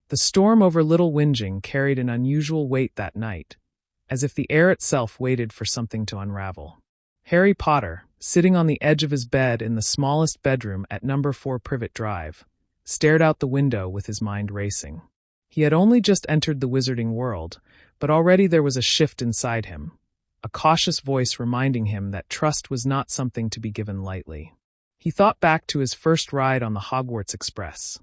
The storm over Little Whinging carried an unusual weight that night, as if the air itself waited for something to unravel. Harry Potter, sitting on the edge of his bed in the smallest bedroom at number 4 Privet Drive, stared out the window with his mind racing. He had only just entered the wizarding world, but already there was a shift inside him, a cautious voice reminding him that trust was not something to be given lightly. He thought back to his first ride on the Hogwarts Express.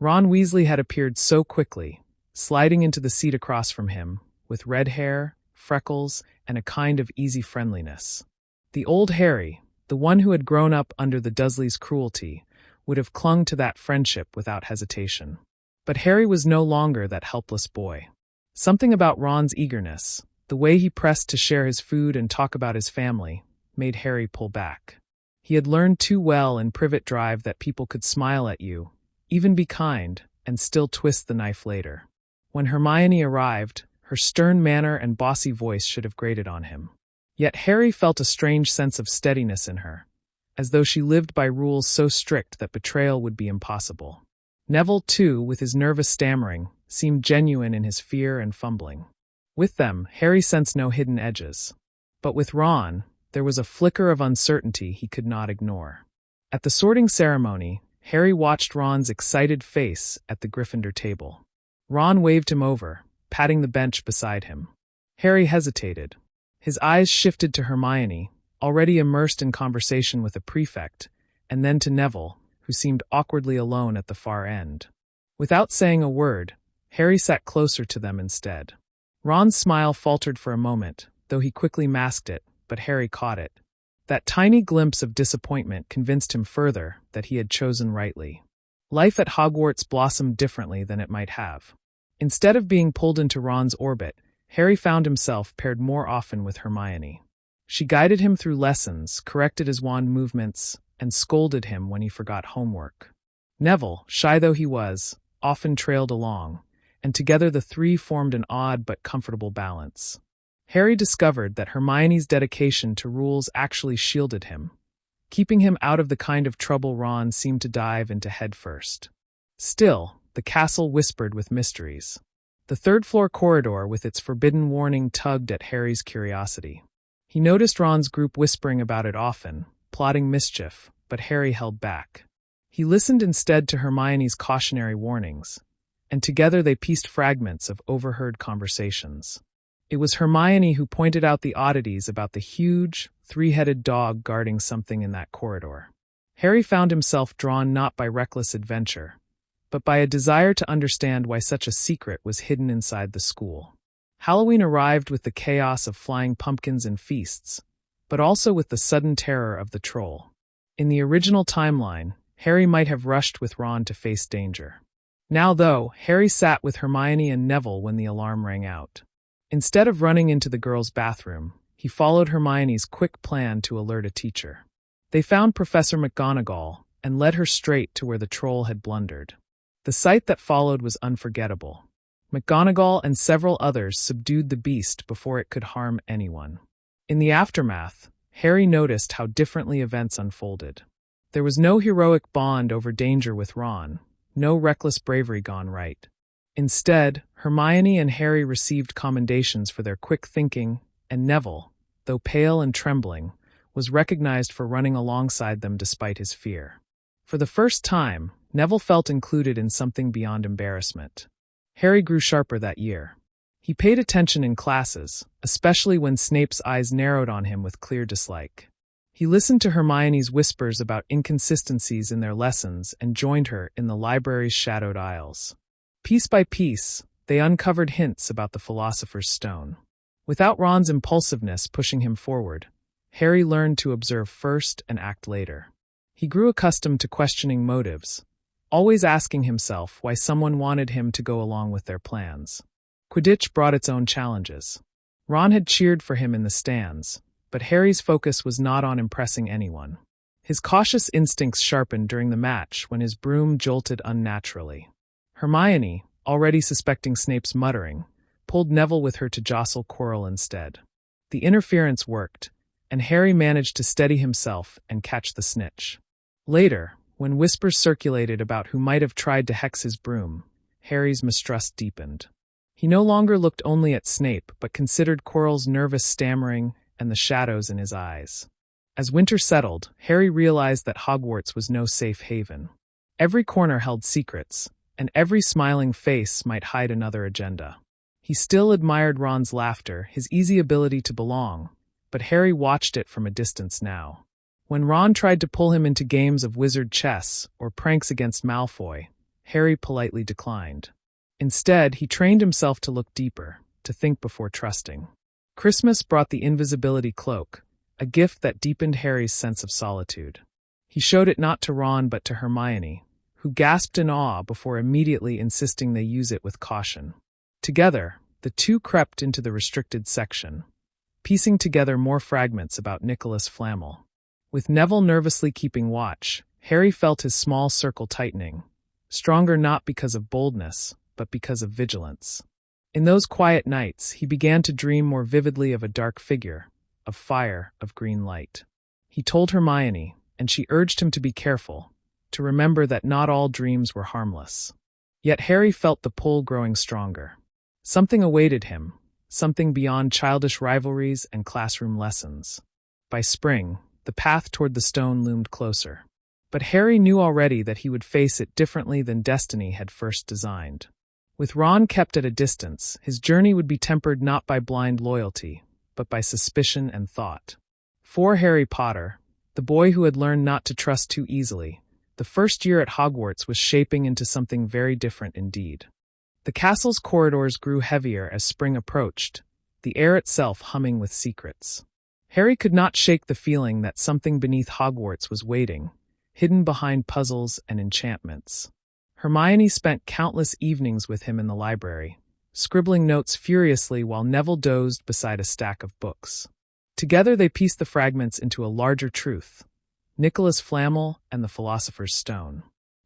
Ron Weasley had appeared so quickly, sliding into the seat across from him, with red hair, freckles, and a kind of easy friendliness. The old Harry, the one who had grown up under the Dursleys' cruelty, would have clung to that friendship without hesitation. But Harry was no longer that helpless boy. Something about Ron's eagerness, the way he pressed to share his food and talk about his family, made Harry pull back. He had learned too well in Privet Drive that people could smile at you, even be kind, and still twist the knife later. When Hermione arrived, her stern manner and bossy voice should have grated on him. Yet Harry felt a strange sense of steadiness in her, as though she lived by rules so strict that betrayal would be impossible. Neville, too, with his nervous stammering, seemed genuine in his fear and fumbling. With them, Harry sensed no hidden edges. But with Ron, there was a flicker of uncertainty he could not ignore. At the sorting ceremony, Harry watched Ron's excited face at the Gryffindor table. Ron waved him over, patting the bench beside him. Harry hesitated. His eyes shifted to Hermione, already immersed in conversation with a prefect, and then to Neville, who seemed awkwardly alone at the far end. Without saying a word, Harry sat closer to them instead. Ron's smile faltered for a moment, though he quickly masked it, but Harry caught it. That tiny glimpse of disappointment convinced him further that he had chosen rightly. Life at Hogwarts blossomed differently than it might have. Instead of being pulled into Ron's orbit, Harry found himself paired more often with Hermione. She guided him through lessons, corrected his wand movements, and scolded him when he forgot homework. Neville, shy though he was, often trailed along, and together the three formed an odd but comfortable balance. Harry discovered that Hermione's dedication to rules actually shielded him, keeping him out of the kind of trouble Ron seemed to dive into headfirst. Still, the castle whispered with mysteries. The third-floor corridor with its forbidden warning tugged at Harry's curiosity. He noticed Ron's group whispering about it often, plotting mischief, but Harry held back. He listened instead to Hermione's cautionary warnings, and together they pieced fragments of overheard conversations. It was Hermione who pointed out the oddities about the huge, three-headed dog guarding something in that corridor. Harry found himself drawn not by reckless adventure, but by a desire to understand why such a secret was hidden inside the school. Halloween arrived with the chaos of flying pumpkins and feasts, but also with the sudden terror of the troll. In the original timeline, Harry might have rushed with Ron to face danger. Now, though, Harry sat with Hermione and Neville when the alarm rang out. Instead of running into the girls' bathroom, he followed Hermione's quick plan to alert a teacher. They found Professor McGonagall and led her straight to where the troll had blundered. The sight that followed was unforgettable. McGonagall and several others subdued the beast before it could harm anyone. In the aftermath, Harry noticed how differently events unfolded. There was no heroic bond over danger with Ron, no reckless bravery gone right. Instead, Hermione and Harry received commendations for their quick thinking, and Neville, though pale and trembling, was recognized for running alongside them despite his fear. For the first time, Neville felt included in something beyond embarrassment. Harry grew sharper that year. He paid attention in classes, especially when Snape's eyes narrowed on him with clear dislike. He listened to Hermione's whispers about inconsistencies in their lessons and joined her in the library's shadowed aisles. Piece by piece, they uncovered hints about the Philosopher's Stone. Without Ron's impulsiveness pushing him forward, Harry learned to observe first and act later. He grew accustomed to questioning motives, always asking himself why someone wanted him to go along with their plans. Quidditch brought its own challenges. Ron had cheered for him in the stands, but Harry's focus was not on impressing anyone. His cautious instincts sharpened during the match when his broom jolted unnaturally. Hermione, already suspecting Snape's muttering, pulled Neville with her to jostle Quirrell instead. The interference worked, and Harry managed to steady himself and catch the snitch. Later, when whispers circulated about who might have tried to hex his broom, Harry's mistrust deepened. He no longer looked only at Snape, but considered Quirrell's nervous stammering and the shadows in his eyes. As winter settled, Harry realized that Hogwarts was no safe haven. Every corner held secrets, and every smiling face might hide another agenda. He still admired Ron's laughter, his easy ability to belong, but Harry watched it from a distance now. When Ron tried to pull him into games of wizard chess or pranks against Malfoy, Harry politely declined. Instead, he trained himself to look deeper, to think before trusting. Christmas brought the invisibility cloak, a gift that deepened Harry's sense of solitude. He showed it not to Ron but to Hermione, who gasped in awe before immediately insisting they use it with caution. Together, the two crept into the restricted section, piecing together more fragments about Nicholas Flamel. With Neville nervously keeping watch, Harry felt his small circle tightening, stronger not because of boldness, but because of vigilance. In those quiet nights, he began to dream more vividly of a dark figure, of fire, of green light. He told Hermione, and she urged him to be careful, to remember that not all dreams were harmless. Yet Harry felt the pull growing stronger. Something awaited him, something beyond childish rivalries and classroom lessons. By spring, the path toward the stone loomed closer. But Harry knew already that he would face it differently than destiny had first designed. With Ron kept at a distance, his journey would be tempered not by blind loyalty, but by suspicion and thought. For Harry Potter, the boy who had learned not to trust too easily, the first year at Hogwarts was shaping into something very different indeed. The castle's corridors grew heavier as spring approached, the air itself humming with secrets. Harry could not shake the feeling that something beneath Hogwarts was waiting, hidden behind puzzles and enchantments. Hermione spent countless evenings with him in the library, scribbling notes furiously while Neville dozed beside a stack of books. Together they pieced the fragments into a larger truth: Nicholas Flamel and the Philosopher's Stone.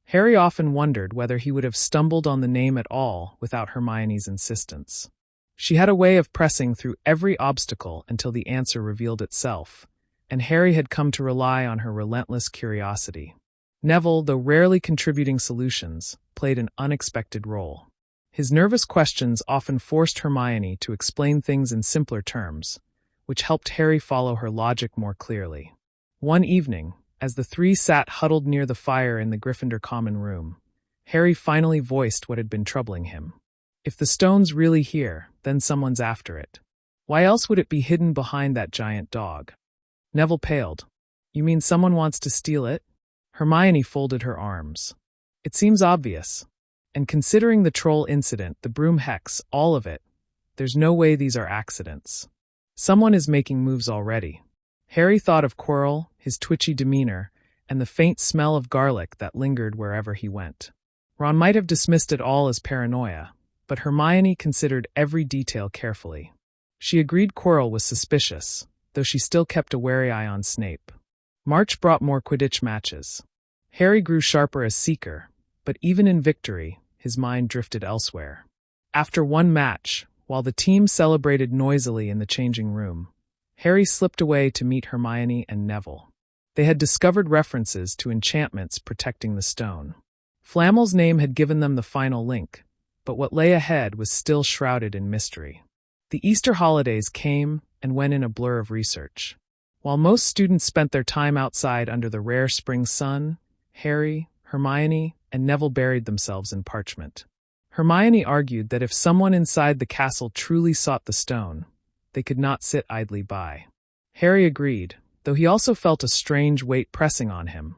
Harry often wondered whether he would have stumbled on the name at all without Hermione's insistence. She had a way of pressing through every obstacle until the answer revealed itself, and Harry had come to rely on her relentless curiosity. Neville, though rarely contributing solutions, played an unexpected role. His nervous questions often forced Hermione to explain things in simpler terms, which helped Harry follow her logic more clearly. One evening, as the three sat huddled near the fire in the Gryffindor common room, Harry finally voiced what had been troubling him. If the stone's really here, then someone's after it. Why else would it be hidden behind that giant dog? Neville paled. You mean someone wants to steal it? Hermione folded her arms. It seems obvious. And considering the troll incident, the broom hex, all of it, there's no way these are accidents. Someone is making moves already. Harry thought of Quirrell, his twitchy demeanor, and the faint smell of garlic that lingered wherever he went. Ron might have dismissed it all as paranoia, but Hermione considered every detail carefully. She agreed Quirrell was suspicious, though she still kept a wary eye on Snape. March brought more Quidditch matches. Harry grew sharper as seeker, but even in victory, his mind drifted elsewhere. After one match, while the team celebrated noisily in the changing room, Harry slipped away to meet Hermione and Neville. They had discovered references to enchantments protecting the stone. Flamel's name had given them the final link, but what lay ahead was still shrouded in mystery. The Easter holidays came and went in a blur of research. While most students spent their time outside under the rare spring sun, Harry, Hermione, and Neville buried themselves in parchment. Hermione argued that if someone inside the castle truly sought the stone, they could not sit idly by. Harry agreed, though he also felt a strange weight pressing on him,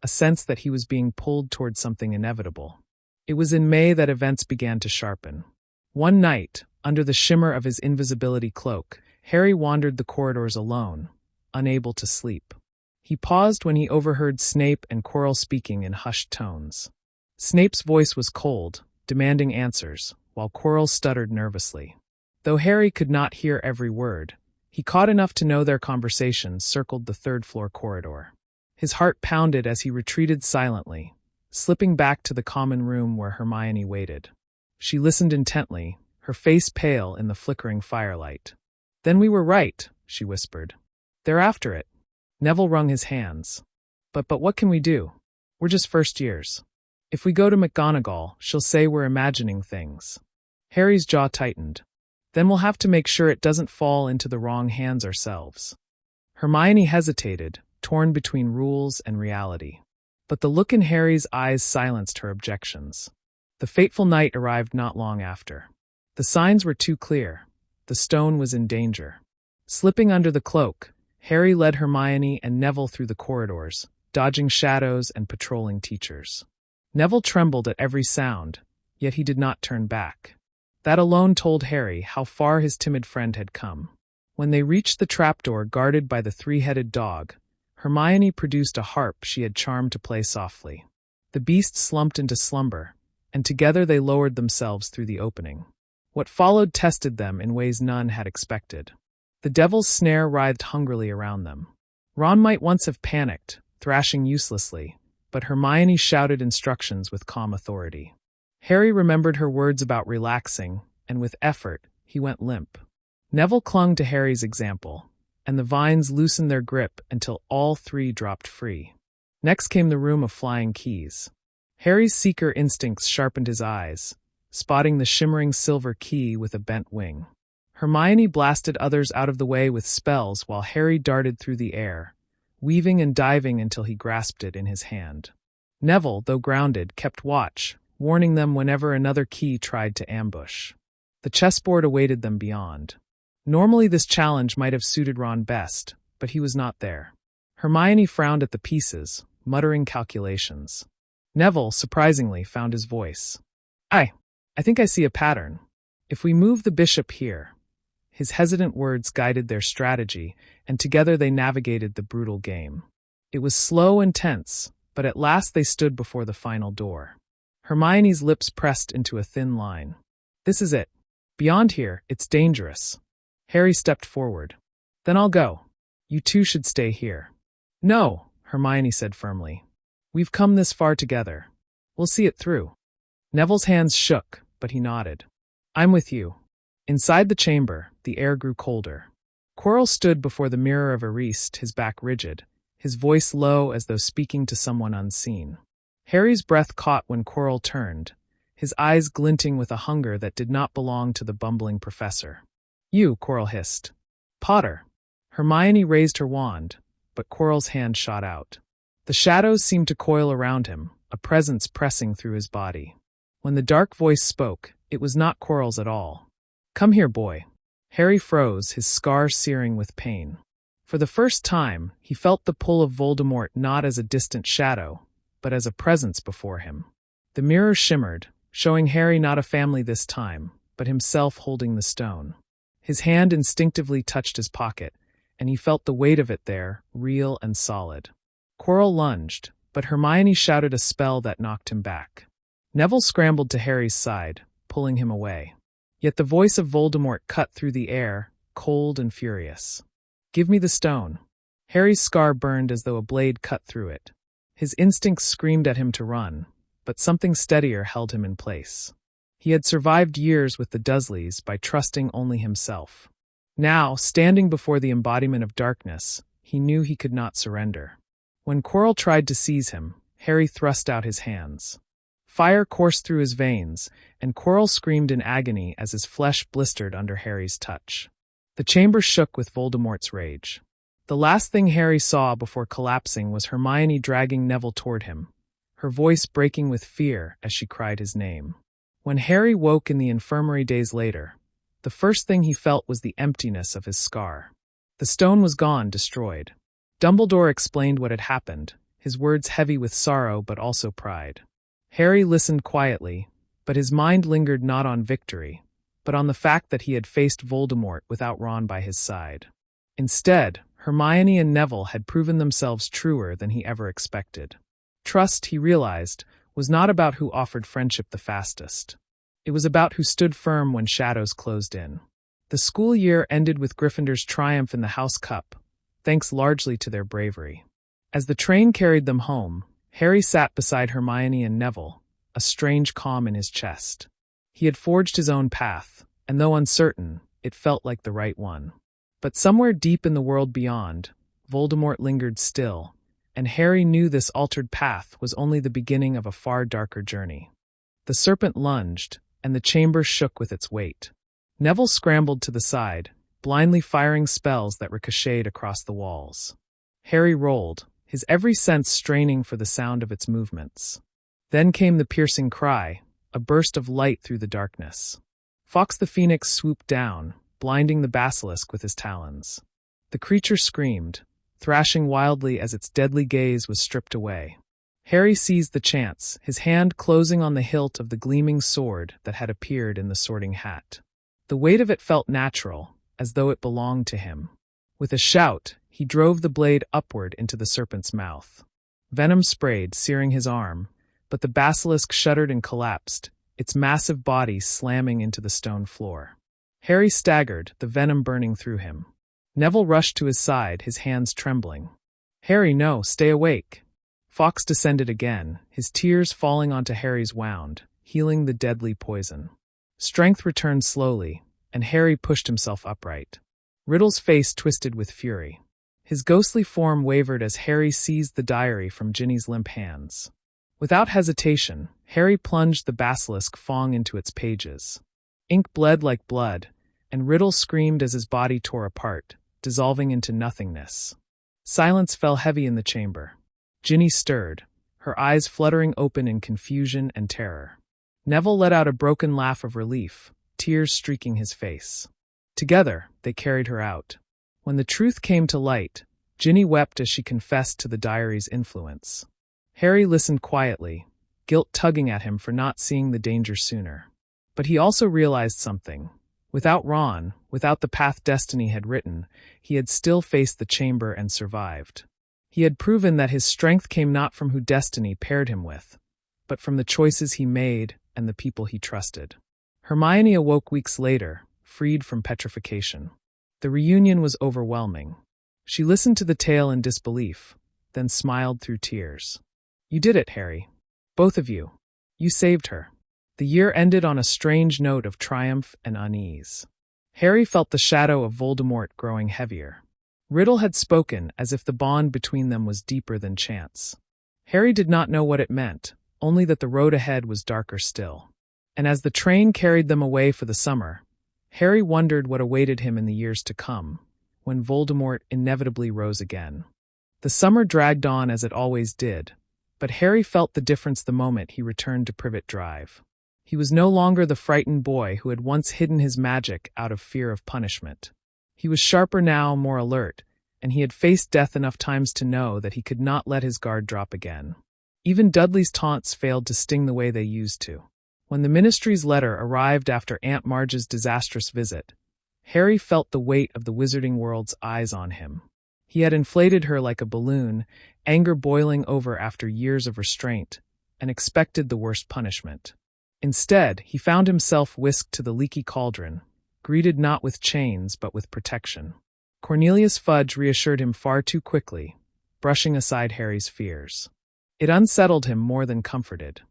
a sense that he was being pulled toward something inevitable. It was in May that events began to sharpen. One night, under the shimmer of his invisibility cloak, Harry wandered the corridors alone, unable to sleep. He paused when he overheard Snape and Quirrell speaking in hushed tones. Snape's voice was cold, demanding answers, while Quirrell stuttered nervously. Though Harry could not hear every word, he caught enough to know their conversations circled the third-floor corridor. His heart pounded as he retreated silently, slipping back to the common room where Hermione waited. She listened intently, her face pale in the flickering firelight. "Then we were right," she whispered. "They're after it." Neville wrung his hands. But what can we do? We're just first years." If we go to McGonagall, she'll say we're imagining things. Harry's jaw tightened. Then we'll have to make sure it doesn't fall into the wrong hands ourselves. Hermione hesitated, torn between rules and reality. But the look in Harry's eyes silenced her objections. The fateful night arrived not long after. The signs were too clear. The stone was in danger. Slipping under the cloak, Harry led Hermione and Neville through the corridors, dodging shadows and patrolling teachers. Neville trembled at every sound, yet he did not turn back. That alone told Harry how far his timid friend had come. When they reached the trapdoor guarded by the three-headed dog, Hermione produced a harp she had charmed to play softly. The beast slumped into slumber, and together they lowered themselves through the opening. What followed tested them in ways none had expected. The devil's snare writhed hungrily around them. Ron might once have panicked, thrashing uselessly, but Hermione shouted instructions with calm authority. Harry remembered her words about relaxing, and with effort, he went limp. Neville clung to Harry's example, and the vines loosened their grip until all three dropped free. Next came the room of flying keys. Harry's seeker instincts sharpened his eyes, spotting the shimmering silver key with a bent wing. Hermione blasted others out of the way with spells while Harry darted through the air, weaving and diving until he grasped it in his hand. Neville, though grounded, kept watch, warning them whenever another key tried to ambush. The chessboard awaited them beyond. Normally this challenge might have suited Ron best, but he was not there. Hermione frowned at the pieces, muttering calculations. Neville, surprisingly, found his voice. I think I see a pattern. If we move the bishop here." His hesitant words guided their strategy, and together they navigated the brutal game. It was slow and tense, but at last they stood before the final door. Hermione's lips pressed into a thin line. "This is it. Beyond here, it's dangerous." Harry stepped forward. "Then I'll go. You two should stay here." "No," Hermione said firmly. "We've come this far together. We'll see it through." Neville's hands shook, but he nodded. "I'm with you." Inside the chamber, the air grew colder. Quirrell stood before the mirror of Ariste, his back rigid, his voice low as though speaking to someone unseen. Harry's breath caught when Quirrell turned, his eyes glinting with a hunger that did not belong to the bumbling professor. "You," Quirrell hissed. "Potter." Hermione raised her wand, but Quirrell's hand shot out. The shadows seemed to coil around him, a presence pressing through his body. When the dark voice spoke, it was not Quirrell's at all. "Come here, boy." Harry froze, his scar searing with pain. For the first time, he felt the pull of Voldemort not as a distant shadow, but as a presence before him. The mirror shimmered, showing Harry not a family this time, but himself holding the stone. His hand instinctively touched his pocket, and he felt the weight of it there, real and solid. Quirrell lunged, but Hermione shouted a spell that knocked him back. Neville scrambled to Harry's side, pulling him away. Yet the voice of Voldemort cut through the air, cold and furious. "Give me the stone." Harry's scar burned as though a blade cut through it. His instincts screamed at him to run, but something steadier held him in place. He had survived years with the Dursleys by trusting only himself. Now, standing before the embodiment of darkness, he knew he could not surrender. When Quirrell tried to seize him, Harry thrust out his hands. Fire coursed through his veins, and Quirrell screamed in agony as his flesh blistered under Harry's touch. The chamber shook with Voldemort's rage. The last thing Harry saw before collapsing was Hermione dragging Neville toward him, her voice breaking with fear as she cried his name. When Harry woke in the infirmary days later, the first thing he felt was the emptiness of his scar. The stone was gone, destroyed. Dumbledore explained what had happened, his words heavy with sorrow but also pride. Harry listened quietly, but his mind lingered not on victory, but on the fact that he had faced Voldemort without Ron by his side. Instead, Hermione and Neville had proven themselves truer than he ever expected. Trust, he realized, was not about who offered friendship the fastest. It was about who stood firm when shadows closed in. The school year ended with Gryffindor's triumph in the House Cup, thanks largely to their bravery. As the train carried them home, Harry sat beside Hermione and Neville, a strange calm in his chest. He had forged his own path, and though uncertain, it felt like the right one. But somewhere deep in the world beyond, Voldemort lingered still, and Harry knew this altered path was only the beginning of a far darker journey. The serpent lunged, and the chamber shook with its weight. Neville scrambled to the side, blindly firing spells that ricocheted across the walls. Harry rolled, his every sense straining for the sound of its movements. Then came the piercing cry, a burst of light through the darkness. Fawkes the Phoenix swooped down, blinding the basilisk with his talons. The creature screamed, thrashing wildly as its deadly gaze was stripped away. Harry seized the chance, his hand closing on the hilt of the gleaming sword that had appeared in the Sorting Hat. The weight of it felt natural, as though it belonged to him. With a shout, he drove the blade upward into the serpent's mouth. Venom sprayed, searing his arm, but the basilisk shuddered and collapsed, its massive body slamming into the stone floor. Harry staggered, the venom burning through him. Neville rushed to his side, his hands trembling. "Harry, no, stay awake." Fawkes descended again, his tears falling onto Harry's wound, healing the deadly poison. Strength returned slowly, and Harry pushed himself upright. Riddle's face twisted with fury. His ghostly form wavered as Harry seized the diary from Ginny's limp hands. Without hesitation, Harry plunged the basilisk fang into its pages. Ink bled like blood, and Riddle screamed as his body tore apart, dissolving into nothingness. Silence fell heavy in the chamber. Ginny stirred, her eyes fluttering open in confusion and terror. Neville let out a broken laugh of relief, tears streaking his face. Together, they carried her out. When the truth came to light, Ginny wept as she confessed to the diary's influence. Harry listened quietly, guilt tugging at him for not seeing the danger sooner. But he also realized something. Without Ron, without the path destiny had written, he had still faced the chamber and survived. He had proven that his strength came not from who destiny paired him with, but from the choices he made and the people he trusted. Hermione awoke weeks later, freed from petrification. The reunion was overwhelming. She listened to the tale in disbelief, then smiled through tears. "You did it, Harry. Both of you. You saved her." The year ended on a strange note of triumph and unease. Harry felt the shadow of Voldemort growing heavier. Riddle had spoken as if the bond between them was deeper than chance. Harry did not know what it meant, only that the road ahead was darker still. And as the train carried them away for the summer, Harry wondered what awaited him in the years to come, when Voldemort inevitably rose again. The summer dragged on as it always did, but Harry felt the difference the moment he returned to Privet Drive. He was no longer the frightened boy who had once hidden his magic out of fear of punishment. He was sharper now, more alert, and he had faced death enough times to know that he could not let his guard drop again. Even Dudley's taunts failed to sting the way they used to. When the Ministry's letter arrived after Aunt Marge's disastrous visit, Harry felt the weight of the wizarding world's eyes on him. He had inflated her like a balloon, anger boiling over after years of restraint, and expected the worst punishment. Instead, he found himself whisked to the leaky cauldron, greeted not with chains but with protection. Cornelius Fudge reassured him far too quickly, brushing aside Harry's fears. It unsettled him more than comforted.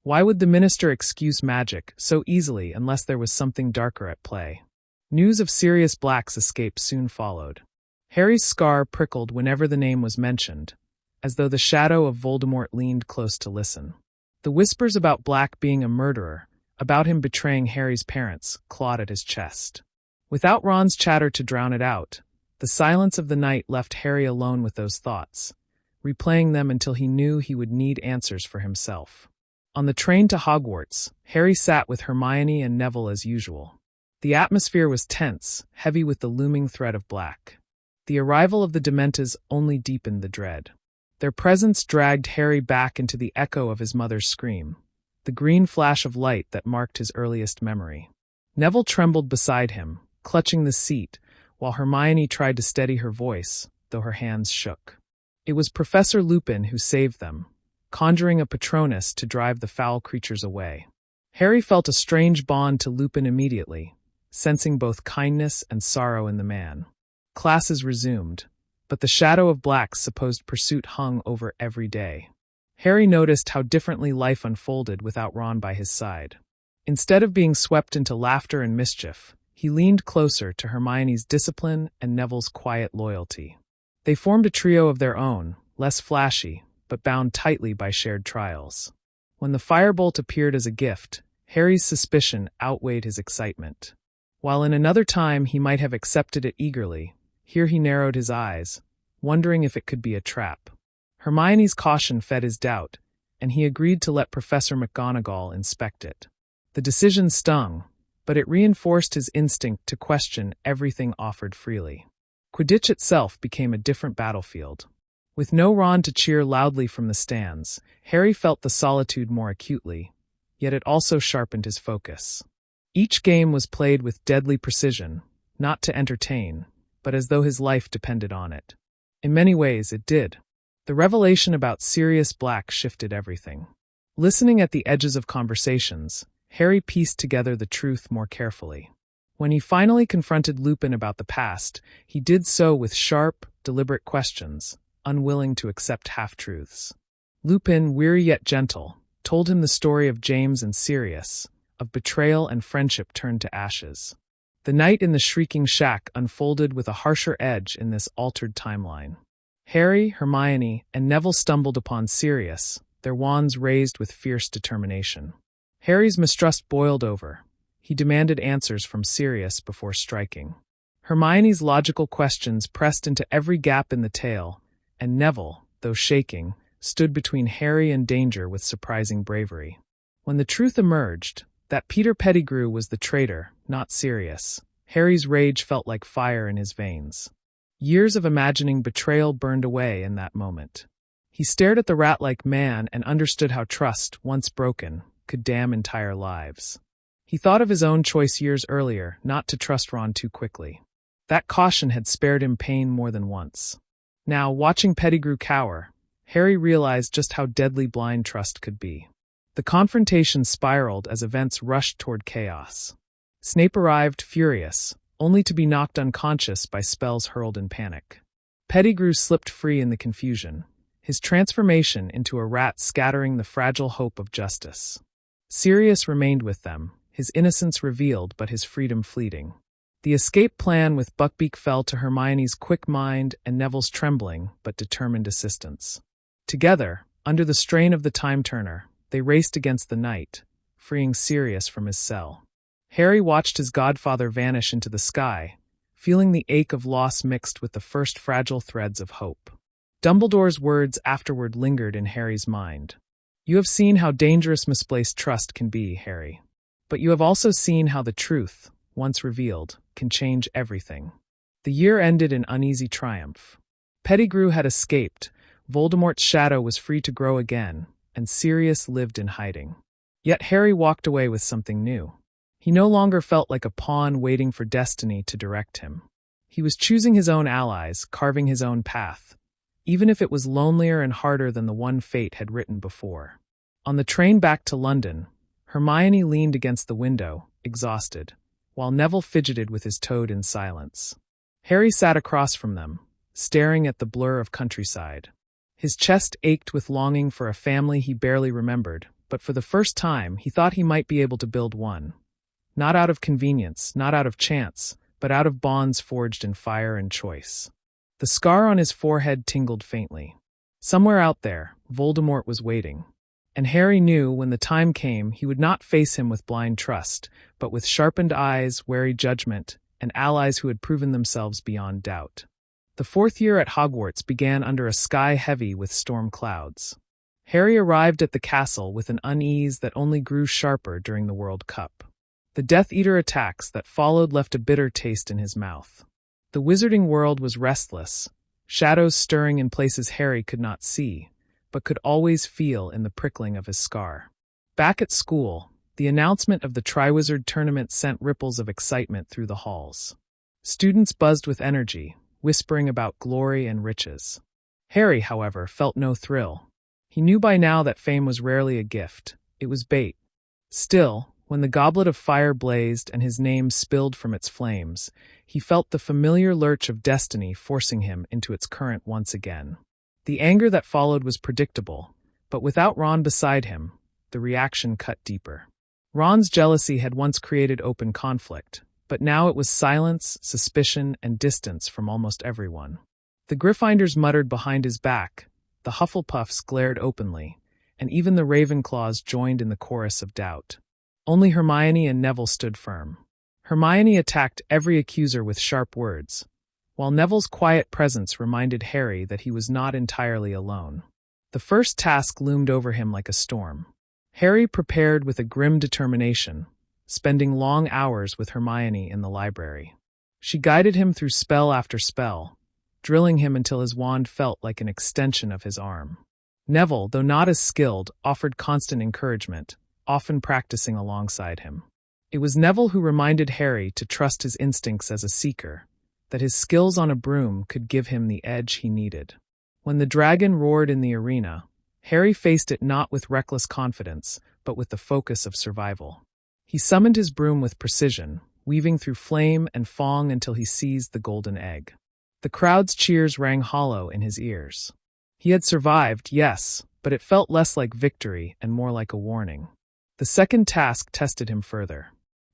Why would the minister excuse magic so easily unless there was something darker at play? News of Sirius Black's escape soon followed. Harry's scar prickled whenever the name was mentioned, as though the shadow of Voldemort leaned close to listen. The whispers about Black being a murderer, about him betraying Harry's parents, clawed at his chest. Without Ron's chatter to drown it out, the silence of the night left Harry alone with those thoughts, replaying them until he knew he would need answers for himself. On the train to Hogwarts, Harry sat with Hermione and Neville as usual. The atmosphere was tense, heavy with the looming threat of Black. The arrival of the Dementors only deepened the dread. Their presence dragged Harry back into the echo of his mother's scream, the green flash of light that marked his earliest memory. Neville trembled beside him, clutching the seat, while Hermione tried to steady her voice, though her hands shook. It was Professor Lupin who saved them, conjuring a Patronus to drive the foul creatures away. Harry felt a strange bond to Lupin immediately, sensing both kindness and sorrow in the man. Classes resumed, but the shadow of Black's supposed pursuit hung over every day. Harry noticed how differently life unfolded without Ron by his side. Instead of being swept into laughter and mischief, he leaned closer to Hermione's discipline and Neville's quiet loyalty. They formed a trio of their own, less flashy, but bound tightly by shared trials. When the firebolt appeared as a gift, Harry's suspicion outweighed his excitement. While in another time he might have accepted it eagerly, here he narrowed his eyes, wondering if it could be a trap. Hermione's caution fed his doubt, and he agreed to let Professor McGonagall inspect it. The decision stung, but it reinforced his instinct to question everything offered freely. Quidditch itself became a different battlefield. With no Ron to cheer loudly from the stands, Harry felt the solitude more acutely, yet it also sharpened his focus. Each game was played with deadly precision, not to entertain, but as though his life depended on it. In many ways, it did. The revelation about Sirius Black shifted everything. Listening at the edges of conversations, Harry pieced together the truth more carefully. When he finally confronted Lupin about the past, he did so with sharp, deliberate questions, unwilling to accept half-truths. Lupin, weary yet gentle, told him the story of James and Sirius, of betrayal and friendship turned to ashes. The night in the Shrieking Shack unfolded with a harsher edge in this altered timeline. Harry, Hermione, and Neville stumbled upon Sirius, their wands raised with fierce determination. Harry's mistrust boiled over. He demanded answers from Sirius before striking. Hermione's logical questions pressed into every gap in the tale, and Neville, though shaking, stood between Harry and danger with surprising bravery. When the truth emerged, that Peter Pettigrew was the traitor, not Sirius, Harry's rage felt like fire in his veins. Years of imagining betrayal burned away in that moment. He stared at the rat-like man and understood how trust, once broken, could damn entire lives. He thought of his own choice years earlier, not to trust Ron too quickly. That caution had spared him pain more than once. Now, watching Pettigrew cower, Harry realized just how deadly blind trust could be. The confrontation spiraled as events rushed toward chaos. Snape arrived furious, only to be knocked unconscious by spells hurled in panic. Pettigrew slipped free in the confusion, his transformation into a rat scattering the fragile hope of justice. Sirius remained with them, his innocence revealed but his freedom fleeting. The escape plan with Buckbeak fell to Hermione's quick mind and Neville's trembling but determined assistance. Together, under the strain of the time-turner, they raced against the night, freeing Sirius from his cell. Harry watched his godfather vanish into the sky, feeling the ache of loss mixed with the first fragile threads of hope. Dumbledore's words afterward lingered in Harry's mind. "You have seen how dangerous misplaced trust can be, Harry. But you have also seen how the truth, once revealed, can change everything." The year ended in uneasy triumph. Pettigrew had escaped, Voldemort's shadow was free to grow again, and Sirius lived in hiding. Yet Harry walked away with something new. He no longer felt like a pawn waiting for destiny to direct him. He was choosing his own allies, carving his own path, even if it was lonelier and harder than the one fate had written before. On the train back to London, Hermione leaned against the window, exhausted, while Neville fidgeted with his toad in silence. Harry sat across from them, staring at the blur of countryside. His chest ached with longing for a family he barely remembered, but for the first time he thought he might be able to build one. Not out of convenience, not out of chance, but out of bonds forged in fire and choice. The scar on his forehead tingled faintly. Somewhere out there, Voldemort was waiting. And Harry knew when the time came he would not face him with blind trust, but with sharpened eyes, wary judgment, and allies who had proven themselves beyond doubt. The fourth year at Hogwarts began under a sky heavy with storm clouds. Harry arrived at the castle with an unease that only grew sharper during the World Cup. The Death Eater attacks that followed left a bitter taste in his mouth. The wizarding world was restless, shadows stirring in places Harry could not see, but could always feel in the prickling of his scar. Back at school, the announcement of the Triwizard Tournament sent ripples of excitement through the halls. Students buzzed with energy, whispering about glory and riches. Harry, however, felt no thrill. He knew by now that fame was rarely a gift, it was bait. Still, when the goblet of fire blazed and his name spilled from its flames, he felt the familiar lurch of destiny forcing him into its current once again. The anger that followed was predictable, but without Ron beside him, the reaction cut deeper. Ron's jealousy had once created open conflict, but now it was silence, suspicion, and distance from almost everyone. The Gryffindors muttered behind his back, The Hufflepuffs glared openly, and even the Ravenclaws joined in the chorus of doubt. Only Hermione and Neville stood firm. Hermione attacked every accuser with sharp words, while Neville's quiet presence reminded Harry that he was not entirely alone. The first task loomed over him like a storm. Harry prepared with a grim determination, spending long hours with Hermione in the library. She guided him through spell after spell, drilling him until his wand felt like an extension of his arm. Neville, though not as skilled, offered constant encouragement, often practicing alongside him. It was Neville who reminded Harry to trust his instincts as a seeker, that his skills on a broom could give him the edge he needed. When the dragon roared in the arena, Harry faced it not with reckless confidence, but with the focus of survival. He summoned his broom with precision, weaving through flame and fong until he seized the golden egg. The crowd's cheers rang hollow in his ears. He had survived, yes, but it felt less like victory and more like a warning. The second task tested him further.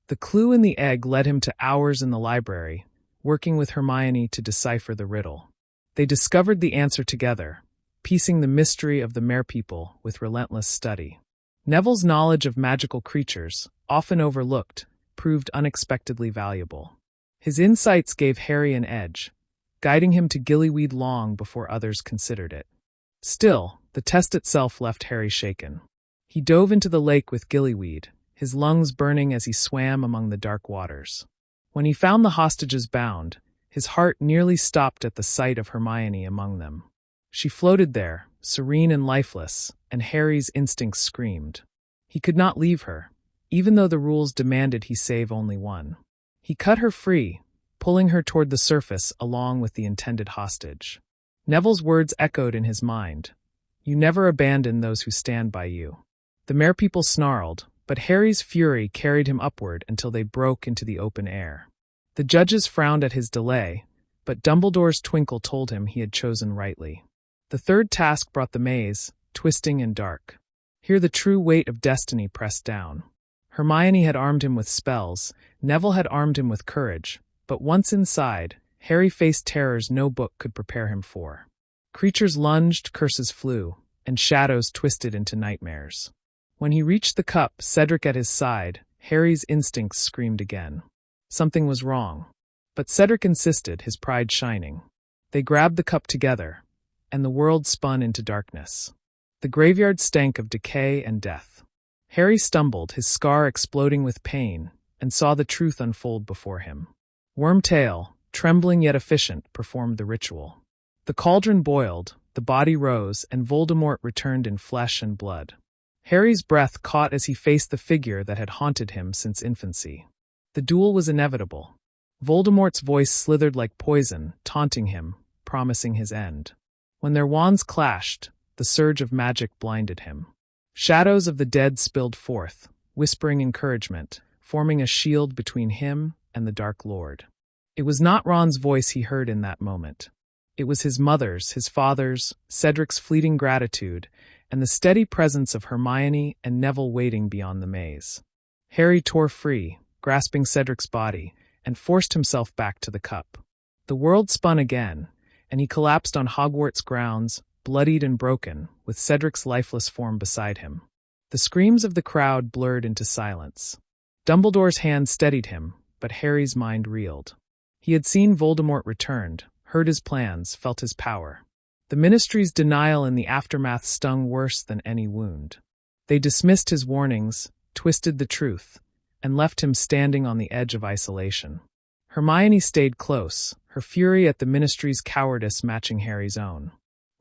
The clue in the egg led him to hours in the library, working with Hermione to decipher the riddle. They discovered the answer together, piecing the mystery of the Merpeople with relentless study. Neville's knowledge of magical creatures, often overlooked, proved unexpectedly valuable. His insights gave Harry an edge, guiding him to Gillyweed long before others considered it. Still, the test itself left Harry shaken. He dove into the lake with Gillyweed, his lungs burning as he swam among the dark waters. When he found the hostages bound, his heart nearly stopped at the sight of Hermione among them. She floated there, serene and lifeless, and Harry's instincts screamed. He could not leave her, even though the rules demanded he save only one. He cut her free, pulling her toward the surface along with the intended hostage. Neville's words echoed in his mind. "You never abandon those who stand by you." The Merpeople snarled, but Harry's fury carried him upward until they broke into the open air. The judges frowned at his delay, but Dumbledore's twinkle told him he had chosen rightly. The third task brought the maze, twisting and dark. Here the true weight of destiny pressed down. Hermione had armed him with spells, Neville had armed him with courage, but once inside, Harry faced terrors no book could prepare him for. Creatures lunged, curses flew, and shadows twisted into nightmares. When he reached the cup, Cedric at his side, Harry's instincts screamed again. Something was wrong. But Cedric insisted, his pride shining. They grabbed the cup together, and the world spun into darkness. The graveyard stank of decay and death. Harry stumbled, his scar exploding with pain, and saw the truth unfold before him. Wormtail, trembling yet efficient, performed the ritual. The cauldron boiled, the body rose, and Voldemort returned in flesh and blood. Harry's breath caught as he faced the figure that had haunted him since infancy. The duel was inevitable. Voldemort's voice slithered like poison, taunting him, promising his end. When their wands clashed, the surge of magic blinded him. Shadows of the dead spilled forth, whispering encouragement, forming a shield between him and the Dark Lord. It was not Ron's voice he heard in that moment. It was his mother's, his father's, Cedric's fleeting gratitude, and the steady presence of Hermione and Neville waiting beyond the maze. Harry tore free, grasping Cedric's body, and forced himself back to the cup. The world spun again, and he collapsed on Hogwarts grounds, bloodied and broken, with Cedric's lifeless form beside him. The screams of the crowd blurred into silence. Dumbledore's hand steadied him, but Harry's mind reeled. He had seen Voldemort returned, heard his plans, felt his power. The Ministry's denial in the aftermath stung worse than any wound. They dismissed his warnings, twisted the truth, and left him standing on the edge of isolation. Hermione stayed close, her fury at the Ministry's cowardice matching Harry's own.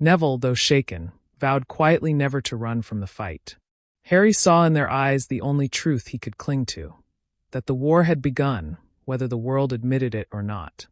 Neville, though shaken, vowed quietly never to run from the fight. Harry saw in their eyes the only truth he could cling to, that the war had begun, whether the world admitted it or not.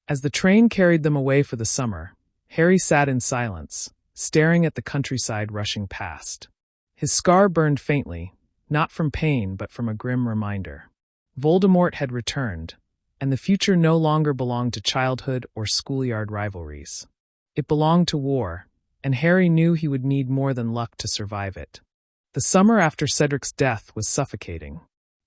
As the train carried them away for the summer, Harry sat in silence, staring at the countryside rushing past. His scar burned faintly, not from pain but from a grim reminder. Voldemort had returned, and the future no longer belonged to childhood or schoolyard rivalries. It belonged to war, and Harry knew he would need more than luck to survive it. The summer after Cedric's death was suffocating.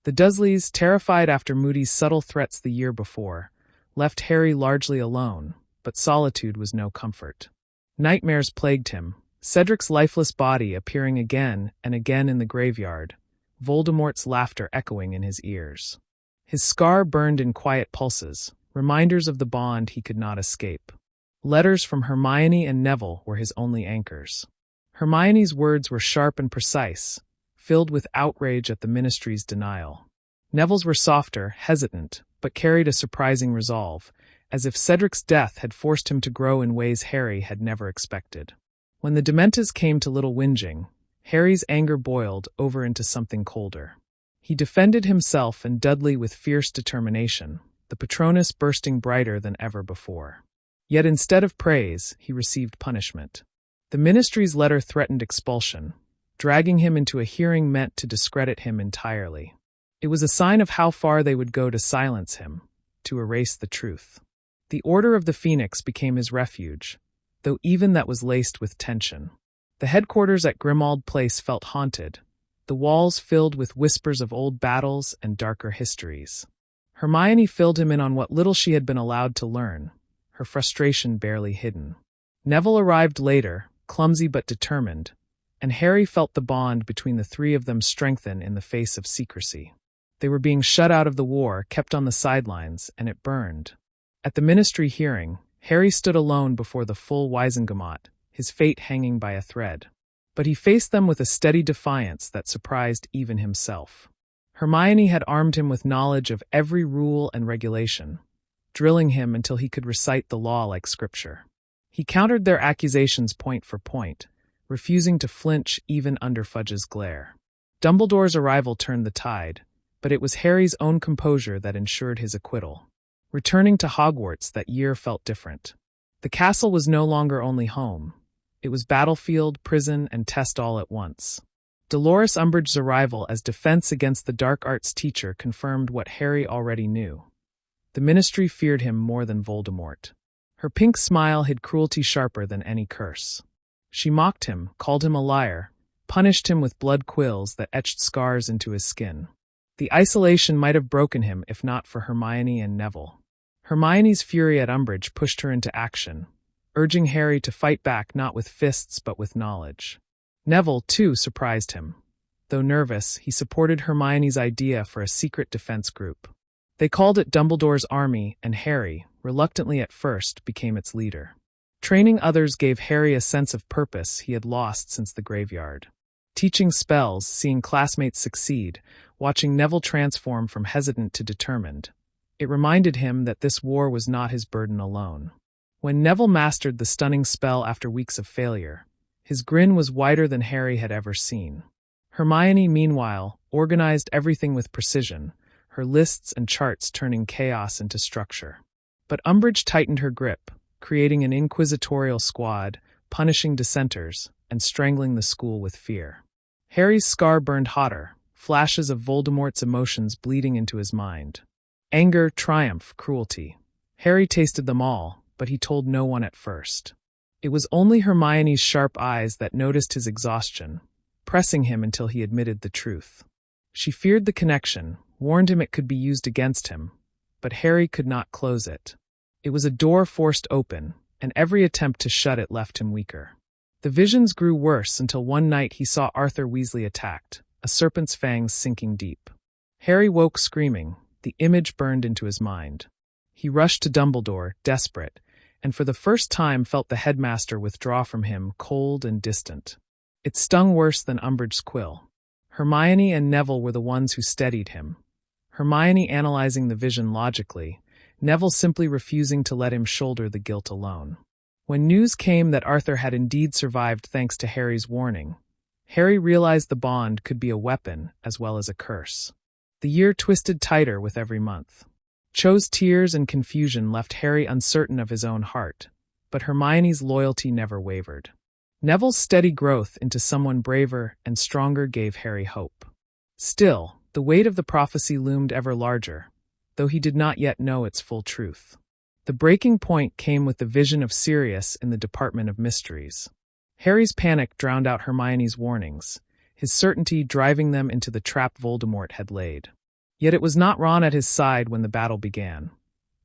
The Dursleys, terrified after Moody's subtle threats the year before, left Harry largely alone, but solitude was no comfort. Nightmares plagued him, Cedric's lifeless body appearing again and again in the graveyard, Voldemort's laughter echoing in his ears. His scar burned in quiet pulses, reminders of the bond he could not escape. Letters from Hermione and Neville were his only anchors. Hermione's words were sharp and precise, filled with outrage at the Ministry's denial. Neville's were softer, hesitant, but carried a surprising resolve, as if Cedric's death had forced him to grow in ways Harry had never expected. When the Dementors came to Little Whinging, Harry's anger boiled over into something colder. He defended himself and Dudley with fierce determination, the Patronus bursting brighter than ever before. Yet instead of praise, he received punishment. The Ministry's letter threatened expulsion, dragging him into a hearing meant to discredit him entirely. It was a sign of how far they would go to silence him, to erase the truth. The Order of the Phoenix became his refuge, though even that was laced with tension. The headquarters at Grimmauld Place felt haunted, the walls filled with whispers of old battles and darker histories. Hermione filled him in on what little she had been allowed to learn, her frustration barely hidden. Neville arrived later, clumsy but determined, and Harry felt the bond between the three of them strengthen in the face of secrecy. They were being shut out of the war, kept on the sidelines, and it burned. At the Ministry hearing, Harry stood alone before the full Wizengamot, his fate hanging by a thread. But he faced them with a steady defiance that surprised even himself. Hermione had armed him with knowledge of every rule and regulation, drilling him until he could recite the law like scripture. He countered their accusations point for point, refusing to flinch even under Fudge's glare. Dumbledore's arrival turned the tide, but it was Harry's own composure that ensured his acquittal. Returning to Hogwarts that year felt different. The castle was no longer only home. It was battlefield, prison, and test all at once. Dolores Umbridge's arrival as defense against the dark arts teacher confirmed what Harry already knew. The Ministry feared him more than Voldemort. Her pink smile hid cruelty sharper than any curse. She mocked him, called him a liar, punished him with blood quills that etched scars into his skin. The isolation might have broken him if not for Hermione and Neville. Hermione's fury at Umbridge pushed her into action, urging Harry to fight back not with fists but with knowledge. Neville, too, surprised him. Though nervous, he supported Hermione's idea for a secret defense group. They called it Dumbledore's Army, and Harry, reluctantly at first, became its leader. Training others gave Harry a sense of purpose he had lost since the graveyard. Teaching spells, seeing classmates succeed, watching Neville transform from hesitant to determined. It reminded him that this war was not his burden alone. When Neville mastered the stunning spell after weeks of failure, his grin was wider than Harry had ever seen. Hermione, meanwhile, organized everything with precision, her lists and charts turning chaos into structure. But Umbridge tightened her grip, creating an inquisitorial squad, punishing dissenters, and strangling the school with fear. Harry's scar burned hotter, flashes of Voldemort's emotions bleeding into his mind. Anger, triumph, cruelty. Harry tasted them all, but he told no one at first. It was only Hermione's sharp eyes that noticed his exhaustion, pressing him until he admitted the truth. She feared the connection, warned him it could be used against him, but Harry could not close it. It was a door forced open, and every attempt to shut it left him weaker. The visions grew worse until one night he saw Arthur Weasley attacked, a serpent's fangs sinking deep. Harry woke screaming, the image burned into his mind. He rushed to Dumbledore, desperate, and for the first time felt the headmaster withdraw from him, cold and distant. It stung worse than Umbridge's quill. Hermione and Neville were the ones who steadied him. Hermione analyzing the vision logically, Neville simply refusing to let him shoulder the guilt alone. When news came that Arthur had indeed survived thanks to Harry's warning, Harry realized the bond could be a weapon as well as a curse. The year twisted tighter with every month. Cho's tears and confusion left Harry uncertain of his own heart, but Hermione's loyalty never wavered. Neville's steady growth into someone braver and stronger gave Harry hope. Still, the weight of the prophecy loomed ever larger, though he did not yet know its full truth. The breaking point came with the vision of Sirius in the Department of Mysteries. Harry's panic drowned out Hermione's warnings, his certainty driving them into the trap Voldemort had laid. Yet it was not Ron at his side when the battle began.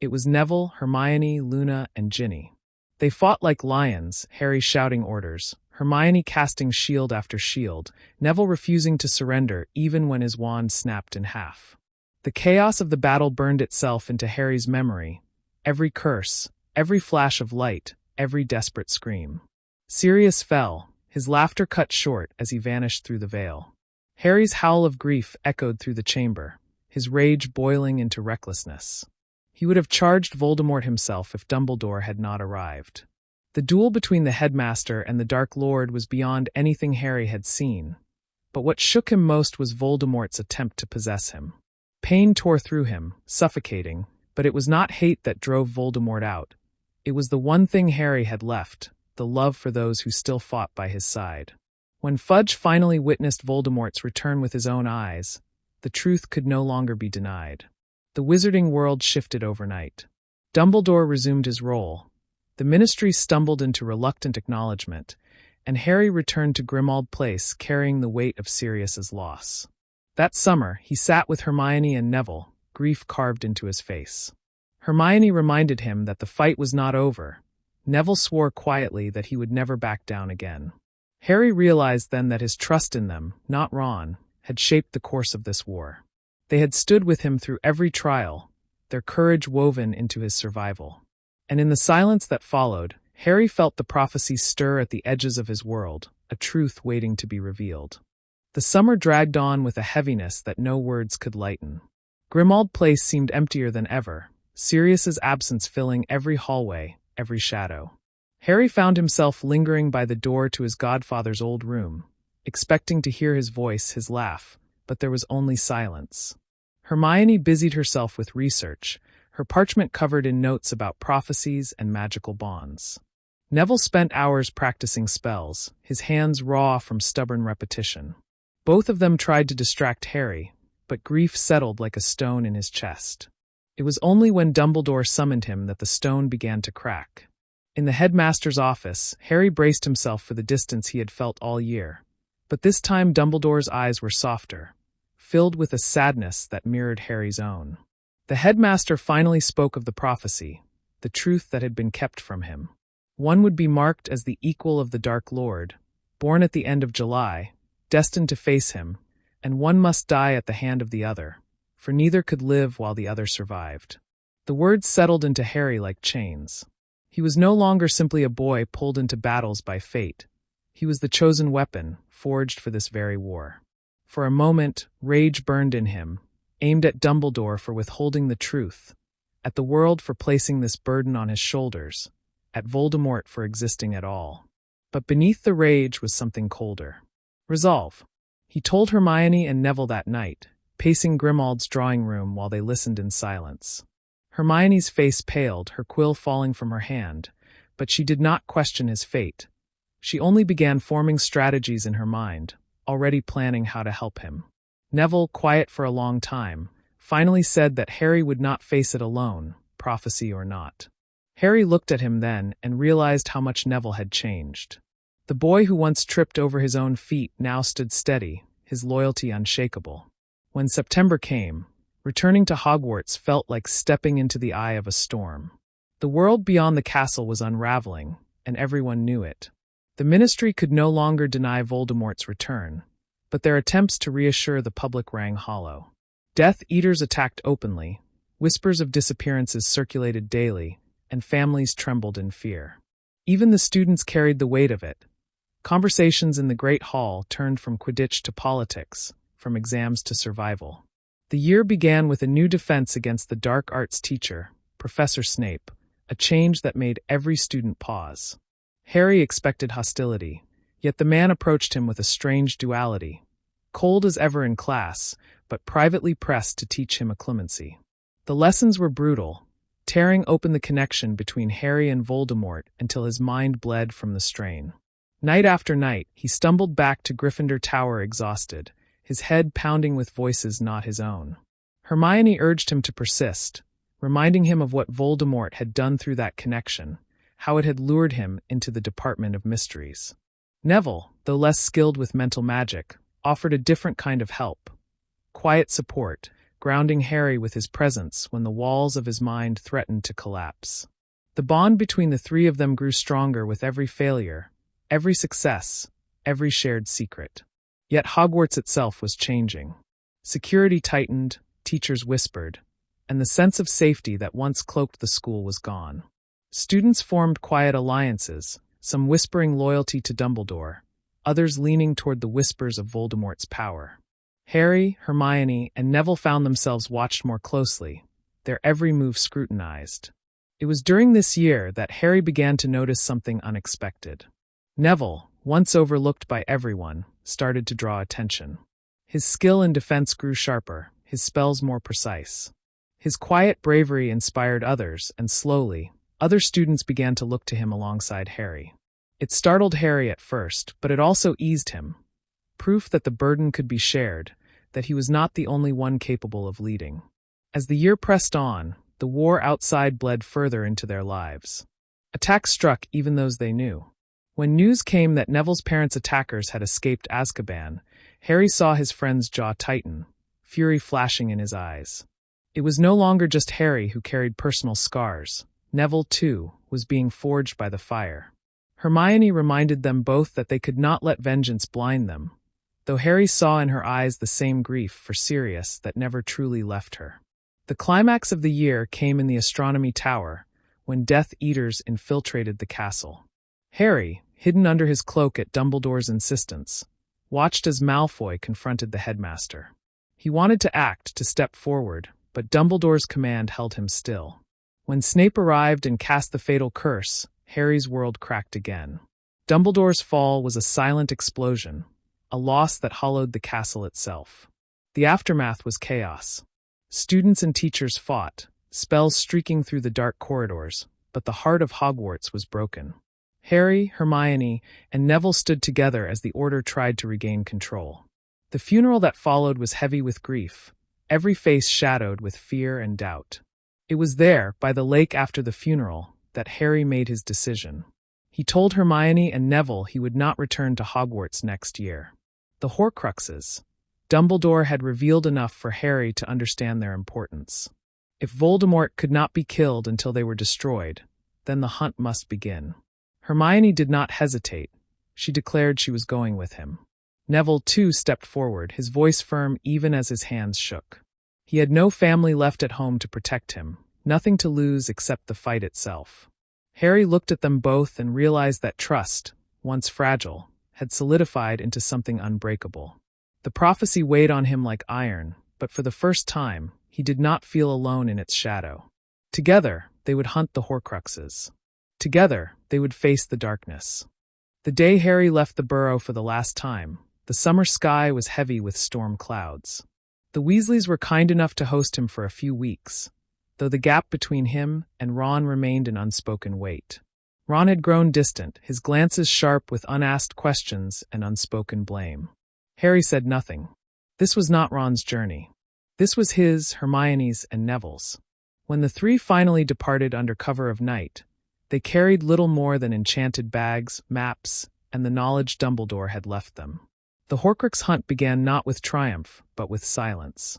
It was Neville, Hermione, Luna, and Ginny. They fought like lions, Harry shouting orders, Hermione casting shield after shield, Neville refusing to surrender even when his wand snapped in half. The chaos of the battle burned itself into Harry's memory, every curse, every flash of light, every desperate scream. Sirius fell, his laughter cut short as he vanished through the veil. Harry's howl of grief echoed through the chamber, his rage boiling into recklessness. He would have charged Voldemort himself if Dumbledore had not arrived. The duel between the headmaster and the Dark Lord was beyond anything Harry had seen, but what shook him most was Voldemort's attempt to possess him. Pain tore through him, suffocating, but it was not hate that drove Voldemort out. It was the one thing Harry had left, the love for those who still fought by his side. When Fudge finally witnessed Voldemort's return with his own eyes, the truth could no longer be denied. The wizarding world shifted overnight. Dumbledore resumed his role. The Ministry stumbled into reluctant acknowledgement, and Harry returned to Grimmauld Place carrying the weight of Sirius's loss. That summer, he sat with Hermione and Neville, grief carved into his face. Hermione reminded him that the fight was not over. Neville swore quietly that he would never back down again. Harry realized then that his trust in them, not Ron, had shaped the course of this war. They had stood with him through every trial, their courage woven into his survival. And in the silence that followed, Harry felt the prophecy stir at the edges of his world, a truth waiting to be revealed. The summer dragged on with a heaviness that no words could lighten. Grimmauld Place seemed emptier than ever, Sirius's absence filling every hallway, every shadow. Harry found himself lingering by the door to his godfather's old room, expecting to hear his voice, his laugh, but there was only silence. Hermione busied herself with research, her parchment covered in notes about prophecies and magical bonds. Neville spent hours practicing spells, his hands raw from stubborn repetition. Both of them tried to distract Harry, but grief settled like a stone in his chest. It was only when Dumbledore summoned him that the stone began to crack. In the headmaster's office, Harry braced himself for the distance he had felt all year. But this time Dumbledore's eyes were softer, filled with a sadness that mirrored Harry's own. The headmaster finally spoke of the prophecy, the truth that had been kept from him. One would be marked as the equal of the Dark Lord, born at the end of July, destined to face him, and one must die at the hand of the other, for neither could live while the other survived. The words settled into Harry like chains. He was no longer simply a boy pulled into battles by fate. He was the chosen weapon, forged for this very war. For a moment, rage burned in him, aimed at Dumbledore for withholding the truth, at the world for placing this burden on his shoulders, at Voldemort for existing at all. But beneath the rage was something colder. Resolve. He told Hermione and Neville that night, pacing Grimmauld drawing room while they listened in silence. Hermione's face paled, her quill falling from her hand, but she did not question his fate. She only began forming strategies in her mind, already planning how to help him. Neville, quiet for a long time, finally said that Harry would not face it alone, prophecy or not. Harry looked at him then and realized how much Neville had changed. The boy who once tripped over his own feet now stood steady, his loyalty unshakable. When September came, returning to Hogwarts felt like stepping into the eye of a storm. The world beyond the castle was unraveling, and everyone knew it. The Ministry could no longer deny Voldemort's return, but their attempts to reassure the public rang hollow. Death Eaters attacked openly, whispers of disappearances circulated daily, and families trembled in fear. Even the students carried the weight of it. Conversations in the Great Hall turned from Quidditch to politics, from exams to survival. The year began with a new defense against the dark arts teacher, Professor Snape, a change that made every student pause. Harry expected hostility, yet the man approached him with a strange duality, cold as ever in class, but privately pressed to teach him a clemency. The lessons were brutal, tearing open the connection between Harry and Voldemort until his mind bled from the strain. Night after night, he stumbled back to Gryffindor Tower exhausted, his head pounding with voices not his own. Hermione urged him to persist, reminding him of what Voldemort had done through that connection, how it had lured him into the Department of Mysteries. Neville, though less skilled with mental magic, offered a different kind of help. Quiet support, grounding Harry with his presence when the walls of his mind threatened to collapse. The bond between the three of them grew stronger with every failure, every success, every shared secret. Yet Hogwarts itself was changing. Security tightened, teachers whispered, and the sense of safety that once cloaked the school was gone. Students formed quiet alliances, some whispering loyalty to Dumbledore, others leaning toward the whispers of Voldemort's power. Harry, Hermione, and Neville found themselves watched more closely, their every move scrutinized. It was during this year that Harry began to notice something unexpected. Neville, once overlooked by everyone, started to draw attention. His skill in defense grew sharper, his spells more precise. His quiet bravery inspired others, and slowly, other students began to look to him alongside Harry. It startled Harry at first, but it also eased him. Proof that the burden could be shared, that he was not the only one capable of leading. As the year pressed on, the war outside bled further into their lives. Attacks struck even those they knew. When news came that Neville's parents' attackers had escaped Azkaban, Harry saw his friend's jaw tighten, fury flashing in his eyes. It was no longer just Harry who carried personal scars. Neville, too, was being forged by the fire. Hermione reminded them both that they could not let vengeance blind them, though Harry saw in her eyes the same grief for Sirius that never truly left her. The climax of the year came in the Astronomy Tower, when Death Eaters infiltrated the castle. Harry, hidden under his cloak at Dumbledore's insistence, watched as Malfoy confronted the headmaster. He wanted to act, to step forward, but Dumbledore's command held him still. When Snape arrived and cast the fatal curse, Harry's world cracked again. Dumbledore's fall was a silent explosion, a loss that hollowed the castle itself. The aftermath was chaos. Students and teachers fought, spells streaking through the dark corridors, but the heart of Hogwarts was broken. Harry, Hermione, and Neville stood together as the Order tried to regain control. The funeral that followed was heavy with grief, every face shadowed with fear and doubt. It was there, by the lake after the funeral, that Harry made his decision. He told Hermione and Neville he would not return to Hogwarts next year. The Horcruxes. Dumbledore had revealed enough for Harry to understand their importance. If Voldemort could not be killed until they were destroyed, then the hunt must begin. Hermione did not hesitate. She declared she was going with him. Neville, too, stepped forward, his voice firm even as his hands shook. He had no family left at home to protect him, nothing to lose except the fight itself. Harry looked at them both and realized that trust, once fragile, had solidified into something unbreakable. The prophecy weighed on him like iron, but for the first time, he did not feel alone in its shadow. Together, they would hunt the Horcruxes. Together, they would face the darkness. The day Harry left the burrow for the last time, the summer sky was heavy with storm clouds. The Weasleys were kind enough to host him for a few weeks, though the gap between him and Ron remained an unspoken weight. Ron had grown distant, his glances sharp with unasked questions and unspoken blame. Harry said nothing. This was not Ron's journey. This was his, Hermione's, and Neville's. When the three finally departed under cover of night, they carried little more than enchanted bags, maps, and the knowledge Dumbledore had left them. The Horcrux hunt began not with triumph, but with silence.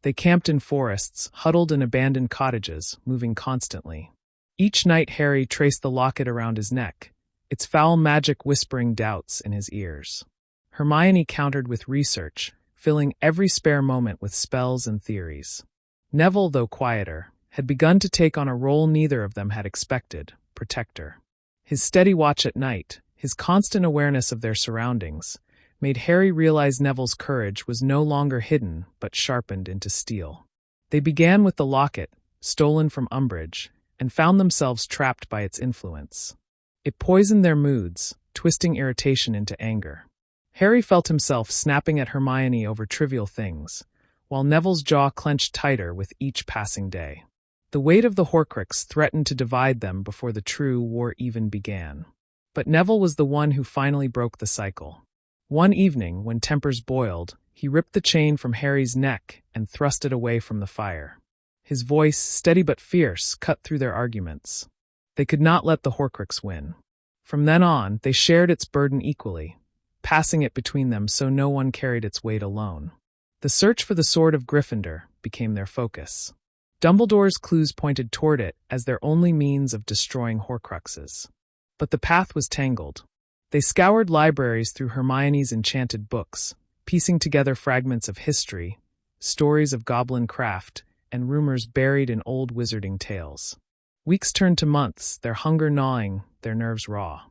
They camped in forests, huddled in abandoned cottages, moving constantly. Each night Harry traced the locket around his neck, its foul magic whispering doubts in his ears. Hermione countered with research, filling every spare moment with spells and theories. Neville, though quieter, had begun to take on a role neither of them had expected: protector. His steady watch at night, his constant awareness of their surroundings, made Harry realize Neville's courage was no longer hidden but sharpened into steel. They began with the locket, stolen from Umbridge, and found themselves trapped by its influence. It poisoned their moods, twisting irritation into anger. Harry felt himself snapping at Hermione over trivial things, while Neville's jaw clenched tighter with each passing day. The weight of the Horcrux threatened to divide them before the true war even began. But Neville was the one who finally broke the cycle. One evening, when tempers boiled, he ripped the chain from Harry's neck and thrust it away from the fire. His voice, steady but fierce, cut through their arguments. They could not let the Horcrux win. From then on, they shared its burden equally, passing it between them so no one carried its weight alone. The search for the Sword of Gryffindor became their focus. Dumbledore's clues pointed toward it as their only means of destroying Horcruxes. But the path was tangled. They scoured libraries through Hermione's enchanted books, piecing together fragments of history, stories of goblin craft, and rumors buried in old wizarding tales. Weeks turned to months, their hunger gnawing, their nerves raw.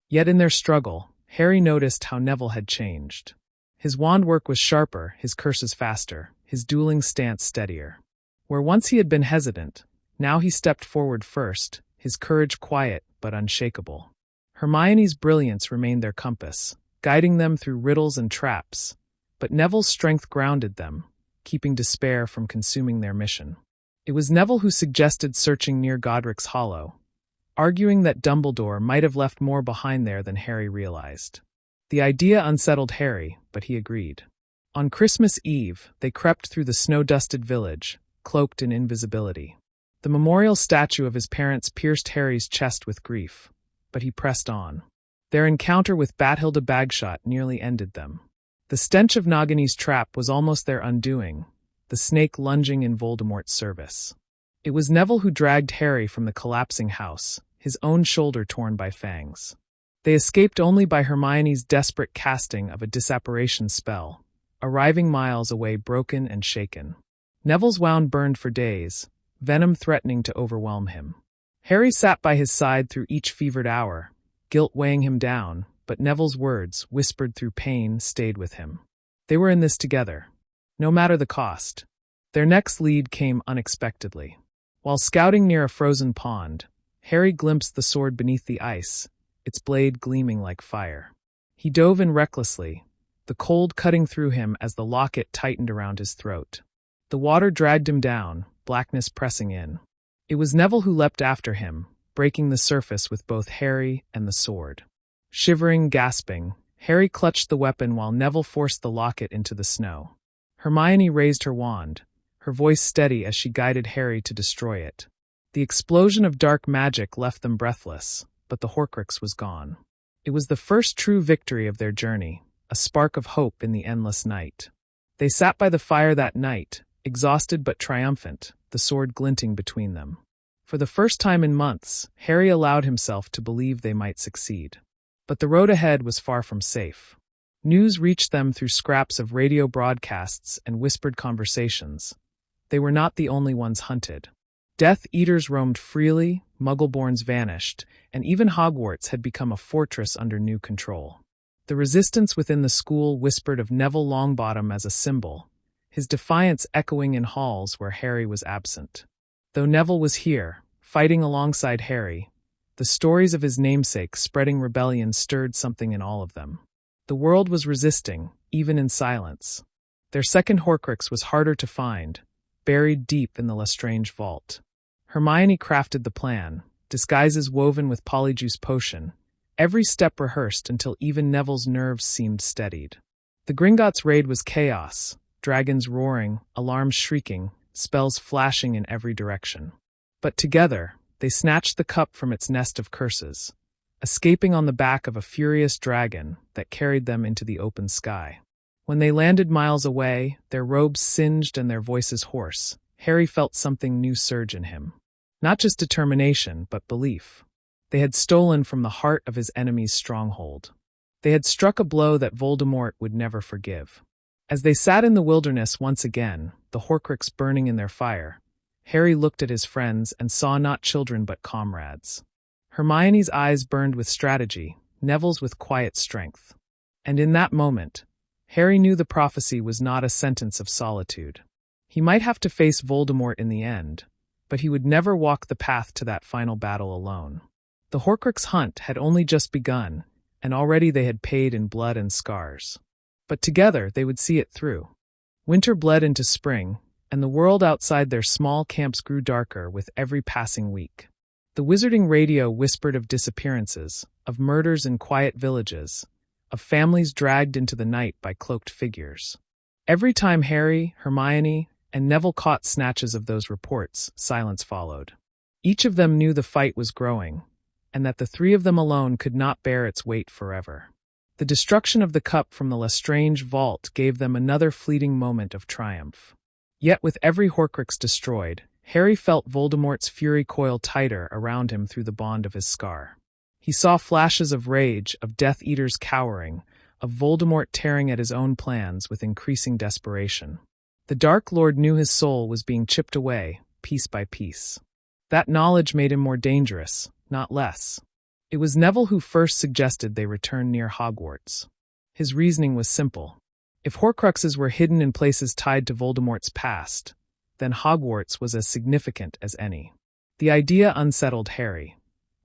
Yet in their struggle, Harry noticed how Neville had changed. His wand work was sharper, his curses faster, his dueling stance steadier. Where once he had been hesitant, now he stepped forward first, his courage quiet but unshakable. Hermione's brilliance remained their compass, guiding them through riddles and traps, but Neville's strength grounded them, keeping despair from consuming their mission. It was Neville who suggested searching near Godric's Hollow, arguing that Dumbledore might have left more behind there than Harry realized. The idea unsettled Harry, but he agreed. On Christmas Eve, they crept through the snow-dusted village, cloaked in invisibility. The memorial statue of his parents pierced Harry's chest with grief, but he pressed on. Their encounter with Bathilda Bagshot nearly ended them. The stench of Nagini's trap was almost their undoing, the snake lunging in Voldemort's service. It was Neville who dragged Harry from the collapsing house, his own shoulder torn by fangs. They escaped only by Hermione's desperate casting of a disapparition spell, arriving miles away broken and shaken. Neville's wound burned for days, venom threatening to overwhelm him. Harry sat by his side through each fevered hour, guilt weighing him down, but Neville's words, whispered through pain, stayed with him. They were in this together, no matter the cost. Their next lead came unexpectedly. While scouting near a frozen pond, Harry glimpsed the sword beneath the ice, its blade gleaming like fire. He dove in recklessly, the cold cutting through him as the locket tightened around his throat. The water dragged him down, blackness pressing in. It was Neville who leapt after him, breaking the surface with both Harry and the sword. Shivering, gasping, Harry clutched the weapon while Neville forced the locket into the snow. Hermione raised her wand, her voice steady as she guided Harry to destroy it. The explosion of dark magic left them breathless, but the Horcrux was gone. It was the first true victory of their journey, a spark of hope in the endless night. They sat by the fire that night, exhausted but triumphant, the sword glinting between them. For the first time in months, Harry allowed himself to believe they might succeed. But the road ahead was far from safe. News reached them through scraps of radio broadcasts and whispered conversations. They were not the only ones hunted. Death Eaters roamed freely, Muggleborns vanished, and even Hogwarts had become a fortress under new control. The resistance within the school whispered of Neville Longbottom as a symbol, his defiance echoing in halls where Harry was absent. Though Neville was here, fighting alongside Harry, the stories of his namesake spreading rebellion stirred something in all of them. The world was resisting, even in silence. Their second Horcrux was harder to find, buried deep in the Lestrange vault. Hermione crafted the plan, disguises woven with Polyjuice potion, every step rehearsed until even Neville's nerves seemed steadied. The Gringotts' raid was chaos, dragons roaring, alarms shrieking, spells flashing in every direction. But together, they snatched the cup from its nest of curses, escaping on the back of a furious dragon that carried them into the open sky. When they landed miles away, their robes singed and their voices hoarse, Harry felt something new surge in him. Not just determination, but belief. They had stolen from the heart of his enemy's stronghold. They had struck a blow that Voldemort would never forgive. As they sat in the wilderness once again, the Horcrux burning in their fire, Harry looked at his friends and saw not children but comrades. Hermione's eyes burned with strategy, Neville's with quiet strength. And in that moment, Harry knew the prophecy was not a sentence of solitude. He might have to face Voldemort in the end, but he would never walk the path to that final battle alone. The Horcrux hunt had only just begun, and already they had paid in blood and scars. But together they would see it through. Winter bled into spring, and the world outside their small camps grew darker with every passing week. The wizarding radio whispered of disappearances, of murders in quiet villages, of families dragged into the night by cloaked figures. Every time Harry, Hermione, and Neville caught snatches of those reports, silence followed. Each of them knew the fight was growing, and that the three of them alone could not bear its weight forever. The destruction of the cup from the Lestrange vault gave them another fleeting moment of triumph. Yet with every Horcrux destroyed, Harry felt Voldemort's fury coil tighter around him through the bond of his scar. He saw flashes of rage, of Death Eaters cowering, of Voldemort tearing at his own plans with increasing desperation. The Dark Lord knew his soul was being chipped away, piece by piece. That knowledge made him more dangerous, not less. It was Neville who first suggested they return near Hogwarts. His reasoning was simple. If Horcruxes were hidden in places tied to Voldemort's past, then Hogwarts was as significant as any. The idea unsettled Harry.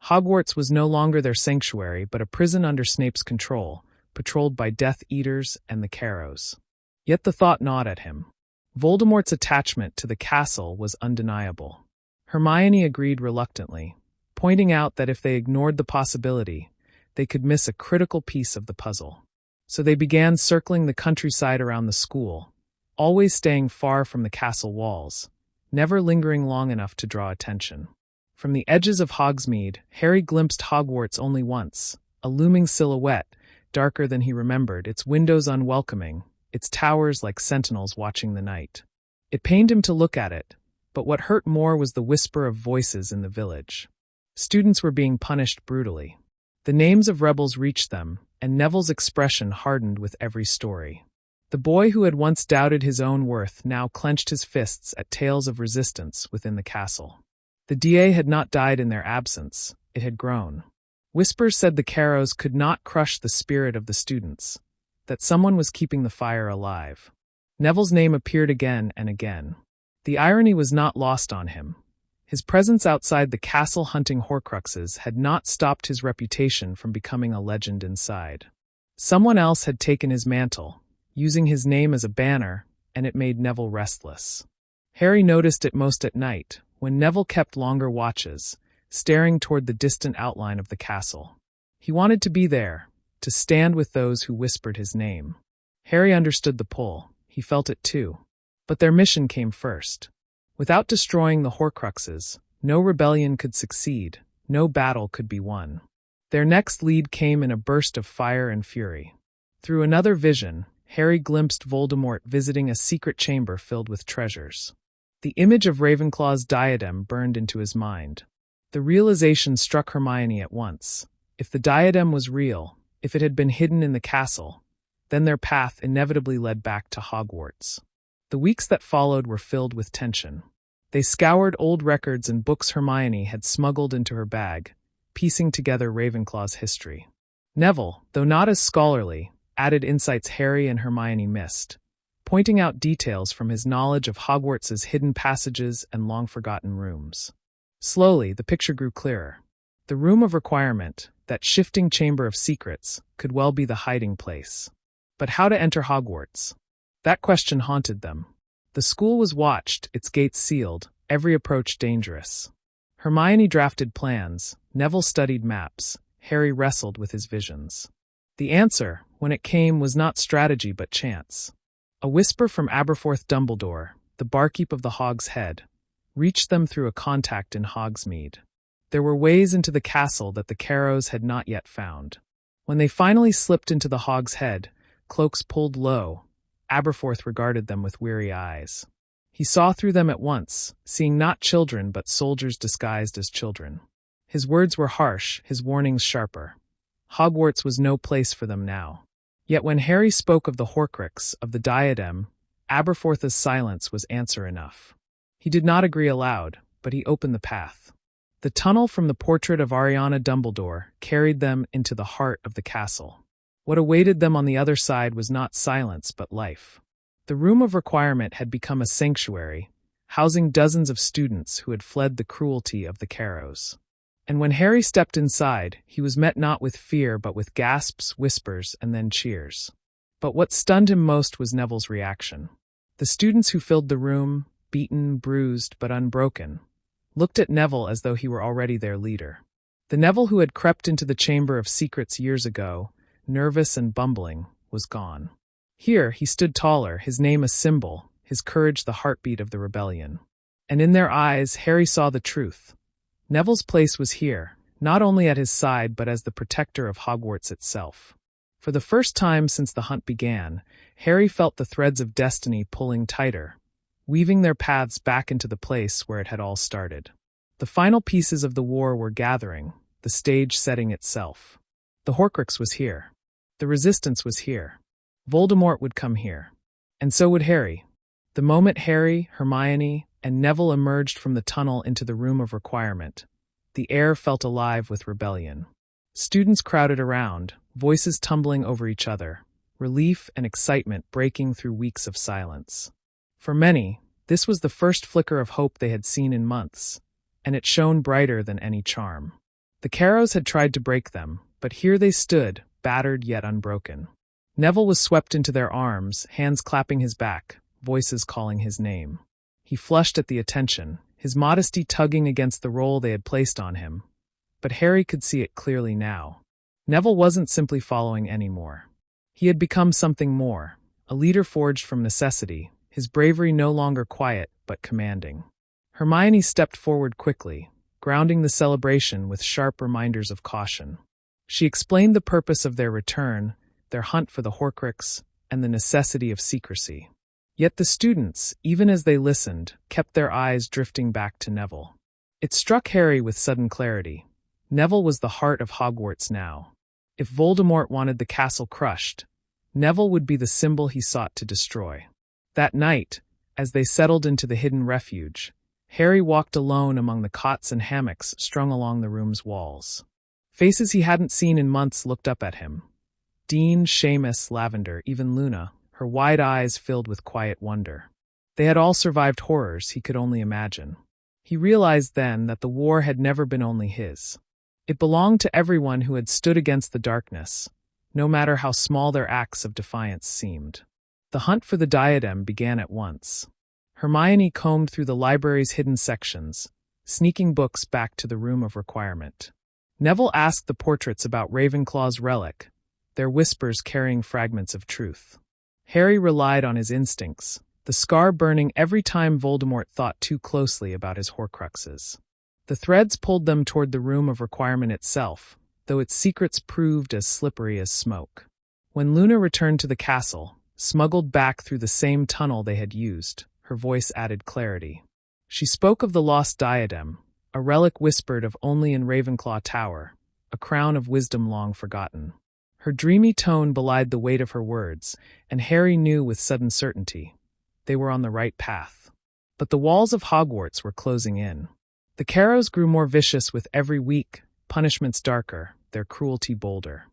Hogwarts was no longer their sanctuary but a prison under Snape's control, patrolled by Death Eaters and the Carrows. Yet the thought gnawed at him. Voldemort's attachment to the castle was undeniable. Hermione agreed reluctantly, pointing out that if they ignored the possibility, they could miss a critical piece of the puzzle. So they began circling the countryside around the school, always staying far from the castle walls, never lingering long enough to draw attention. From the edges of Hogsmeade, Harry glimpsed Hogwarts only once, a looming silhouette, darker than he remembered, its windows unwelcoming, its towers like sentinels watching the night. It pained him to look at it, but what hurt more was the whisper of voices in the village. Students were being punished brutally. The names of rebels reached them, and Neville's expression hardened with every story. The boy who had once doubted his own worth now clenched his fists at tales of resistance within the castle. The DA had not died in their absence, it had grown. Whispers said the Carrows could not crush the spirit of the students, that someone was keeping the fire alive. Neville's name appeared again and again. The irony was not lost on him. His presence outside the castle hunting Horcruxes had not stopped his reputation from becoming a legend inside. Someone else had taken his mantle, using his name as a banner, and it made Neville restless. Harry noticed it most at night, when Neville kept longer watches, staring toward the distant outline of the castle. He wanted to be there, to stand with those who whispered his name. Harry understood the pull. He felt it too. But their mission came first. Without destroying the Horcruxes, no rebellion could succeed, no battle could be won. Their next lead came in a burst of fire and fury. Through another vision, Harry glimpsed Voldemort visiting a secret chamber filled with treasures. The image of Ravenclaw's diadem burned into his mind. The realization struck Hermione at once. If the diadem was real, if it had been hidden in the castle, then their path inevitably led back to Hogwarts. The weeks that followed were filled with tension. They scoured old records and books Hermione had smuggled into her bag, piecing together Ravenclaw's history. Neville, though not as scholarly, added insights Harry and Hermione missed, pointing out details from his knowledge of Hogwarts's hidden passages and long-forgotten rooms. Slowly, the picture grew clearer. The Room of Requirement, that shifting chamber of secrets, could well be the hiding place. But how to enter Hogwarts? That question haunted them. The school was watched, its gates sealed, every approach dangerous. Hermione drafted plans, Neville studied maps, Harry wrestled with his visions. The answer, when it came, was not strategy but chance. A whisper from Aberforth Dumbledore, the barkeep of the Hog's Head, reached them through a contact in Hogsmeade. There were ways into the castle that the Carrows had not yet found. When they finally slipped into the Hog's Head, cloaks pulled low, Aberforth regarded them with weary eyes. He saw through them at once, seeing not children but soldiers disguised as children. His words were harsh, his warnings sharper. Hogwarts was no place for them now. Yet when Harry spoke of the Horcrux, of the diadem, Aberforth's silence was answer enough. He did not agree aloud, but he opened the path. The tunnel from the portrait of Ariana Dumbledore carried them into the heart of the castle. What awaited them on the other side was not silence but life. The Room of Requirement had become a sanctuary, housing dozens of students who had fled the cruelty of the Carrows. And when Harry stepped inside, he was met not with fear but with gasps, whispers, and then cheers. But what stunned him most was Neville's reaction. The students who filled the room, beaten, bruised, but unbroken, looked at Neville as though he were already their leader. The Neville who had crept into the Chamber of Secrets years ago, nervous and bumbling, was gone. Here he stood taller, his name a symbol, his courage the heartbeat of the rebellion. And in their eyes, Harry saw the truth. Neville's place was here, not only at his side but as the protector of Hogwarts itself. For the first time since the hunt began, Harry felt the threads of destiny pulling tighter, weaving their paths back into the place where it had all started. The final pieces of the war were gathering, the stage setting itself. The Horcrux was here. The Resistance was here. Voldemort would come here. And so would Harry. The moment Harry, Hermione, and Neville emerged from the tunnel into the room of requirement, the air felt alive with rebellion. Students crowded around, voices tumbling over each other, relief and excitement breaking through weeks of silence. For many, this was the first flicker of hope they had seen in months, and it shone brighter than any charm. The Carrows had tried to break them, but here they stood, battered yet unbroken. Neville was swept into their arms, hands clapping his back, voices calling his name. He flushed at the attention, his modesty tugging against the role they had placed on him. But Harry could see it clearly now. Neville wasn't simply following anymore. He had become something more, a leader forged from necessity, his bravery no longer quiet but commanding. Hermione stepped forward quickly, grounding the celebration with sharp reminders of caution. She explained the purpose of their return, their hunt for the Horcrux, and the necessity of secrecy. Yet the students, even as they listened, kept their eyes drifting back to Neville. It struck Harry with sudden clarity. Neville was the heart of Hogwarts now. If Voldemort wanted the castle crushed, Neville would be the symbol he sought to destroy. That night, as they settled into the hidden refuge, Harry walked alone among the cots and hammocks strung along the room's walls. Faces he hadn't seen in months looked up at him. Dean, Seamus, Lavender, even Luna, her wide eyes filled with quiet wonder. They had all survived horrors he could only imagine. He realized then that the war had never been only his. It belonged to everyone who had stood against the darkness, no matter how small their acts of defiance seemed. The hunt for the diadem began at once. Hermione combed through the library's hidden sections, sneaking books back to the room of requirement. Neville asked the portraits about Ravenclaw's relic, their whispers carrying fragments of truth. Harry relied on his instincts, the scar burning every time Voldemort thought too closely about his Horcruxes. The threads pulled them toward the room of requirement itself, though its secrets proved as slippery as smoke. When Luna returned to the castle, smuggled back through the same tunnel they had used, her voice added clarity. She spoke of the lost diadem, a relic whispered of only in Ravenclaw Tower, a crown of wisdom long forgotten. Her dreamy tone belied the weight of her words, and Harry knew with sudden certainty they were on the right path. But the walls of Hogwarts were closing in. The Carrows grew more vicious with every week, punishments darker, their cruelty bolder.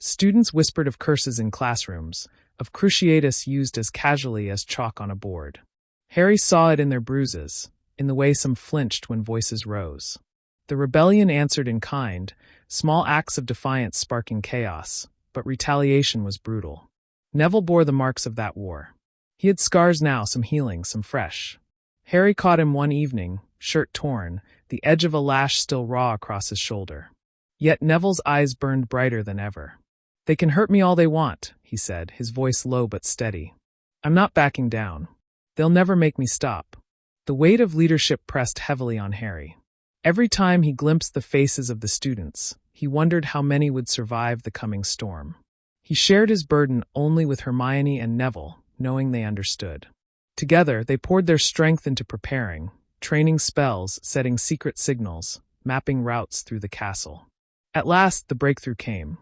Students whispered of curses in classrooms, of Cruciatus used as casually as chalk on a board. Harry saw it in their bruises, in the way some flinched when voices rose. The rebellion answered in kind, small acts of defiance sparking chaos, but retaliation was brutal. Neville bore the marks of that war. He had scars now, some healing, some fresh. Harry caught him one evening, shirt torn, the edge of a lash still raw across his shoulder. Yet Neville's eyes burned brighter than ever. "They can hurt me all they want," he said, his voice low but steady. "I'm not backing down. They'll never make me stop." The weight of leadership pressed heavily on Harry. Every time he glimpsed the faces of the students, he wondered how many would survive the coming storm. He shared his burden only with Hermione and Neville, knowing they understood. Together, they poured their strength into preparing, training spells, setting secret signals, mapping routes through the castle. At last, the breakthrough came.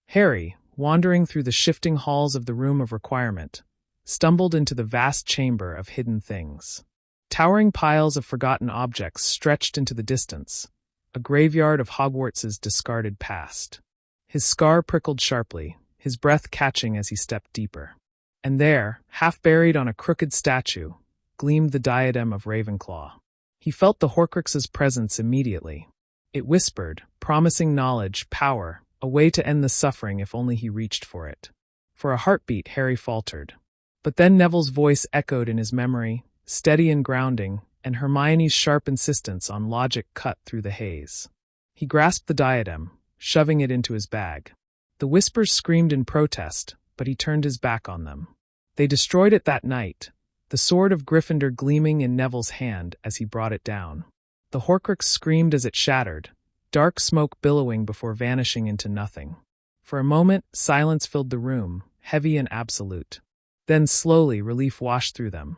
Harry, wandering through the shifting halls of the room of requirement, stumbled into the vast chamber of hidden things. Towering piles of forgotten objects stretched into the distance, a graveyard of Hogwarts's discarded past. His scar prickled sharply, his breath catching as he stepped deeper. And there, half buried on a crooked statue, gleamed the diadem of Ravenclaw. He felt the Horcrux's presence immediately. It whispered, promising knowledge, power, a way to end the suffering if only he reached for it. For a heartbeat, Harry faltered. But then Neville's voice echoed in his memory, steady and grounding, and Hermione's sharp insistence on logic cut through the haze. He grasped the diadem, shoving it into his bag. The whispers screamed in protest, but he turned his back on them. They destroyed it that night, the sword of Gryffindor gleaming in Neville's hand as he brought it down. The Horcrux screamed as it shattered, dark smoke billowing before vanishing into nothing. For a moment, silence filled the room, heavy and absolute. Then slowly, relief washed through them.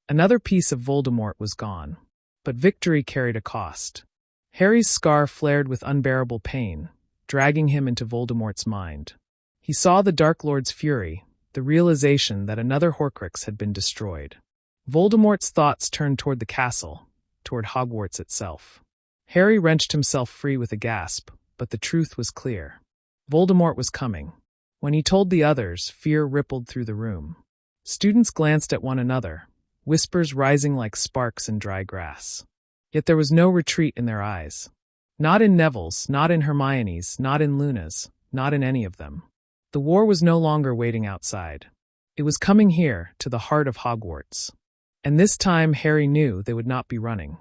Another piece of Voldemort was gone. But victory carried a cost. Harry's scar flared with unbearable pain, dragging him into Voldemort's mind. He saw the Dark Lord's fury, the realization that another Horcrux had been destroyed. Voldemort's thoughts turned toward the castle, toward Hogwarts itself. Harry wrenched himself free with a gasp, but the truth was clear. Voldemort was coming. When he told the others, fear rippled through the room. Students glanced at one another, whispers rising like sparks in dry grass. Yet there was no retreat in their eyes. Not in Neville's, not in Hermione's, not in Luna's, not in any of them. The war was no longer waiting outside. It was coming here, to the heart of Hogwarts. And this time Harry knew they would not be running.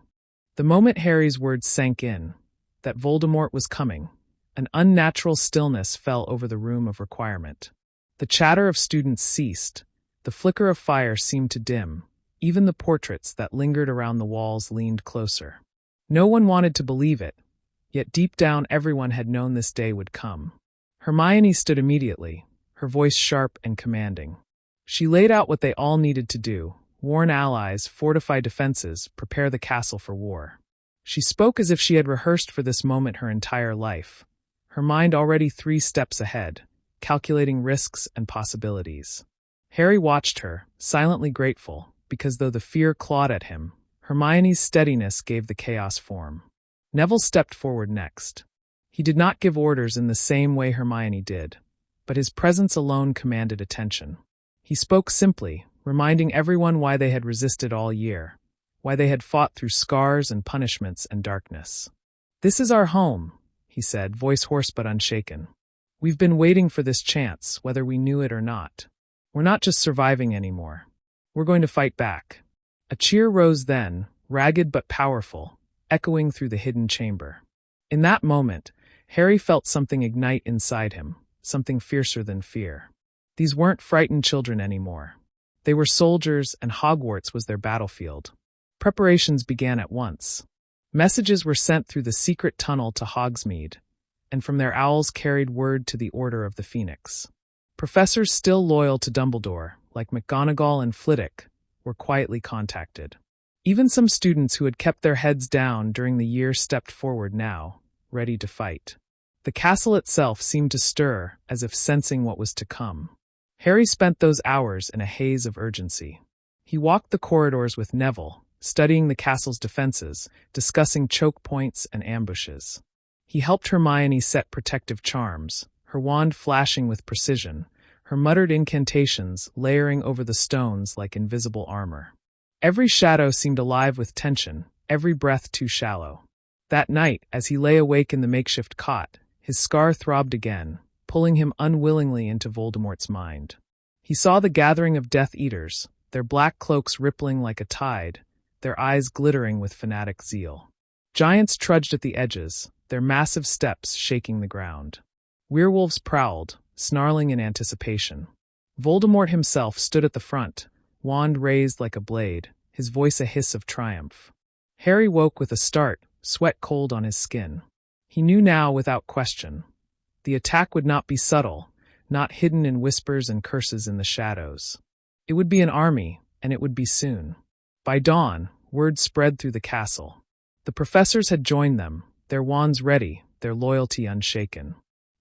The moment Harry's words sank in, that Voldemort was coming, an unnatural stillness fell over the room of requirement. The chatter of students ceased, the flicker of fire seemed to dim, even the portraits that lingered around the walls leaned closer. No one wanted to believe it, yet deep down everyone had known this day would come. Hermione stood immediately, her voice sharp and commanding. She laid out what they all needed to do: warn allies, fortify defenses, prepare the castle for war. She spoke as if she had rehearsed for this moment her entire life, her mind already 3 steps ahead, calculating risks and possibilities. Harry watched her, silently grateful, because though the fear clawed at him, Hermione's steadiness gave the chaos form. Neville stepped forward next. He did not give orders in the same way Hermione did, but his presence alone commanded attention. He spoke simply, reminding everyone why they had resisted all year, why they had fought through scars and punishments and darkness. "This is our home," he said, voice hoarse but unshaken. "We've been waiting for this chance, whether we knew it or not. We're not just surviving anymore. We're going to fight back." A cheer rose then, ragged but powerful, echoing through the hidden chamber. In that moment, Harry felt something ignite inside him, something fiercer than fear. These weren't frightened children anymore. They were soldiers, and Hogwarts was their battlefield. Preparations began at once. Messages were sent through the secret tunnel to Hogsmeade, and from there owls carried word to the Order of the Phoenix. Professors still loyal to Dumbledore, like McGonagall and Flitwick, were quietly contacted. Even some students who had kept their heads down during the year stepped forward now, ready to fight. The castle itself seemed to stir, as if sensing what was to come. Harry spent those hours in a haze of urgency. He walked the corridors with Neville, studying the castle's defenses, discussing choke points and ambushes. He helped Hermione set protective charms, her wand flashing with precision, her muttered incantations layering over the stones like invisible armor. Every shadow seemed alive with tension, every breath too shallow. That night, as he lay awake in the makeshift cot, his scar throbbed again, pulling him unwillingly into Voldemort's mind. He saw the gathering of Death Eaters, their black cloaks rippling like a tide, their eyes glittering with fanatic zeal. Giants trudged at the edges, their massive steps shaking the ground. Werewolves prowled, snarling in anticipation. Voldemort himself stood at the front, wand raised like a blade, his voice a hiss of triumph. Harry woke with a start, sweat cold on his skin. He knew now without question. The attack would not be subtle, not hidden in whispers and curses in the shadows. It would be an army, and it would be soon. By dawn, word spread through the castle. The professors had joined them, their wands ready, their loyalty unshaken.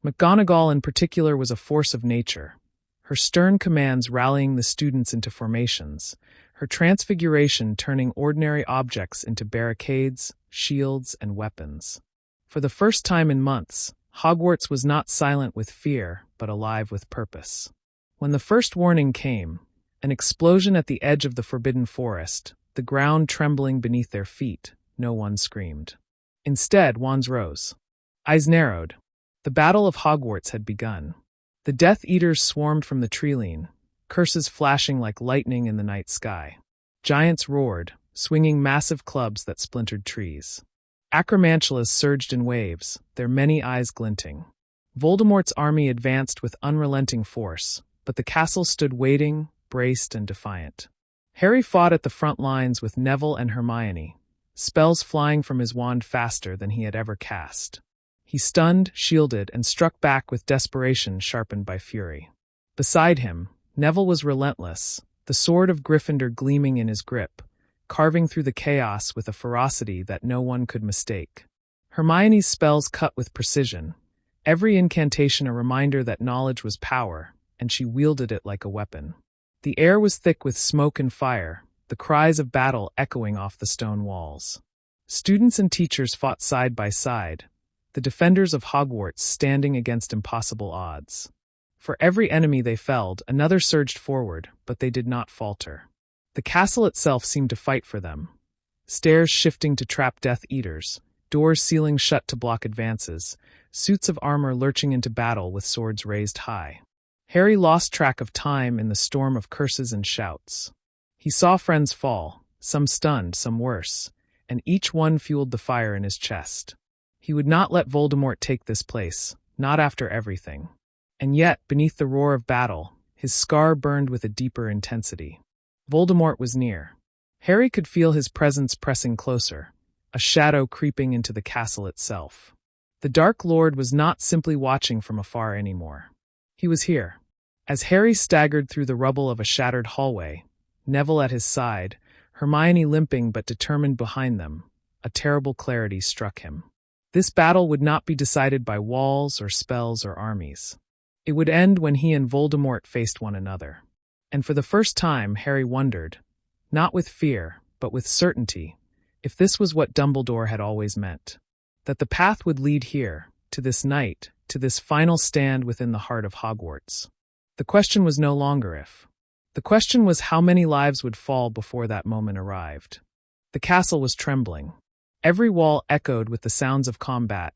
McGonagall in particular was a force of nature, her stern commands rallying the students into formations, her transfiguration turning ordinary objects into barricades, shields, and weapons. For the first time in months, Hogwarts was not silent with fear, but alive with purpose. When the first warning came, an explosion at the edge of the Forbidden Forest, the ground trembling beneath their feet, no one screamed. Instead, wands rose. Eyes narrowed. The Battle of Hogwarts had begun. The Death Eaters swarmed from the treeline, curses flashing like lightning in the night sky. Giants roared, swinging massive clubs that splintered trees. Acromantulas surged in waves, their many eyes glinting. Voldemort's army advanced with unrelenting force, but the castle stood waiting, braced and defiant. Harry fought at the front lines with Neville and Hermione, spells flying from his wand faster than he had ever cast. He stunned, shielded, and struck back with desperation sharpened by fury. Beside him, Neville was relentless, the sword of Gryffindor gleaming in his grip, carving through the chaos with a ferocity that no one could mistake. Hermione's spells cut with precision, every incantation a reminder that knowledge was power, and she wielded it like a weapon. The air was thick with smoke and fire, the cries of battle echoing off the stone walls. Students and teachers fought side by side, the defenders of Hogwarts standing against impossible odds. For every enemy they felled, another surged forward, but they did not falter. The castle itself seemed to fight for them, stairs shifting to trap Death Eaters, doors sealing shut to block advances, suits of armor lurching into battle with swords raised high. Harry lost track of time in the storm of curses and shouts. He saw friends fall, some stunned, some worse, and each one fueled the fire in his chest. He would not let Voldemort take this place, not after everything. And yet, beneath the roar of battle, his scar burned with a deeper intensity. Voldemort was near. Harry could feel his presence pressing closer, a shadow creeping into the castle itself. The Dark Lord was not simply watching from afar anymore. He was here. As Harry staggered through the rubble of a shattered hallway, Neville at his side, Hermione limping but determined behind them, a terrible clarity struck him. This battle would not be decided by walls or spells or armies. It would end when he and Voldemort faced one another. And for the first time, Harry wondered, not with fear, but with certainty, if this was what Dumbledore had always meant. That the path would lead here, to this night, to this final stand within the heart of Hogwarts. The question was no longer if. The question was how many lives would fall before that moment arrived. The castle was trembling. Every wall echoed with the sounds of combat,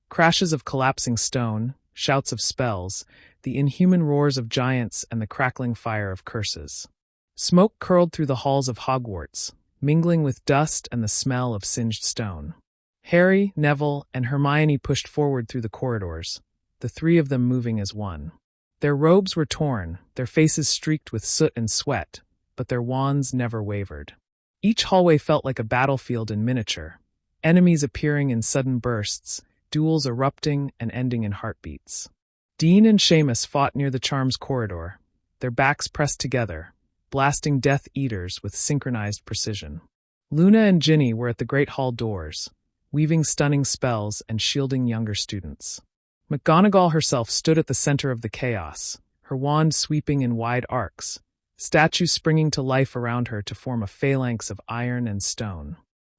crashes of collapsing stone, shouts of spells, the inhuman roars of giants and the crackling fire of curses. Smoke curled through the halls of Hogwarts, mingling with dust and the smell of singed stone. Harry, Neville, and Hermione pushed forward through the corridors, the three of them moving as one. Their robes were torn, their faces streaked with soot and sweat, but their wands never wavered. Each hallway felt like a battlefield in miniature, enemies appearing in sudden bursts, duels erupting and ending in heartbeats. Dean and Seamus fought near the Charms corridor, their backs pressed together, blasting Death Eaters with synchronized precision. Luna and Ginny were at the Great Hall doors, weaving stunning spells and shielding younger students. McGonagall herself stood at the center of the chaos, her wand sweeping in wide arcs, statues springing to life around her to form a phalanx of iron and stone.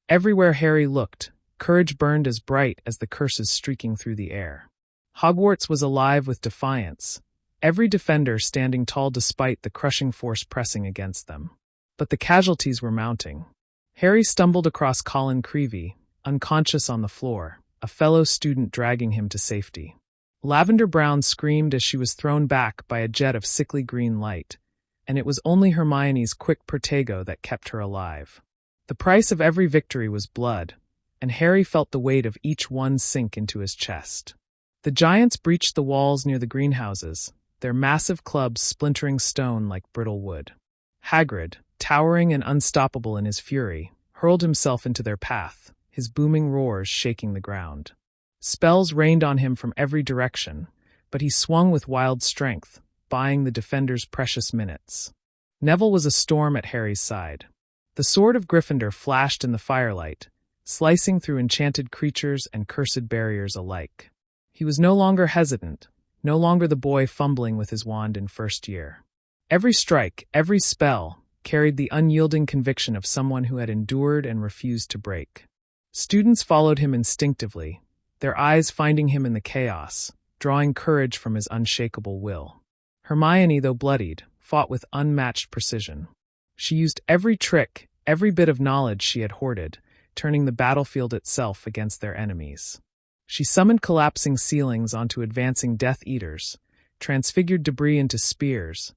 Everywhere Harry looked, courage burned as bright as the curses streaking through the air. Hogwarts was alive with defiance, every defender standing tall despite the crushing force pressing against them. But the casualties were mounting. Harry stumbled across Colin Creevey, unconscious on the floor, a fellow student dragging him to safety. Lavender Brown screamed as she was thrown back by a jet of sickly green light, and it was only Hermione's quick protego that kept her alive. The price of every victory was blood, and Harry felt the weight of each one sink into his chest. The giants breached the walls near the greenhouses, their massive clubs splintering stone like brittle wood. Hagrid, towering and unstoppable in his fury, hurled himself into their path, his booming roars shaking the ground. Spells rained on him from every direction, but he swung with wild strength, buying the defenders precious minutes. Neville was a storm at Harry's side. The sword of Gryffindor flashed in the firelight, slicing through enchanted creatures and cursed barriers alike. He was no longer hesitant, no longer the boy fumbling with his wand in first year. Every strike, every spell, carried the unyielding conviction of someone who had endured and refused to break. Students followed him instinctively, their eyes finding him in the chaos, drawing courage from his unshakable will. Hermione, though bloodied, fought with unmatched precision. She used every trick, every bit of knowledge she had hoarded, turning the battlefield itself against their enemies. She summoned collapsing ceilings onto advancing Death Eaters, transfigured debris into spears,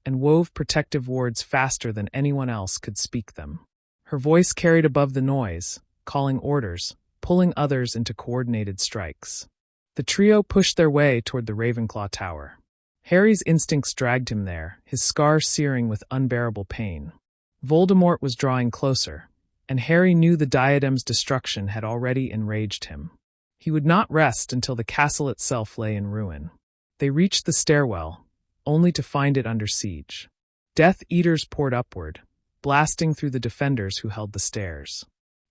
and wove protective wards faster than anyone else could speak them. Her voice carried above the noise, calling orders, pulling others into coordinated strikes. The trio pushed their way toward the Ravenclaw Tower. Harry's instincts dragged him there, his scar searing with unbearable pain. Voldemort was drawing closer, and Harry knew the diadem's destruction had already enraged him. He would not rest until the castle itself lay in ruin. They reached the stairwell, only to find it under siege. Death Eaters poured upward, blasting through the defenders who held the stairs.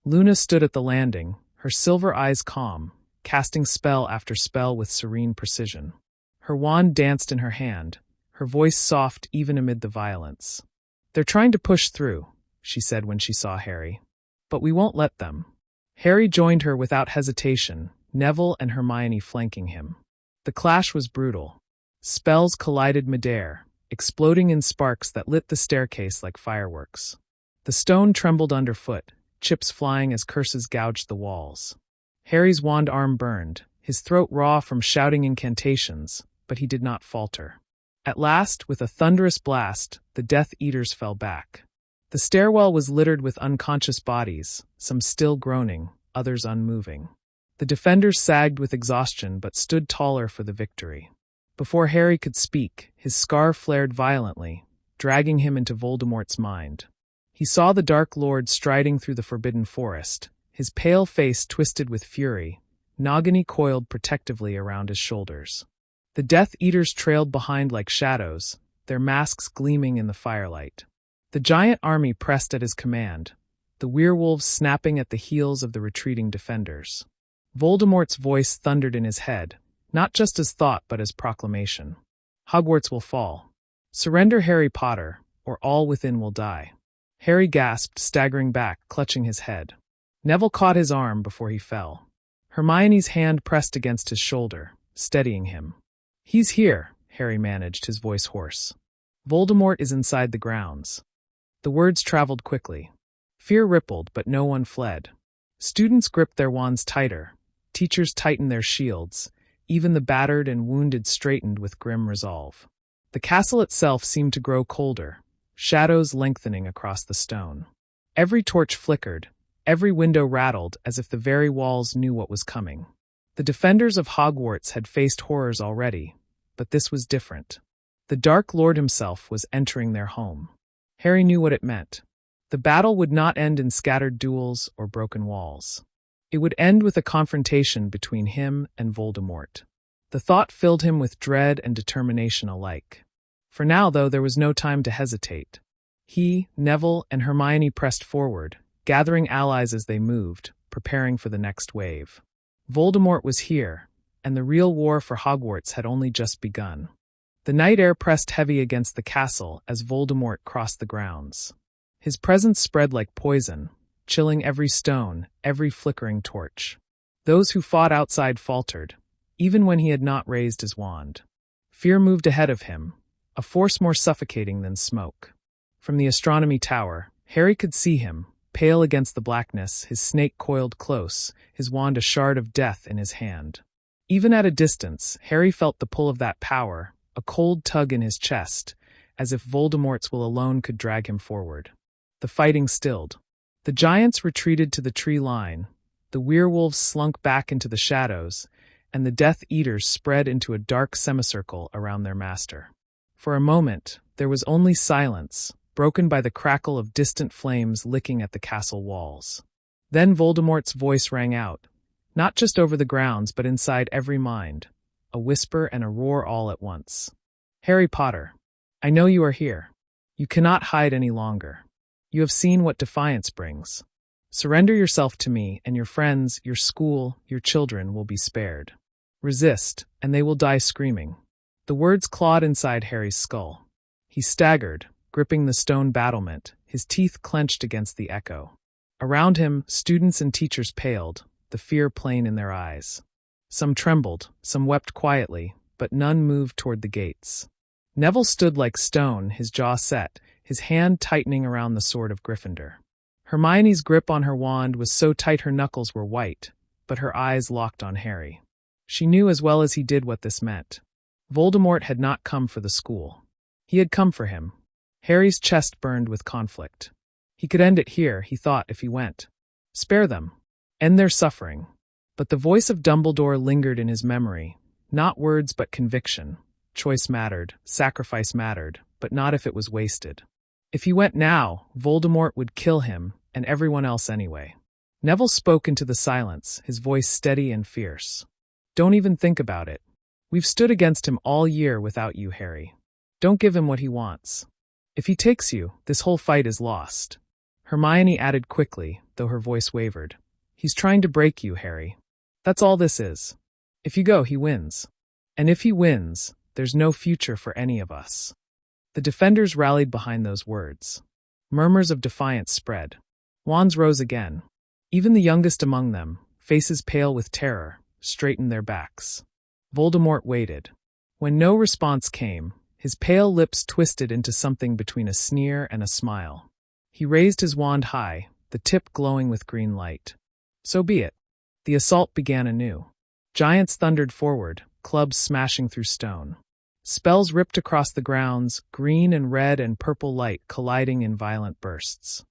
Luna stood at the landing, her silver eyes calm, casting spell after spell with serene precision. Her wand danced in her hand, her voice soft even amid the violence. "They're trying to push through," she said when she saw Harry. "But we won't let them." Harry joined her without hesitation, Neville and Hermione flanking him. The clash was brutal. Spells collided midair, exploding in sparks that lit the staircase like fireworks. The stone trembled underfoot, chips flying as curses gouged the walls. Harry's wand arm burned, his throat raw from shouting incantations, but he did not falter. At last, with a thunderous blast, the Death Eaters fell back. The stairwell was littered with unconscious bodies, some still groaning, others unmoving. The defenders sagged with exhaustion but stood taller for the victory. Before Harry could speak, his scar flared violently, dragging him into Voldemort's mind. He saw the Dark Lord striding through the Forbidden Forest, his pale face twisted with fury, Nagini coiled protectively around his shoulders. The Death Eaters trailed behind like shadows, their masks gleaming in the firelight. The giant army pressed at his command, the werewolves snapping at the heels of the retreating defenders. Voldemort's voice thundered in his head, not just as thought but as proclamation. "Hogwarts will fall. Surrender Harry Potter, or all within will die." Harry gasped, staggering back, clutching his head. Neville caught his arm before he fell. Hermione's hand pressed against his shoulder, steadying him. "He's here," Harry managed, his voice hoarse. "Voldemort is inside the grounds." The words traveled quickly. Fear rippled, but no one fled. Students gripped their wands tighter. Teachers tightened their shields. Even the battered and wounded straightened with grim resolve. The castle itself seemed to grow colder, shadows lengthening across the stone. Every torch flickered, every window rattled as if the very walls knew what was coming. The defenders of Hogwarts had faced horrors already, but this was different. The Dark Lord himself was entering their home. Harry knew what it meant. The battle would not end in scattered duels or broken walls. It would end with a confrontation between him and Voldemort. The thought filled him with dread and determination alike. For now, though, there was no time to hesitate. He, Neville, and Hermione pressed forward, gathering allies as they moved, preparing for the next wave. Voldemort was here, and the real war for Hogwarts had only just begun. The night air pressed heavy against the castle as Voldemort crossed the grounds. His presence spread like poison, chilling every stone, every flickering torch. Those who fought outside faltered, even when he had not raised his wand. Fear moved ahead of him, a force more suffocating than smoke. From the astronomy tower, Harry could see him, pale against the blackness, his snake coiled close, his wand a shard of death in his hand. Even at a distance, Harry felt the pull of that power, a cold tug in his chest, as if Voldemort's will alone could drag him forward. The fighting stilled. The giants retreated to the tree line, the werewolves slunk back into the shadows, and the Death Eaters spread into a dark semicircle around their master. For a moment, there was only silence, broken by the crackle of distant flames licking at the castle walls. Then Voldemort's voice rang out, not just over the grounds but inside every mind, a whisper and a roar all at once. "Harry Potter, I know you are here. You cannot hide any longer. You have seen what defiance brings. Surrender yourself to me, and your friends, your school, your children will be spared. Resist, and they will die screaming." The words clawed inside Harry's skull. He staggered, gripping the stone battlement, his teeth clenched against the echo. Around him, students and teachers paled, the fear plain in their eyes. Some trembled, some wept quietly, but none moved toward the gates. Neville stood like stone, his jaw set, his hand tightening around the sword of Gryffindor. Hermione's grip on her wand was so tight her knuckles were white, but her eyes locked on Harry. She knew as well as he did what this meant. Voldemort had not come for the school. He had come for him. Harry's chest burned with conflict. He could end it here, he thought, if he went. Spare them. End their suffering. But the voice of Dumbledore lingered in his memory. Not words but conviction. Choice mattered, sacrifice mattered, but not if it was wasted. If he went now, Voldemort would kill him, and everyone else anyway. Neville spoke into the silence, his voice steady and fierce. "Don't even think about it. We've stood against him all year without you, Harry. Don't give him what he wants. If he takes you, this whole fight is lost." Hermione added quickly, though her voice wavered. He's trying to break you, Harry. That's all this is. If you go, he wins. And if he wins, there's no future for any of us." The defenders rallied behind those words. Murmurs of defiance spread. Wands rose again. Even the youngest among them, faces pale with terror, straightened their backs. Voldemort waited. When no response came, his pale lips twisted into something between a sneer and a smile. He raised his wand high, the tip glowing with green light. So be it. The assault began anew. Giants thundered forward, clubs smashing through stone. Spells ripped across the grounds, green and red and purple light colliding in violent bursts.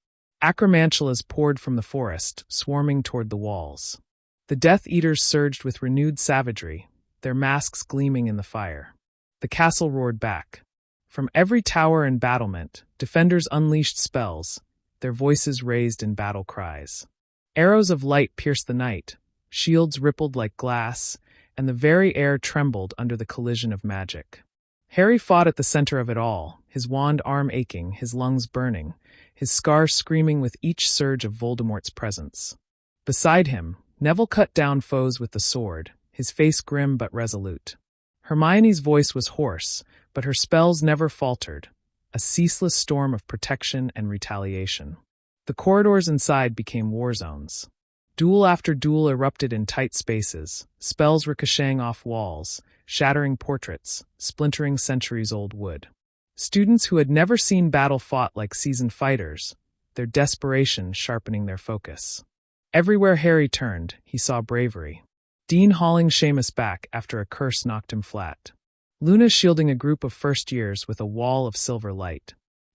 Acromantulas poured from the forest, swarming toward the walls. The Death Eaters surged with renewed savagery, their masks gleaming in the fire. The castle roared back. From every tower and battlement, defenders unleashed spells, their voices raised in battle cries. Arrows of light pierced the night, shields rippled like glass, and the very air trembled under the collision of magic. Harry fought at the center of it all, his wand arm aching, his lungs burning, his scars screaming with each surge of Voldemort's presence. Beside him, Neville cut down foes with the sword, his face grim but resolute. Hermione's voice was hoarse, but her spells never faltered, a ceaseless storm of protection and retaliation. The corridors inside became war zones. Duel after duel erupted in tight spaces, spells ricocheting off walls, shattering portraits, splintering centuries-old wood. Students who had never seen battle fought like seasoned fighters, their desperation sharpening their focus. Everywhere Harry turned, he saw bravery. Dean hauling Seamus back after a curse knocked him flat. Luna shielding a group of first-years with a wall of silver light.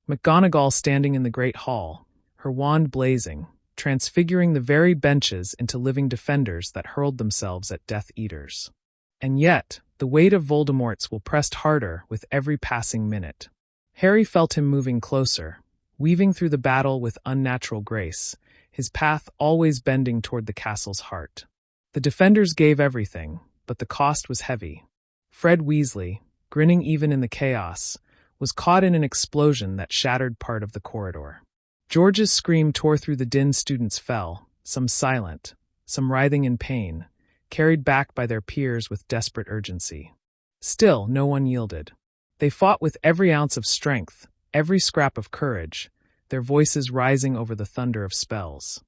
McGonagall standing in the Great Hall, her wand blazing, transfiguring the very benches into living defenders that hurled themselves at Death Eaters. And yet, the weight of Voldemort's will pressed harder with every passing minute. Harry felt him moving closer, weaving through the battle with unnatural grace, his path always bending toward the castle's heart. The defenders gave everything, but the cost was heavy. Fred Weasley, grinning even in the chaos, was caught in an explosion that shattered part of the corridor. George's scream tore through the din. Students fell, some silent, some writhing in pain, carried back by their peers with desperate urgency. Still, no one yielded. They fought with every ounce of strength, every scrap of courage, their voices rising over the thunder of spells.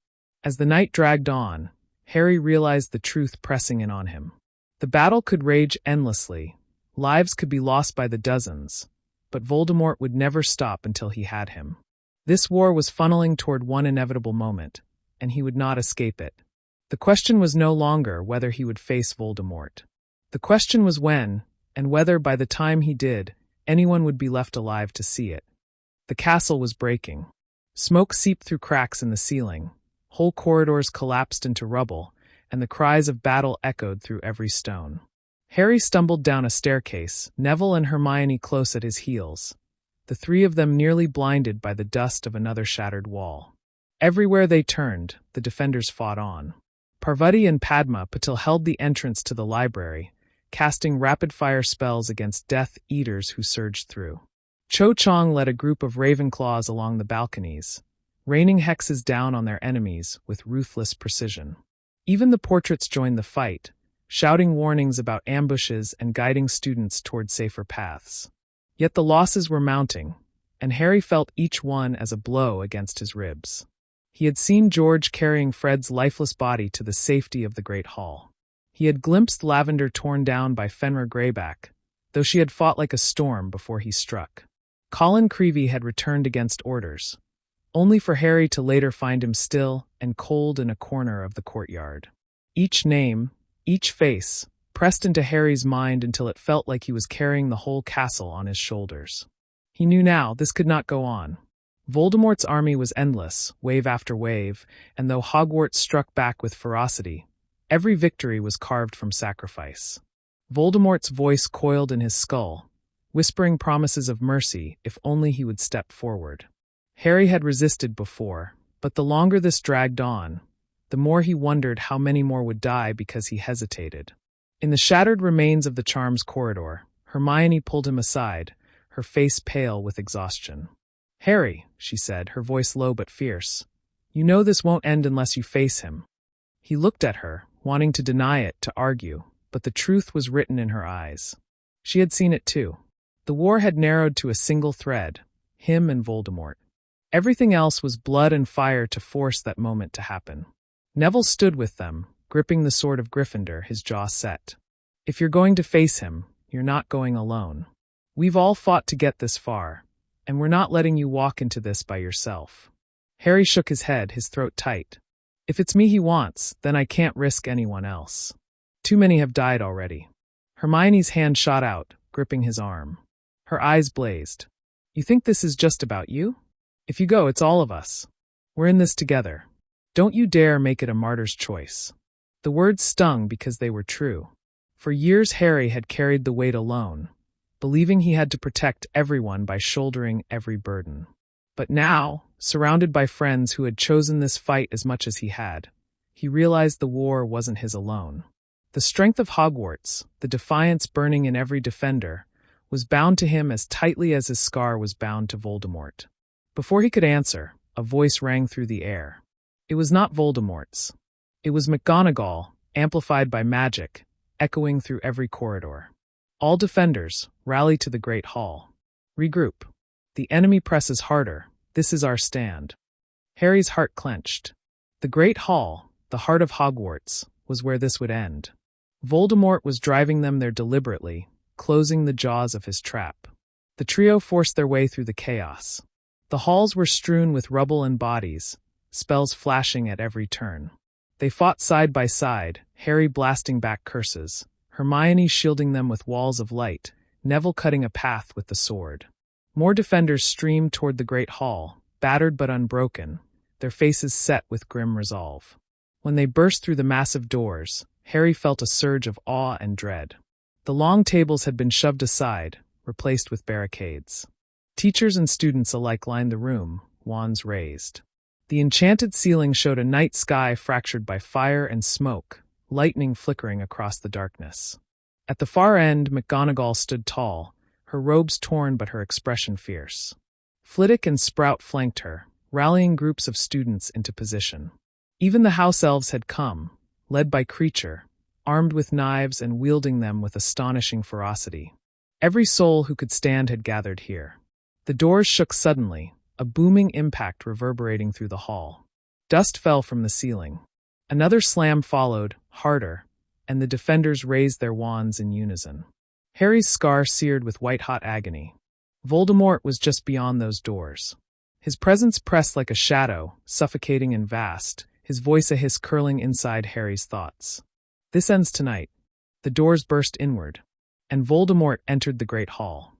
As the night dragged on, Harry realized the truth pressing in on him. The battle could rage endlessly, lives could be lost by the dozens, but Voldemort would never stop until he had him. This war was funneling toward one inevitable moment, and he would not escape it. The question was no longer whether he would face Voldemort. The question was when, and whether by the time he did, anyone would be left alive to see it. The castle was breaking. Smoke seeped through cracks in the ceiling, whole corridors collapsed into rubble, and the cries of battle echoed through every stone. Harry stumbled down a staircase, Neville and Hermione close at his heels, the three of them nearly blinded by the dust of another shattered wall. Everywhere they turned, the defenders fought on. Parvati and Padma Patil held the entrance to the library, casting rapid-fire spells against Death Eaters who surged through. Cho Chang led a group of Ravenclaws along the balconies, raining hexes down on their enemies with ruthless precision. Even the portraits joined the fight, shouting warnings about ambushes and guiding students toward safer paths. Yet the losses were mounting, and Harry felt each one as a blow against his ribs. He had seen George carrying Fred's lifeless body to the safety of the Great Hall. He had glimpsed Lavender torn down by Fenrir Greyback, though she had fought like a storm before he struck. Colin Creevey had returned against orders, only for Harry to later find him still and cold in a corner of the courtyard. Each name, each face, pressed into Harry's mind until it felt like he was carrying the whole castle on his shoulders. He knew now this could not go on. Voldemort's army was endless, wave after wave, and though Hogwarts struck back with ferocity, every victory was carved from sacrifice. Voldemort's voice coiled in his skull, whispering promises of mercy if only he would step forward. Harry had resisted before, but the longer this dragged on, the more he wondered how many more would die because he hesitated. In the shattered remains of the Charms corridor, Hermione pulled him aside, her face pale with exhaustion. "Harry," she said, her voice low but fierce, "you know this won't end unless you face him." He looked at her, wanting to deny it, to argue, but the truth was written in her eyes. She had seen it too. The war had narrowed to a single thread, him and Voldemort. Everything else was blood and fire to force that moment to happen. Neville stood with them, gripping the sword of Gryffindor, his jaw set. If you're going to face him, you're not going alone. We've all fought to get this far, and we're not letting you walk into this by yourself. Harry shook his head, his throat tight. If it's me he wants, then I can't risk anyone else. Too many have died already. Hermione's hand shot out, gripping his arm. Her eyes blazed. You think this is just about you? If you go, it's all of us. We're in this together. Don't you dare make it a martyr's choice. The words stung because they were true. For years Harry had carried the weight alone, believing he had to protect everyone by shouldering every burden. But now, surrounded by friends who had chosen this fight as much as he had, he realized the war wasn't his alone. The strength of Hogwarts, the defiance burning in every defender, was bound to him as tightly as his scar was bound to Voldemort. Before he could answer, a voice rang through the air. It was not Voldemort's. It was McGonagall, amplified by magic, echoing through every corridor. All defenders, rally to the Great Hall. Regroup. The enemy presses harder. This is our stand. Harry's heart clenched. The Great Hall, the heart of Hogwarts, was where this would end. Voldemort was driving them there deliberately, closing the jaws of his trap. The trio forced their way through the chaos. The halls were strewn with rubble and bodies, spells flashing at every turn. They fought side by side, Harry blasting back curses, Hermione shielding them with walls of light, Neville cutting a path with the sword. More defenders streamed toward the Great Hall, battered but unbroken, their faces set with grim resolve. When they burst through the massive doors, Harry felt a surge of awe and dread. The long tables had been shoved aside, replaced with barricades. Teachers and students alike lined the room, wands raised. The enchanted ceiling showed a night sky fractured by fire and smoke, lightning flickering across the darkness. At the far end, McGonagall stood tall, her robes torn but her expression fierce. Flitwick and Sprout flanked her, rallying groups of students into position. Even the house elves had come, led by Creature, armed with knives and wielding them with astonishing ferocity. Every soul who could stand had gathered here. The doors shook suddenly, a booming impact reverberating through the hall. Dust fell from the ceiling. Another slam followed, harder, and the defenders raised their wands in unison. Harry's scar seared with white-hot agony. Voldemort was just beyond those doors. His presence pressed like a shadow, suffocating and vast, his voice a hiss curling inside Harry's thoughts. This ends tonight. The doors burst inward, and Voldemort entered the Great Hall.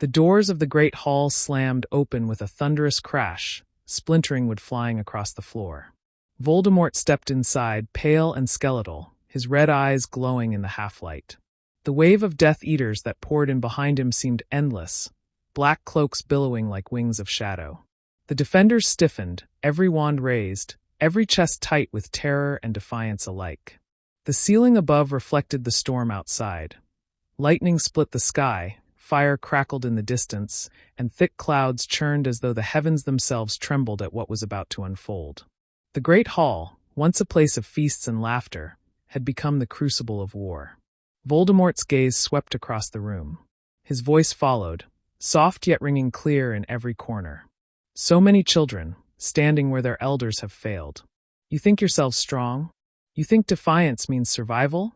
The doors of the Great Hall slammed open with a thunderous crash, splintering wood flying across the floor. Voldemort stepped inside, pale and skeletal, his red eyes glowing in the half-light. The wave of Death Eaters that poured in behind him seemed endless, black cloaks billowing like wings of shadow. The defenders stiffened, every wand raised, every chest tight with terror and defiance alike. The ceiling above reflected the storm outside. Lightning split the sky, fire crackled in the distance, and thick clouds churned as though the heavens themselves trembled at what was about to unfold. The Great Hall, once a place of feasts and laughter, had become the crucible of war. Voldemort's gaze swept across the room. His voice followed, soft yet ringing clear in every corner. So many children, standing where their elders have failed. You think yourselves strong? You think defiance means survival?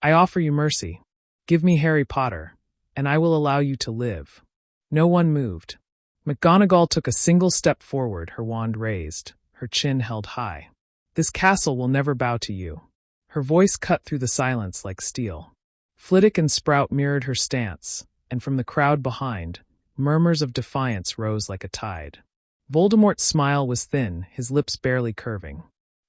I offer you mercy. Give me Harry Potter, and I will allow you to live. No one moved. McGonagall took a single step forward, her wand raised, her chin held high. This castle will never bow to you. Her voice cut through the silence like steel. Flitwick and Sprout mirrored her stance, and from the crowd behind, murmurs of defiance rose like a tide. Voldemort's smile was thin, his lips barely curving.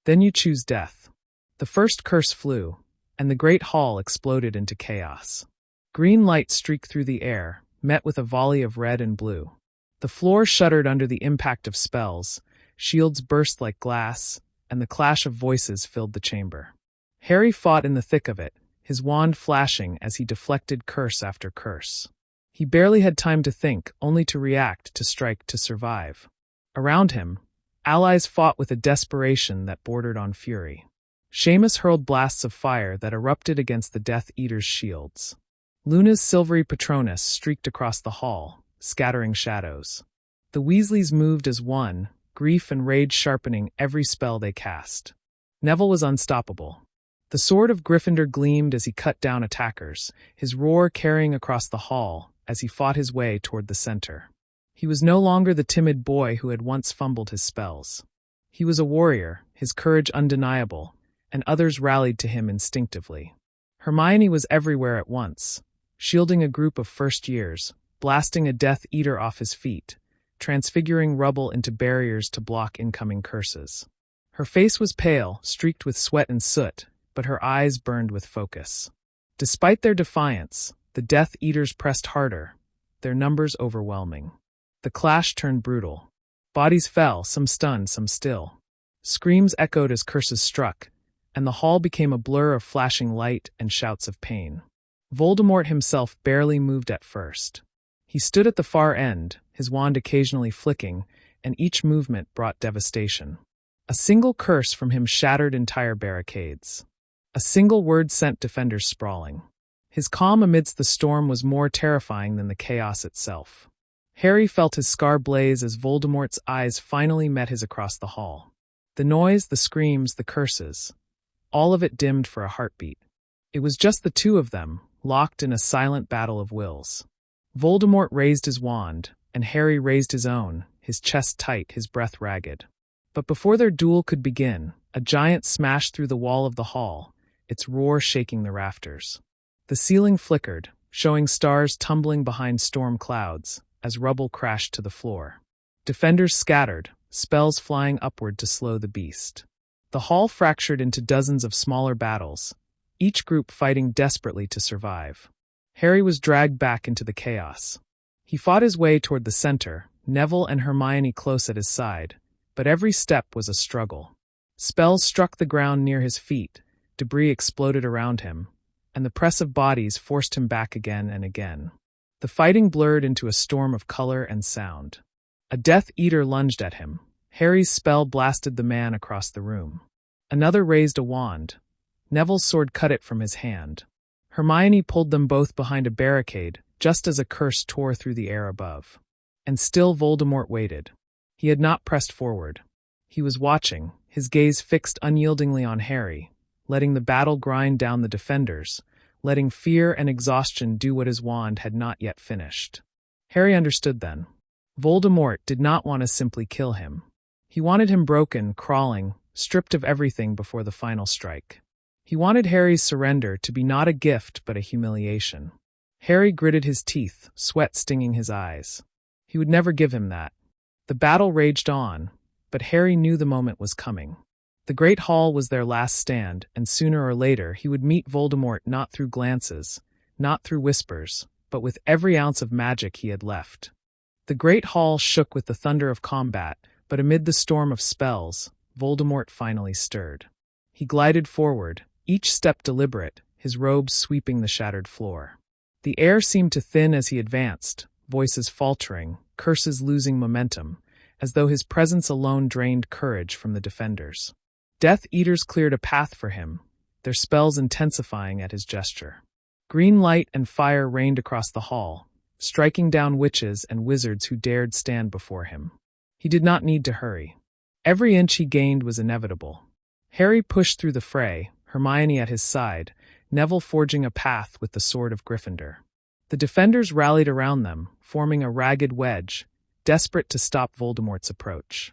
Then you choose death. The first curse flew, and the Great Hall exploded into chaos. Green light streaked through the air, met with a volley of red and blue. The floor shuddered under the impact of spells, shields burst like glass, and the clash of voices filled the chamber. Harry fought in the thick of it, his wand flashing as he deflected curse after curse. He barely had time to think, only to react, to strike, to survive. Around him, allies fought with a desperation that bordered on fury. Seamus hurled blasts of fire that erupted against the Death Eater's shields. Luna's silvery Patronus streaked across the hall, scattering shadows. The Weasleys moved as one, grief and rage sharpening every spell they cast. Neville was unstoppable. The sword of Gryffindor gleamed as he cut down attackers, his roar carrying across the hall as he fought his way toward the center. He was no longer the timid boy who had once fumbled his spells. He was a warrior, his courage undeniable, and others rallied to him instinctively. Hermione was everywhere at once, shielding a group of first years, blasting a Death Eater off his feet, transfiguring rubble into barriers to block incoming curses. Her face was pale, streaked with sweat and soot, but her eyes burned with focus. Despite their defiance, the Death Eaters pressed harder, their numbers overwhelming. The clash turned brutal. Bodies fell, some stunned, some still. Screams echoed as curses struck, and the hall became a blur of flashing light and shouts of pain. Voldemort himself barely moved at first. He stood at the far end, his wand occasionally flicking, and each movement brought devastation. A single curse from him shattered entire barricades. A single word sent defenders sprawling. His calm amidst the storm was more terrifying than the chaos itself. Harry felt his scar blaze as Voldemort's eyes finally met his across the hall. The noise, the screams, the curses, all of it dimmed for a heartbeat. It was just the two of them, locked in a silent battle of wills. Voldemort raised his wand, and Harry raised his own, his chest tight, his breath ragged. But before their duel could begin, a giant smashed through the wall of the hall, its roar shaking the rafters. The ceiling flickered, showing stars tumbling behind storm clouds, as rubble crashed to the floor. Defenders scattered, spells flying upward to slow the beast. The hall fractured into dozens of smaller battles, each group fighting desperately to survive. Harry was dragged back into the chaos. He fought his way toward the center, Neville and Hermione close at his side, but every step was a struggle. Spells struck the ground near his feet, debris exploded around him, and the press of bodies forced him back again and again. The fighting blurred into a storm of color and sound. A Death Eater lunged at him. Harry's spell blasted the man across the room. Another raised a wand. Neville's sword cut it from his hand. Hermione pulled them both behind a barricade, just as a curse tore through the air above. And still Voldemort waited. He had not pressed forward. He was watching, his gaze fixed unyieldingly on Harry, letting the battle grind down the defenders, letting fear and exhaustion do what his wand had not yet finished. Harry understood then. Voldemort did not want to simply kill him. He wanted him broken, crawling, stripped of everything before the final strike. He wanted Harry's surrender to be not a gift but a humiliation. Harry gritted his teeth, sweat stinging his eyes. He would never give him that. The battle raged on, but Harry knew the moment was coming. The Great Hall was their last stand, and sooner or later he would meet Voldemort not through glances, not through whispers, but with every ounce of magic he had left. The Great Hall shook with the thunder of combat, but amid the storm of spells, Voldemort finally stirred. He glided forward, each step deliberate, his robes sweeping the shattered floor. The air seemed to thin as he advanced, voices faltering, curses losing momentum, as though his presence alone drained courage from the defenders. Death Eaters cleared a path for him, their spells intensifying at his gesture. Green light and fire rained across the hall, striking down witches and wizards who dared stand before him. He did not need to hurry. Every inch he gained was inevitable. Harry pushed through the fray, Hermione at his side, Neville forging a path with the sword of Gryffindor. The defenders rallied around them, forming a ragged wedge, desperate to stop Voldemort's approach.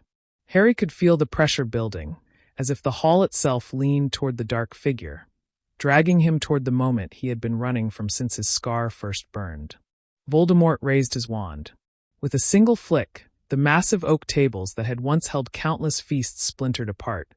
Harry could feel the pressure building, as if the hall itself leaned toward the dark figure, dragging him toward the moment he had been running from since his scar first burned. Voldemort raised his wand. With a single flick, the massive oak tables that had once held countless feasts splintered apart,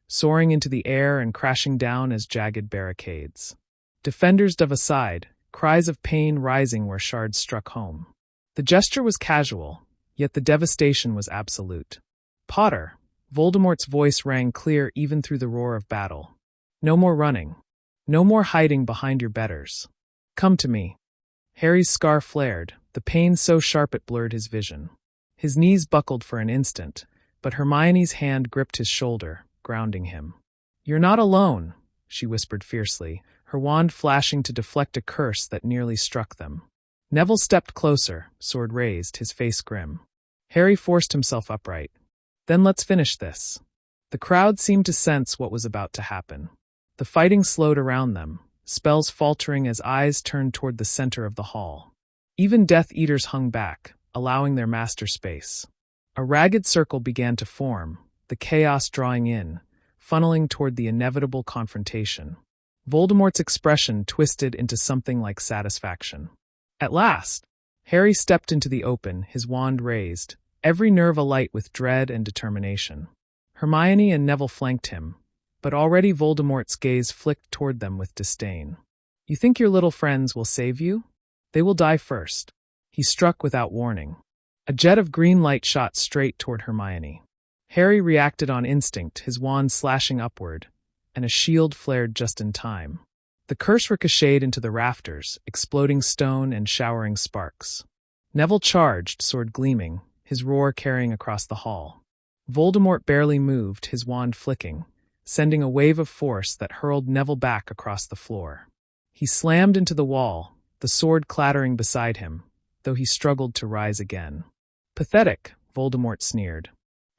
soaring into the air and crashing down as jagged barricades. Defenders dove aside, cries of pain rising where shards struck home. The gesture was casual, yet the devastation was absolute. "Potter," Voldemort's voice rang clear even through the roar of battle. "No more running. No more hiding behind your betters. Come to me." Harry's scar flared, the pain so sharp it blurred his vision. His knees buckled for an instant, but Hermione's hand gripped his shoulder, grounding him. "You're not alone," she whispered fiercely, her wand flashing to deflect a curse that nearly struck them. Neville stepped closer, sword raised, his face grim. Harry forced himself upright. "Then let's finish this." The crowd seemed to sense what was about to happen. The fighting slowed around them, spells faltering as eyes turned toward the center of the hall. Even Death Eaters hung back, allowing their master space. A ragged circle began to form, the chaos drawing in, funneling toward the inevitable confrontation. Voldemort's expression twisted into something like satisfaction. At last, Harry stepped into the open, his wand raised, every nerve alight with dread and determination. Hermione and Neville flanked him, but already Voldemort's gaze flicked toward them with disdain. "You think your little friends will save you? They will die first." He struck without warning. A jet of green light shot straight toward Hermione. Harry reacted on instinct, his wand slashing upward, and a shield flared just in time. The curse ricocheted into the rafters, exploding stone and showering sparks. Neville charged, sword gleaming, his roar carrying across the hall. Voldemort barely moved, his wand flicking, sending a wave of force that hurled Neville back across the floor. He slammed into the wall, the sword clattering beside him, though he struggled to rise again. "Pathetic," Voldemort sneered.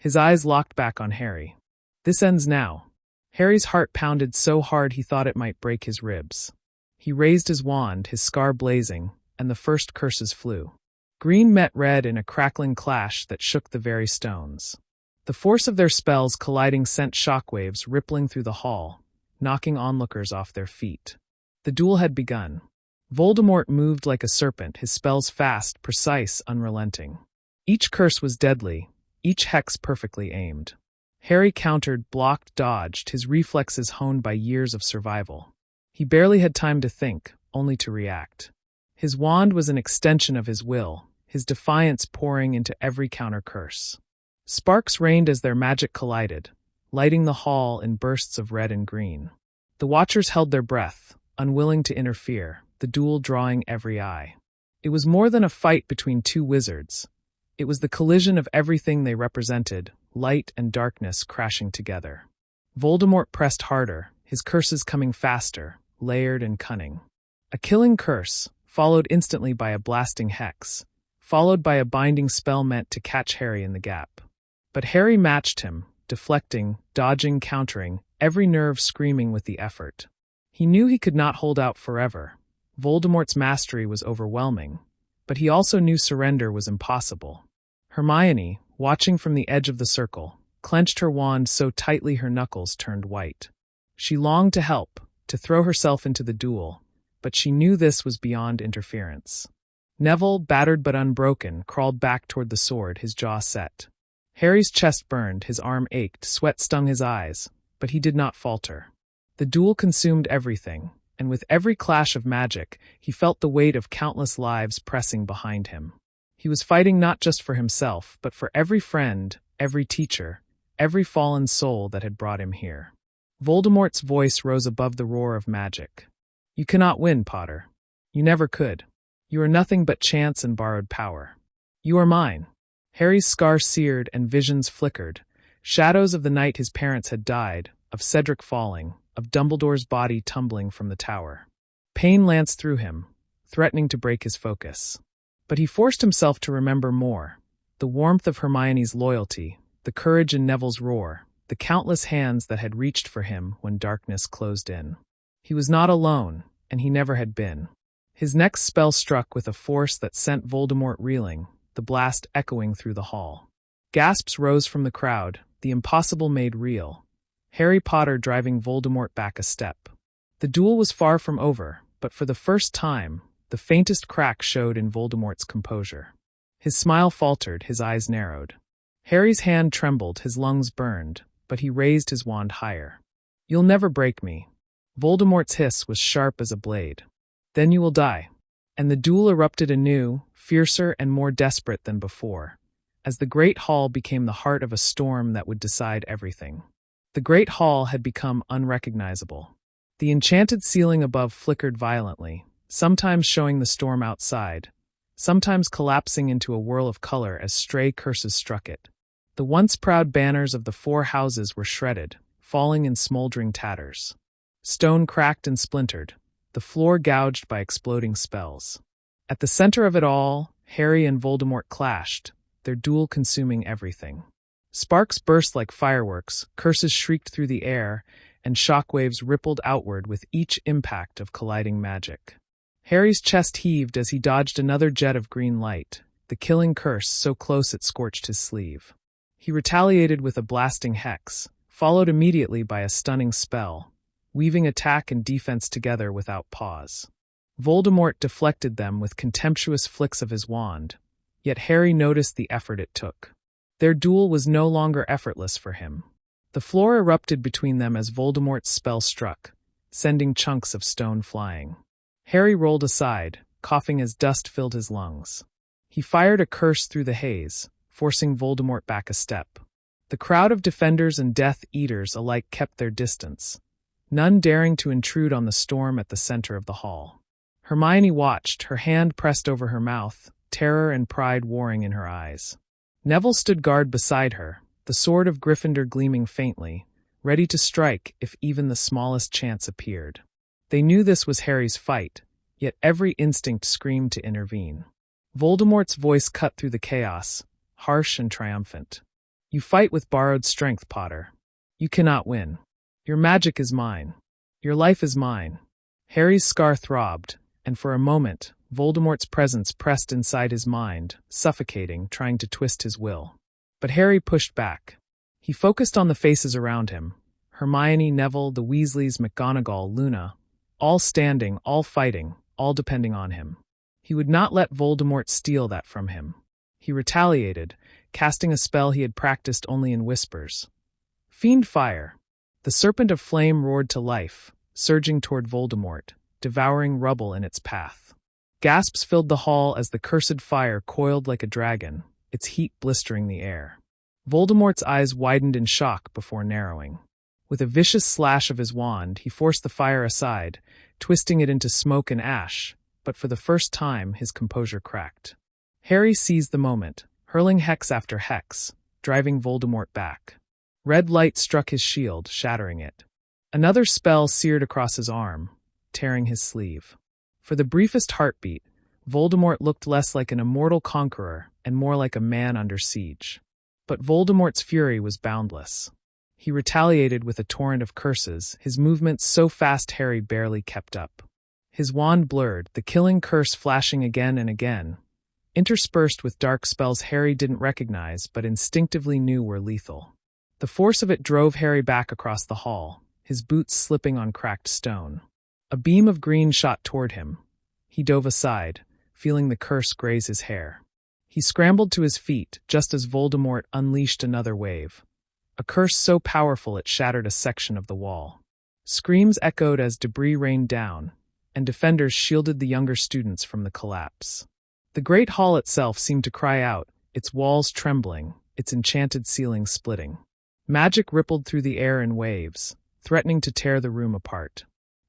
His eyes locked back on Harry. "This ends now." Harry's heart pounded so hard he thought it might break his ribs. He raised his wand, his scar blazing, and the first curses flew. Green met red in a crackling clash that shook the very stones. The force of their spells colliding sent shockwaves rippling through the hall, knocking onlookers off their feet. The duel had begun. Voldemort moved like a serpent, his spells fast, precise, unrelenting. Each curse was deadly, each hex perfectly aimed. Harry countered, blocked, dodged, his reflexes honed by years of survival. He barely had time to think, only to react. His wand was an extension of his will, his defiance pouring into every counter curse. Sparks rained as their magic collided, lighting the hall in bursts of red and green. The watchers held their breath, unwilling to interfere, the duel drawing every eye. It was more than a fight between two wizards. It was the collision of everything they represented, light and darkness crashing together. Voldemort pressed harder, his curses coming faster, layered and cunning. A killing curse, followed instantly by a blasting hex, followed by a binding spell meant to catch Harry in the gap. But Harry matched him, deflecting, dodging, countering, every nerve screaming with the effort. He knew he could not hold out forever. Voldemort's mastery was overwhelming, but he also knew surrender was impossible. Hermione, watching from the edge of the circle, clenched her wand so tightly her knuckles turned white. She longed to help, to throw herself into the duel, but she knew this was beyond interference. Neville, battered but unbroken, crawled back toward the sword, his jaw set. Harry's chest burned, his arm ached, sweat stung his eyes, but he did not falter. The duel consumed everything, and with every clash of magic, he felt the weight of countless lives pressing behind him. He was fighting not just for himself, but for every friend, every teacher, every fallen soul that had brought him here. Voldemort's voice rose above the roar of magic. "You cannot win, Potter. You never could. You are nothing but chance and borrowed power. You are mine." Harry's scar seared and visions flickered, shadows of the night his parents had died, of Cedric falling, of Dumbledore's body tumbling from the tower. Pain lanced through him, threatening to break his focus. But he forced himself to remember more: the warmth of Hermione's loyalty, the courage in Neville's roar, the countless hands that had reached for him when darkness closed in. He was not alone, and he never had been. His next spell struck with a force that sent Voldemort reeling, the blast echoing through the hall. Gasps rose from the crowd, the impossible made real. Harry Potter driving Voldemort back a step. The duel was far from over, but for the first time, the faintest crack showed in Voldemort's composure. His smile faltered, his eyes narrowed. Harry's hand trembled, his lungs burned, but he raised his wand higher. "You'll never break me." Voldemort's hiss was sharp as a blade. "Then you will die." And the duel erupted anew, fiercer and more desperate than before, as the Great Hall became the heart of a storm that would decide everything. The Great Hall had become unrecognizable. The enchanted ceiling above flickered violently, sometimes showing the storm outside, sometimes collapsing into a whirl of color as stray curses struck it. The once proud banners of the four houses were shredded, falling in smoldering tatters. Stone cracked and splintered, the floor gouged by exploding spells. At the center of it all, Harry and Voldemort clashed, their duel consuming everything. Sparks burst like fireworks, curses shrieked through the air, and shockwaves rippled outward with each impact of colliding magic. Harry's chest heaved as he dodged another jet of green light, the killing curse so close it scorched his sleeve. He retaliated with a blasting hex, followed immediately by a stunning spell, weaving attack and defense together without pause. Voldemort deflected them with contemptuous flicks of his wand, yet Harry noticed the effort it took. Their duel was no longer effortless for him. The floor erupted between them as Voldemort's spell struck, sending chunks of stone flying. Harry rolled aside, coughing as dust filled his lungs. He fired a curse through the haze, forcing Voldemort back a step. The crowd of defenders and Death Eaters alike kept their distance, none daring to intrude on the storm at the center of the hall. Hermione watched, her hand pressed over her mouth, terror and pride warring in her eyes. Neville stood guard beside her, the sword of Gryffindor gleaming faintly, ready to strike if even the smallest chance appeared. They knew this was Harry's fight, yet every instinct screamed to intervene. Voldemort's voice cut through the chaos, harsh and triumphant. "You fight with borrowed strength, Potter. You cannot win. Your magic is mine. Your life is mine." Harry's scar throbbed, and for a moment, Voldemort's presence pressed inside his mind, suffocating, trying to twist his will. But Harry pushed back. He focused on the faces around him, Hermione, Neville, the Weasleys, McGonagall, Luna, all standing, all fighting, all depending on him. He would not let Voldemort steal that from him. He retaliated, casting a spell he had practiced only in whispers. Fiend Fire. The serpent of flame roared to life, surging toward Voldemort, devouring rubble in its path. Gasps filled the hall as the cursed fire coiled like a dragon, its heat blistering the air. Voldemort's eyes widened in shock before narrowing. With a vicious slash of his wand, he forced the fire aside, twisting it into smoke and ash, but for the first time his composure cracked. Harry seized the moment, hurling hex after hex, driving Voldemort back. Red light struck his shield, shattering it. Another spell seared across his arm, tearing his sleeve. For the briefest heartbeat, Voldemort looked less like an immortal conqueror and more like a man under siege. But Voldemort's fury was boundless. He retaliated with a torrent of curses, his movements so fast Harry barely kept up. His wand blurred, the killing curse flashing again and again, interspersed with dark spells Harry didn't recognize but instinctively knew were lethal. The force of it drove Harry back across the hall, his boots slipping on cracked stone. A beam of green shot toward him. He dove aside, feeling the curse graze his hair. He scrambled to his feet just as Voldemort unleashed another wave. A curse so powerful it shattered a section of the wall. Screams echoed as debris rained down, and defenders shielded the younger students from the collapse. The great hall itself seemed to cry out, its walls trembling, its enchanted ceiling splitting. Magic rippled through the air in waves, threatening to tear the room apart.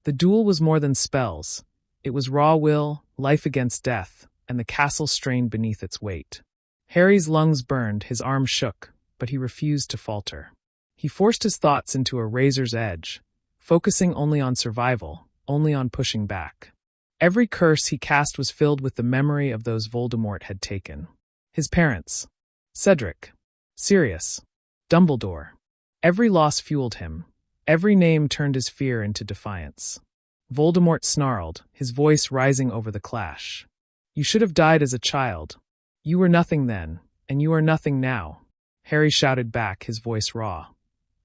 The duel was more than spells. It was raw will, life against death, and the castle strained beneath its weight. Harry's lungs burned, his arms shook, but he refused to falter. He forced his thoughts into a razor's edge, focusing only on survival, only on pushing back. Every curse he cast was filled with the memory of those Voldemort had taken. His parents. Cedric. Sirius. Dumbledore. Every loss fueled him. Every name turned his fear into defiance. Voldemort snarled, his voice rising over the clash. "You should have died as a child. You were nothing then, and you are nothing now." Harry shouted back, his voice raw.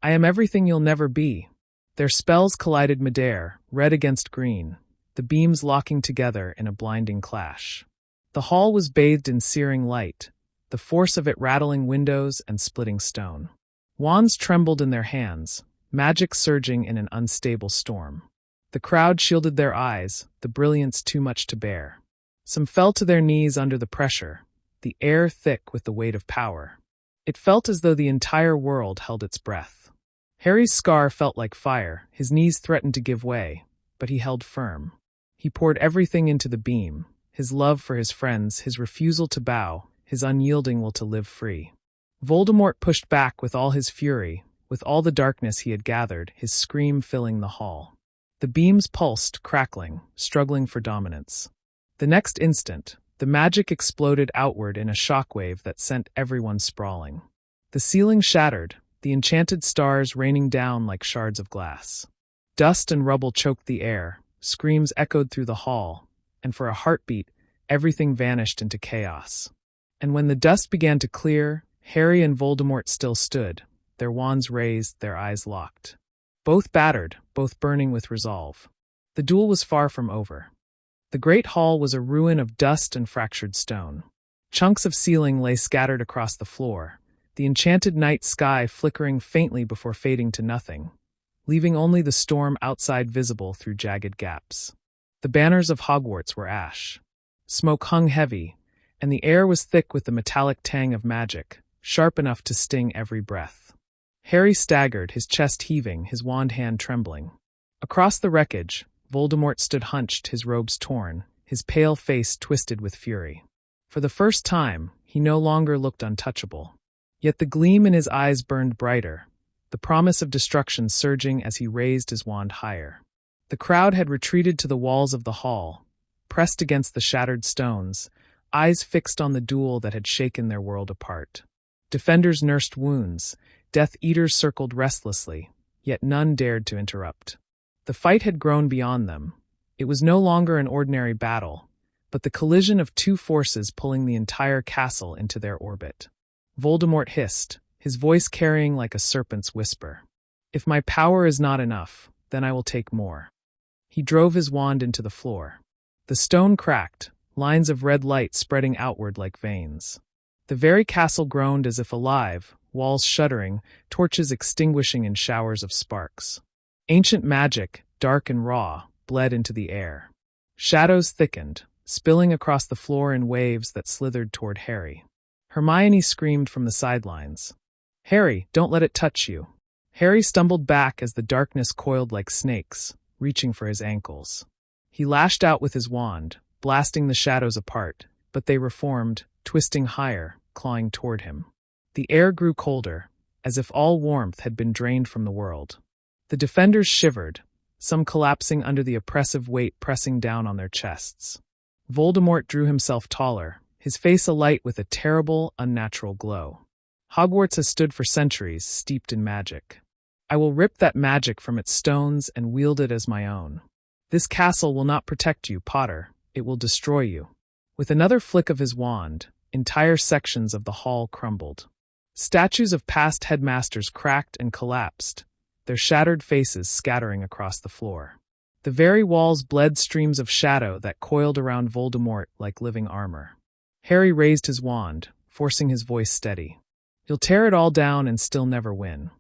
"I am everything you'll never be." Their spells collided midair, red against green, the beams locking together in a blinding clash. The hall was bathed in searing light, the force of it rattling windows and splitting stone. Wands trembled in their hands, magic surging in an unstable storm. The crowd shielded their eyes, the brilliance too much to bear. Some fell to their knees under the pressure, the air thick with the weight of power. It felt as though the entire world held its breath. Harry's scar felt like fire, his knees threatened to give way, but he held firm. He poured everything into the beam, his love for his friends, his refusal to bow, his unyielding will to live free. Voldemort pushed back with all his fury, with all the darkness he had gathered, his scream filling the hall. The beams pulsed, crackling, struggling for dominance. The next instant, the magic exploded outward in a shockwave that sent everyone sprawling. The ceiling shattered, the enchanted stars raining down like shards of glass. Dust and rubble choked the air, screams echoed through the hall, and for a heartbeat, everything vanished into chaos. And when the dust began to clear, Harry and Voldemort still stood, their wands raised, their eyes locked. Both battered, both burning with resolve. The duel was far from over. The great hall was a ruin of dust and fractured stone. Chunks of ceiling lay scattered across the floor, the enchanted night sky flickering faintly before fading to nothing, leaving only the storm outside visible through jagged gaps. The banners of Hogwarts were ash. Smoke hung heavy, and the air was thick with the metallic tang of magic, sharp enough to sting every breath. Harry staggered, his chest heaving, his wand hand trembling. Across the wreckage, Voldemort stood hunched, his robes torn, his pale face twisted with fury. For the first time, he no longer looked untouchable. Yet the gleam in his eyes burned brighter, the promise of destruction surging as he raised his wand higher. The crowd had retreated to the walls of the hall, pressed against the shattered stones, eyes fixed on the duel that had shaken their world apart. Defenders nursed wounds, Death Eaters circled restlessly, yet none dared to interrupt. The fight had grown beyond them. It was no longer an ordinary battle, but the collision of two forces pulling the entire castle into their orbit. Voldemort hissed, his voice carrying like a serpent's whisper. "If my power is not enough, then I will take more." He drove his wand into the floor. The stone cracked, lines of red light spreading outward like veins. The very castle groaned as if alive, walls shuddering, torches extinguishing in showers of sparks. Ancient magic, dark and raw, bled into the air. Shadows thickened, spilling across the floor in waves that slithered toward Harry. Hermione screamed from the sidelines. "Harry, don't let it touch you." Harry stumbled back as the darkness coiled like snakes, reaching for his ankles. He lashed out with his wand, blasting the shadows apart, but they reformed, twisting higher, clawing toward him. The air grew colder, as if all warmth had been drained from the world. The defenders shivered, some collapsing under the oppressive weight pressing down on their chests. Voldemort drew himself taller, his face alight with a terrible, unnatural glow. "Hogwarts has stood for centuries, steeped in magic. I will rip that magic from its stones and wield it as my own. This castle will not protect you, Potter, it will destroy you." With another flick of his wand, entire sections of the hall crumbled. Statues of past headmasters cracked and collapsed, their shattered faces scattering across the floor. The very walls bled streams of shadow that coiled around Voldemort like living armor. Harry raised his wand, forcing his voice steady. "You'll tear it all down and still never win.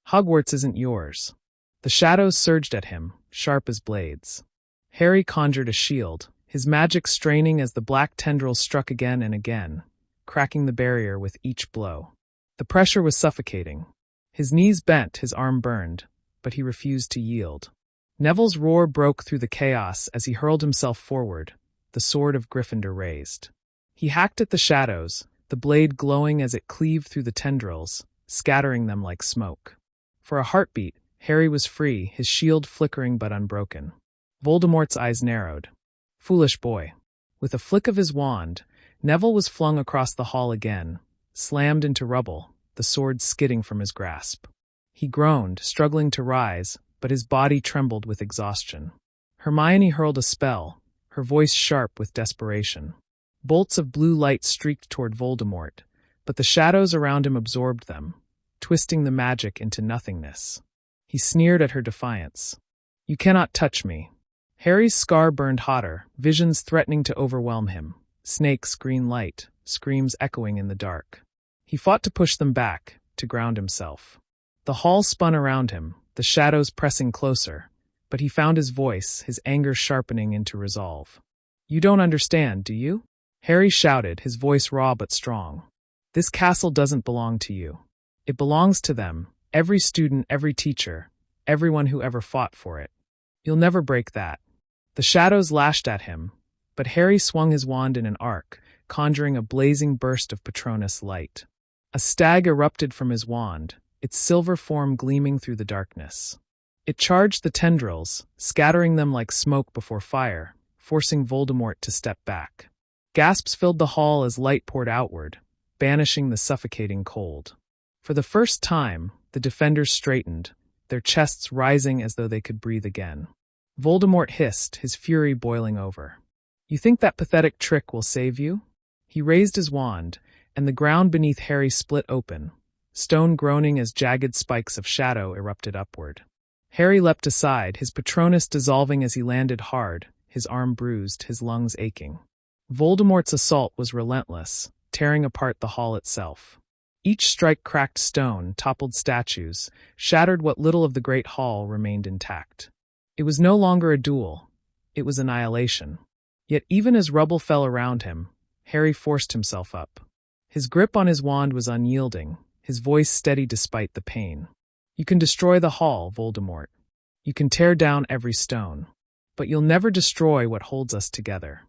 Hogwarts isn't yours." The shadows surged at him, sharp as blades. Harry conjured a shield, his magic straining as the black tendrils struck again and again, cracking the barrier with each blow. The pressure was suffocating. His knees bent, his arm burned, but he refused to yield. Neville's roar broke through the chaos as he hurled himself forward, the sword of Gryffindor raised. He hacked at the shadows, the blade glowing as it cleaved through the tendrils, scattering them like smoke. For a heartbeat, Harry was free, his shield flickering but unbroken. Voldemort's eyes narrowed. Foolish boy. With a flick of his wand, Neville was flung across the hall again, slammed into rubble, the sword skidding from his grasp. He groaned, struggling to rise, but his body trembled with exhaustion. Hermione hurled a spell, her voice sharp with desperation. Bolts of blue light streaked toward Voldemort, but the shadows around him absorbed them, twisting the magic into nothingness. He sneered at her defiance. "You cannot touch me." Harry's scar burned hotter, visions threatening to overwhelm him. Snakes, green light, screams echoing in the dark. He fought to push them back, to ground himself. The hall spun around him, the shadows pressing closer, but he found his voice, his anger sharpening into resolve. "You don't understand, do you?" Harry shouted, his voice raw but strong. "This castle doesn't belong to you. It belongs to them, every student, every teacher, everyone who ever fought for it. You'll never break that." The shadows lashed at him, but Harry swung his wand in an arc, conjuring a blazing burst of Patronus light. A stag erupted from his wand, its silver form gleaming through the darkness. It charged the tendrils, scattering them like smoke before fire, forcing Voldemort to step back. Gasps filled the hall as light poured outward, banishing the suffocating cold. For the first time, the defenders straightened, their chests rising as though they could breathe again. Voldemort hissed, his fury boiling over. "You think that pathetic trick will save you?" He raised his wand, and the ground beneath Harry split open, stone groaning as jagged spikes of shadow erupted upward. Harry leapt aside, his Patronus dissolving as he landed hard, his arm bruised, his lungs aching. Voldemort's assault was relentless, tearing apart the hall itself. Each strike cracked stone, toppled statues, shattered what little of the great hall remained intact. It was no longer a duel. It was annihilation. Yet even as rubble fell around him, Harry forced himself up. His grip on his wand was unyielding, his voice steady despite the pain. "You can destroy the hall, Voldemort. You can tear down every stone. But you'll never destroy what holds us together.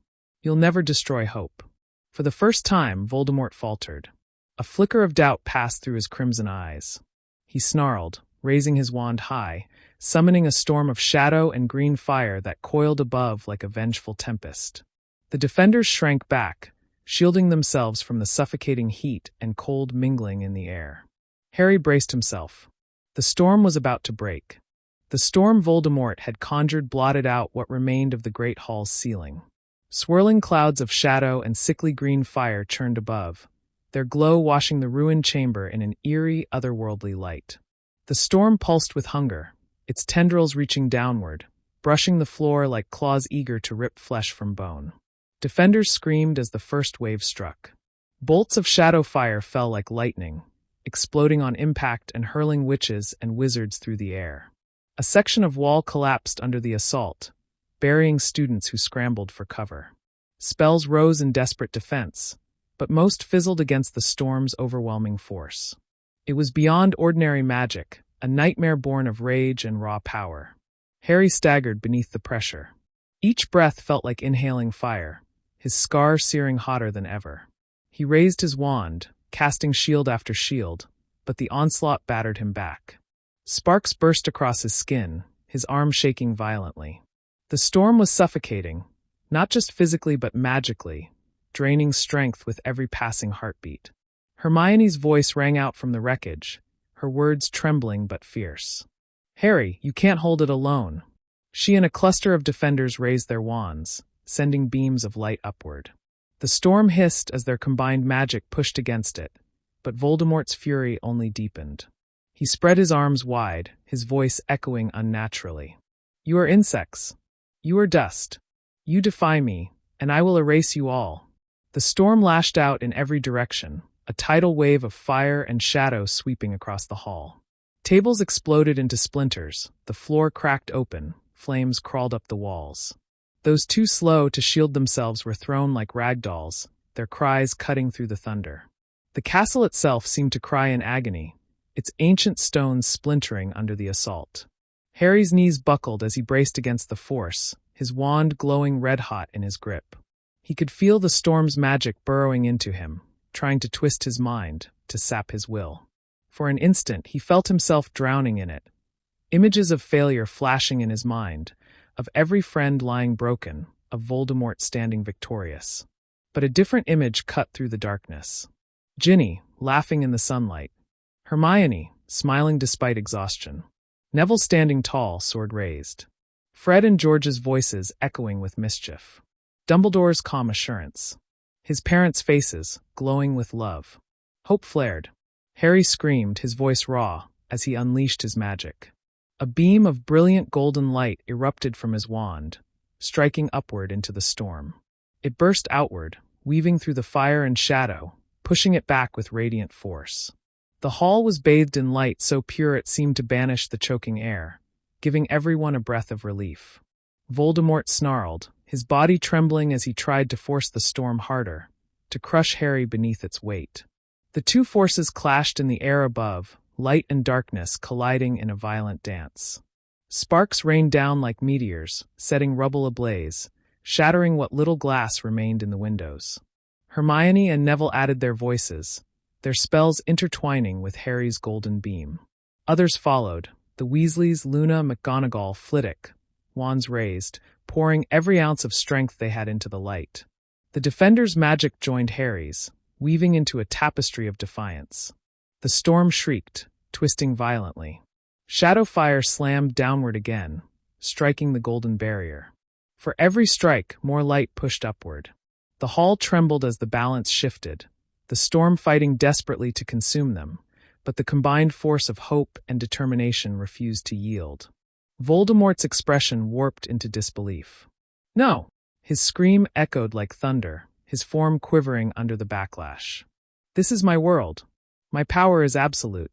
You'll never destroy hope." For the first time, Voldemort faltered. A flicker of doubt passed through his crimson eyes. He snarled, raising his wand high, summoning a storm of shadow and green fire that coiled above like a vengeful tempest. The defenders shrank back, shielding themselves from the suffocating heat and cold mingling in the air. Harry braced himself. The storm was about to break. The storm Voldemort had conjured blotted out what remained of the great hall's ceiling. Swirling clouds of shadow and sickly green fire churned above, their glow washing the ruined chamber in an eerie, otherworldly light. The storm pulsed with hunger, its tendrils reaching downward, brushing the floor like claws eager to rip flesh from bone. Defenders screamed as the first wave struck. Bolts of shadow fire fell like lightning, exploding on impact and hurling witches and wizards through the air. A section of wall collapsed under the assault, burying students who scrambled for cover. Spells rose in desperate defense, but most fizzled against the storm's overwhelming force. It was beyond ordinary magic, a nightmare born of rage and raw power. Harry staggered beneath the pressure. Each breath felt like inhaling fire, his scar searing hotter than ever. He raised his wand, casting shield after shield, but the onslaught battered him back. Sparks burst across his skin, his arm shaking violently. The storm was suffocating, not just physically but magically, draining strength with every passing heartbeat. Hermione's voice rang out from the wreckage, her words trembling but fierce. "Harry, you can't hold it alone." She and a cluster of defenders raised their wands, sending beams of light upward. The storm hissed as their combined magic pushed against it, but Voldemort's fury only deepened. He spread his arms wide, his voice echoing unnaturally. "You are insects. You are dust. You defy me, and I will erase you all." The storm lashed out in every direction, a tidal wave of fire and shadow sweeping across the hall. Tables exploded into splinters, the floor cracked open, flames crawled up the walls. Those too slow to shield themselves were thrown like rag dolls, their cries cutting through the thunder. The castle itself seemed to cry in agony, its ancient stones splintering under the assault. Harry's knees buckled as he braced against the force, his wand glowing red-hot in his grip. He could feel the storm's magic burrowing into him, trying to twist his mind, to sap his will. For an instant, he felt himself drowning in it, images of failure flashing in his mind, of every friend lying broken, of Voldemort standing victorious. But a different image cut through the darkness. Ginny, laughing in the sunlight. Hermione, smiling despite exhaustion. Neville standing tall, sword raised. Fred and George's voices echoing with mischief. Dumbledore's calm assurance. His parents' faces, glowing with love. Hope flared. Harry screamed, his voice raw, as he unleashed his magic. A beam of brilliant golden light erupted from his wand, striking upward into the storm. It burst outward, weaving through the fire and shadow, pushing it back with radiant force. The hall was bathed in light so pure it seemed to banish the choking air, giving everyone a breath of relief. Voldemort snarled, his body trembling as he tried to force the storm harder, to crush Harry beneath its weight. The two forces clashed in the air above, light and darkness colliding in a violent dance. Sparks rained down like meteors, setting rubble ablaze, shattering what little glass remained in the windows. Hermione and Neville added their voices, their spells intertwining with Harry's golden beam. Others followed, the Weasleys, Luna, McGonagall, Flitwick, wands raised, pouring every ounce of strength they had into the light. The defenders' magic joined Harry's, weaving into a tapestry of defiance. The storm shrieked, twisting violently. Shadow fire slammed downward again, striking the golden barrier. For every strike, more light pushed upward. The hall trembled as the balance shifted, the storm fighting desperately to consume them, but the combined force of hope and determination refused to yield. Voldemort's expression warped into disbelief. "No!" His scream echoed like thunder, his form quivering under the backlash. "This is my world. My power is absolute."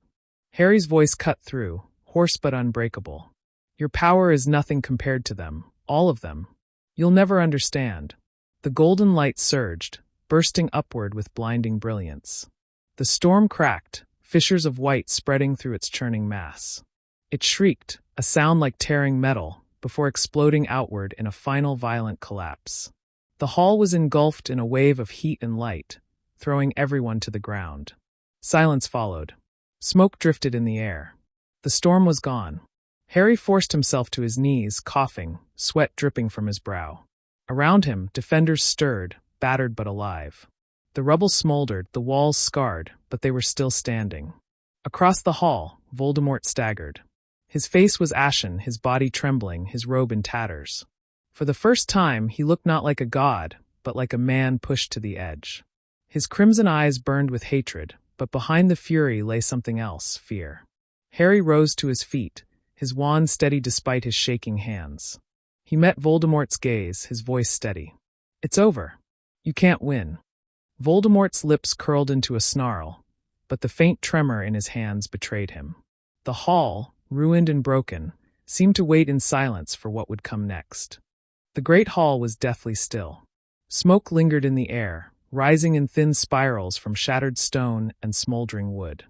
Harry's voice cut through, hoarse but unbreakable. "Your power is nothing compared to them, all of them. You'll never understand." The golden light surged, bursting upward with blinding brilliance. The storm cracked, fissures of white spreading through its churning mass. It shrieked, a sound like tearing metal, before exploding outward in a final violent collapse. The hall was engulfed in a wave of heat and light, throwing everyone to the ground. Silence followed. Smoke drifted in the air. The storm was gone. Harry forced himself to his knees, coughing, sweat dripping from his brow. Around him, defenders stirred, battered but alive. The rubble smoldered, the walls scarred, but they were still standing. Across the hall, Voldemort staggered. His face was ashen, his body trembling, his robe in tatters. For the first time, he looked not like a god, but like a man pushed to the edge. His crimson eyes burned with hatred, but behind the fury lay something else, fear. Harry rose to his feet, his wand steady despite his shaking hands. He met Voldemort's gaze, his voice steady. "It's over. You can't win." Voldemort's lips curled into a snarl, but the faint tremor in his hands betrayed him. The hall, ruined and broken, seemed to wait in silence for what would come next. The great hall was deathly still. Smoke lingered in the air, rising in thin spirals from shattered stone and smoldering wood.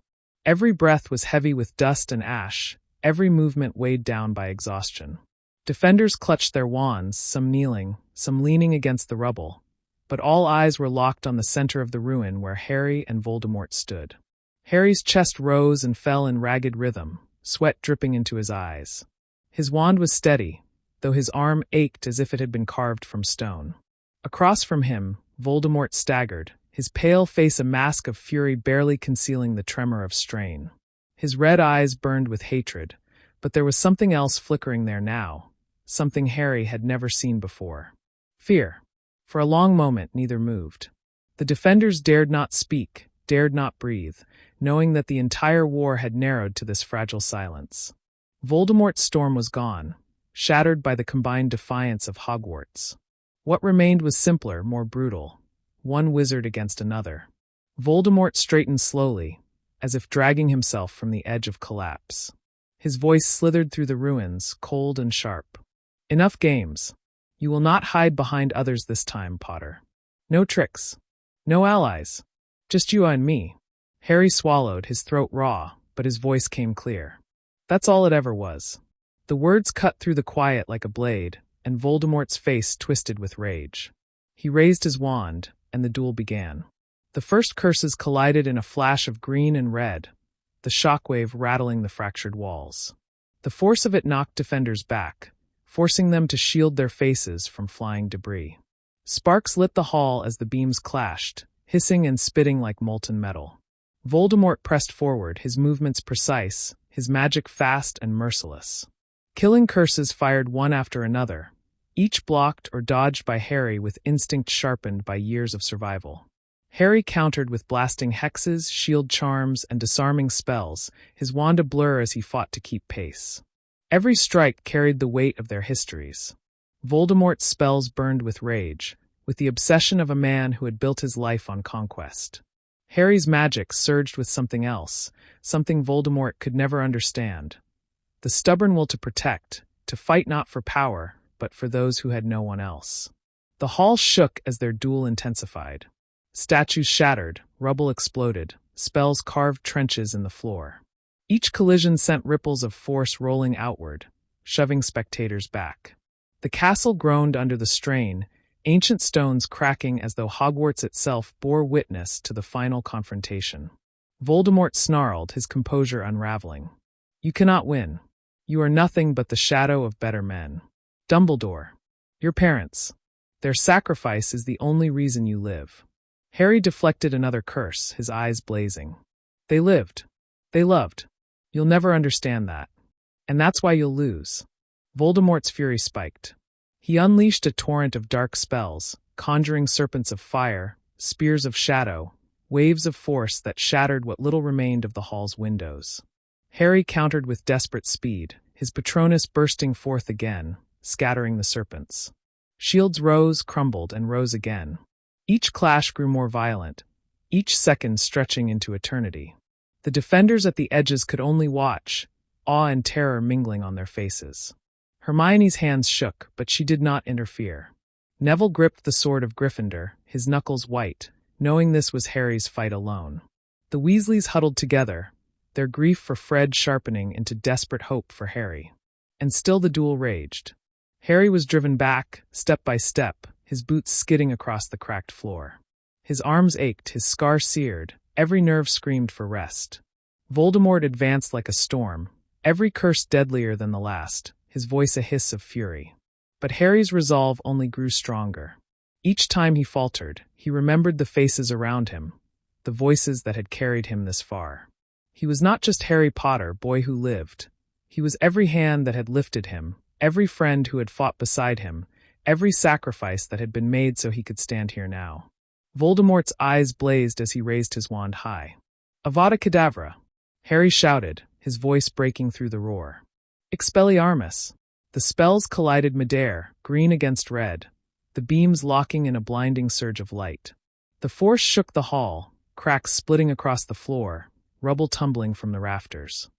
Every breath was heavy with dust and ash, every movement weighed down by exhaustion. Defenders clutched their wands, some kneeling, some leaning against the rubble, but all eyes were locked on the center of the ruin where Harry and Voldemort stood. Harry's chest rose and fell in ragged rhythm, sweat dripping into his eyes. His wand was steady, though his arm ached as if it had been carved from stone. Across from him, Voldemort staggered, his pale face a mask of fury barely concealing the tremor of strain. His red eyes burned with hatred, but there was something else flickering there now, something Harry had never seen before. Fear. For a long moment, neither moved. The defenders dared not speak, dared not breathe, knowing that the entire war had narrowed to this fragile silence. Voldemort's storm was gone, shattered by the combined defiance of Hogwarts. What remained was simpler, more brutal, one wizard against another. Voldemort straightened slowly, as if dragging himself from the edge of collapse. His voice slithered through the ruins, cold and sharp. "Enough games. You will not hide behind others this time, Potter. No tricks. No allies. Just you and me." Harry swallowed, his throat raw, but his voice came clear. That's all it ever was. The words cut through the quiet like a blade, and Voldemort's face twisted with rage. He raised his wand, and the duel began. The first curses collided in a flash of green and red, the shockwave rattling the fractured walls. The force of it knocked defenders back, forcing them to shield their faces from flying debris. Sparks lit the hall as the beams clashed, hissing and spitting like molten metal. Voldemort pressed forward, his movements precise, his magic fast and merciless. Killing curses fired one after another, each blocked or dodged by Harry with instinct sharpened by years of survival. Harry countered with blasting hexes, shield charms, and disarming spells, his wand ablur as he fought to keep pace. Every strike carried the weight of their histories. Voldemort's spells burned with rage, with the obsession of a man who had built his life on conquest. Harry's magic surged with something else, something Voldemort could never understand. The stubborn will to protect, to fight not for power, but for those who had no one else. The hall shook as their duel intensified. Statues shattered, rubble exploded, spells carved trenches in the floor. Each collision sent ripples of force rolling outward, shoving spectators back. The castle groaned under the strain, ancient stones cracking as though Hogwarts itself bore witness to the final confrontation. Voldemort snarled, his composure unraveling. You cannot win. You are nothing but the shadow of better men. Dumbledore. Your parents. Their sacrifice is the only reason you live. Harry deflected another curse, his eyes blazing. They lived. They loved. You'll never understand that. And that's why you'll lose. Voldemort's fury spiked. He unleashed a torrent of dark spells, conjuring serpents of fire, spears of shadow, waves of force that shattered what little remained of the hall's windows. Harry countered with desperate speed, his Patronus bursting forth again, scattering the serpents. Shields rose, crumbled, and rose again. Each clash grew more violent, each second stretching into eternity. The defenders at the edges could only watch, awe and terror mingling on their faces. Hermione's hands shook, but she did not interfere. Neville gripped the sword of Gryffindor, his knuckles white, knowing this was Harry's fight alone. The Weasleys huddled together, their grief for Fred sharpening into desperate hope for Harry. And still the duel raged. Harry was driven back, step by step, his boots skidding across the cracked floor. His arms ached, his scar seared, every nerve screamed for rest. Voldemort advanced like a storm, every curse deadlier than the last, his voice a hiss of fury. But Harry's resolve only grew stronger. Each time he faltered, he remembered the faces around him, the voices that had carried him this far. He was not just Harry Potter, boy who lived. He was every hand that had lifted him, every friend who had fought beside him, every sacrifice that had been made so he could stand here now. Voldemort's eyes blazed as he raised his wand high. Avada Kedavra! Harry shouted, his voice breaking through the roar. Expelliarmus! The spells collided midair, green against red, the beams locking in a blinding surge of light. The force shook the hall, cracks splitting across the floor, rubble tumbling from the rafters.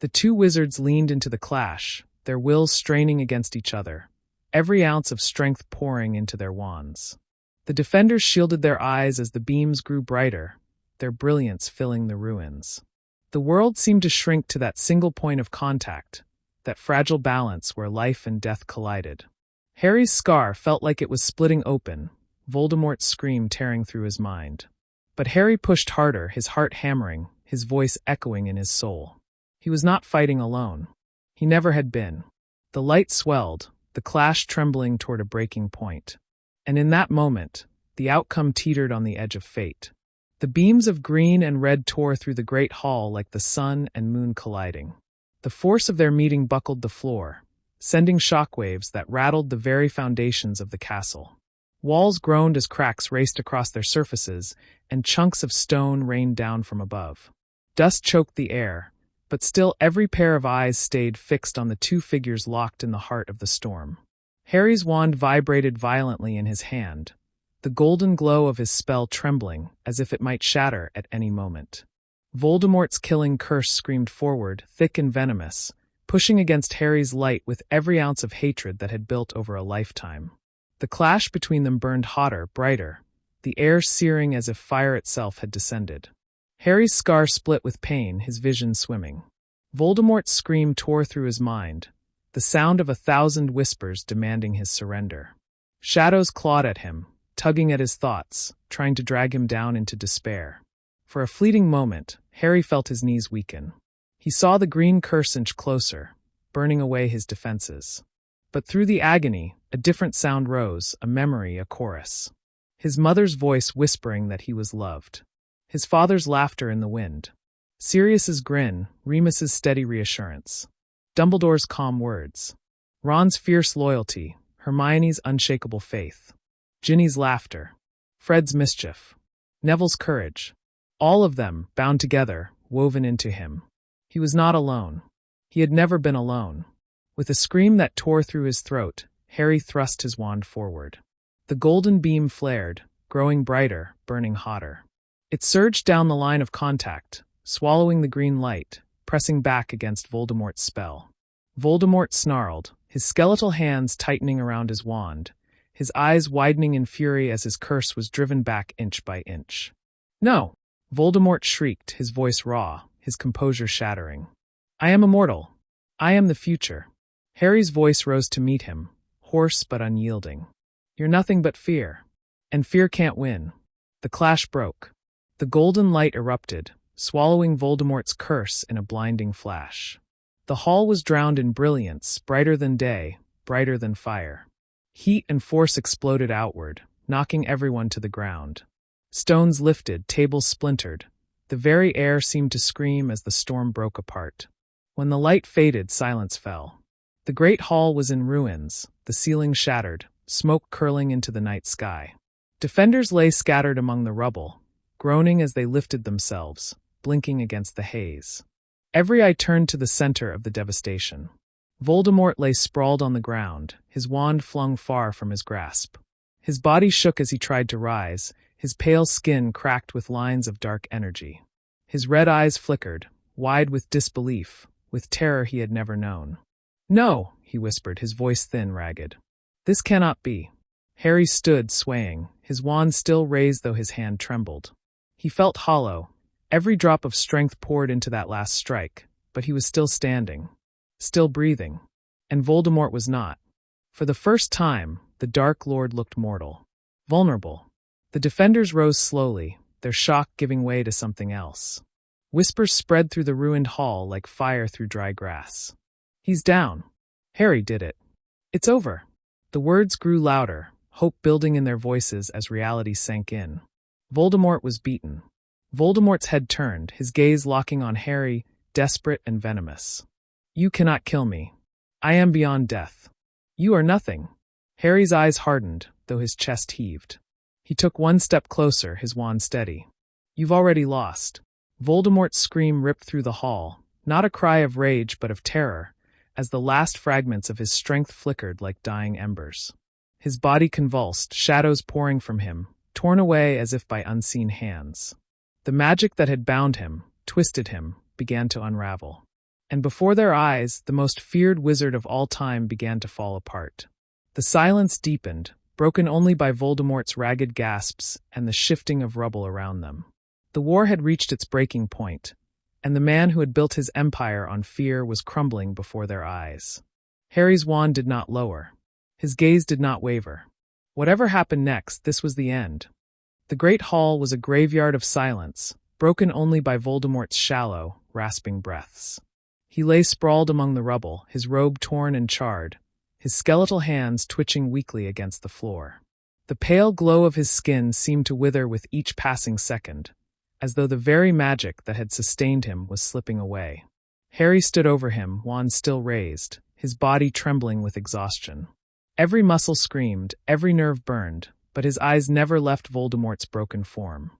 The two wizards leaned into the clash, their wills straining against each other, every ounce of strength pouring into their wands. The defenders shielded their eyes as the beams grew brighter, their brilliance filling the ruins. The world seemed to shrink to that single point of contact, that fragile balance where life and death collided. Harry's scar felt like it was splitting open, Voldemort's scream tearing through his mind. But Harry pushed harder, his heart hammering, his voice echoing in his soul. He was not fighting alone. He never had been. The light swelled, the clash trembling toward a breaking point. And in that moment, the outcome teetered on the edge of fate. The beams of green and red tore through the great hall like the sun and moon colliding. The force of their meeting buckled the floor, sending shockwaves that rattled the very foundations of the castle. Walls groaned as cracks raced across their surfaces, and chunks of stone rained down from above. Dust choked the air, but still every pair of eyes stayed fixed on the two figures locked in the heart of the storm. Harry's wand vibrated violently in his hand, the golden glow of his spell trembling as if it might shatter at any moment. Voldemort's killing curse screamed forward, thick and venomous, pushing against Harry's light with every ounce of hatred that had built over a lifetime. The clash between them burned hotter, brighter, the air searing as if fire itself had descended. Harry's scar split with pain, his vision swimming. Voldemort's scream tore through his mind, the sound of 1,000 whispers demanding his surrender. Shadows clawed at him, tugging at his thoughts, trying to drag him down into despair. For a fleeting moment, Harry felt his knees weaken. He saw the green curse inch closer, burning away his defenses. But through the agony, a different sound rose, a memory, a chorus. His mother's voice whispering that he was loved. His father's laughter in the wind. Sirius's grin, Remus's steady reassurance. Dumbledore's calm words. Ron's fierce loyalty, Hermione's unshakable faith. Ginny's laughter. Fred's mischief. Neville's courage. All of them, bound together, woven into him. He was not alone. He had never been alone. With a scream that tore through his throat, Harry thrust his wand forward. The golden beam flared, growing brighter, burning hotter. It surged down the line of contact, swallowing the green light, pressing back against Voldemort's spell. Voldemort snarled, his skeletal hands tightening around his wand, his eyes widening in fury as his curse was driven back inch by inch. No! Voldemort shrieked, his voice raw, his composure shattering. I am immortal. I am the future. Harry's voice rose to meet him, hoarse but unyielding. You're nothing but fear. And fear can't win. The clash broke. The golden light erupted, swallowing Voldemort's curse in a blinding flash. The hall was drowned in brilliance, brighter than day, brighter than fire. Heat and force exploded outward, knocking everyone to the ground. Stones lifted, tables splintered. The very air seemed to scream as the storm broke apart. When the light faded, silence fell. The great hall was in ruins, the ceiling shattered, smoke curling into the night sky. Defenders lay scattered among the rubble, groaning as they lifted themselves, blinking against the haze. Every eye turned to the center of the devastation. Voldemort lay sprawled on the ground, his wand flung far from his grasp. His body shook as he tried to rise, his pale skin cracked with lines of dark energy. His red eyes flickered, wide with disbelief, with terror he had never known. "No," he whispered, his voice thin, ragged. "This cannot be." Harry stood, swaying, his wand still raised though his hand trembled. He felt hollow. Every drop of strength poured into that last strike, but he was still standing, still breathing. And Voldemort was not. For the first time, the Dark Lord looked mortal, vulnerable. The defenders rose slowly, their shock giving way to something else. Whispers spread through the ruined hall like fire through dry grass. "He's down. Harry did it. It's over." The words grew louder, hope building in their voices as reality sank in. Voldemort was beaten. Voldemort's head turned, his gaze locking on Harry, desperate and venomous. "You cannot kill me. I am beyond death. You are nothing." Harry's eyes hardened, though his chest heaved. He took one step closer, his wand steady. "You've already lost." Voldemort's scream ripped through the hall, not a cry of rage but of terror, as the last fragments of his strength flickered like dying embers. His body convulsed, shadows pouring from him, torn away as if by unseen hands. The magic that had bound him, twisted him, began to unravel. And before their eyes, the most feared wizard of all time began to fall apart. The silence deepened, broken only by Voldemort's ragged gasps and the shifting of rubble around them. The war had reached its breaking point, and the man who had built his empire on fear was crumbling before their eyes. Harry's wand did not lower. His gaze did not waver. Whatever happened next, this was the end. The great hall was a graveyard of silence, broken only by Voldemort's shallow, rasping breaths. He lay sprawled among the rubble, his robe torn and charred, his skeletal hands twitching weakly against the floor. The pale glow of his skin seemed to wither with each passing second, as though the very magic that had sustained him was slipping away. Harry stood over him, wand still raised, his body trembling with exhaustion. Every muscle screamed, every nerve burned, but his eyes never left Voldemort's broken form.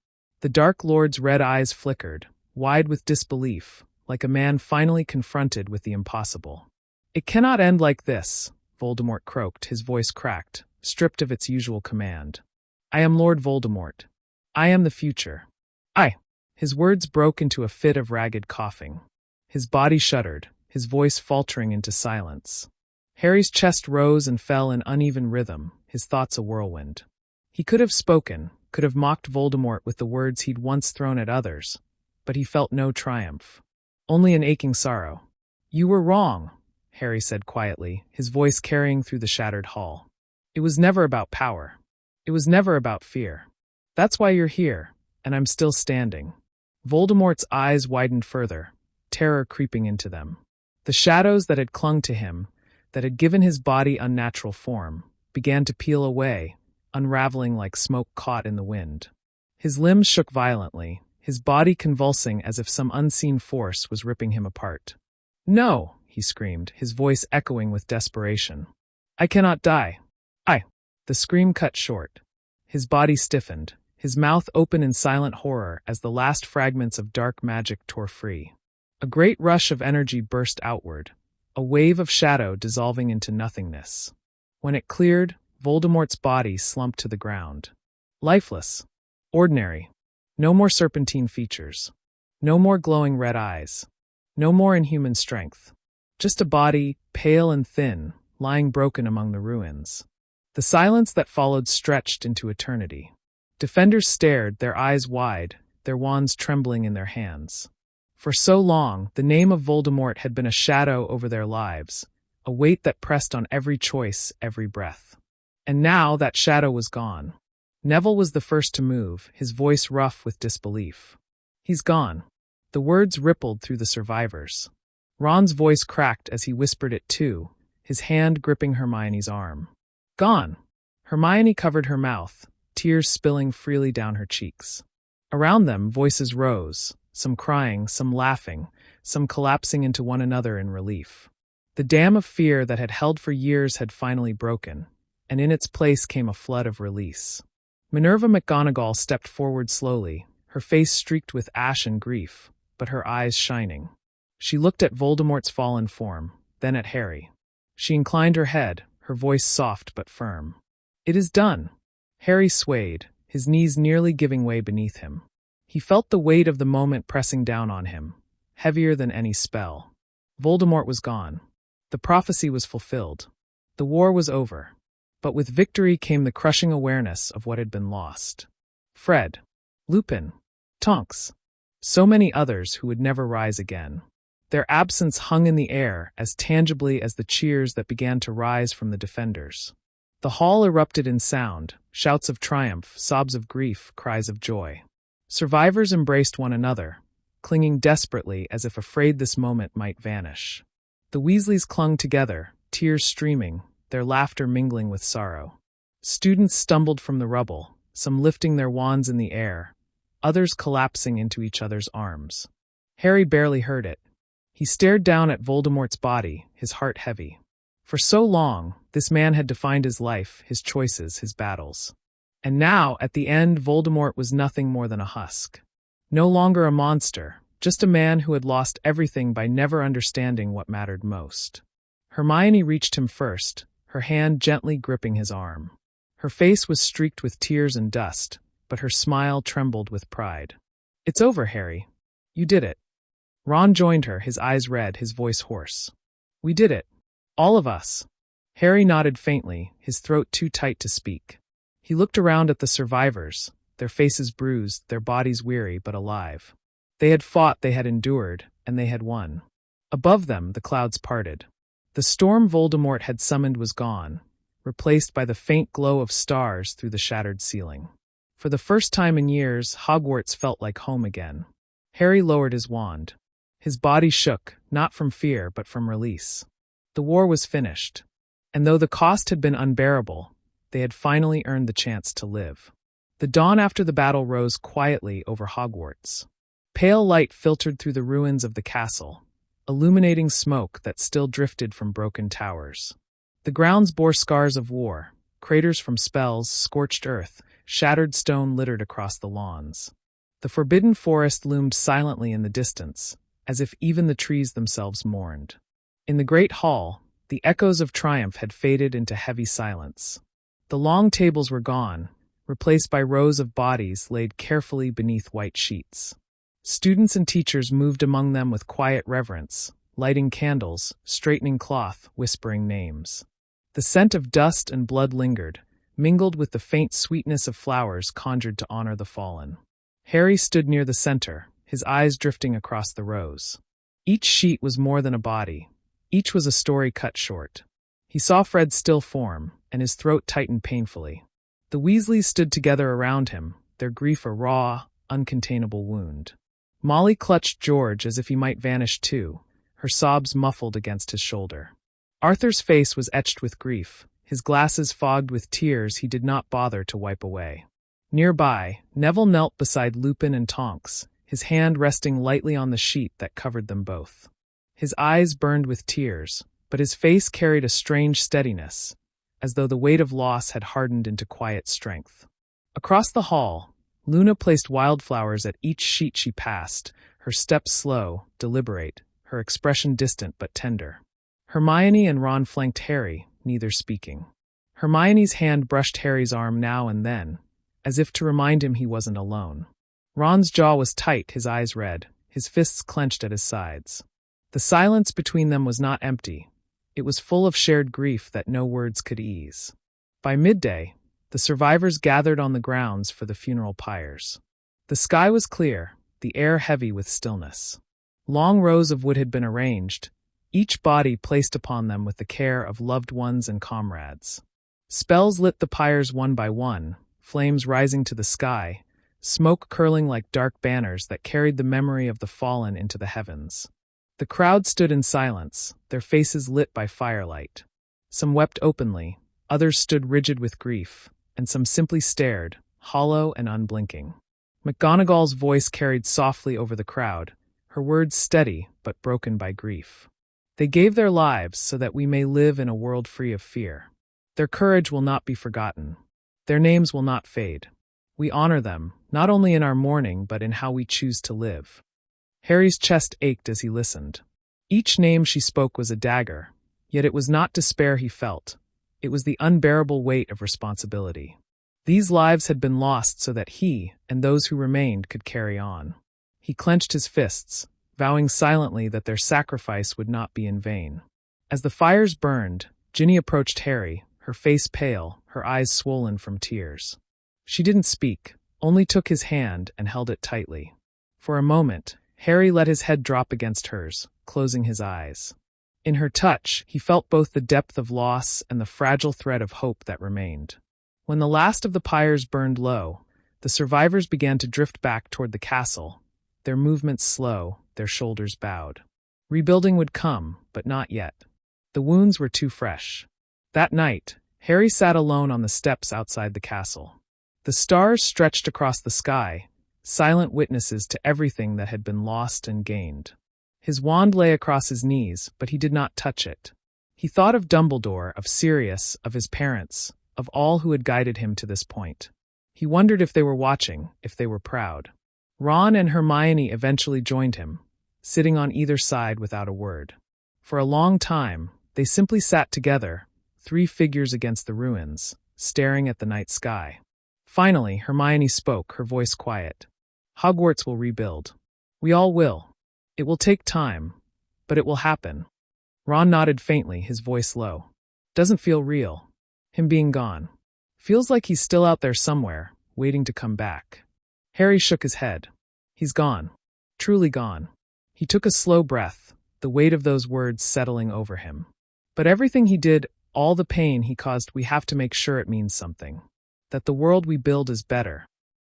The Dark Lord's red eyes flickered, wide with disbelief, like a man finally confronted with the impossible. "It cannot end like this," Voldemort croaked, his voice cracked, stripped of its usual command. "I am Lord Voldemort. I am the future. I." His words broke into a fit of ragged coughing. His body shuddered, his voice faltering into silence. Harry's chest rose and fell in uneven rhythm, his thoughts a whirlwind. He could have spoken, could have mocked Voldemort with the words he'd once thrown at others, but he felt no triumph. Only an aching sorrow. "You were wrong," Harry said quietly, his voice carrying through the shattered hall. "It was never about power. It was never about fear. That's why you're here, and I'm still standing." Voldemort's eyes widened further, terror creeping into them. The shadows that had clung to him, that had given his body unnatural form, began to peel away, unraveling like smoke caught in the wind. His limbs shook violently, his body convulsing as if some unseen force was ripping him apart. "No," he screamed, his voice echoing with desperation. "I cannot die. I." The scream cut short. His body stiffened, his mouth open in silent horror as the last fragments of dark magic tore free. A great rush of energy burst outward, a wave of shadow dissolving into nothingness. When it cleared, Voldemort's body slumped to the ground. Lifeless. Ordinary. No more serpentine features. No more glowing red eyes. No more inhuman strength. Just a body, pale and thin, lying broken among the ruins. The silence that followed stretched into eternity. Defenders stared, their eyes wide, their wands trembling in their hands. For so long, the name of Voldemort had been a shadow over their lives, a weight that pressed on every choice, every breath. And now that shadow was gone. Neville was the first to move, his voice rough with disbelief. "He's gone. The words rippled through the survivors. Ron's voice cracked as he whispered it too, his hand gripping Hermione's arm. Gone. Hermione covered her mouth, tears spilling freely down her cheeks. Around them, voices rose, some crying, some laughing, some collapsing into one another in relief. The dam of fear that had held for years had finally broken, and in its place came a flood of release. Minerva McGonagall stepped forward slowly, her face streaked with ash and grief, but her eyes shining. She looked at Voldemort's fallen form, then at Harry. She inclined her head, her voice soft but firm. It is done. Harry swayed, his knees nearly giving way beneath him. He felt the weight of the moment pressing down on him, heavier than any spell. Voldemort was gone. The prophecy was fulfilled. The war was over. But with victory came the crushing awareness of what had been lost. Fred, Lupin, Tonks, so many others who would never rise again. Their absence hung in the air as tangibly as the cheers that began to rise from the defenders. The hall erupted in sound, shouts of triumph, sobs of grief, cries of joy. Survivors embraced one another, clinging desperately as if afraid this moment might vanish. The Weasleys clung together, tears streaming, their laughter mingling with sorrow. Students stumbled from the rubble, some lifting their wands in the air, others collapsing into each other's arms. Harry barely heard it. He stared down at Voldemort's body, his heart heavy. For so long, this man had defined his life, his choices, his battles. And now, at the end, Voldemort was nothing more than a husk. No longer a monster, just a man who had lost everything by never understanding what mattered most. Hermione reached him first, her hand gently gripping his arm. Her face was streaked with tears and dust, but her smile trembled with pride. It's over, Harry. You did it. Ron joined her, his eyes red, his voice hoarse. We did it. All of us. Harry nodded faintly, his throat too tight to speak. He looked around at the survivors, their faces bruised, their bodies weary but alive. They had fought, they had endured, and they had won. Above them, the clouds parted. The storm Voldemort had summoned was gone, replaced by the faint glow of stars through the shattered ceiling. For the first time in years, Hogwarts felt like home again. Harry lowered his wand. His body shook, not from fear but from release. The war was finished. And though the cost had been unbearable, they had finally earned the chance to live. The dawn after the battle rose quietly over Hogwarts. Pale light filtered through the ruins of the castle, illuminating smoke that still drifted from broken towers. The grounds bore scars of war, craters from spells, scorched earth, shattered stone littered across the lawns. The forbidden forest loomed silently in the distance, as if even the trees themselves mourned. In the great hall, the echoes of triumph had faded into heavy silence. The long tables were gone, replaced by rows of bodies laid carefully beneath white sheets. Students and teachers moved among them with quiet reverence, lighting candles, straightening cloth, whispering names. The scent of dust and blood lingered, mingled with the faint sweetness of flowers conjured to honor the fallen. Harry stood near the center, his eyes drifting across the rows. Each sheet was more than a body. Each was a story cut short. He saw Fred's still form, and his throat tightened painfully. The Weasleys stood together around him, their grief a raw, uncontainable wound. Molly clutched George as if he might vanish too, her sobs muffled against his shoulder. Arthur's face was etched with grief, his glasses fogged with tears he did not bother to wipe away. Nearby, Neville knelt beside Lupin and Tonks, his hand resting lightly on the sheet that covered them both. His eyes burned with tears, but his face carried a strange steadiness, as though the weight of loss had hardened into quiet strength. Across the hall, Luna placed wildflowers at each sheet she passed, her steps slow, deliberate, her expression distant but tender. Hermione and Ron flanked Harry, neither speaking. Hermione's hand brushed Harry's arm now and then, as if to remind him he wasn't alone. Ron's jaw was tight, his eyes red, his fists clenched at his sides. The silence between them was not empty. It was full of shared grief that no words could ease. By midday, the survivors gathered on the grounds for the funeral pyres. The sky was clear, the air heavy with stillness. Long rows of wood had been arranged, each body placed upon them with the care of loved ones and comrades. Spells lit the pyres one by one, flames rising to the sky, smoke curling like dark banners that carried the memory of the fallen into the heavens. The crowd stood in silence, their faces lit by firelight. Some wept openly, others stood rigid with grief, and some simply stared, hollow and unblinking. McGonagall's voice carried softly over the crowd, her words steady but broken by grief. They gave their lives so that we may live in a world free of fear. Their courage will not be forgotten. Their names will not fade. We honor them, not only in our mourning but in how we choose to live. Harry's chest ached as he listened. Each name she spoke was a dagger, yet it was not despair he felt. It was the unbearable weight of responsibility. These lives had been lost so that he, and those who remained, could carry on. He clenched his fists, vowing silently that their sacrifice would not be in vain. As the fires burned, Ginny approached Harry, her face pale, her eyes swollen from tears. She didn't speak, only took his hand and held it tightly. For a moment, Harry let his head drop against hers, closing his eyes. In her touch, he felt both the depth of loss and the fragile thread of hope that remained. When the last of the pyres burned low, the survivors began to drift back toward the castle, their movements slow, their shoulders bowed. Rebuilding would come, but not yet. The wounds were too fresh. That night, Harry sat alone on the steps outside the castle. The stars stretched across the sky, silent witnesses to everything that had been lost and gained. His wand lay across his knees, but he did not touch it. He thought of Dumbledore, of Sirius, of his parents, of all who had guided him to this point. He wondered if they were watching, if they were proud. Ron and Hermione eventually joined him, sitting on either side without a word. For a long time, they simply sat together, three figures against the ruins, staring at the night sky. Finally, Hermione spoke, her voice quiet. Hogwarts will rebuild. We all will. It will take time, but it will happen. Ron nodded faintly, his voice low. Doesn't feel real. Him being gone. Feels like he's still out there somewhere, waiting to come back. Harry shook his head. He's gone. Truly gone. He took a slow breath, the weight of those words settling over him. But everything he did, all the pain he caused, we have to make sure it means something. That the world we build is better.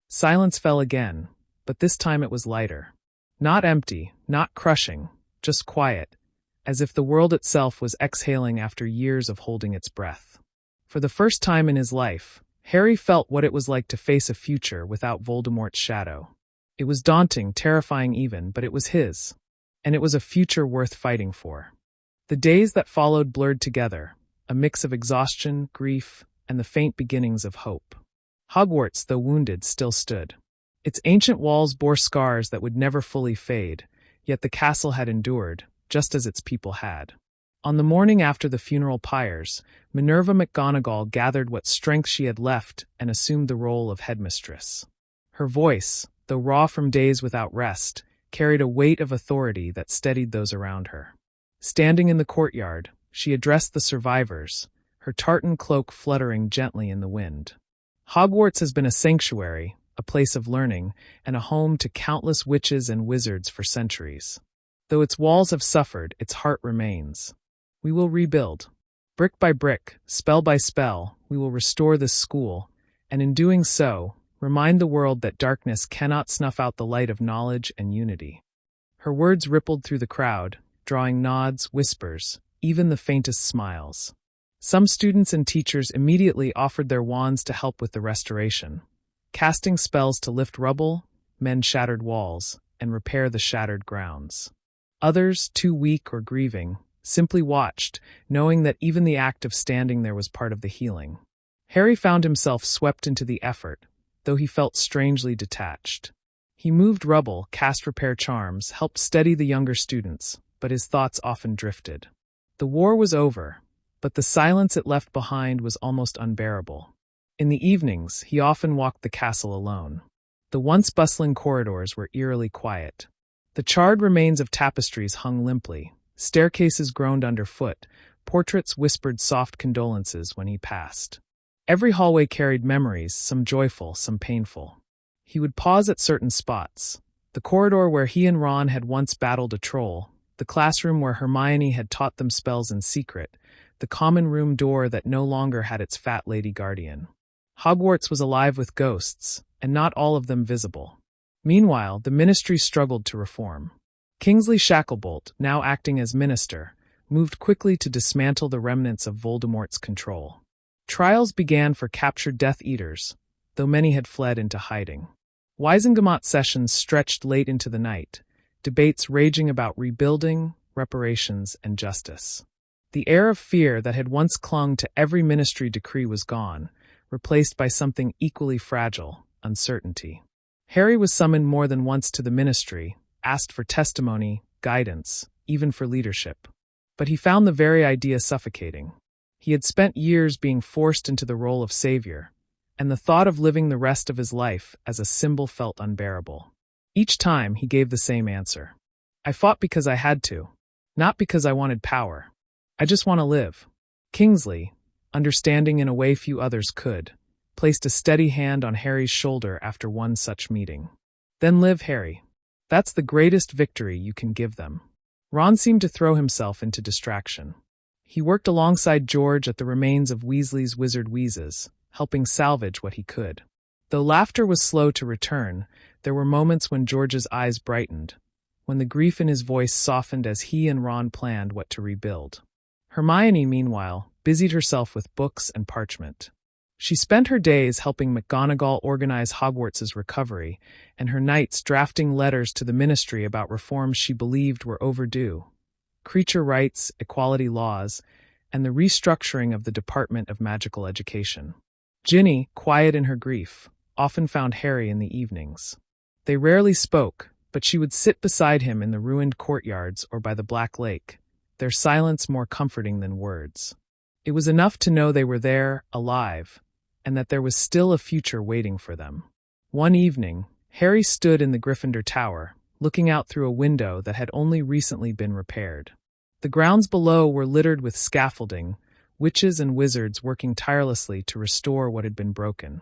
Silence fell again, but this time it was lighter. Not empty, not crushing, just quiet, as if the world itself was exhaling after years of holding its breath. For the first time in his life, Harry felt what it was like to face a future without Voldemort's shadow. It was daunting, terrifying even, but it was his. And it was a future worth fighting for. The days that followed blurred together, a mix of exhaustion, grief, and the faint beginnings of hope. Hogwarts, though wounded, still stood. Its ancient walls bore scars that would never fully fade, yet the castle had endured, just as its people had. On the morning after the funeral pyres, Minerva McGonagall gathered what strength she had left and assumed the role of headmistress. Her voice, though raw from days without rest, carried a weight of authority that steadied those around her. Standing in the courtyard, she addressed the survivors, her tartan cloak fluttering gently in the wind. Hogwarts has been a sanctuary, a place of learning, and a home to countless witches and wizards for centuries. Though its walls have suffered, its heart remains. We will rebuild. Brick by brick, spell by spell, we will restore this school, and in doing so, remind the world that darkness cannot snuff out the light of knowledge and unity. Her words rippled through the crowd, drawing nods, whispers, even the faintest smiles. Some students and teachers immediately offered their wands to help with the restoration, casting spells to lift rubble, mend shattered walls, and repair the shattered grounds. Others, too weak or grieving, simply watched, knowing that even the act of standing there was part of the healing. Harry found himself swept into the effort, though he felt strangely detached. He moved rubble, cast repair charms, helped steady the younger students, but his thoughts often drifted. The war was over, but the silence it left behind was almost unbearable. In the evenings, he often walked the castle alone. The once bustling corridors were eerily quiet. The charred remains of tapestries hung limply, staircases groaned underfoot, portraits whispered soft condolences when he passed. Every hallway carried memories, some joyful, some painful. He would pause at certain spots. The corridor where he and Ron had once battled a troll, the classroom where Hermione had taught them spells in secret, the common room door that no longer had its fat lady guardian. Hogwarts was alive with ghosts, and not all of them visible. Meanwhile, the ministry struggled to reform. Kingsley Shacklebolt, now acting as minister, moved quickly to dismantle the remnants of Voldemort's control. Trials began for captured Death Eaters, though many had fled into hiding. Wisengamot sessions stretched late into the night, debates raging about rebuilding, reparations, and justice. The air of fear that had once clung to every ministry decree was gone, replaced by something equally fragile: uncertainty. Harry was summoned more than once to the ministry, asked for testimony, guidance, even for leadership. But he found the very idea suffocating. He had spent years being forced into the role of savior, and the thought of living the rest of his life as a symbol felt unbearable. Each time he gave the same answer. I fought because I had to, not because I wanted power. I just want to live. Kingsley, understanding in a way few others could, placed a steady hand on Harry's shoulder after one such meeting. Then live, Harry. That's the greatest victory you can give them. Ron seemed to throw himself into distraction. He worked alongside George at the remains of Weasley's wizard Wheezes, helping salvage what he could. Though laughter was slow to return, there were moments when George's eyes brightened, when the grief in his voice softened as he and Ron planned what to rebuild. Hermione, meanwhile, busied herself with books and parchment. She spent her days helping McGonagall organize Hogwarts' recovery, and her nights drafting letters to the ministry about reforms she believed were overdue: creature rights, equality laws, and the restructuring of the Department of Magical Education. Ginny, quiet in her grief, often found Harry in the evenings. They rarely spoke, but she would sit beside him in the ruined courtyards or by the Black Lake, their silence more comforting than words. It was enough to know they were there, alive, and that there was still a future waiting for them. One evening, Harry stood in the Gryffindor Tower, looking out through a window that had only recently been repaired. The grounds below were littered with scaffolding, witches and wizards working tirelessly to restore what had been broken.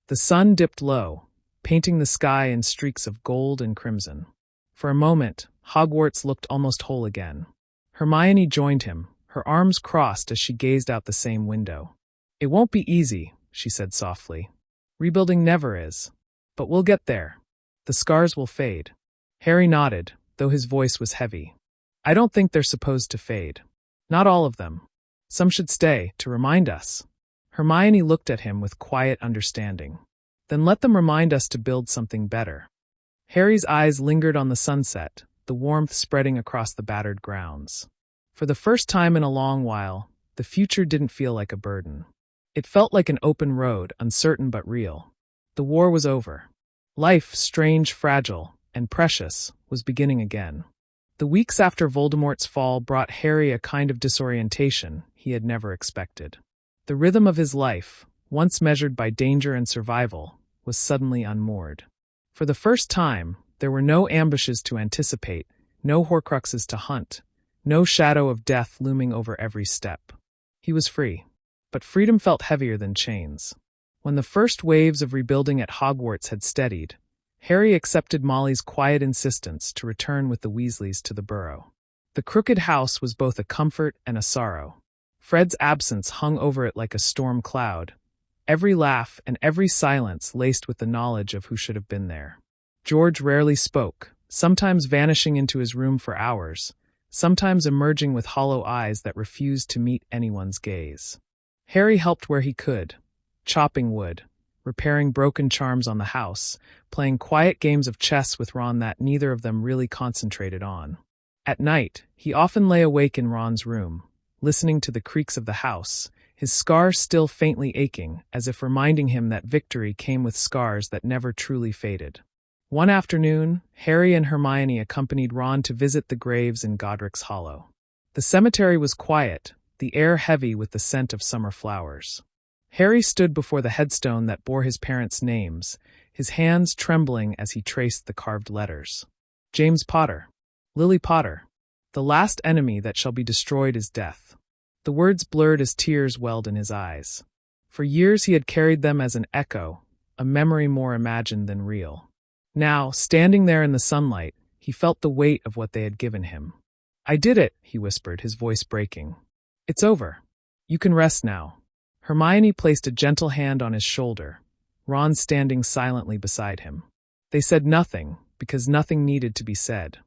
The sun dipped low, painting the sky in streaks of gold and crimson. For a moment, Hogwarts looked almost whole again. Hermione joined him, her arms crossed as she gazed out the same window. "It won't be easy," she said softly. "Rebuilding never is. But we'll get there. The scars will fade." Harry nodded, though his voice was heavy. "I don't think they're supposed to fade. Not all of them. Some should stay, to remind us." Hermione looked at him with quiet understanding. "Then let them remind us to build something better." Harry's eyes lingered on the sunset, the warmth spreading across the battered grounds. For the first time in a long while, the future didn't feel like a burden. It felt like an open road, uncertain but real. The war was over. Life, strange, fragile, and precious, was beginning again. The weeks after Voldemort's fall brought Harry a kind of disorientation he had never expected. The rhythm of his life, once measured by danger and survival, was suddenly unmoored. For the first time, there were no ambushes to anticipate, no Horcruxes to hunt, no shadow of death looming over every step. He was free. But freedom felt heavier than chains. When the first waves of rebuilding at Hogwarts had steadied, Harry accepted Molly's quiet insistence to return with the Weasleys to the Burrow. The crooked house was both a comfort and a sorrow. Fred's absence hung over it like a storm cloud, every laugh and every silence laced with the knowledge of who should have been there. George rarely spoke, sometimes vanishing into his room for hours, sometimes emerging with hollow eyes that refused to meet anyone's gaze. Harry helped where he could, chopping wood, repairing broken charms on the house, playing quiet games of chess with Ron that neither of them really concentrated on. At night, he often lay awake in Ron's room, listening to the creaks of the house, his scar still faintly aching, as if reminding him that victory came with scars that never truly faded. One afternoon, Harry and Hermione accompanied Ron to visit the graves in Godric's Hollow. The cemetery was quiet, the air heavy with the scent of summer flowers. Harry stood before the headstone that bore his parents' names, his hands trembling as he traced the carved letters. James Potter. Lily Potter. The last enemy that shall be destroyed is death. The words blurred as tears welled in his eyes. For years he had carried them as an echo, a memory more imagined than real. Now, standing there in the sunlight, he felt the weight of what they had given him. "I did it," he whispered, his voice breaking. "It's over. You can rest now." Hermione placed a gentle hand on his shoulder. Ron standing silently beside him. They said nothing, because nothing needed to be said.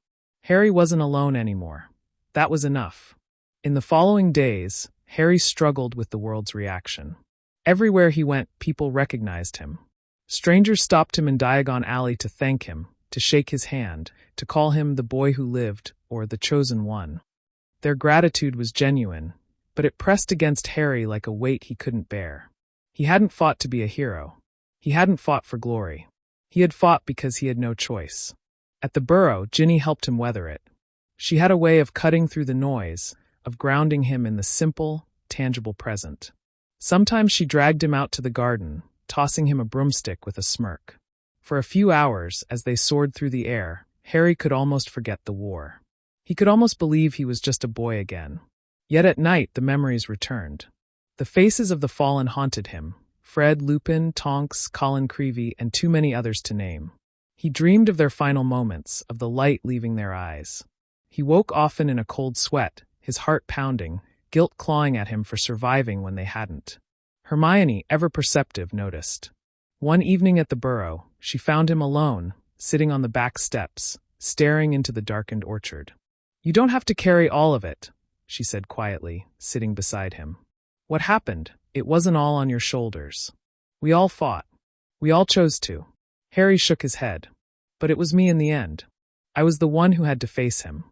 Harry wasn't alone anymore. That was enough. In the following days, Harry struggled with the world's reaction. Everywhere he went, people recognized him. Strangers stopped him in Diagon Alley to thank him, to shake his hand, to call him the boy who lived, or the chosen one. Their gratitude was genuine, but it pressed against Harry like a weight he couldn't bear. He hadn't fought to be a hero. He hadn't fought for glory. He had fought because he had no choice. At the burrow, Ginny helped him weather it. She had a way of cutting through the noise, of grounding him in the simple, tangible present. Sometimes she dragged him out to the garden, tossing him a broomstick with a smirk. For a few hours, as they soared through the air, Harry could almost forget the war. He could almost believe he was just a boy again. Yet at night the memories returned. The faces of the fallen haunted him: Fred, Lupin, Tonks, Colin Creevey, and too many others to name. He dreamed of their final moments, of the light leaving their eyes. He woke often in a cold sweat, his heart pounding, guilt clawing at him for surviving when they hadn't. Hermione, ever perceptive, noticed. One evening at the burrow, she found him alone, sitting on the back steps, staring into the darkened orchard. "You don't have to carry all of it," she said quietly, sitting beside him. "What happened? It wasn't all on your shoulders. We all fought. We all chose to." Harry shook his head. "But it was me in the end. I was the one who had to face him.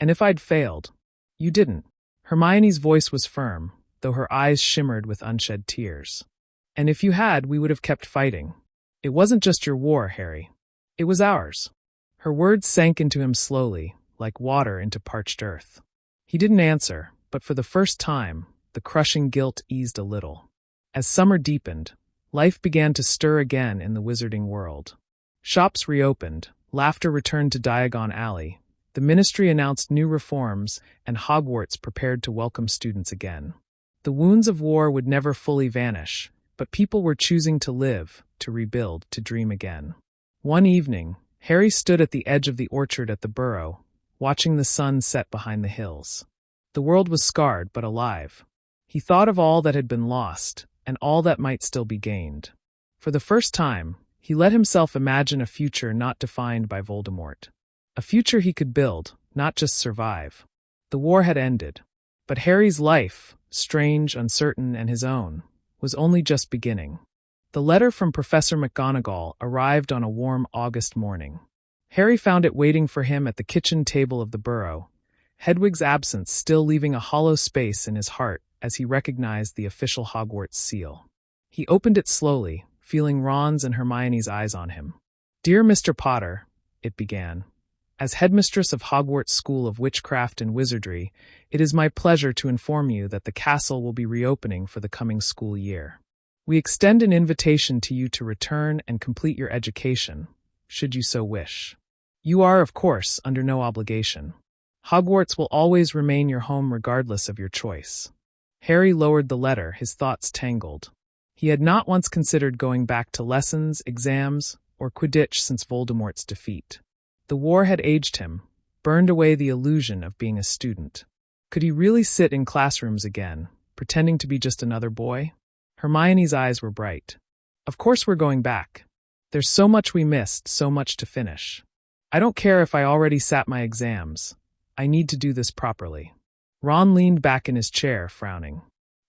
And if I'd failed—" "You didn't." Hermione's voice was firm, though her eyes shimmered with unshed tears. "And if you had, we would have kept fighting. It wasn't just your war, Harry. It was ours." Her words sank into him slowly, like water into parched earth. He didn't answer, but for the first time, the crushing guilt eased a little. As summer deepened, life began to stir again in the wizarding world. Shops reopened, laughter returned to Diagon Alley, the ministry announced new reforms, and Hogwarts prepared to welcome students again. The wounds of war would never fully vanish, but people were choosing to live, to rebuild, to dream again. One evening, Harry stood at the edge of the orchard at the burrow, watching the sun set behind the hills. The world was scarred but alive. He thought of all that had been lost, and all that might still be gained. For the first time, he let himself imagine a future not defined by Voldemort. A future he could build, not just survive. The war had ended. But Harry's life, strange, uncertain, and his own, was only just beginning. The letter from Professor McGonagall arrived on a warm August morning. Harry found it waiting for him at the kitchen table of the burrow, Hedwig's absence still leaving a hollow space in his heart as he recognized the official Hogwarts seal. He opened it slowly, feeling Ron's and Hermione's eyes on him. "Dear Mr. Potter," it began, "as headmistress of Hogwarts School of Witchcraft and Wizardry, it is my pleasure to inform you that the castle will be reopening for the coming school year. We extend an invitation to you to return and complete your education, should you so wish. You are, of course, under no obligation. Hogwarts will always remain your home regardless of your choice." Harry lowered the letter, his thoughts tangled. He had not once considered going back to lessons, exams, or Quidditch since Voldemort's defeat. The war had aged him, burned away the illusion of being a student. Could he really sit in classrooms again, pretending to be just another boy? Hermione's eyes were bright. "Of course we're going back. There's so much we missed, so much to finish. I don't care if I already sat my exams. I need to do this properly." Ron leaned back in his chair, frowning.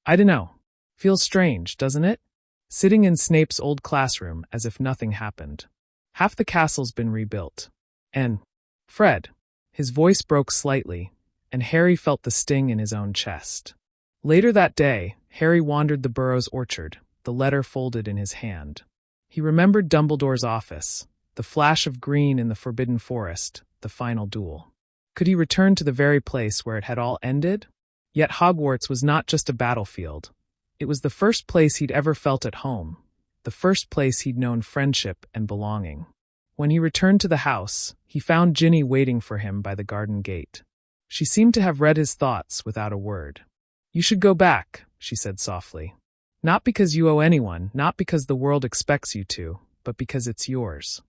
"I dunno. Feels strange, doesn't it? Sitting in Snape's old classroom as if nothing happened. Half the castle's been rebuilt. And, Fred," his voice broke slightly, and Harry felt the sting in his own chest. Later that day, Harry wandered the burrow's orchard, the letter folded in his hand. He remembered Dumbledore's office, the flash of green in the Forbidden Forest, the final duel. Could he return to the very place where it had all ended? Yet Hogwarts was not just a battlefield. It was the first place he'd ever felt at home, the first place he'd known friendship and belonging. When he returned to the house, he found Ginny waiting for him by the garden gate. She seemed to have read his thoughts without a word. "You should go back," she said softly. "Not because you owe anyone, not because the world expects you to, but because it's yours.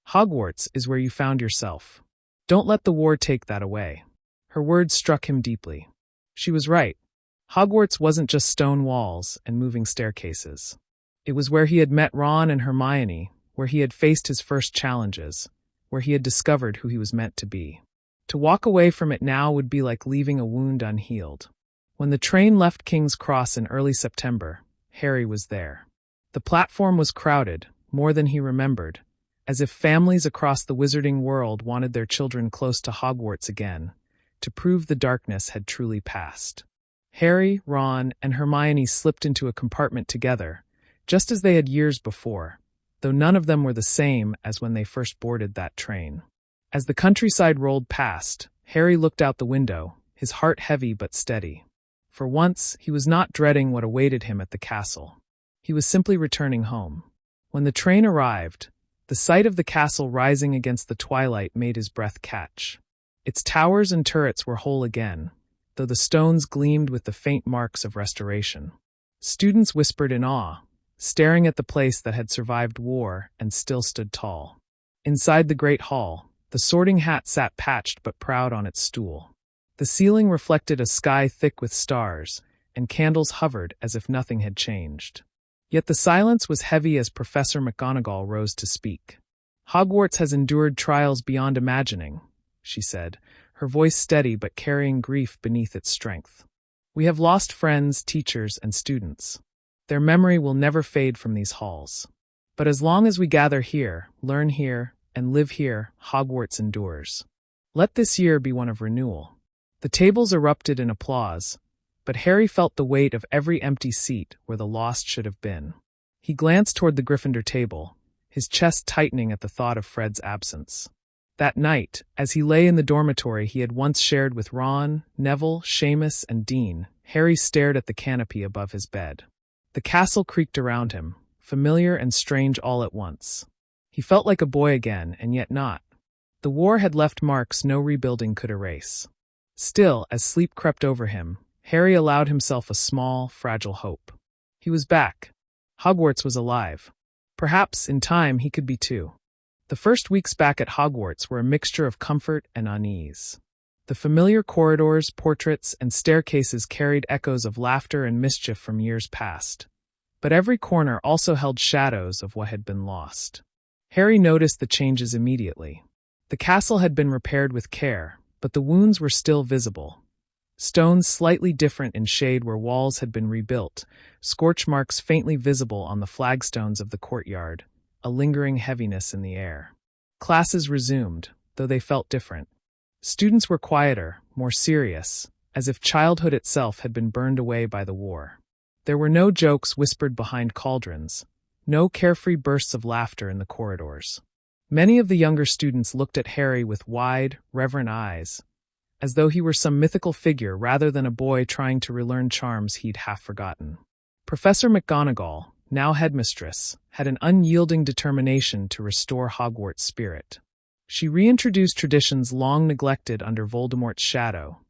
Hogwarts is where you found yourself. Don't let the war take that away." Her words struck him deeply. She was right. Hogwarts wasn't just stone walls and moving staircases. It was where he had met Ron and Hermione, where he had faced his first challenges, where he had discovered who he was meant to be. To walk away from it now would be like leaving a wound unhealed. When the train left King's Cross in early September, Harry was there. The platform was crowded, more than he remembered, as if families across the wizarding world wanted their children close to Hogwarts again, to prove the darkness had truly passed. Harry, Ron, and Hermione slipped into a compartment together, just as they had years before, though none of them were the same as when they first boarded that train. As the countryside rolled past, Harry looked out the window, his heart heavy but steady. For once, he was not dreading what awaited him at the castle. He was simply returning home. When the train arrived, the sight of the castle rising against the twilight made his breath catch. Its towers and turrets were whole again, though the stones gleamed with the faint marks of restoration. Students whispered in awe, staring at the place that had survived war and still stood tall. Inside the great hall, the Sorting Hat sat patched but proud on its stool. The ceiling reflected a sky thick with stars, and candles hovered as if nothing had changed. Yet the silence was heavy as Professor McGonagall rose to speak. "Hogwarts has endured trials beyond imagining," she said, her voice steady but carrying grief beneath its strength. "We have lost friends, teachers, and students. Their memory will never fade from these halls. But as long as we gather here, learn here, and live here, Hogwarts endures. Let this year be one of renewal." The tables erupted in applause, but Harry felt the weight of every empty seat where the lost should have been. He glanced toward the Gryffindor table, his chest tightening at the thought of Fred's absence. That night, as he lay in the dormitory he had once shared with Ron, Neville, Seamus, and Dean, Harry stared at the canopy above his bed. The castle creaked around him, familiar and strange all at once. He felt like a boy again, and yet not. The war had left marks no rebuilding could erase. Still, as sleep crept over him, Harry allowed himself a small, fragile hope. He was back. Hogwarts was alive. Perhaps, in time, he could be too. The first weeks back at Hogwarts were a mixture of comfort and unease. The familiar corridors, portraits, and staircases carried echoes of laughter and mischief from years past. But every corner also held shadows of what had been lost. Harry noticed the changes immediately. The castle had been repaired with care, but the wounds were still visible. Stones slightly different in shade where walls had been rebuilt, scorch marks faintly visible on the flagstones of the courtyard, a lingering heaviness in the air. Classes resumed, though they felt different. Students were quieter, more serious, as if childhood itself had been burned away by the war. There were no jokes whispered behind cauldrons, no carefree bursts of laughter in the corridors. Many of the younger students looked at Harry with wide, reverent eyes, as though he were some mythical figure rather than a boy trying to relearn charms he'd half forgotten. Professor McGonagall, now headmistress, had an unyielding determination to restore Hogwarts' spirit. She reintroduced traditions long neglected under Voldemort's shadow: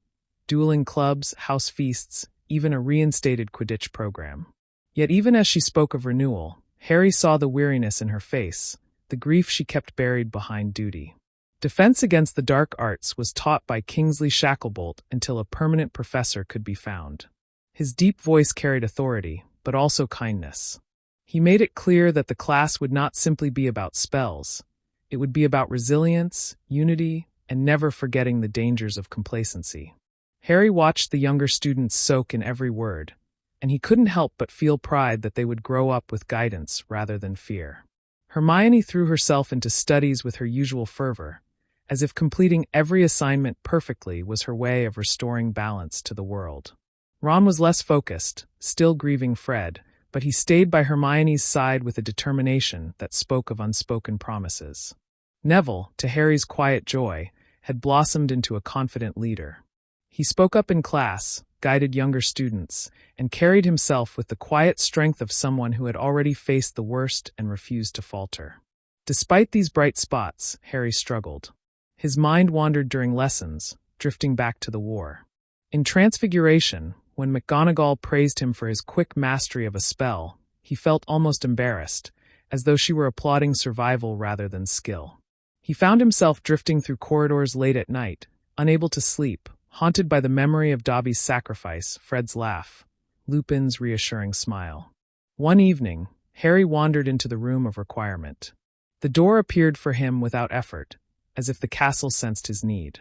dueling clubs, house feasts, even a reinstated Quidditch program. Yet even as she spoke of renewal, Harry saw the weariness in her face, the grief she kept buried behind duty. Defense against the dark arts was taught by Kingsley Shacklebolt until a permanent professor could be found. His deep voice carried authority, but also kindness. He made it clear that the class would not simply be about spells. It would be about resilience, unity, and never forgetting the dangers of complacency. Harry watched the younger students soak in every word, and he couldn't help but feel pride that they would grow up with guidance rather than fear. Hermione threw herself into studies with her usual fervor, as if completing every assignment perfectly was her way of restoring balance to the world. Ron was less focused, still grieving Fred, but he stayed by Hermione's side with a determination that spoke of unspoken promises. Neville, to Harry's quiet joy, had blossomed into a confident leader. He spoke up in class, guided younger students, and carried himself with the quiet strength of someone who had already faced the worst and refused to falter. Despite these bright spots, Harry struggled. His mind wandered during lessons, drifting back to the war. In Transfiguration, when McGonagall praised him for his quick mastery of a spell, he felt almost embarrassed, as though she were applauding survival rather than skill. He found himself drifting through corridors late at night, unable to sleep, haunted by the memory of Dobby's sacrifice, Fred's laugh, Lupin's reassuring smile. One evening, Harry wandered into the room of requirement. The door appeared for him without effort, as if the castle sensed his need.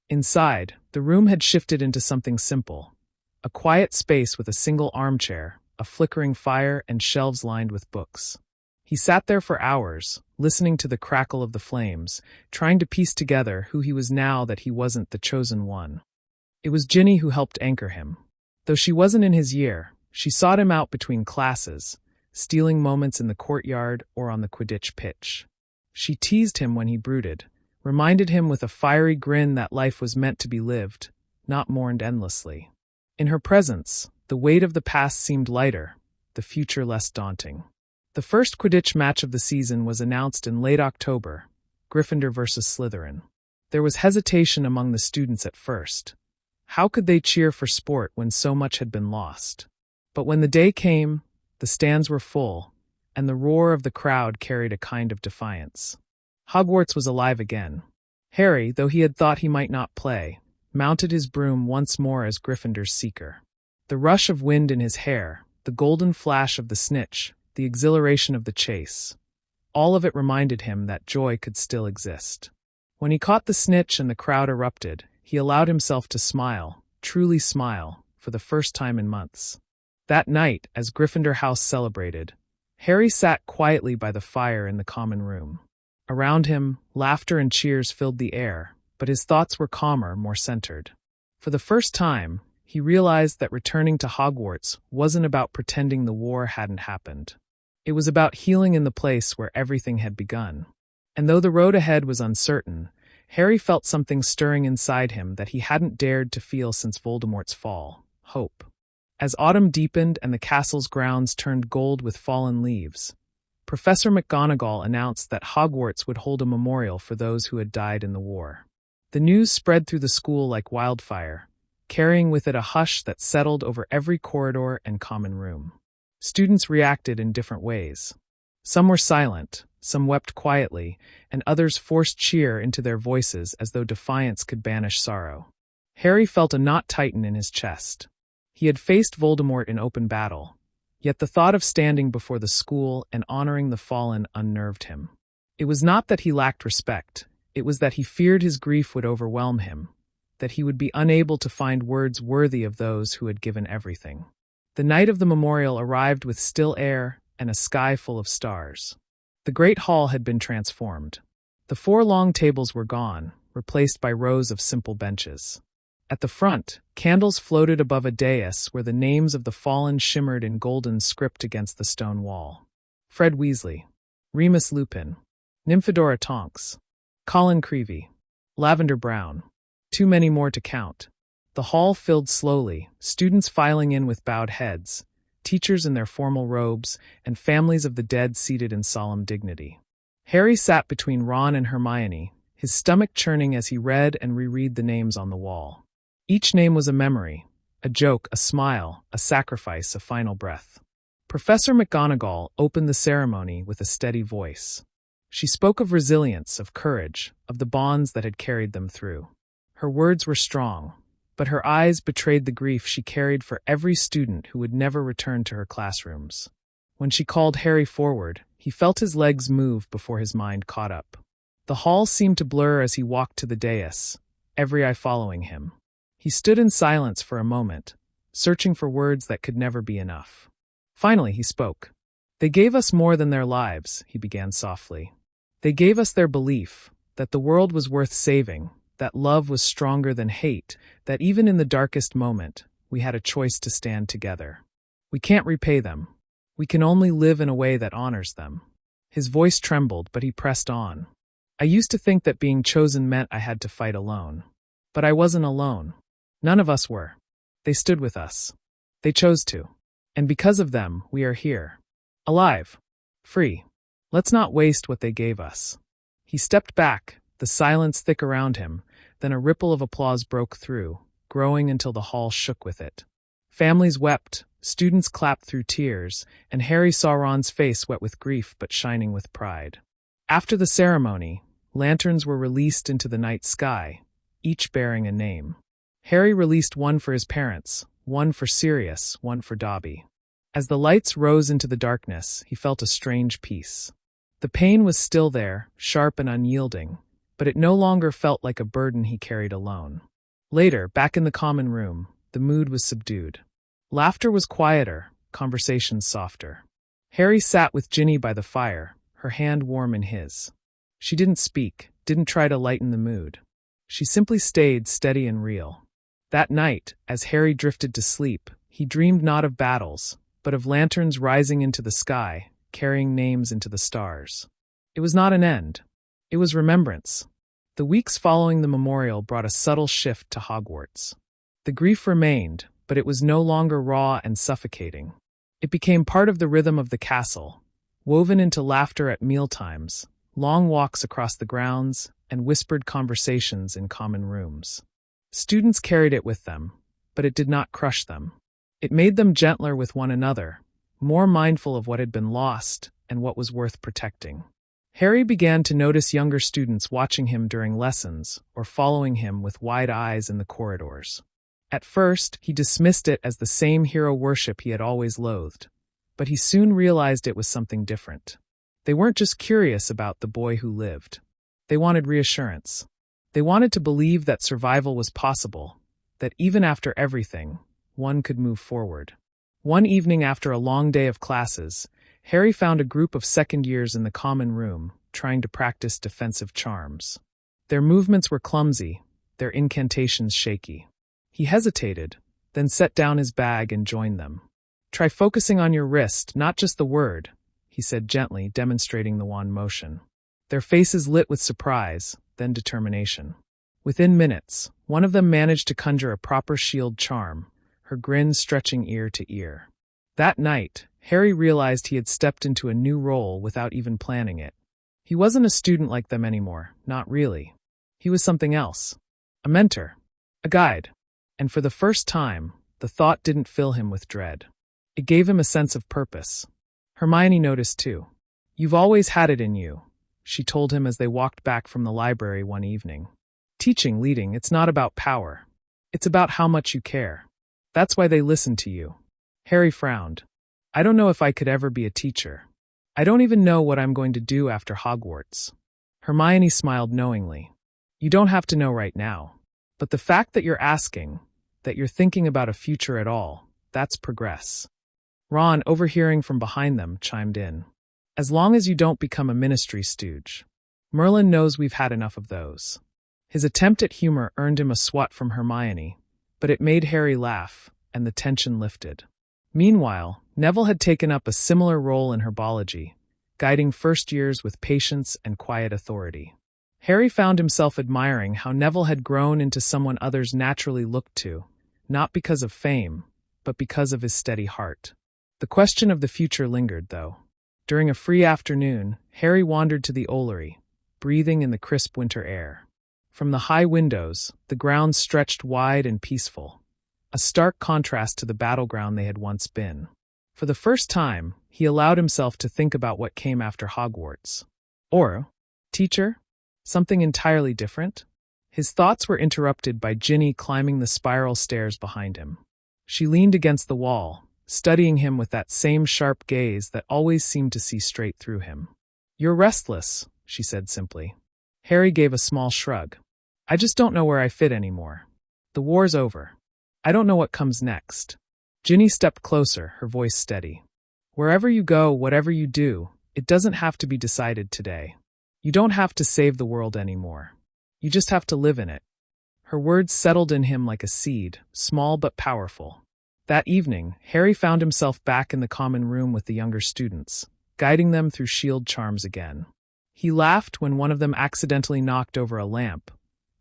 Inside, the room had shifted into something simple, a quiet space with a single armchair, a flickering fire, and shelves lined with books. He sat there for hours, listening to the crackle of the flames, trying to piece together who he was now that he wasn't the chosen one. It was Ginny who helped anchor him. Though she wasn't in his year, she sought him out between classes, stealing moments in the courtyard or on the Quidditch pitch. She teased him when he brooded, reminded him with a fiery grin that life was meant to be lived, not mourned endlessly. In her presence, the weight of the past seemed lighter, the future less daunting. The first Quidditch match of the season was announced in late October, Gryffindor versus Slytherin. There was hesitation among the students at first. How could they cheer for sport when so much had been lost? But when the day came, the stands were full, and the roar of the crowd carried a kind of defiance. Hogwarts was alive again. Harry, though he had thought he might not play, mounted his broom once more as Gryffindor's seeker. The rush of wind in his hair, the golden flash of the snitch, the exhilaration of the chase, all of it reminded him that joy could still exist. When he caught the snitch and the crowd erupted, he allowed himself to smile, truly smile, for the first time in months. That night, as Gryffindor House celebrated, Harry sat quietly by the fire in the common room. Around him, laughter and cheers filled the air, but his thoughts were calmer, more centered. For the first time, he realized that returning to Hogwarts wasn't about pretending the war hadn't happened. It was about healing in the place where everything had begun. And though the road ahead was uncertain, Harry felt something stirring inside him that he hadn't dared to feel since Voldemort's fall: hope. As autumn deepened and the castle's grounds turned gold with fallen leaves, Professor McGonagall announced that Hogwarts would hold a memorial for those who had died in the war. The news spread through the school like wildfire, carrying with it a hush that settled over every corridor and common room. Students reacted in different ways. Some were silent, some wept quietly, and others forced cheer into their voices as though defiance could banish sorrow. Harry felt a knot tighten in his chest. He had faced Voldemort in open battle, yet the thought of standing before the school and honoring the fallen unnerved him. It was not that he lacked respect, it was that he feared his grief would overwhelm him, that he would be unable to find words worthy of those who had given everything. The night of the memorial arrived with still air and a sky full of stars. The great hall had been transformed. The 4 long tables were gone, replaced by rows of simple benches. At the front, candles floated above a dais where the names of the fallen shimmered in golden script against the stone wall. Fred Weasley, Remus Lupin, Nymphadora Tonks, Colin Creevey, Lavender Brown. Too many more to count. The hall filled slowly, students filing in with bowed heads, teachers in their formal robes, and families of the dead seated in solemn dignity. Harry sat between Ron and Hermione, his stomach churning as he read and reread the names on the wall. Each name was a memory, a joke, a smile, a sacrifice, a final breath. Professor McGonagall opened the ceremony with a steady voice. She spoke of resilience, of courage, of the bonds that had carried them through. Her words were strong, but her eyes betrayed the grief she carried for every student who would never return to her classrooms. When she called Harry forward, he felt his legs move before his mind caught up. The hall seemed to blur as he walked to the dais, every eye following him. He stood in silence for a moment, searching for words that could never be enough. Finally, he spoke. "They gave us more than their lives," he began softly. "They gave us their belief that the world was worth saving, that love was stronger than hate, that even in the darkest moment, we had a choice to stand together. We can't repay them. We can only live in a way that honors them." His voice trembled, but he pressed on. "I used to think that being chosen meant I had to fight alone. But I wasn't alone. None of us were. They stood with us. They chose to. And because of them, we are here. Alive. Free. Let's not waste what they gave us." He stepped back, the silence thick around him, then a ripple of applause broke through, growing until the hall shook with it. Families wept, students clapped through tears, and Harry saw Ron's face wet with grief but shining with pride. After the ceremony, lanterns were released into the night sky, each bearing a name. Harry released one for his parents, one for Sirius, one for Dobby. As the lights rose into the darkness, he felt a strange peace. The pain was still there, sharp and unyielding, but it no longer felt like a burden he carried alone. Later, back in the common room, the mood was subdued. Laughter was quieter, conversations softer. Harry sat with Ginny by the fire, her hand warm in his. She didn't speak, didn't try to lighten the mood. She simply stayed steady and real. That night, as Harry drifted to sleep, he dreamed not of battles, but of lanterns rising into the sky, carrying names into the stars. It was not an end. It was remembrance. The weeks following the memorial brought a subtle shift to Hogwarts. The grief remained, but it was no longer raw and suffocating. It became part of the rhythm of the castle, woven into laughter at mealtimes, long walks across the grounds, and whispered conversations in common rooms. Students carried it with them, but it did not crush them. It made them gentler with one another, more mindful of what had been lost and what was worth protecting. Harry began to notice younger students watching him during lessons or following him with wide eyes in the corridors. At first, he dismissed it as the same hero worship he had always loathed, but he soon realized it was something different. They weren't just curious about the boy who lived. They wanted reassurance. They wanted to believe that survival was possible, that even after everything, one could move forward. One evening after a long day of classes, Harry found a group of second years in the common room, trying to practice defensive charms. Their movements were clumsy, their incantations shaky. He hesitated, then set down his bag and joined them. "Try focusing on your wrist, not just the word," he said gently, demonstrating the wand motion. Their faces lit with surprise, then determination. Within minutes, one of them managed to conjure a proper shield charm, her grin stretching ear to ear. That night, Harry realized he had stepped into a new role without even planning it. He wasn't a student like them anymore, not really. He was something else. A mentor. A guide. And for the first time, the thought didn't fill him with dread. It gave him a sense of purpose. Hermione noticed too. "You've always had it in you," she told him as they walked back from the library one evening. "Teaching, leading, it's not about power. It's about how much you care. That's why they listen to you." Harry frowned. "I don't know if I could ever be a teacher. I don't even know what I'm going to do after Hogwarts." Hermione smiled knowingly. "You don't have to know right now. But the fact that you're asking, that you're thinking about a future at all, that's progress." Ron, overhearing from behind them, chimed in. "As long as you don't become a ministry stooge. Merlin knows we've had enough of those." His attempt at humor earned him a swat from Hermione, but it made Harry laugh, and the tension lifted. Meanwhile, Neville had taken up a similar role in herbology, guiding first years with patience and quiet authority. Harry found himself admiring how Neville had grown into someone others naturally looked to, not because of fame, but because of his steady heart. The question of the future lingered, though. During a free afternoon, Harry wandered to the Ollery, breathing in the crisp winter air. From the high windows, the grounds stretched wide and peaceful, a stark contrast to the battleground they had once been. For the first time, he allowed himself to think about what came after Hogwarts. Or, teacher? Something entirely different? His thoughts were interrupted by Ginny climbing the spiral stairs behind him. She leaned against the wall, studying him with that same sharp gaze that always seemed to see straight through him. "You're restless," she said simply. Harry gave a small shrug. "I just don't know where I fit anymore. The war's over. I don't know what comes next." Ginny stepped closer, her voice steady. "Wherever you go, whatever you do, it doesn't have to be decided today. You don't have to save the world anymore. You just have to live in it." Her words settled in him like a seed, small but powerful. That evening, Harry found himself back in the common room with the younger students, guiding them through shield charms again. He laughed when one of them accidentally knocked over a lamp,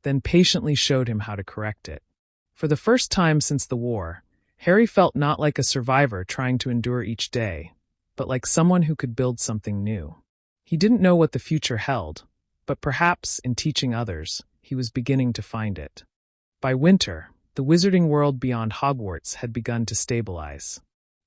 then patiently showed him how to correct it. For the first time since the war, Harry felt not like a survivor trying to endure each day, but like someone who could build something new. He didn't know what the future held, but perhaps, in teaching others, he was beginning to find it. By winter, the wizarding world beyond Hogwarts had begun to stabilize.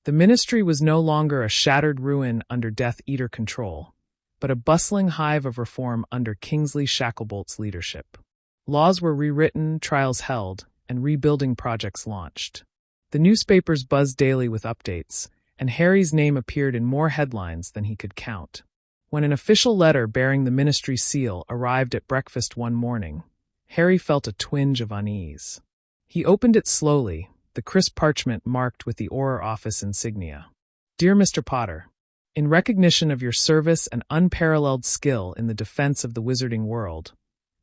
The Ministry was no longer a shattered ruin under Death Eater control, but a bustling hive of reform under Kingsley Shacklebolt's leadership. Laws were rewritten, trials held, and rebuilding projects launched. The newspapers buzzed daily with updates, and Harry's name appeared in more headlines than he could count. When an official letter bearing the ministry seal arrived at breakfast one morning, Harry felt a twinge of unease. He opened it slowly, the crisp parchment marked with the Auror office insignia. Dear Mr. Potter, in recognition of your service and unparalleled skill in the defense of the wizarding world,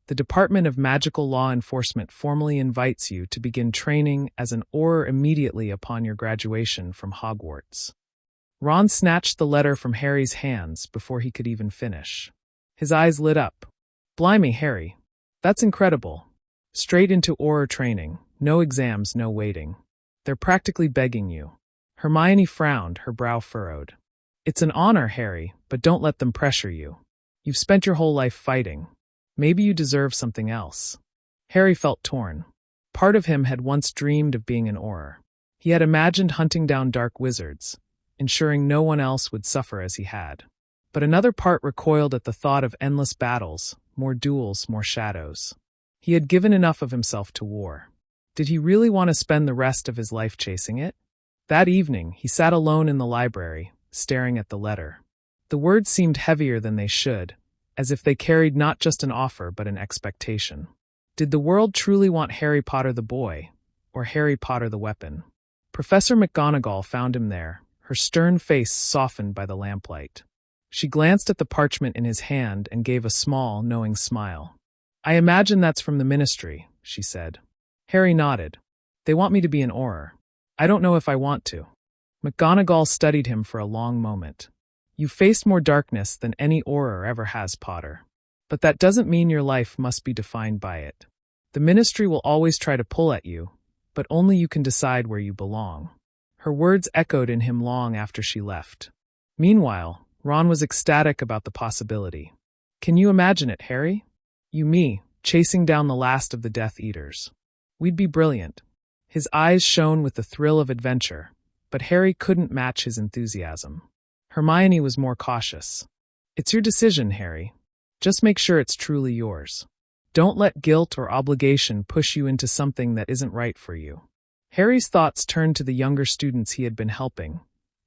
the Department of Magical Law Enforcement formally invites you to begin training as an Auror immediately upon your graduation from Hogwarts. Ron snatched the letter from Harry's hands before he could even finish. His eyes lit up. Blimey, Harry. That's incredible. Straight into Auror training, no exams, no waiting. They're practically begging you. Hermione frowned, her brow furrowed. It's an honor, Harry, but don't let them pressure you. You've spent your whole life fighting. Maybe you deserve something else. Harry felt torn. Part of him had once dreamed of being an Auror. He had imagined hunting down dark wizards, ensuring no one else would suffer as he had. But another part recoiled at the thought of endless battles, more duels, more shadows. He had given enough of himself to war. Did he really want to spend the rest of his life chasing it? That evening, he sat alone in the library, staring at the letter. The words seemed heavier than they should, as if they carried not just an offer but an expectation. Did the world truly want Harry Potter the boy, or Harry Potter the weapon? Professor McGonagall found him there, her stern face softened by the lamplight. She glanced at the parchment in his hand and gave a small, knowing smile. I imagine that's from the ministry, she said. Harry nodded. They want me to be an Auror. I don't know if I want to. McGonagall studied him for a long moment. You've faced more darkness than any Auror ever has, Potter. But that doesn't mean your life must be defined by it. The ministry will always try to pull at you, but only you can decide where you belong. Her words echoed in him long after she left. Meanwhile, Ron was ecstatic about the possibility. Can you imagine it, Harry? You, me, chasing down the last of the Death Eaters. We'd be brilliant. His eyes shone with the thrill of adventure, but Harry couldn't match his enthusiasm. Hermione was more cautious. It's your decision, Harry. Just make sure it's truly yours. Don't let guilt or obligation push you into something that isn't right for you. Harry's thoughts turned to the younger students he had been helping,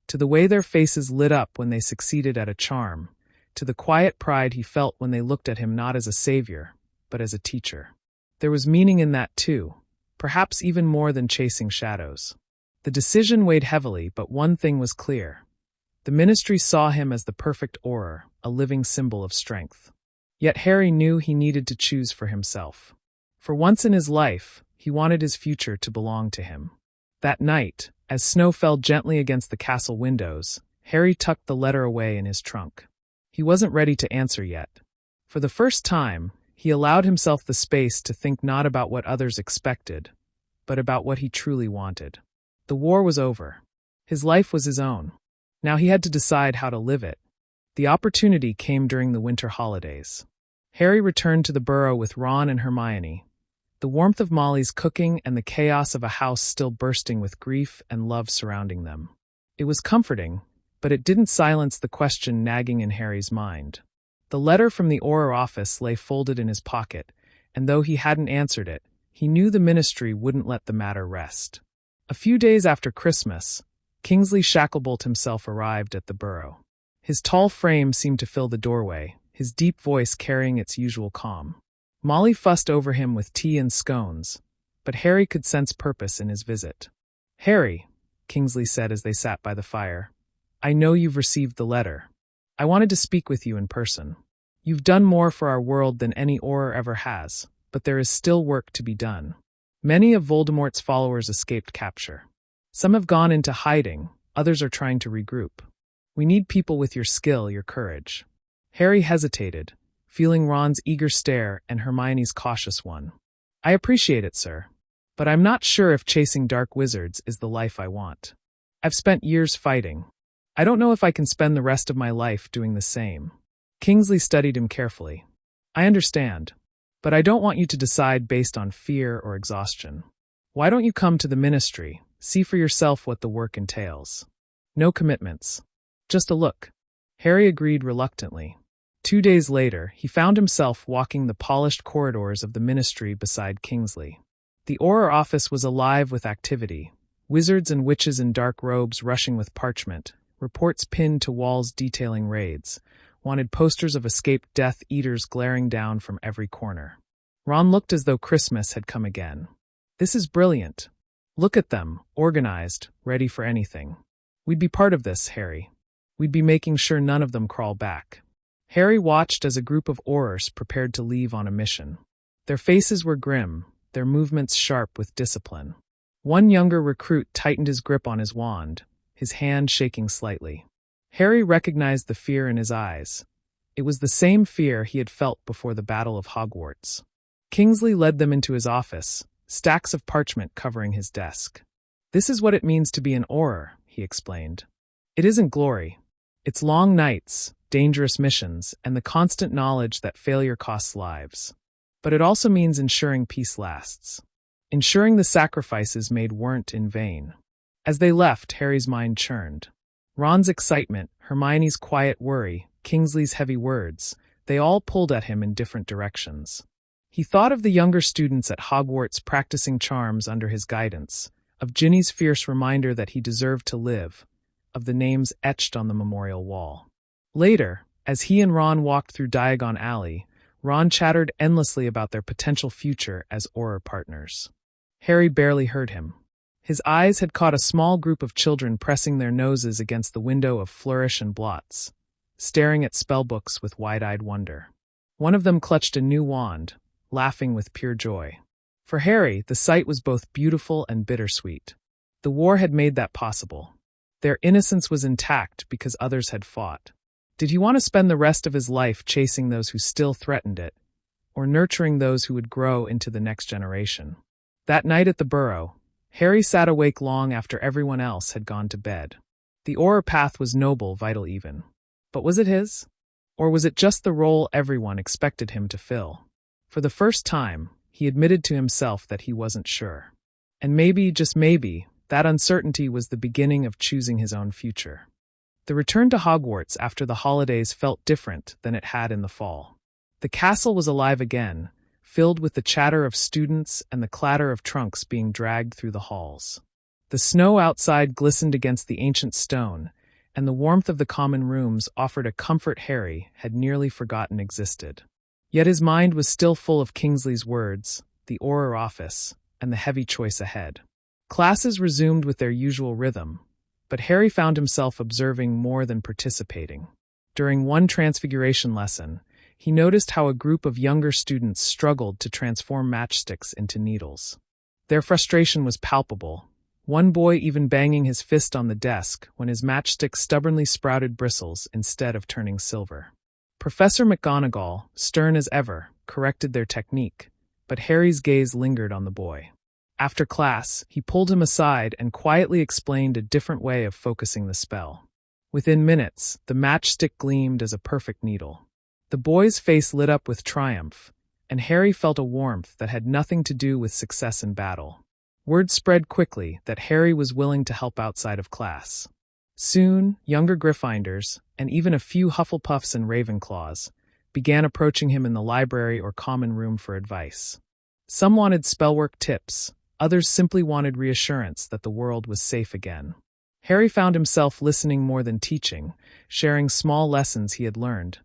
to the way their faces lit up when they succeeded at a charm, to the quiet pride he felt when they looked at him not as a savior, but as a teacher. There was meaning in that too, perhaps even more than chasing shadows. The decision weighed heavily, but one thing was clear. The ministry saw him as the perfect Auror, a living symbol of strength. Yet Harry knew he needed to choose for himself. For once in his life, he wanted his future to belong to him. That night, as snow fell gently against the castle windows, Harry tucked the letter away in his trunk. He wasn't ready to answer yet. For the first time, he allowed himself the space to think not about what others expected, but about what he truly wanted. The war was over. His life was his own. Now he had to decide how to live it. The opportunity came during the winter holidays. Harry returned to the burrow with Ron and Hermione, the warmth of Molly's cooking and the chaos of a house still bursting with grief and love surrounding them. It was comforting, but it didn't silence the question nagging in Harry's mind. The letter from the Auror office lay folded in his pocket, and though he hadn't answered it, he knew the ministry wouldn't let the matter rest. A few days after Christmas, Kingsley Shacklebolt himself arrived at the burrow. His tall frame seemed to fill the doorway, his deep voice carrying its usual calm. Molly fussed over him with tea and scones, but Harry could sense purpose in his visit. Harry, Kingsley said as they sat by the fire, I know you've received the letter. I wanted to speak with you in person. You've done more for our world than any Auror ever has, but there is still work to be done. Many of Voldemort's followers escaped capture. Some have gone into hiding, others are trying to regroup. We need people with your skill, your courage. Harry hesitated, feeling Ron's eager stare and Hermione's cautious one. I appreciate it, sir, but I'm not sure if chasing dark wizards is the life I want. I've spent years fighting. I don't know if I can spend the rest of my life doing the same. Kingsley studied him carefully. I understand, but I don't want you to decide based on fear or exhaustion. Why don't you come to the ministry, see for yourself what the work entails? No commitments. Just a look. Harry agreed reluctantly. 2 days later, he found himself walking the polished corridors of the ministry beside Kingsley. The Auror office was alive with activity, Wizards and witches in dark robes rushing with parchment, reports pinned to walls detailing raids, wanted posters of escaped Death Eaters glaring down from every corner. Ron looked as though Christmas had come again. This is brilliant. Look at them, organized, ready for anything. We'd be part of this, Harry. We'd be making sure none of them crawl back. Harry watched as a group of Aurors prepared to leave on a mission. Their faces were grim, their movements sharp with discipline. One younger recruit tightened his grip on his wand, his hand shaking slightly. Harry recognized the fear in his eyes. It was the same fear he had felt before the Battle of Hogwarts. Kingsley led them into his office, stacks of parchment covering his desk. This is what it means to be an Auror, he explained. It isn't glory. It's long nights, dangerous missions, and the constant knowledge that failure costs lives. But it also means ensuring peace lasts. Ensuring the sacrifices made weren't in vain. As they left, Harry's mind churned. Ron's excitement, Hermione's quiet worry, Kingsley's heavy words, they all pulled at him in different directions. He thought of the younger students at Hogwarts practicing charms under his guidance, of Ginny's fierce reminder that he deserved to live, of the names etched on the memorial wall. Later, as he and Ron walked through Diagon Alley, Ron chattered endlessly about their potential future as Auror partners. Harry barely heard him. His eyes had caught a small group of children pressing their noses against the window of Flourish and Blots, staring at spellbooks with wide-eyed wonder. One of them clutched a new wand, laughing with pure joy. For Harry, the sight was both beautiful and bittersweet. The war had made that possible. Their innocence was intact because others had fought. Did he want to spend the rest of his life chasing those who still threatened it, or nurturing those who would grow into the next generation? That night at the Burrow, Harry sat awake long after everyone else had gone to bed. The Auror path was noble, vital even. But was it his? Or was it just the role everyone expected him to fill? For the first time, he admitted to himself that he wasn't sure. And maybe, just maybe, that uncertainty was the beginning of choosing his own future. The return to Hogwarts after the holidays felt different than it had in the fall. The castle was alive again, filled with the chatter of students and the clatter of trunks being dragged through the halls. The snow outside glistened against the ancient stone, and the warmth of the common rooms offered a comfort Harry had nearly forgotten existed. Yet his mind was still full of Kingsley's words, the Auror office, and the heavy choice ahead. Classes resumed with their usual rhythm, but Harry found himself observing more than participating. During one transfiguration lesson, he noticed how a group of younger students struggled to transform matchsticks into needles. Their frustration was palpable, one boy even banging his fist on the desk when his matchstick stubbornly sprouted bristles instead of turning silver. Professor McGonagall, stern as ever, corrected their technique, but Harry's gaze lingered on the boy. After class, he pulled him aside and quietly explained a different way of focusing the spell. Within minutes, the matchstick gleamed as a perfect needle. The boy's face lit up with triumph, and Harry felt a warmth that had nothing to do with success in battle. Word spread quickly that Harry was willing to help outside of class. Soon, younger Gryffindors, and even a few Hufflepuffs and Ravenclaws, began approaching him in the library or common room for advice. Some wanted spellwork tips, others simply wanted reassurance that the world was safe again. Harry found himself listening more than teaching, sharing small lessons he had learned,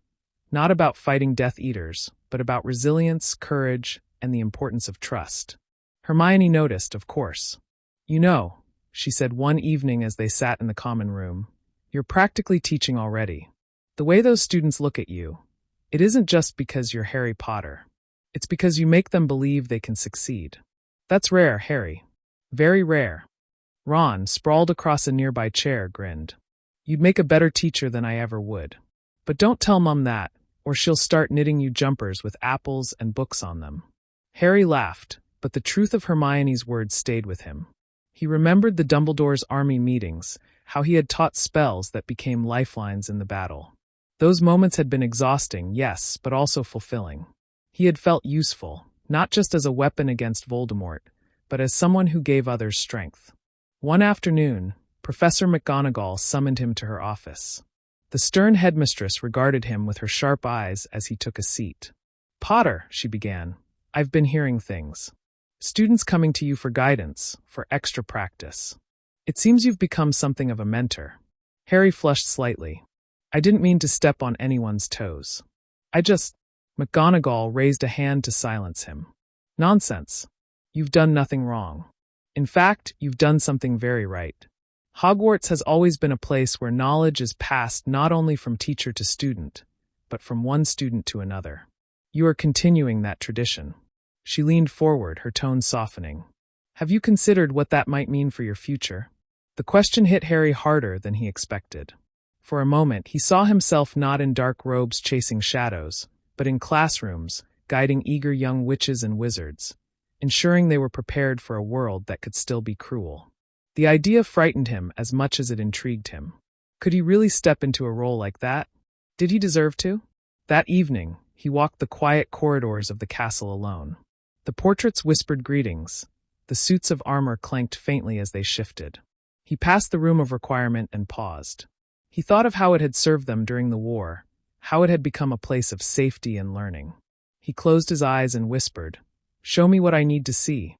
not about fighting Death Eaters, but about resilience, courage, and the importance of trust. Hermione noticed, of course. "You know," she said one evening as they sat in the common room, "you're practically teaching already. The way those students look at you, it isn't just because you're Harry Potter. It's because you make them believe they can succeed. That's rare, Harry. Very rare." Ron, sprawled across a nearby chair, grinned. "You'd make a better teacher than I ever would. But don't tell Mum that, or she'll start knitting you jumpers with apples and books on them." Harry laughed, but the truth of Hermione's words stayed with him. He remembered the Dumbledore's army meetings, how he had taught spells that became lifelines in the battle. Those moments had been exhausting, yes, but also fulfilling. He had felt useful, not just as a weapon against Voldemort, but as someone who gave others strength. One afternoon, Professor McGonagall summoned him to her office. The stern headmistress regarded him with her sharp eyes as he took a seat. "Potter," she began, "I've been hearing things. Students coming to you for guidance, for extra practice. It seems you've become something of a mentor. Harry flushed slightly. I didn't mean to step on anyone's toes. McGonagall raised a hand to silence him. Nonsense. You've done nothing wrong. In fact, you've done something very right. Hogwarts has always been a place where knowledge is passed not only from teacher to student, but from one student to another. You are continuing that tradition. She leaned forward, her tone softening. Have you considered what that might mean for your future? The question hit Harry harder than he expected. For a moment, he saw himself not in dark robes chasing shadows, but in classrooms, guiding eager young witches and wizards, ensuring they were prepared for a world that could still be cruel. The idea frightened him as much as it intrigued him. Could he really step into a role like that? Did he deserve to? That evening, he walked the quiet corridors of the castle alone. The portraits whispered greetings. The suits of armor clanked faintly as they shifted. He passed the room of requirement and paused. He thought of how it had served them during the war, how it had become a place of safety and learning. He closed his eyes and whispered, "Show me what I need to see."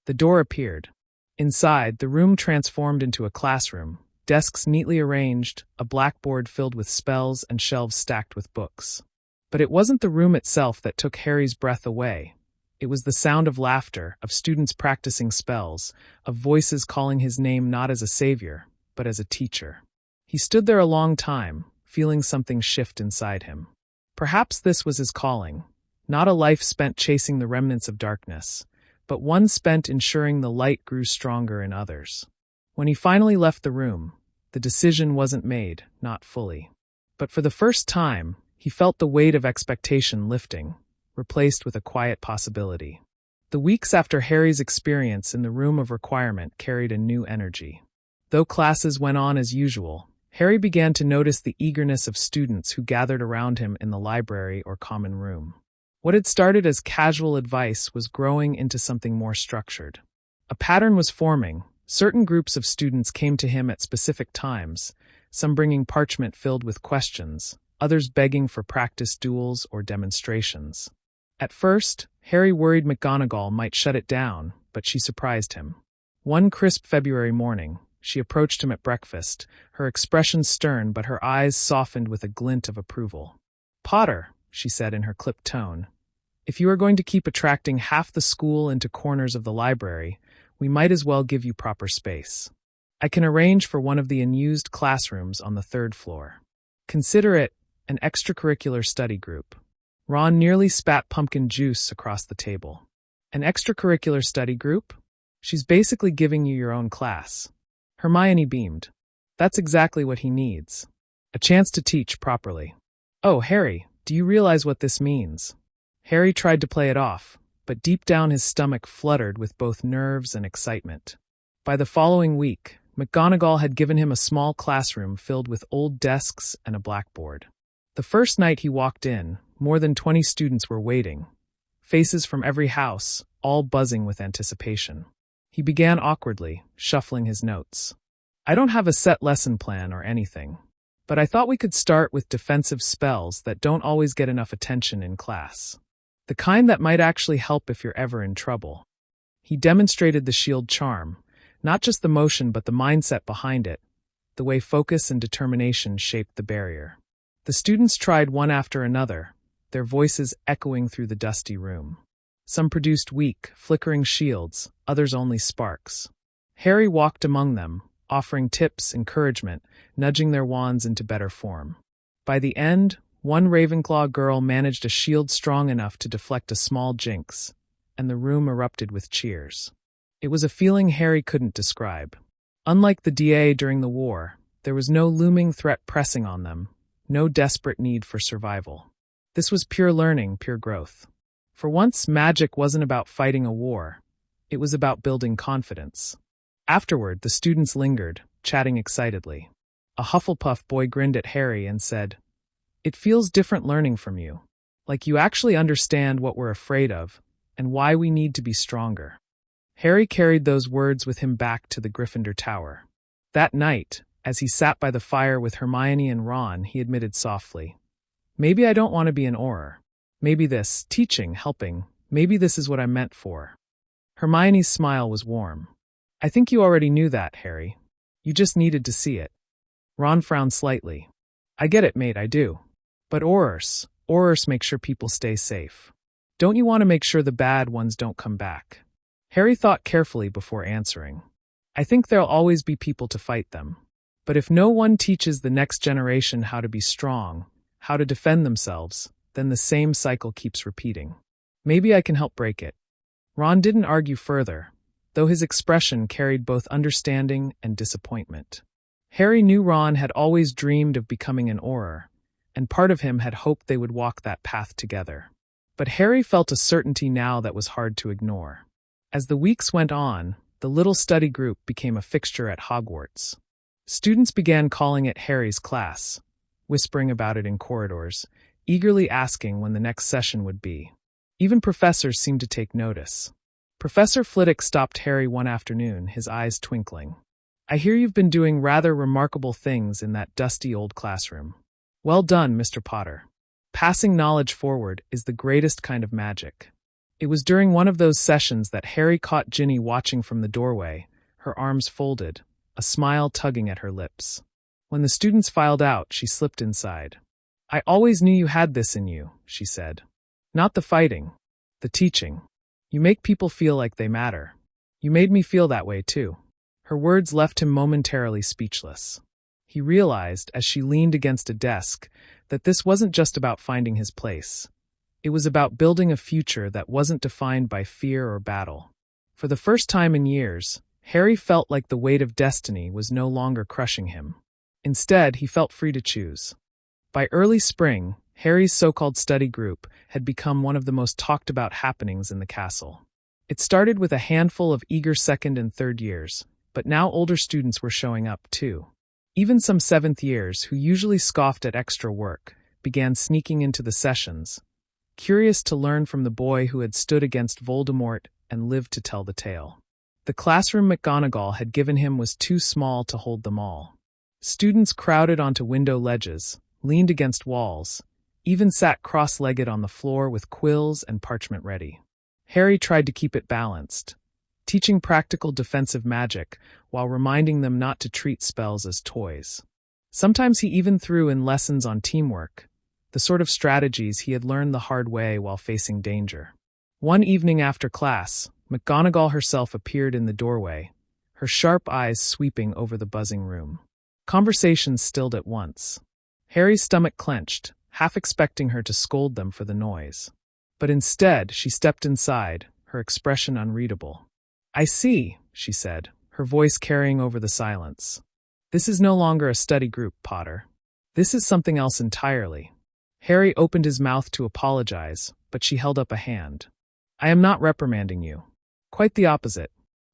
The door appeared. Inside, the room transformed into a classroom, desks neatly arranged, a blackboard filled with spells and shelves stacked with books. But it wasn't the room itself that took Harry's breath away. It was the sound of laughter, of students practicing spells, of voices calling his name not as a savior, but as a teacher. He stood there a long time, feeling something shift inside him. Perhaps this was his calling, not a life spent chasing the remnants of darkness, but one spent ensuring the light grew stronger in others. When he finally left the room, the decision wasn't made, not fully. But for the first time, he felt the weight of expectation lifting, replaced with a quiet possibility. The weeks after Harry's experience in the room of requirement carried a new energy. Though classes went on as usual, Harry began to notice the eagerness of students who gathered around him in the library or common room. What had started as casual advice was growing into something more structured. A pattern was forming. Certain groups of students came to him at specific times, some bringing parchment filled with questions, others begging for practice duels or demonstrations. At first, Harry worried McGonagall might shut it down, but she surprised him. One crisp February morning, she approached him at breakfast, her expression stern but her eyes softened with a glint of approval. "Potter," she said in her clipped tone, "if you are going to keep attracting half the school into corners of the library, we might as well give you proper space. I can arrange for one of the unused classrooms on the 3rd floor. Consider it an extracurricular study group." Ron nearly spat pumpkin juice across the table. An extracurricular study group? She's basically giving you your own class. Hermione beamed. That's exactly what he needs. A chance to teach properly. "Oh, Harry, do you realize what this means?" Harry tried to play it off, but deep down his stomach fluttered with both nerves and excitement. By the following week, McGonagall had given him a small classroom filled with old desks and a blackboard. The first night he walked in, more than 20 students were waiting, faces from every house, all buzzing with anticipation. He began awkwardly, shuffling his notes. "I don't have a set lesson plan or anything, but I thought we could start with defensive spells that don't always get enough attention in class. The kind that might actually help if you're ever in trouble." He demonstrated the shield charm, not just the motion but the mindset behind it, the way focus and determination shaped the barrier. The students tried one after another, their voices echoing through the dusty room. Some produced weak, flickering shields, others only sparks. Harry walked among them, offering tips, encouragement, nudging their wands into better form. By the end, one Ravenclaw girl managed a shield strong enough to deflect a small jinx, and the room erupted with cheers. It was a feeling Harry couldn't describe. Unlike the DA during the war, there was no looming threat pressing on them, no desperate need for survival. This was pure learning, pure growth. For once, magic wasn't about fighting a war. It was about building confidence. Afterward, the students lingered, chatting excitedly. A Hufflepuff boy grinned at Harry and said, "It feels different learning from you. Like you actually understand what we're afraid of, and why we need to be stronger." Harry carried those words with him back to the Gryffindor Tower. That night, as he sat by the fire with Hermione and Ron, he admitted softly, "Maybe I don't want to be an Auror. Maybe this, teaching, helping, maybe this is what I'm meant for." Hermione's smile was warm. "I think you already knew that, Harry. You just needed to see it. Ron frowned slightly. I get it, mate, I do. But Aurors make sure people stay safe. Don't you want to make sure the bad ones don't come back? Harry thought carefully before answering. I think there'll always be people to fight them. But if no one teaches the next generation how to be strong, how to defend themselves, then the same cycle keeps repeating. Maybe I can help break it. Ron didn't argue further, though his expression carried both understanding and disappointment. Harry knew Ron had always dreamed of becoming an Auror, and part of him had hoped they would walk that path together. But Harry felt a certainty now that was hard to ignore. As the weeks went on, the little study group became a fixture at Hogwarts. Students began calling it Harry's class, whispering about it in corridors, eagerly asking when the next session would be. Even professors seemed to take notice. Professor Flitwick stopped Harry one afternoon, his eyes twinkling. I hear you've been doing rather remarkable things in that dusty old classroom. Well done, Mr. Potter. Passing knowledge forward is the greatest kind of magic. It was during one of those sessions that Harry caught Ginny watching from the doorway, her arms folded, a smile tugging at her lips. When the students filed out, she slipped inside. I always knew you had this in you, she said. Not the fighting, the teaching. You make people feel like they matter. You made me feel that way too. Her words left him momentarily speechless. He realized, as she leaned against a desk, that this wasn't just about finding his place. It was about building a future that wasn't defined by fear or battle. For the first time in years, Harry felt like the weight of destiny was no longer crushing him. Instead, he felt free to choose. By early spring, Harry's so-called study group had become one of the most talked-about happenings in the castle. It started with a handful of eager second and third years, but now older students were showing up too. Even some seventh years, who usually scoffed at extra work, began sneaking into the sessions, curious to learn from the boy who had stood against Voldemort and lived to tell the tale. The classroom McGonagall had given him was too small to hold them all. Students crowded onto window ledges, leaned against walls, even sat cross-legged on the floor with quills and parchment ready. Harry tried to keep it balanced, teaching practical defensive magic while reminding them not to treat spells as toys. Sometimes he even threw in lessons on teamwork, the sort of strategies he had learned the hard way while facing danger. One evening after class, McGonagall herself appeared in the doorway, her sharp eyes sweeping over the buzzing room. Conversations stilled at once. Harry's stomach clenched, half expecting her to scold them for the noise. But instead, she stepped inside, her expression unreadable. I see, she said, her voice carrying over the silence. This is no longer a study group, Potter. This is something else entirely. Harry opened his mouth to apologize, but she held up a hand. I am not reprimanding you. Quite the opposite.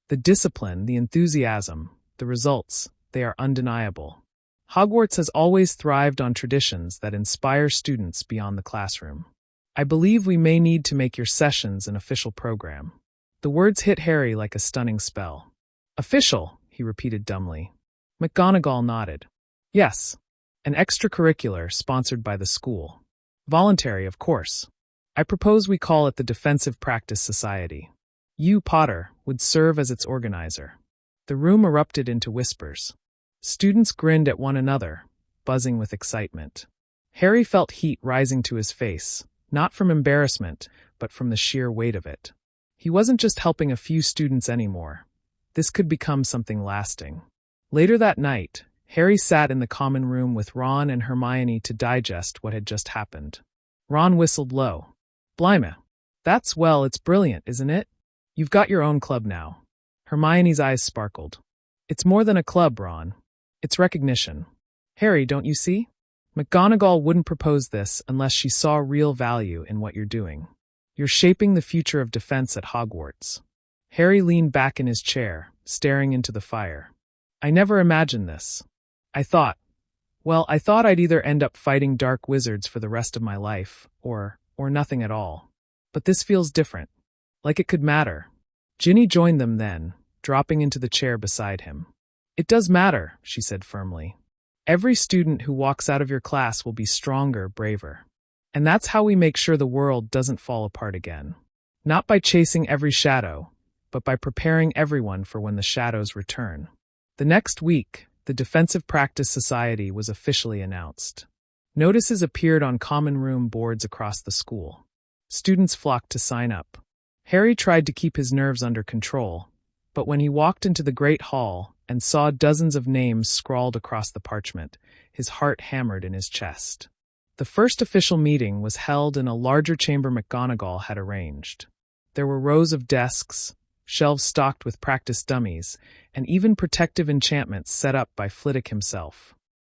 The discipline, the enthusiasm, the results, they are undeniable. Hogwarts has always thrived on traditions that inspire students beyond the classroom. I believe we may need to make your sessions an official program. The words hit Harry like a stunning spell. Official, he repeated dumbly. McGonagall nodded. Yes. An extracurricular sponsored by the school. Voluntary, of course. I propose we call it the Defensive Practice Society. You, Potter, would serve as its organizer. The room erupted into whispers. Students grinned at one another, buzzing with excitement. Harry felt heat rising to his face, not from embarrassment, but from the sheer weight of it. He wasn't just helping a few students anymore. This could become something lasting. Later that night, Harry sat in the common room with Ron and Hermione to digest what had just happened. Ron whistled low. Blimey. It's brilliant, isn't it? You've got your own club now. Hermione's eyes sparkled. It's more than a club, Ron. It's recognition. Harry, don't you see? McGonagall wouldn't propose this unless she saw real value in what you're doing. You're shaping the future of defense at Hogwarts. Harry leaned back in his chair, staring into the fire. I never imagined this. I thought I'd either end up fighting dark wizards for the rest of my life, or nothing at all. But this feels different. Like it could matter. Ginny joined them then, dropping into the chair beside him. It does matter, she said firmly. Every student who walks out of your class will be stronger, braver. And that's how we make sure the world doesn't fall apart again. Not by chasing every shadow, but by preparing everyone for when the shadows return. The next week, the Defensive Practice Society was officially announced. Notices appeared on common room boards across the school. Students flocked to sign up. Harry tried to keep his nerves under control, but when he walked into the great hall and saw dozens of names scrawled across the parchment, his heart hammered in his chest. The first official meeting was held in a larger chamber McGonagall had arranged. There were rows of desks, shelves stocked with practice dummies, and even protective enchantments set up by Flitwick himself.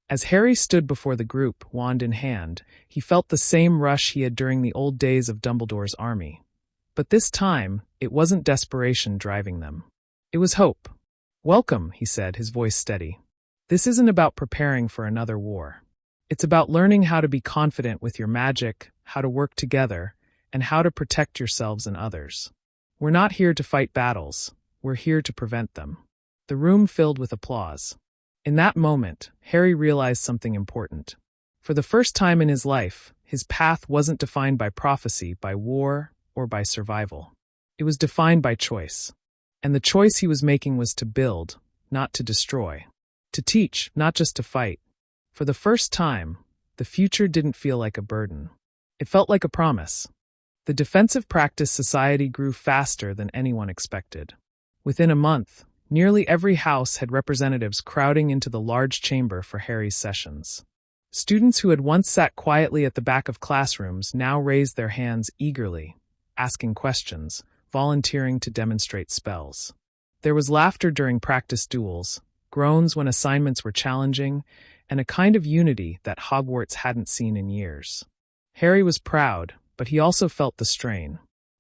As Harry stood before the group, wand in hand, he felt the same rush he had during the old days of Dumbledore's army. But this time, it wasn't desperation driving them. It was hope. "Welcome," he said, his voice steady. "This isn't about preparing for another war. It's about learning how to be confident with your magic, how to work together, and how to protect yourselves and others. We're not here to fight battles, we're here to prevent them." The room filled with applause. In that moment, Harry realized something important. For the first time in his life, his path wasn't defined by prophecy, by war, or by survival. It was defined by choice. And the choice he was making was to build, not to destroy. To teach, not just to fight. For the first time, the future didn't feel like a burden. It felt like a promise. The Defensive Practice Society grew faster than anyone expected. Within a month, nearly every house had representatives crowding into the large chamber for Harry's sessions. Students who had once sat quietly at the back of classrooms now raised their hands eagerly, asking questions, volunteering to demonstrate spells. There was laughter during practice duels, groans when assignments were challenging, and a kind of unity that Hogwarts hadn't seen in years. Harry was proud, but he also felt the strain.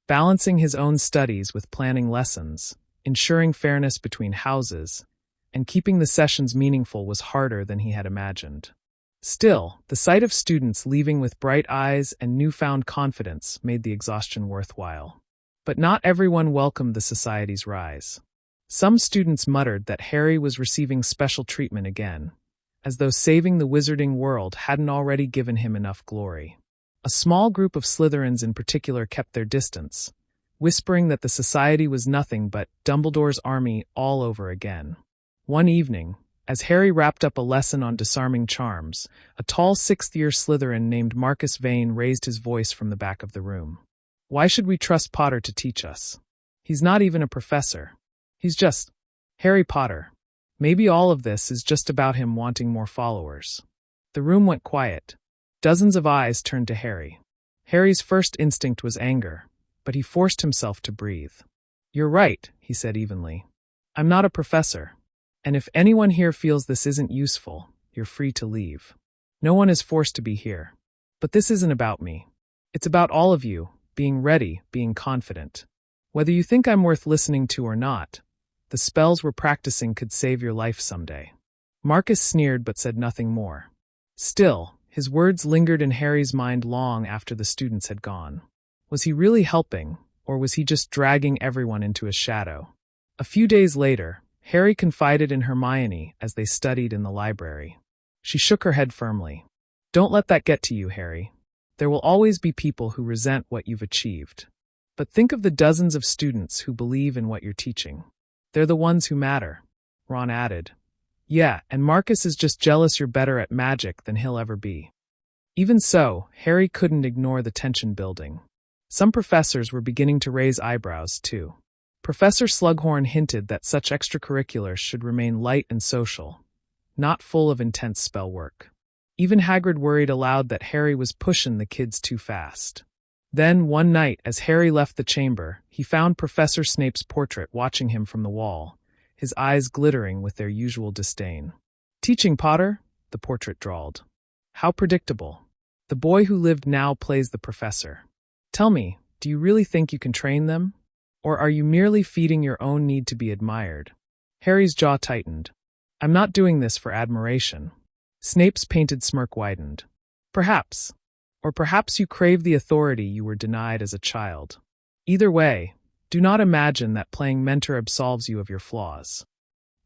Balancing his own studies with planning lessons, ensuring fairness between houses, and keeping the sessions meaningful was harder than he had imagined. Still, the sight of students leaving with bright eyes and newfound confidence made the exhaustion worthwhile. But not everyone welcomed the society's rise. Some students muttered that Harry was receiving special treatment again, as though saving the wizarding world hadn't already given him enough glory. A small group of Slytherins in particular kept their distance, whispering that the society was nothing but Dumbledore's army all over again. One evening, as Harry wrapped up a lesson on disarming charms, a tall sixth-year Slytherin named Marcus Vane raised his voice from the back of the room. "Why should we trust Potter to teach us? He's not even a professor. He's just Harry Potter. Maybe all of this is just about him wanting more followers." The room went quiet. Dozens of eyes turned to Harry. Harry's first instinct was anger, but he forced himself to breathe. "You're right," he said evenly. "I'm not a professor. And if anyone here feels this isn't useful, you're free to leave. No one is forced to be here. But this isn't about me. It's about all of you, being ready, being confident. Whether you think I'm worth listening to or not, the spells we're practicing could save your life someday." Marcus sneered but said nothing more. Still, his words lingered in Harry's mind long after the students had gone. Was he really helping, or was he just dragging everyone into his shadow? A few days later, Harry confided in Hermione as they studied in the library. She shook her head firmly. "Don't let that get to you, Harry. There will always be people who resent what you've achieved. But think of the dozens of students who believe in what you're teaching. They're the ones who matter." Ron added. "Yeah, and Marcus is just jealous you're better at magic than he'll ever be." Even so, Harry couldn't ignore the tension building. Some professors were beginning to raise eyebrows, too. Professor Slughorn hinted that such extracurriculars should remain light and social, not full of intense spell work. Even Hagrid worried aloud that Harry was pushing the kids too fast. Then, one night, as Harry left the chamber, he found Professor Snape's portrait watching him from the wall, his eyes glittering with their usual disdain. "Teaching, Potter?" the portrait drawled. "How predictable. The boy who lived now plays the professor. Tell me, do you really think you can train them? Or are you merely feeding your own need to be admired?" Harry's jaw tightened. "I'm not doing this for admiration." Snape's painted smirk widened. "Perhaps. Or perhaps you crave the authority you were denied as a child. Either way, do not imagine that playing mentor absolves you of your flaws."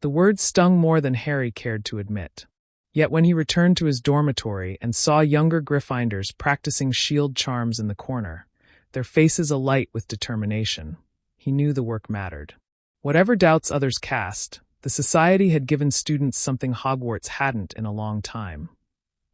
The words stung more than Harry cared to admit. Yet when he returned to his dormitory and saw younger Gryffindors practicing shield charms in the corner, their faces alight with determination, he knew the work mattered. Whatever doubts others cast, The society had given students something Hogwarts hadn't in a long time: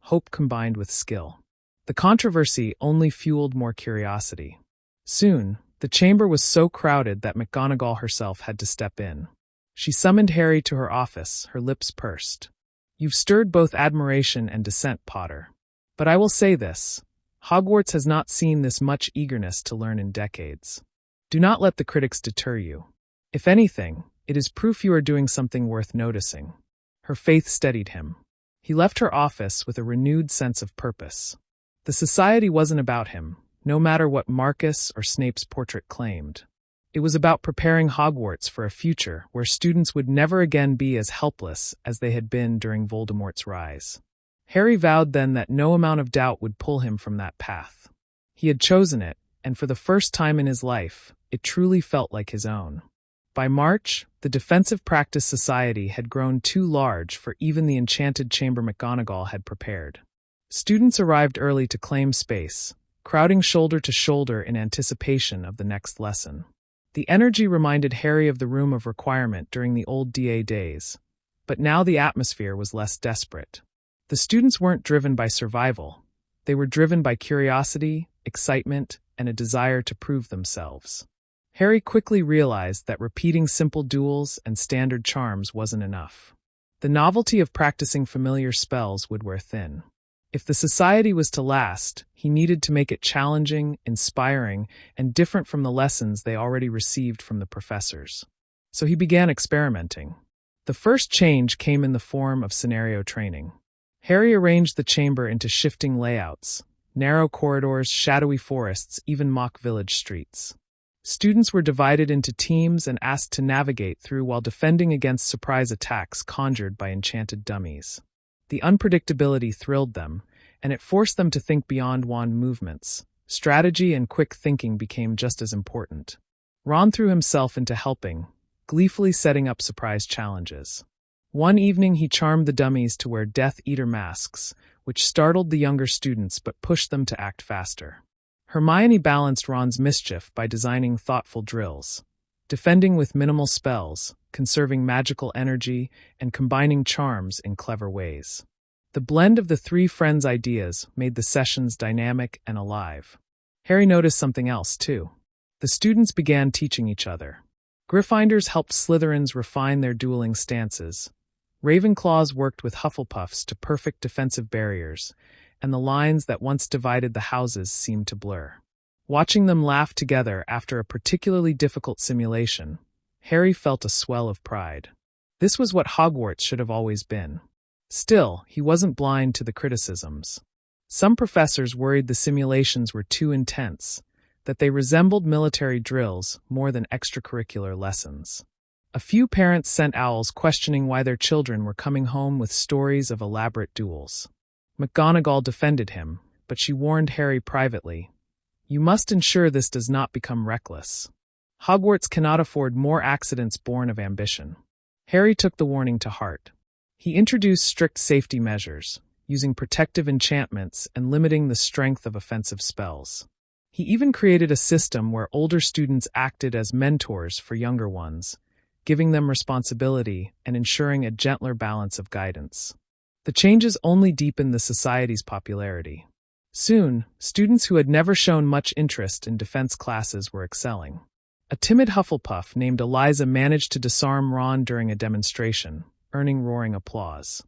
hope combined with skill. The controversy only fueled more curiosity. Soon, the chamber was so crowded that McGonagall herself had to step in. She summoned Harry to her office, her lips pursed. "You've stirred both admiration and dissent, Potter. But I will say this: Hogwarts has not seen this much eagerness to learn in decades. Do not let the critics deter you. If anything, it is proof you are doing something worth noticing." Her faith steadied him. He left her office with a renewed sense of purpose. The society wasn't about him, no matter what Marcus or Snape's portrait claimed. It was about preparing Hogwarts for a future where students would never again be as helpless as they had been during Voldemort's rise. Harry vowed then that no amount of doubt would pull him from that path. He had chosen it, and for the first time in his life, it truly felt like his own. By March, the Defensive Practice Society had grown too large for even the enchanted chamber McGonagall had prepared. Students arrived early to claim space, crowding shoulder to shoulder in anticipation of the next lesson. The energy reminded Harry of the Room of Requirement during the old DA days, but now the atmosphere was less desperate. The students weren't driven by survival. They were driven by curiosity, excitement, and a desire to prove themselves. Harry quickly realized that repeating simple duels and standard charms wasn't enough. The novelty of practicing familiar spells would wear thin. If the society was to last, he needed to make it challenging, inspiring, and different from the lessons they already received from the professors. So he began experimenting. The first change came in the form of scenario training. Harry arranged the chamber into shifting layouts: narrow corridors, shadowy forests, even mock village streets. Students were divided into teams and asked to navigate through while defending against surprise attacks conjured by enchanted dummies. The unpredictability thrilled them, and it forced them to think beyond wand movements. Strategy and quick thinking became just as important. Ron threw himself into helping, gleefully setting up surprise challenges. One evening he charmed the dummies to wear Death Eater masks, which startled the younger students but pushed them to act faster. Hermione balanced Ron's mischief by designing thoughtful drills, defending with minimal spells, conserving magical energy, and combining charms in clever ways. The blend of the three friends' ideas made the sessions dynamic and alive. Harry noticed something else, too. The students began teaching each other. Gryffindors helped Slytherins refine their dueling stances. Ravenclaws worked with Hufflepuffs to perfect defensive barriers, and the lines that once divided the houses seemed to blur. Watching them laugh together after a particularly difficult simulation, Harry felt a swell of pride. This was what Hogwarts should have always been. Still, he wasn't blind to the criticisms. Some professors worried the simulations were too intense, that they resembled military drills more than extracurricular lessons. A few parents sent owls questioning why their children were coming home with stories of elaborate duels. McGonagall defended him, but she warned Harry privately, "You must ensure this does not become reckless. Hogwarts cannot afford more accidents born of ambition." Harry took the warning to heart. He introduced strict safety measures, using protective enchantments and limiting the strength of offensive spells. He even created a system where older students acted as mentors for younger ones, giving them responsibility and ensuring a gentler balance of guidance. The changes only deepened the society's popularity. Soon, students who had never shown much interest in defense classes were excelling. A timid Hufflepuff named Eliza managed to disarm Ron during a demonstration, earning roaring applause.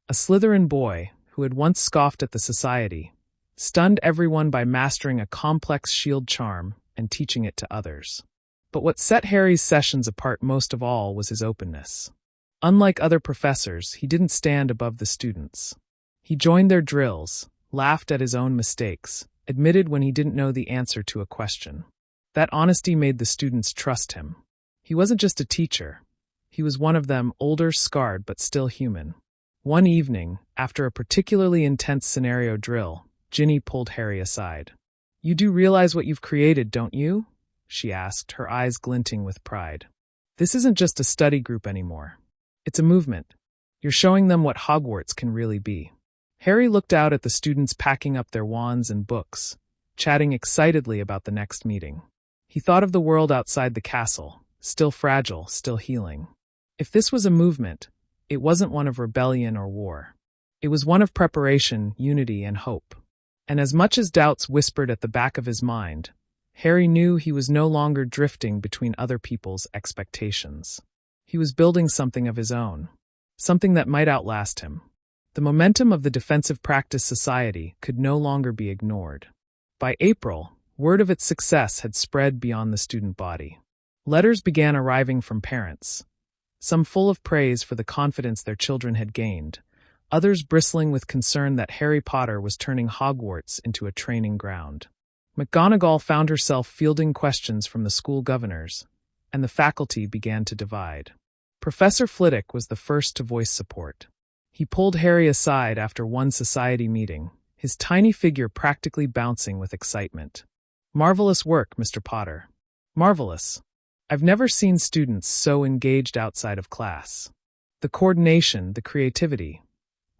A Slytherin boy, who had once scoffed at the society, stunned everyone by mastering a complex shield charm and teaching it to others. But what set Harry's sessions apart most of all was his openness. Unlike other professors, he didn't stand above the students. He joined their drills, laughed at his own mistakes, admitted when he didn't know the answer to a question. That honesty made the students trust him. He wasn't just a teacher. He was one of them, older, scarred, but still human. One evening, after a particularly intense scenario drill, Ginny pulled Harry aside. "You do realize what you've created, don't you?" she asked, her eyes glinting with pride. "This isn't just a study group anymore. It's a movement. You're showing them what Hogwarts can really be." Harry looked out at the students packing up their wands and books, chatting excitedly about the next meeting. He thought of the world outside the castle, still fragile, still healing. If this was a movement, it wasn't one of rebellion or war. It was one of preparation, unity, and hope. And as much as doubts whispered at the back of his mind, Harry knew he was no longer drifting between other people's expectations. He was building something of his own, something that might outlast him. The momentum of the Defensive Practice Society could no longer be ignored. By April, word of its success had spread beyond the student body. Letters began arriving from parents, some full of praise for the confidence their children had gained, others bristling with concern that Harry Potter was turning Hogwarts into a training ground. McGonagall found herself fielding questions from the school governors, and the faculty began to divide. Professor Flitwick was the first to voice support. He pulled Harry aside after one society meeting, his tiny figure practically bouncing with excitement. "Marvelous work, Mr. Potter. Marvelous. I've never seen students so engaged outside of class. The coordination, the creativity.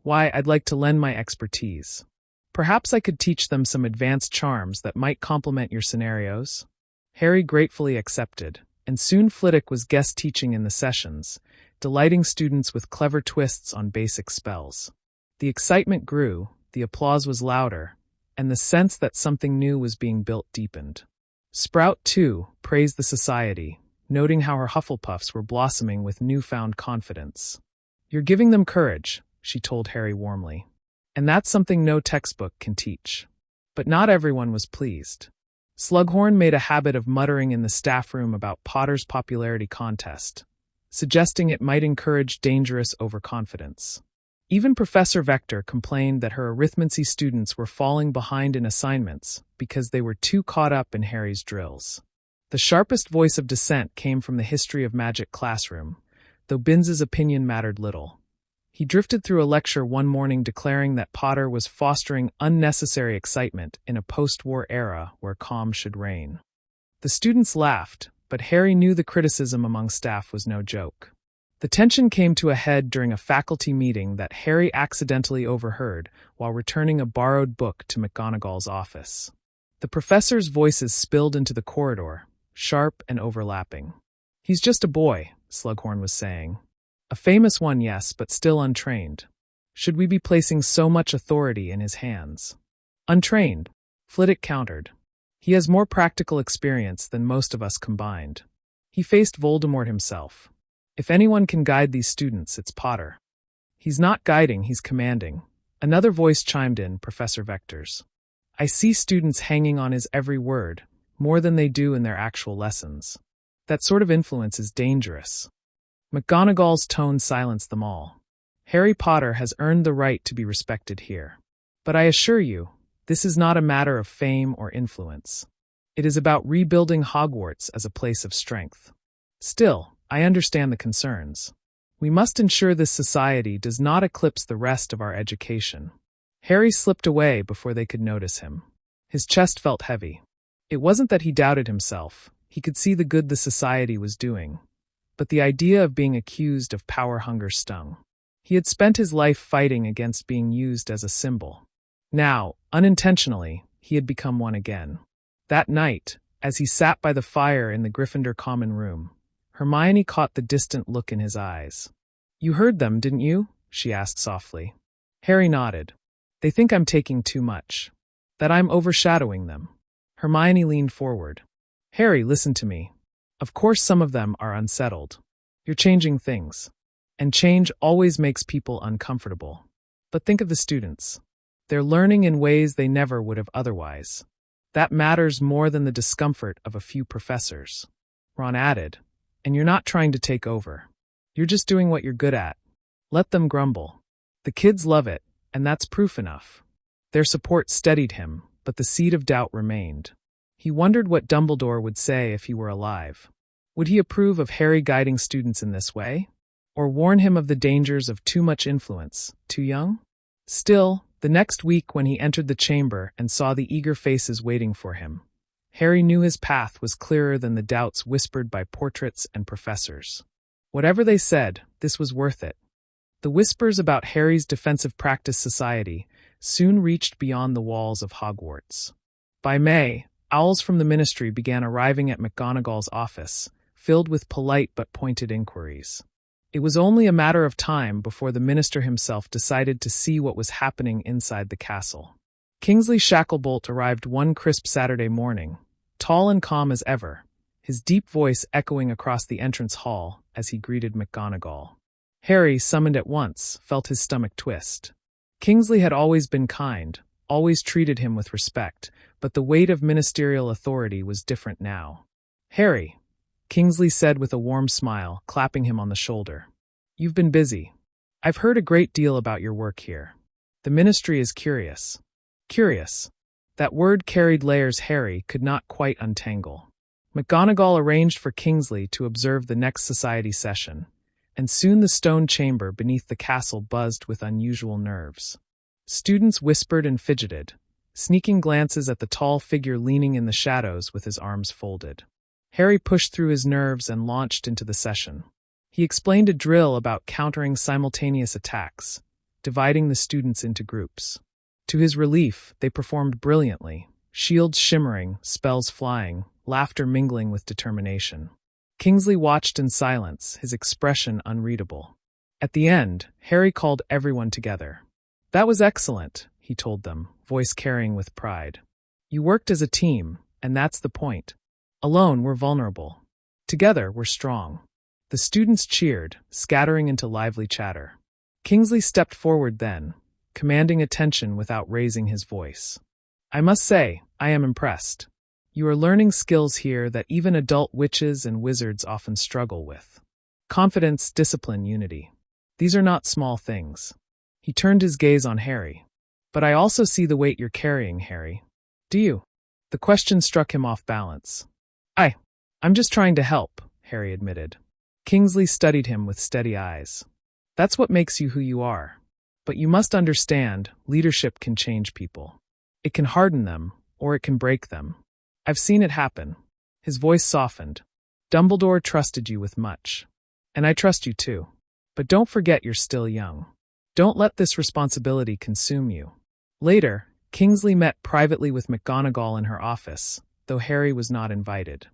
Why, I'd like to lend my expertise. Perhaps I could teach them some advanced charms that might complement your scenarios." Harry gratefully accepted, and soon Flitwick was guest teaching in the sessions, delighting students with clever twists on basic spells. The excitement grew, the applause was louder, and the sense that something new was being built deepened. Sprout, too, praised the society, noting how her Hufflepuffs were blossoming with newfound confidence. "You're giving them courage," she told Harry warmly. "And that's something no textbook can teach." But not everyone was pleased. Slughorn made a habit of muttering in the staff room about Potter's popularity contest, suggesting it might encourage dangerous overconfidence. Even Professor Vector complained that her arithmancy students were falling behind in assignments because they were too caught up in Harry's drills. The sharpest voice of dissent came from the History of Magic classroom, though Binns's opinion mattered little. He drifted through a lecture one morning declaring that Potter was fostering unnecessary excitement in a post-war era where calm should reign. The students laughed, but Harry knew the criticism among staff was no joke. The tension came to a head during a faculty meeting that Harry accidentally overheard while returning a borrowed book to McGonagall's office. The professors' voices spilled into the corridor, sharp and overlapping. "He's just a boy," Slughorn was saying. "A famous one, yes, but still untrained. Should we be placing so much authority in his hands?" "Untrained," Flitwick countered. "He has more practical experience than most of us combined. He faced Voldemort himself. If anyone can guide these students, it's Potter." "He's not guiding, he's commanding." Another voice chimed in, Professor Vector's. "I see students hanging on his every word, more than they do in their actual lessons. That sort of influence is dangerous." McGonagall's tone silenced them all. "Harry Potter has earned the right to be respected here. But I assure you, this is not a matter of fame or influence. It is about rebuilding Hogwarts as a place of strength. Still, I understand the concerns. We must ensure this society does not eclipse the rest of our education." Harry slipped away before they could notice him. His chest felt heavy. It wasn't that he doubted himself. He could see the good the society was doing. But the idea of being accused of power hunger stung. He had spent his life fighting against being used as a symbol. Now, unintentionally, he had become one again. That night, as he sat by the fire in the Gryffindor common room, Hermione caught the distant look in his eyes. "You heard them, didn't you?" she asked softly. Harry nodded. "They think I'm taking too much. That I'm overshadowing them." Hermione leaned forward. "Harry, listen to me. Of course some of them are unsettled. You're changing things. And change always makes people uncomfortable. But think of the students. They're learning in ways they never would have otherwise. That matters more than the discomfort of a few professors." Ron added, "And you're not trying to take over. You're just doing what you're good at. Let them grumble. The kids love it, and that's proof enough." Their support steadied him, but the seed of doubt remained. He wondered what Dumbledore would say if he were alive. Would he approve of Harry guiding students in this way? Or warn him of the dangers of too much influence, too young? Still, the next week when he entered the chamber and saw the eager faces waiting for him, Harry knew his path was clearer than the doubts whispered by portraits and professors. Whatever they said, this was worth it. The whispers about Harry's Defensive Practice Society soon reached beyond the walls of Hogwarts. By May, owls from the Ministry began arriving at McGonagall's office, filled with polite but pointed inquiries. It was only a matter of time before the minister himself decided to see what was happening inside the castle. Kingsley Shacklebolt arrived one crisp Saturday morning, tall and calm as ever, his deep voice echoing across the entrance hall as he greeted McGonagall. Harry, summoned at once, felt his stomach twist. Kingsley had always been kind, always treated him with respect, but the weight of ministerial authority was different now. "Harry," Kingsley said with a warm smile, clapping him on the shoulder. "You've been busy. I've heard a great deal about your work here. The ministry is curious." Curious. That word carried layers Harry could not quite untangle. McGonagall arranged for Kingsley to observe the next society session, and soon the stone chamber beneath the castle buzzed with unusual nerves. Students whispered and fidgeted, sneaking glances at the tall figure leaning in the shadows with his arms folded. Harry pushed through his nerves and launched into the session. He explained a drill about countering simultaneous attacks, dividing the students into groups. To his relief, they performed brilliantly, shields shimmering, spells flying, laughter mingling with determination. Kingsley watched in silence, his expression unreadable. At the end, Harry called everyone together. "That was excellent," he told them, voice carrying with pride. "You worked as a team, and that's the point. Alone, we're vulnerable. Together, we're strong." The students cheered, scattering into lively chatter. Kingsley stepped forward then, commanding attention without raising his voice. "I must say, I am impressed. You are learning skills here that even adult witches and wizards often struggle with. Confidence, discipline, unity. These are not small things." He turned his gaze on Harry. "But I also see the weight you're carrying, Harry. Do you?" The question struck him off balance. I'm just trying to help," Harry admitted. Kingsley studied him with steady eyes. "That's what makes you who you are. But you must understand, leadership can change people. It can harden them, or it can break them. I've seen it happen." His voice softened. "Dumbledore trusted you with much. And I trust you too. But don't forget you're still young. Don't let this responsibility consume you." Later, Kingsley met privately with McGonagall in her office, though Harry was not invited.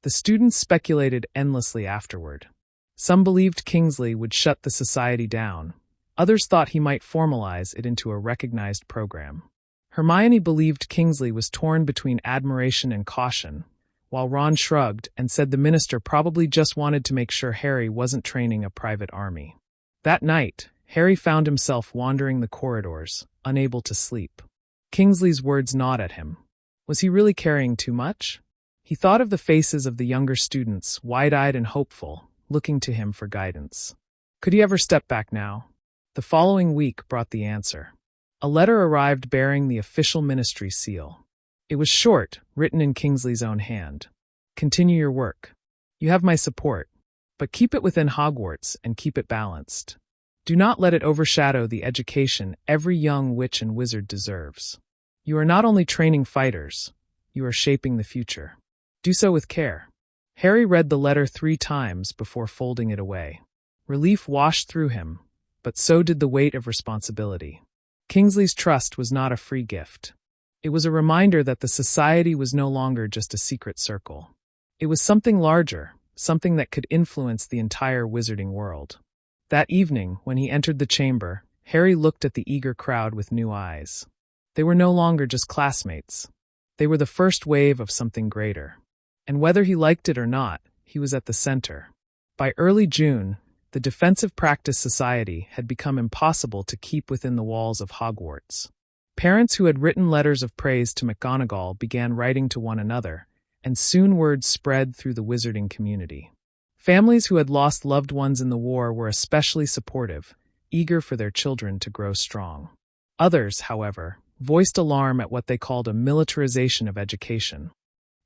The students speculated endlessly afterward. Some believed Kingsley would shut the society down. Others thought he might formalize it into a recognized program. Hermione believed Kingsley was torn between admiration and caution, while Ron shrugged and said the minister probably just wanted to make sure Harry wasn't training a private army. That night, Harry found himself wandering the corridors, unable to sleep. Kingsley's words gnawed at him. Was he really carrying too much? He thought of the faces of the younger students, wide-eyed and hopeful, looking to him for guidance. Could he ever step back now? The following week brought the answer. A letter arrived bearing the official ministry seal. It was short, written in Kingsley's own hand. "Continue your work. You have my support. But keep it within Hogwarts and keep it balanced. Do not let it overshadow the education every young witch and wizard deserves. You are not only training fighters, you are shaping the future. Do so with care." Harry read the letter 3 times before folding it away. Relief washed through him, but so did the weight of responsibility. Kingsley's trust was not a free gift. It was a reminder that the society was no longer just a secret circle. It was something larger, something that could influence the entire wizarding world. That evening, when he entered the chamber, Harry looked at the eager crowd with new eyes. They were no longer just classmates. They were the first wave of something greater. And whether he liked it or not, he was at the center. By early June, the Defensive Practice Society had become impossible to keep within the walls of Hogwarts. Parents who had written letters of praise to McGonagall began writing to one another, and soon word spread through the wizarding community. Families who had lost loved ones in the war were especially supportive, eager for their children to grow strong. Others, however, voiced alarm at what they called a militarization of education.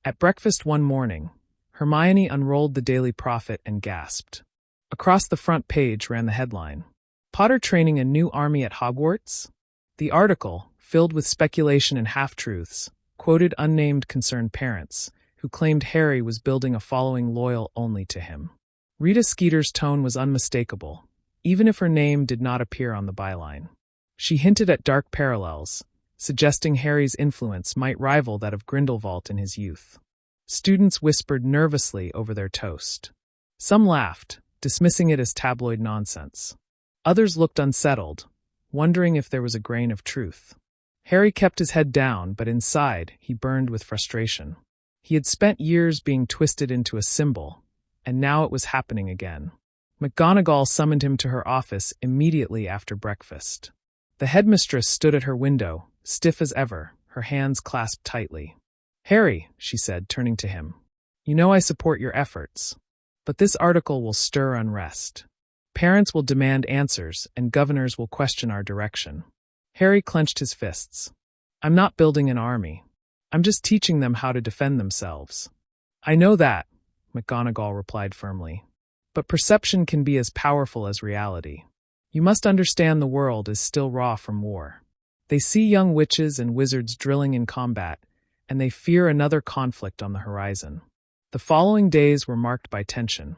At breakfast one morning, Hermione unrolled the Daily Prophet and gasped. Across the front page ran the headline, "Potter training a new army at Hogwarts?" The article, filled with speculation and half-truths, quoted unnamed concerned parents, who claimed Harry was building a following loyal only to him. Rita Skeeter's tone was unmistakable, even if her name did not appear on the byline. She hinted at dark parallels, suggesting Harry's influence might rival that of Grindelwald in his youth. Students whispered nervously over their toast. Some laughed, dismissing it as tabloid nonsense. Others looked unsettled, wondering if there was a grain of truth. Harry kept his head down, but inside, he burned with frustration. He had spent years being twisted into a symbol, and now it was happening again. McGonagall summoned him to her office immediately after breakfast. The headmistress stood at her window, stiff as ever, her hands clasped tightly. "Harry," she said, turning to him, "you know I support your efforts. But this article will stir unrest. Parents will demand answers, and governors will question our direction." Harry clenched his fists. "I'm not building an army. I'm just teaching them how to defend themselves." "I know that," McGonagall replied firmly. "But perception can be as powerful as reality. You must understand the world is still raw from war. They see young witches and wizards drilling in combat, and they fear another conflict on the horizon." The following days were marked by tension.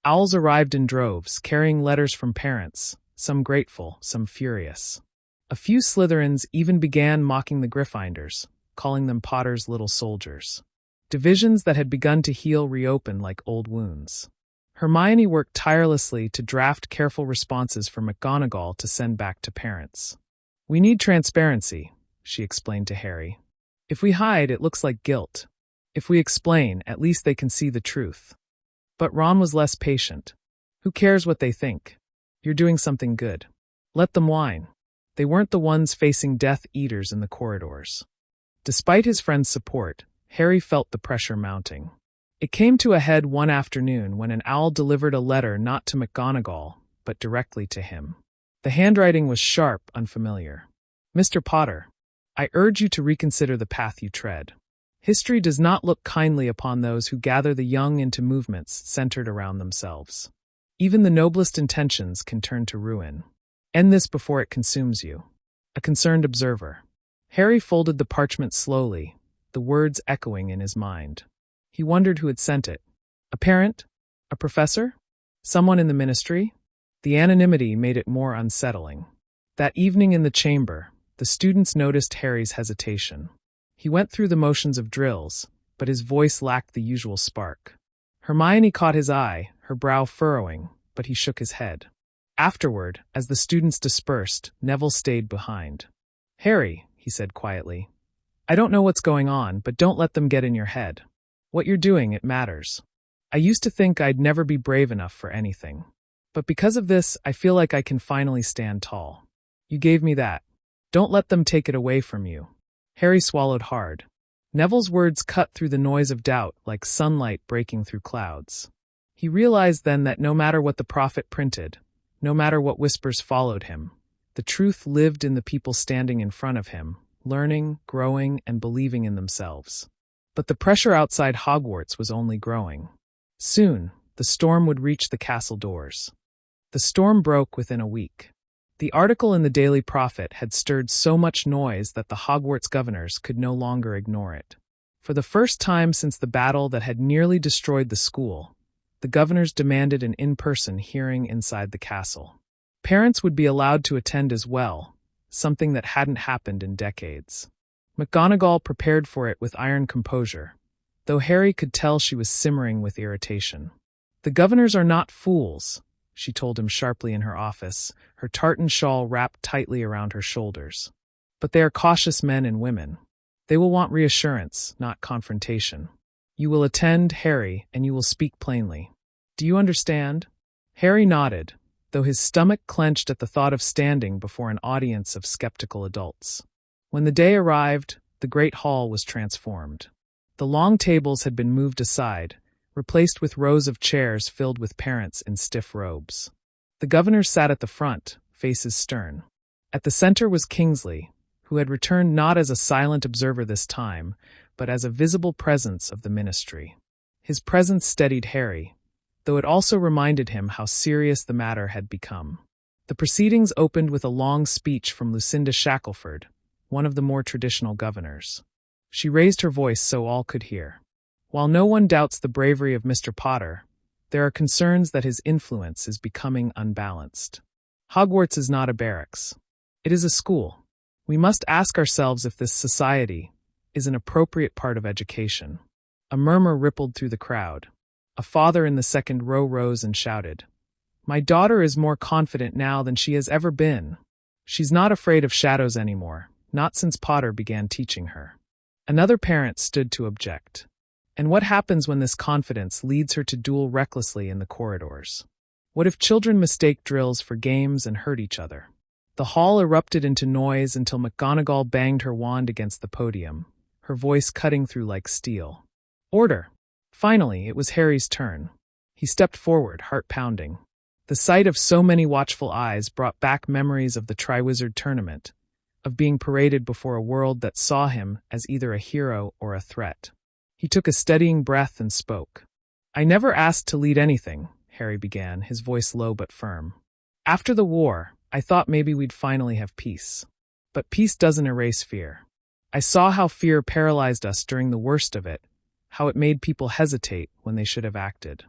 Owls arrived in droves, carrying letters from parents, some grateful, some furious. A few Slytherins even began mocking the Gryffindors, calling them Potter's little soldiers. Divisions that had begun to heal reopened like old wounds. Hermione worked tirelessly to draft careful responses for McGonagall to send back to parents. "We need transparency," she explained to Harry. "If we hide, it looks like guilt. If we explain, at least they can see the truth." But Ron was less patient. "Who cares what they think? You're doing something good. Let them whine." They weren't the ones facing Death Eaters in the corridors. Despite his friend's support, Harry felt the pressure mounting. It came to a head one afternoon when an owl delivered a letter not to McGonagall, but directly to him. The handwriting was sharp, unfamiliar. "Mr. Potter, I urge you to reconsider the path you tread. History does not look kindly upon those who gather the young into movements centered around themselves. Even the noblest intentions can turn to ruin. End this before it consumes you. A concerned observer." Harry folded the parchment slowly, the words echoing in his mind. He wondered who had sent it. A parent? A professor? Someone in the ministry? The anonymity made it more unsettling. That evening in the chamber, the students noticed Harry's hesitation. He went through the motions of drills, but his voice lacked the usual spark. Hermione caught his eye, her brow furrowing, but he shook his head. Afterward, as the students dispersed, Neville stayed behind. "Harry," he said quietly, "I don't know what's going on, but don't let them get in your head. What you're doing, it matters. I used to think I'd never be brave enough for anything. But because of this, I feel like I can finally stand tall. You gave me that. Don't let them take it away from you." Harry swallowed hard. Neville's words cut through the noise of doubt like sunlight breaking through clouds. He realized then that no matter what the prophet printed, no matter what whispers followed him, the truth lived in the people standing in front of him, learning, growing, and believing in themselves. But the pressure outside Hogwarts was only growing. Soon, the storm would reach the castle doors. The storm broke within a week. The article in the Daily Prophet had stirred so much noise that the Hogwarts governors could no longer ignore it. For the first time since the battle that had nearly destroyed the school, the governors demanded an in-person hearing inside the castle. Parents would be allowed to attend as well, something that hadn't happened in decades. McGonagall prepared for it with iron composure, though Harry could tell she was simmering with irritation. "The governors are not fools," she told him sharply in her office, her tartan shawl wrapped tightly around her shoulders. "But they are cautious men and women. They will want reassurance, not confrontation. You will attend, Harry, and you will speak plainly. Do you understand?" Harry nodded, though his stomach clenched at the thought of standing before an audience of skeptical adults. When the day arrived, the great hall was transformed. The long tables had been moved aside, replaced with rows of chairs filled with parents in stiff robes. The governors sat at the front, faces stern. At the center was Kingsley, who had returned not as a silent observer this time, but as a visible presence of the ministry. His presence steadied Harry, though it also reminded him how serious the matter had become. The proceedings opened with a long speech from Lucinda Shackelford, one of the more traditional governors. She raised her voice so all could hear. While no one doubts the bravery of Mr. Potter, there are concerns that his influence is becoming unbalanced. Hogwarts is not a barracks. It is a school. We must ask ourselves if this society is an appropriate part of education. A murmur rippled through the crowd. A father in the second row rose and shouted, My daughter is more confident now than she has ever been. She's not afraid of shadows anymore, not since Potter began teaching her. Another parent stood to object. And what happens when this confidence leads her to duel recklessly in the corridors? What if children mistake drills for games and hurt each other? The hall erupted into noise until McGonagall banged her wand against the podium, her voice cutting through like steel. Order! Finally, it was Harry's turn. He stepped forward, heart pounding. The sight of so many watchful eyes brought back memories of the Triwizard Tournament, of being paraded before a world that saw him as either a hero or a threat. He took a steadying breath and spoke. I never asked to lead anything, Harry began, his voice low but firm. After the war, I thought maybe we'd finally have peace. But peace doesn't erase fear. I saw how fear paralyzed us during the worst of it, how it made people hesitate when they should have acted.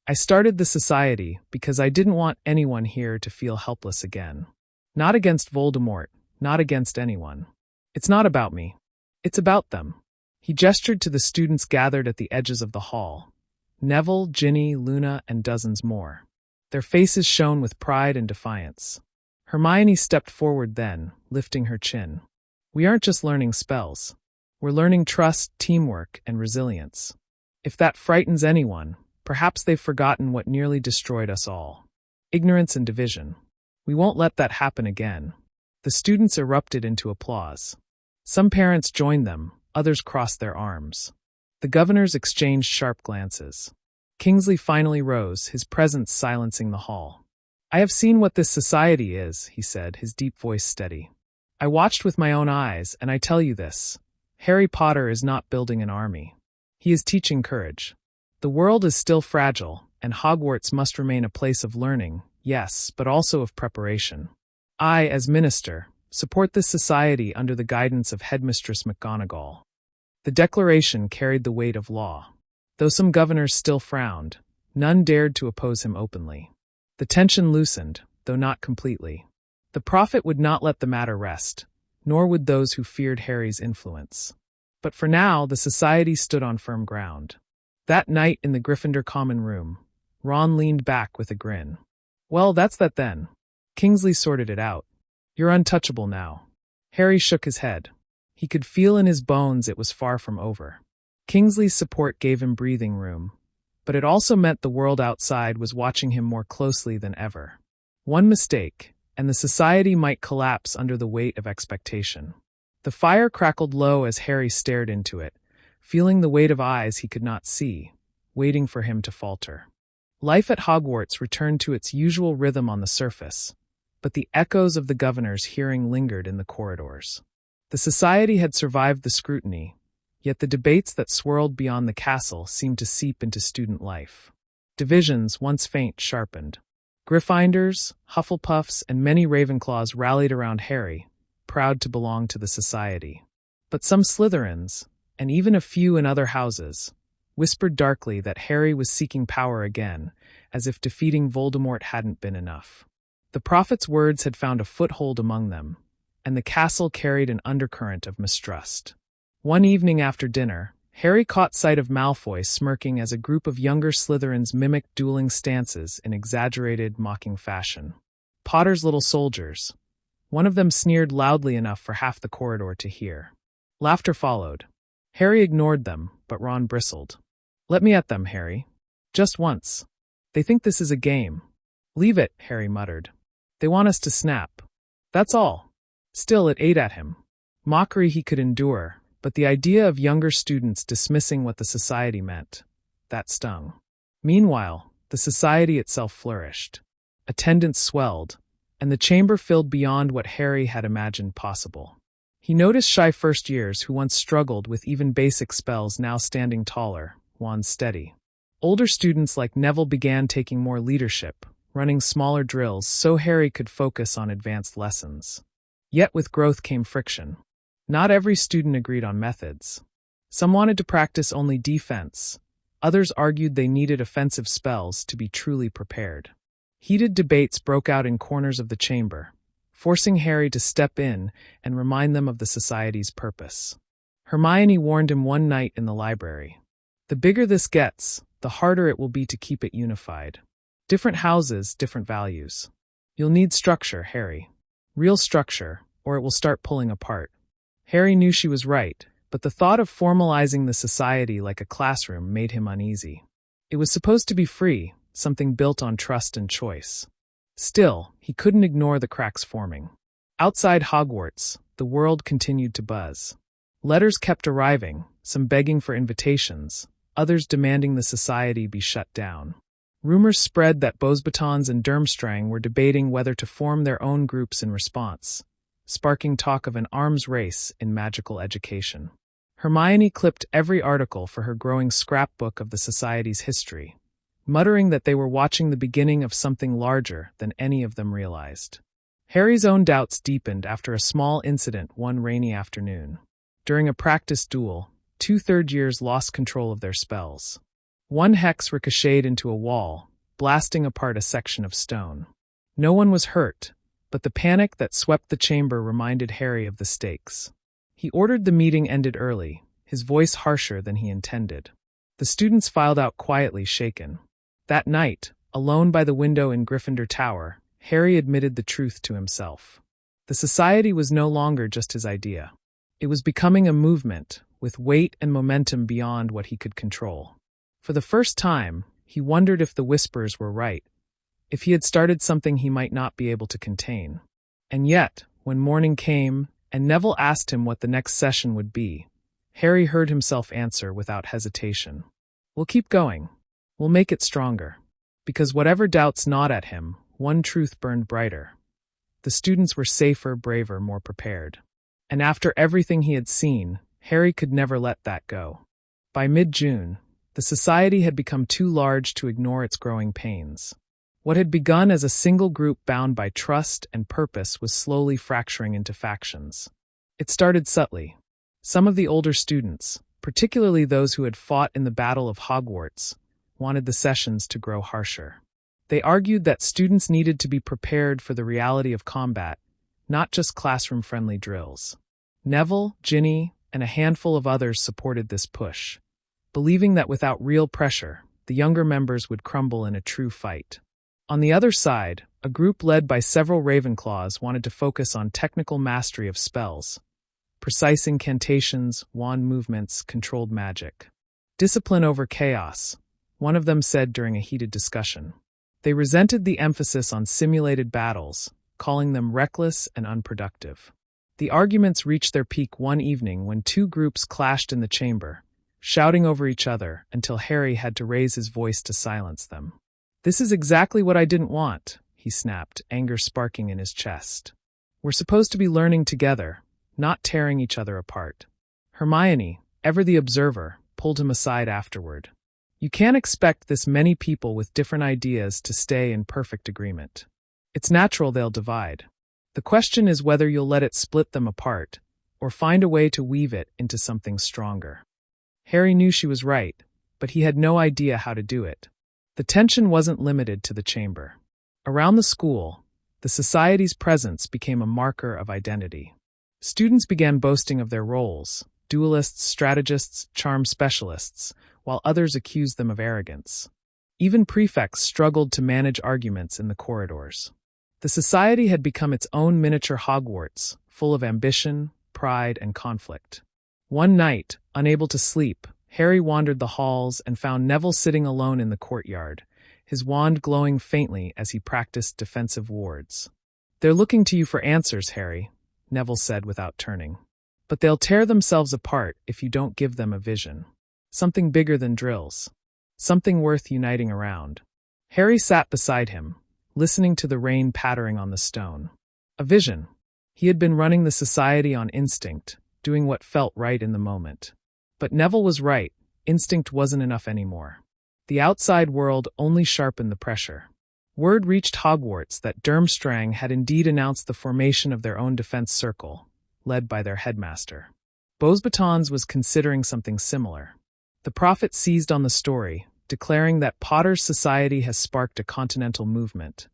I started the society because I didn't want anyone here to feel helpless again. Not against Voldemort, not against anyone. It's not about me. It's about them. He gestured to the students gathered at the edges of the hall. Neville, Ginny, Luna, and dozens more. Their faces shone with pride and defiance. Hermione stepped forward then, lifting her chin. We aren't just learning spells. We're learning trust, teamwork, and resilience. If that frightens anyone, perhaps they've forgotten what nearly destroyed us all. Ignorance and division. We won't let that happen again. The students erupted into applause. Some parents joined them, others crossed their arms. The governors exchanged sharp glances. Kingsley finally rose, his presence silencing the hall. I have seen what this society is, he said, his deep voice steady. I watched with my own eyes, and I tell you this. Harry Potter is not building an army. He is teaching courage. The world is still fragile, and Hogwarts must remain a place of learning, yes, but also of preparation. I, as minister, support this society under the guidance of Headmistress McGonagall. The declaration carried the weight of law. Though some governors still frowned, none dared to oppose him openly. The tension loosened, though not completely. The prophet would not let the matter rest, nor would those who feared Harry's influence. But for now, the society stood on firm ground. That night in the Gryffindor common room, Ron leaned back with a grin. Well, that's that then. Kingsley sorted it out. You're untouchable now. Harry shook his head. He could feel in his bones it was far from over. Kingsley's support gave him breathing room, but it also meant the world outside was watching him more closely than ever. One mistake, and the society might collapse under the weight of expectation. The fire crackled low as Harry stared into it, feeling the weight of eyes he could not see, waiting for him to falter. Life at Hogwarts returned to its usual rhythm on the surface, but the echoes of the governor's hearing lingered in the corridors. The society had survived the scrutiny, yet the debates that swirled beyond the castle seemed to seep into student life. Divisions, once faint, sharpened. Gryffindors, Hufflepuffs, and many Ravenclaws rallied around Harry, proud to belong to the society. But some Slytherins, and even a few in other houses, whispered darkly that Harry was seeking power again, as if defeating Voldemort hadn't been enough. The prophet's words had found a foothold among them, and the castle carried an undercurrent of mistrust. One evening after dinner, Harry caught sight of Malfoy smirking as a group of younger Slytherins mimicked dueling stances in exaggerated, mocking fashion. Potter's little soldiers. One of them sneered loudly enough for half the corridor to hear. Laughter followed. Harry ignored them, but Ron bristled. Let me at them, Harry. Just once. They think this is a game. Leave it, Harry muttered. They want us to snap. That's all. Still, it ate at him. Mockery he could endure, but the idea of younger students dismissing what the society meant, that stung. Meanwhile, the society itself flourished. Attendance swelled, and the chamber filled beyond what Harry had imagined possible. He noticed shy first-years who once struggled with even basic spells now standing taller, wands steady. Older students like Neville began taking more leadership, running smaller drills so Harry could focus on advanced lessons. Yet with growth came friction. Not every student agreed on methods. Some wanted to practice only defense. Others argued they needed offensive spells to be truly prepared. Heated debates broke out in corners of the chamber, forcing Harry to step in and remind them of the society's purpose. Hermione warned him one night in the library. The bigger this gets, the harder it will be to keep it unified. Different houses, different values. You'll need structure, Harry. Real structure, or it will start pulling apart. Harry knew she was right, but the thought of formalizing the society like a classroom made him uneasy. It was supposed to be free, something built on trust and choice. Still, he couldn't ignore the cracks forming. Outside Hogwarts, the world continued to buzz. Letters kept arriving, some begging for invitations, others demanding the society be shut down. Rumors spread that Beauxbatons and Durmstrang were debating whether to form their own groups in response, sparking talk of an arms race in magical education. Hermione clipped every article for her growing scrapbook of the society's history, muttering that they were watching the beginning of something larger than any of them realized. Harry's own doubts deepened after a small incident one rainy afternoon. During a practice duel, 2 third-years lost control of their spells. One hex ricocheted into a wall, blasting apart a section of stone. No one was hurt, but the panic that swept the chamber reminded Harry of the stakes. He ordered the meeting ended early, his voice harsher than he intended. The students filed out quietly, shaken. That night, alone by the window in Gryffindor Tower, Harry admitted the truth to himself. The society was no longer just his idea. It was becoming a movement, with weight and momentum beyond what he could control. For the first time, he wondered if the whispers were right, if he had started something he might not be able to contain. And yet, when morning came, and Neville asked him what the next session would be, Harry heard himself answer without hesitation. "We'll keep going. We'll make it stronger." Because whatever doubts gnawed at him, one truth burned brighter. The students were safer, braver, more prepared. And after everything he had seen, Harry could never let that go. By mid-June, the society had become too large to ignore its growing pains. What had begun as a single group bound by trust and purpose was slowly fracturing into factions. It started subtly. Some of the older students, particularly those who had fought in the Battle of Hogwarts, wanted the sessions to grow harsher. They argued that students needed to be prepared for the reality of combat, not just classroom-friendly drills. Neville, Ginny, and a handful of others supported this push, believing that without real pressure, the younger members would crumble in a true fight. On the other side, a group led by several Ravenclaws wanted to focus on technical mastery of spells, precise incantations, wand movements, controlled magic. Discipline over chaos, one of them said during a heated discussion. They resented the emphasis on simulated battles, calling them reckless and unproductive. The arguments reached their peak one evening when 2 groups clashed in the chamber, shouting over each other until Harry had to raise his voice to silence them. "This is exactly what I didn't want," he snapped, anger sparking in his chest. "We're supposed to be learning together, not tearing each other apart." Hermione, ever the observer, pulled him aside afterward. "You can't expect this many people with different ideas to stay in perfect agreement. It's natural they'll divide. The question is whether you'll let it split them apart, or find a way to weave it into something stronger." Harry knew she was right, but he had no idea how to do it. The tension wasn't limited to the chamber. Around the school, the society's presence became a marker of identity. Students began boasting of their roles, duelists, strategists, charm specialists, while others accused them of arrogance. Even prefects struggled to manage arguments in the corridors. The society had become its own miniature Hogwarts, full of ambition, pride, and conflict. One night, unable to sleep, Harry wandered the halls and found Neville sitting alone in the courtyard, his wand glowing faintly as he practiced defensive wards. "They're looking to you for answers, Harry," Neville said without turning. "But they'll tear themselves apart if you don't give them a vision. Something bigger than drills. Something worth uniting around." Harry sat beside him, listening to the rain pattering on the stone. A vision. He had been running the society on instinct, doing what felt right in the moment. But Neville was right, instinct wasn't enough anymore. The outside world only sharpened the pressure. Word reached Hogwarts that Durmstrang had indeed announced the formation of their own defense circle, led by their headmaster. Beauxbatons was considering something similar. The prophet seized on the story, declaring that Potter's society has sparked a continental movement,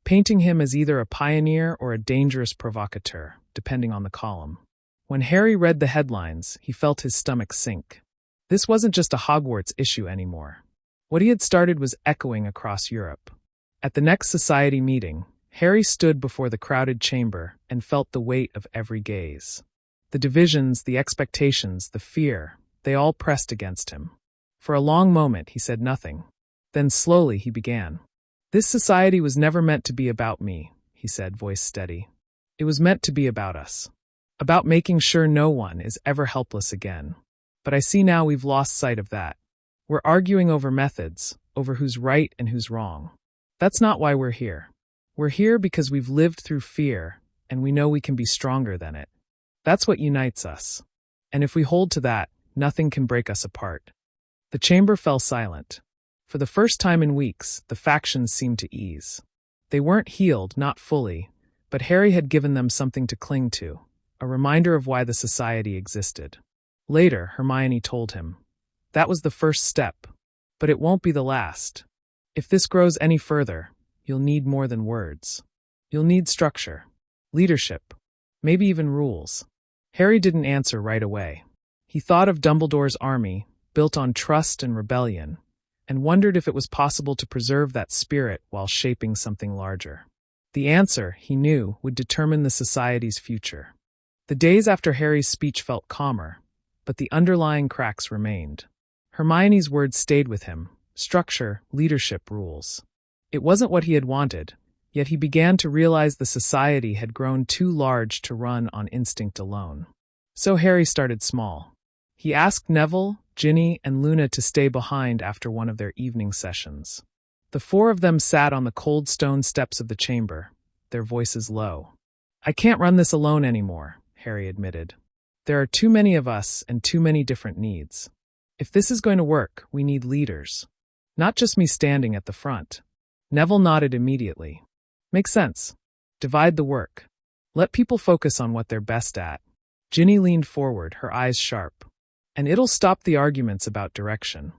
painting him as either a pioneer or a dangerous provocateur, depending on the column. When Harry read the headlines, he felt his stomach sink. This wasn't just a Hogwarts issue anymore. What he had started was echoing across Europe. At the next society meeting, Harry stood before the crowded chamber and felt the weight of every gaze. The divisions, the expectations, the fear, they all pressed against him. For a long moment he said nothing. Then slowly he began. "This society was never meant to be about me," he said, voice steady. "It was meant to be about us. About making sure no one is ever helpless again. But I see now we've lost sight of that. We're arguing over methods, over who's right and who's wrong. That's not why we're here. We're here because we've lived through fear, and we know we can be stronger than it. That's what unites us. And if we hold to that, nothing can break us apart." The chamber fell silent. For the first time in weeks, the factions seemed to ease. They weren't healed, not fully, but Harry had given them something to cling to, a reminder of why the society existed. Later, Hermione told him, "That was the first step, but it won't be the last. If this grows any further, you'll need more than words. You'll need structure, leadership, maybe even rules." Harry didn't answer right away. He thought of Dumbledore's army, built on trust and rebellion, and wondered if it was possible to preserve that spirit while shaping something larger. The answer, he knew, would determine the society's future. The days after Harry's speech felt calmer, but the underlying cracks remained. Hermione's words stayed with him: structure, leadership, rules. It wasn't what he had wanted, yet he began to realize the society had grown too large to run on instinct alone. So Harry started small. He asked Neville, Ginny, and Luna to stay behind after one of their evening sessions. The four of them sat on the cold stone steps of the chamber, their voices low. "I can't run this alone anymore," Harry admitted. "There are too many of us and too many different needs. If this is going to work, we need leaders. Not just me standing at the front." Neville nodded immediately. "Makes sense. Divide the work. Let people focus on what they're best at." Ginny leaned forward, her eyes sharp. "And it'll stop the arguments about direction.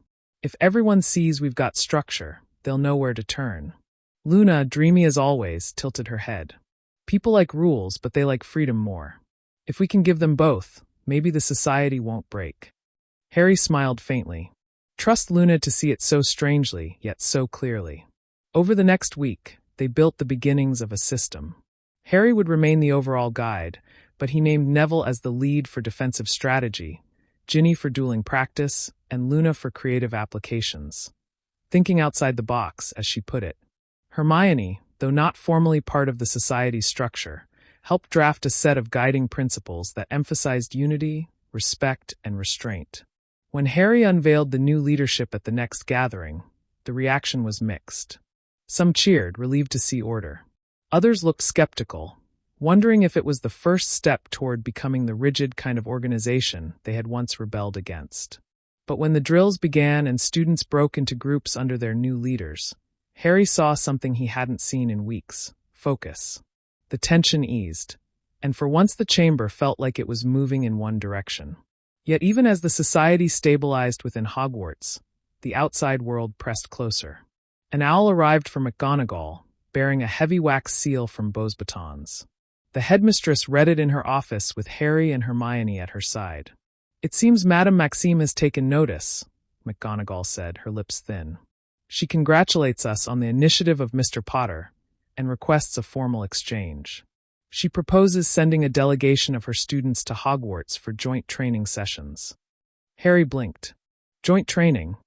If everyone sees we've got structure, they'll know where to turn." Luna, dreamy as always, tilted her head. "People like rules, but they like freedom more. If we can give them both, maybe the society won't break." Harry smiled faintly. Trust Luna to see it so strangely, yet so clearly. Over the next week, they built the beginnings of a system. Harry would remain the overall guide, but he named Neville as the lead for defensive strategy, Ginny for dueling practice, and Luna for creative applications. Thinking outside the box, as she put it. Hermione, though not formally part of the society's structure, helped draft a set of guiding principles that emphasized unity, respect, and restraint. When Harry unveiled the new leadership at the next gathering, the reaction was mixed. Some cheered, relieved to see order. Others looked skeptical, wondering if it was the first step toward becoming the rigid kind of organization they had once rebelled against. But when the drills began and students broke into groups under their new leaders, Harry saw something he hadn't seen in weeks: focus. The tension eased, and for once the chamber felt like it was moving in one direction. Yet even as the society stabilized within Hogwarts, the outside world pressed closer. An owl arrived from McGonagall, bearing a heavy wax seal from Beauxbatons. The headmistress read it in her office with Harry and Hermione at her side. "It seems Madame Maxime has taken notice," McGonagall said, her lips thin. "She congratulates us on the initiative of Mr. Potter and requests a formal exchange. She proposes sending a delegation of her students to Hogwarts for joint training sessions." Harry blinked. "Joint training?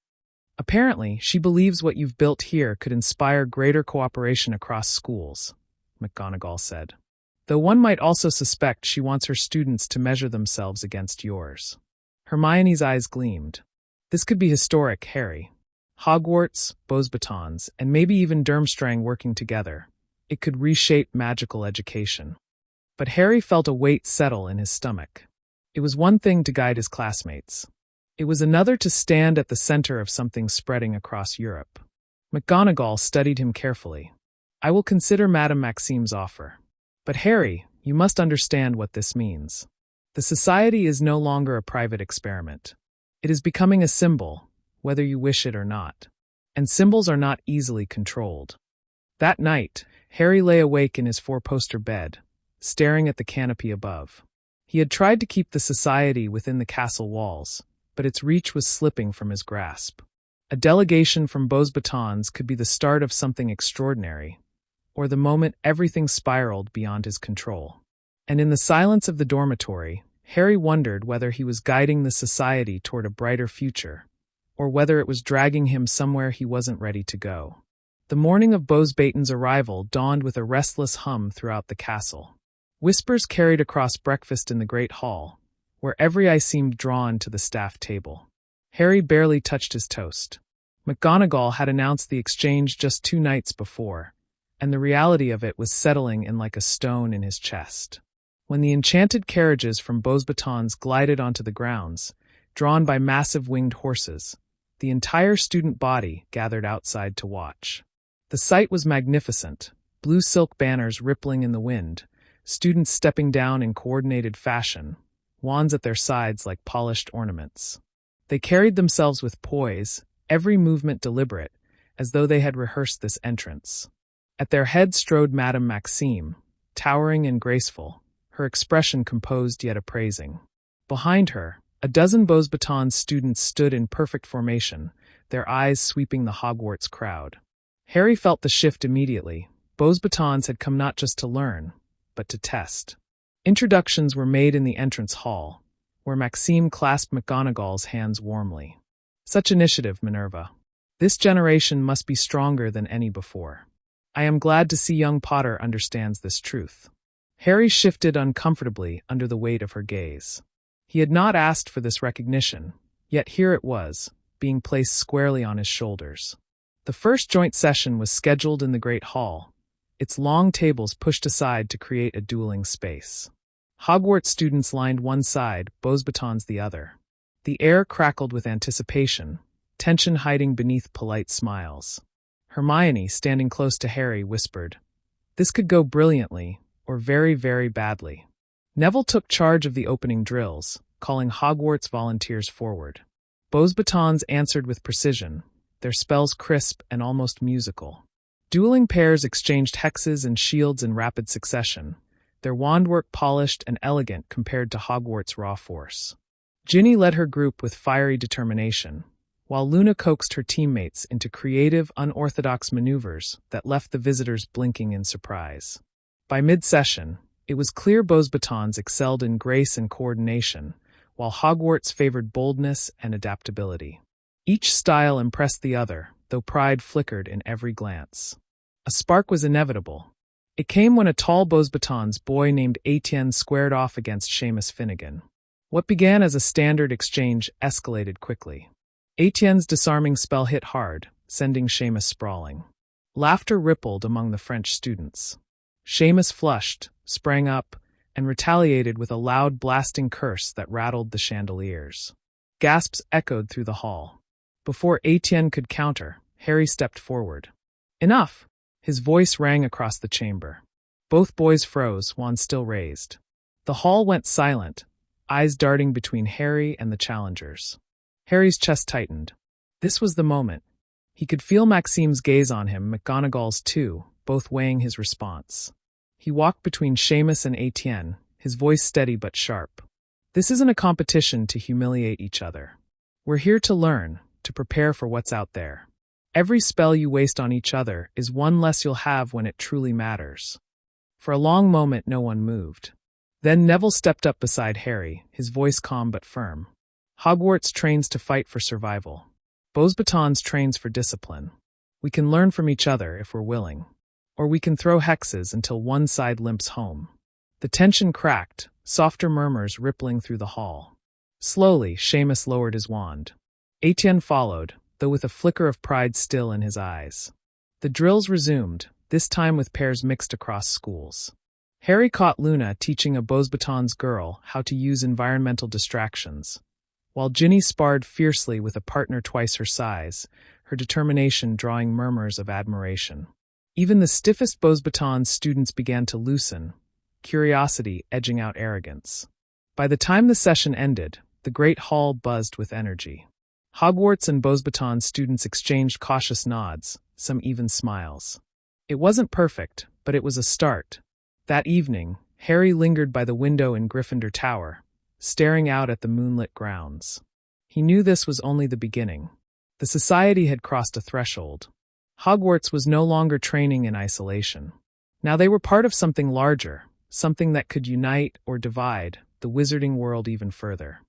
Apparently, she believes what you've built here could inspire greater cooperation across schools," McGonagall said. "Though one might also suspect she wants her students to measure themselves against yours." Hermione's eyes gleamed. "This could be historic, Harry. Hogwarts, Beauxbatons, and maybe even Durmstrang working together. It could reshape magical education." But Harry felt a weight settle in his stomach. It was one thing to guide his classmates. It was another to stand at the center of something spreading across Europe. McGonagall studied him carefully. "I will consider Madame Maxime's offer. But Harry, you must understand what this means. The society is no longer a private experiment. It is becoming a symbol, whether you wish it or not. And symbols are not easily controlled." That night, Harry lay awake in his four-poster bed, staring at the canopy above. He had tried to keep the society within the castle walls, but its reach was slipping from his grasp. A delegation from Beau's batons could be the start of something extraordinary, or the moment everything spiraled beyond his control. And in the silence of the dormitory, Harry wondered whether he was guiding the society toward a brighter future, or whether it was dragging him somewhere he wasn't ready to go. The morning of Beau's arrival dawned with a restless hum throughout the castle. Whispers carried across breakfast in the great hall, where every eye seemed drawn to the staff table. Harry barely touched his toast. McGonagall had announced the exchange just 2 nights before, and the reality of it was settling in like a stone in his chest. When the enchanted carriages from Beau's batons glided onto the grounds, drawn by massive winged horses, the entire student body gathered outside to watch. The sight was magnificent, blue silk banners rippling in the wind, students stepping down in coordinated fashion, wands at their sides like polished ornaments. They carried themselves with poise, every movement deliberate, as though they had rehearsed this entrance. At their head strode Madame Maxime, towering and graceful, her expression composed yet appraising. Behind her, a dozen Beau's batons students stood in perfect formation, their eyes sweeping the Hogwarts crowd. Harry felt the shift immediately. Beau's batons had come not just to learn, but to test. Introductions were made in the entrance hall, where Maxime clasped McGonagall's hands warmly. Such initiative, Minerva. This generation must be stronger than any before. I am glad to see young Potter understands this truth. Harry shifted uncomfortably under the weight of her gaze. He had not asked for this recognition, yet here it was, being placed squarely on his shoulders. The first joint session was scheduled in the Great Hall, its long tables pushed aside to create a dueling space. Hogwarts students lined one side, Beau's batons the other. The air crackled with anticipation, tension hiding beneath polite smiles. Hermione, standing close to Harry, whispered, "This could go brilliantly, or very, very badly." Neville took charge of the opening drills, calling Hogwarts volunteers forward. Beau's batons answered with precision, their spells crisp and almost musical. Dueling pairs exchanged hexes and shields in rapid succession, their wandwork polished and elegant compared to Hogwarts' raw force. Ginny led her group with fiery determination, while Luna coaxed her teammates into creative, unorthodox maneuvers that left the visitors blinking in surprise. By mid-session, it was clear Beau's batons excelled in grace and coordination, while Hogwarts favored boldness and adaptability. Each style impressed the other, though pride flickered in every glance. A spark was inevitable. It came when a tall Beau's batons boy named Etienne squared off against Seamus Finnegan. What began as a standard exchange escalated quickly. Etienne's disarming spell hit hard, sending Seamus sprawling. Laughter rippled among the French students. Seamus flushed, sprang up, and retaliated with a loud blasting curse that rattled the chandeliers. Gasps echoed through the hall. Before Etienne could counter, Harry stepped forward. "Enough!" His voice rang across the chamber. Both boys froze, wands still raised. The hall went silent, eyes darting between Harry and the challengers. Harry's chest tightened. This was the moment. He could feel Maxime's gaze on him, McGonagall's too, both weighing his response. He walked between Seamus and Etienne, his voice steady but sharp. "This isn't a competition to humiliate each other. We're here to learn, to prepare for what's out there. Every spell you waste on each other is one less you'll have when it truly matters." For a long moment no one moved. Then Neville stepped up beside Harry, his voice calm but firm. "Hogwarts trains to fight for survival. Beau's batons trains for discipline. We can learn from each other if we're willing. Or we can throw hexes until one side limps home." The tension cracked, softer murmurs rippling through the hall. Slowly, Seamus lowered his wand. Etienne followed, though with a flicker of pride still in his eyes. The drills resumed, this time with pairs mixed across schools. Harry caught Luna teaching a Beau's batons girl how to use environmental distractions, while Ginny sparred fiercely with a partner twice her size, her determination drawing murmurs of admiration. Even the stiffest Beau's batons students began to loosen, curiosity edging out arrogance. By the time the session ended, the great hall buzzed with energy. Hogwarts and Beau's batons students exchanged cautious nods, some even smiles. It wasn't perfect, but it was a start. That evening, Harry lingered by the window in Gryffindor Tower, staring out at the moonlit grounds. He knew this was only the beginning. The society had crossed a threshold. Hogwarts was no longer training in isolation. Now they were part of something larger, something that could unite or divide the wizarding world even further.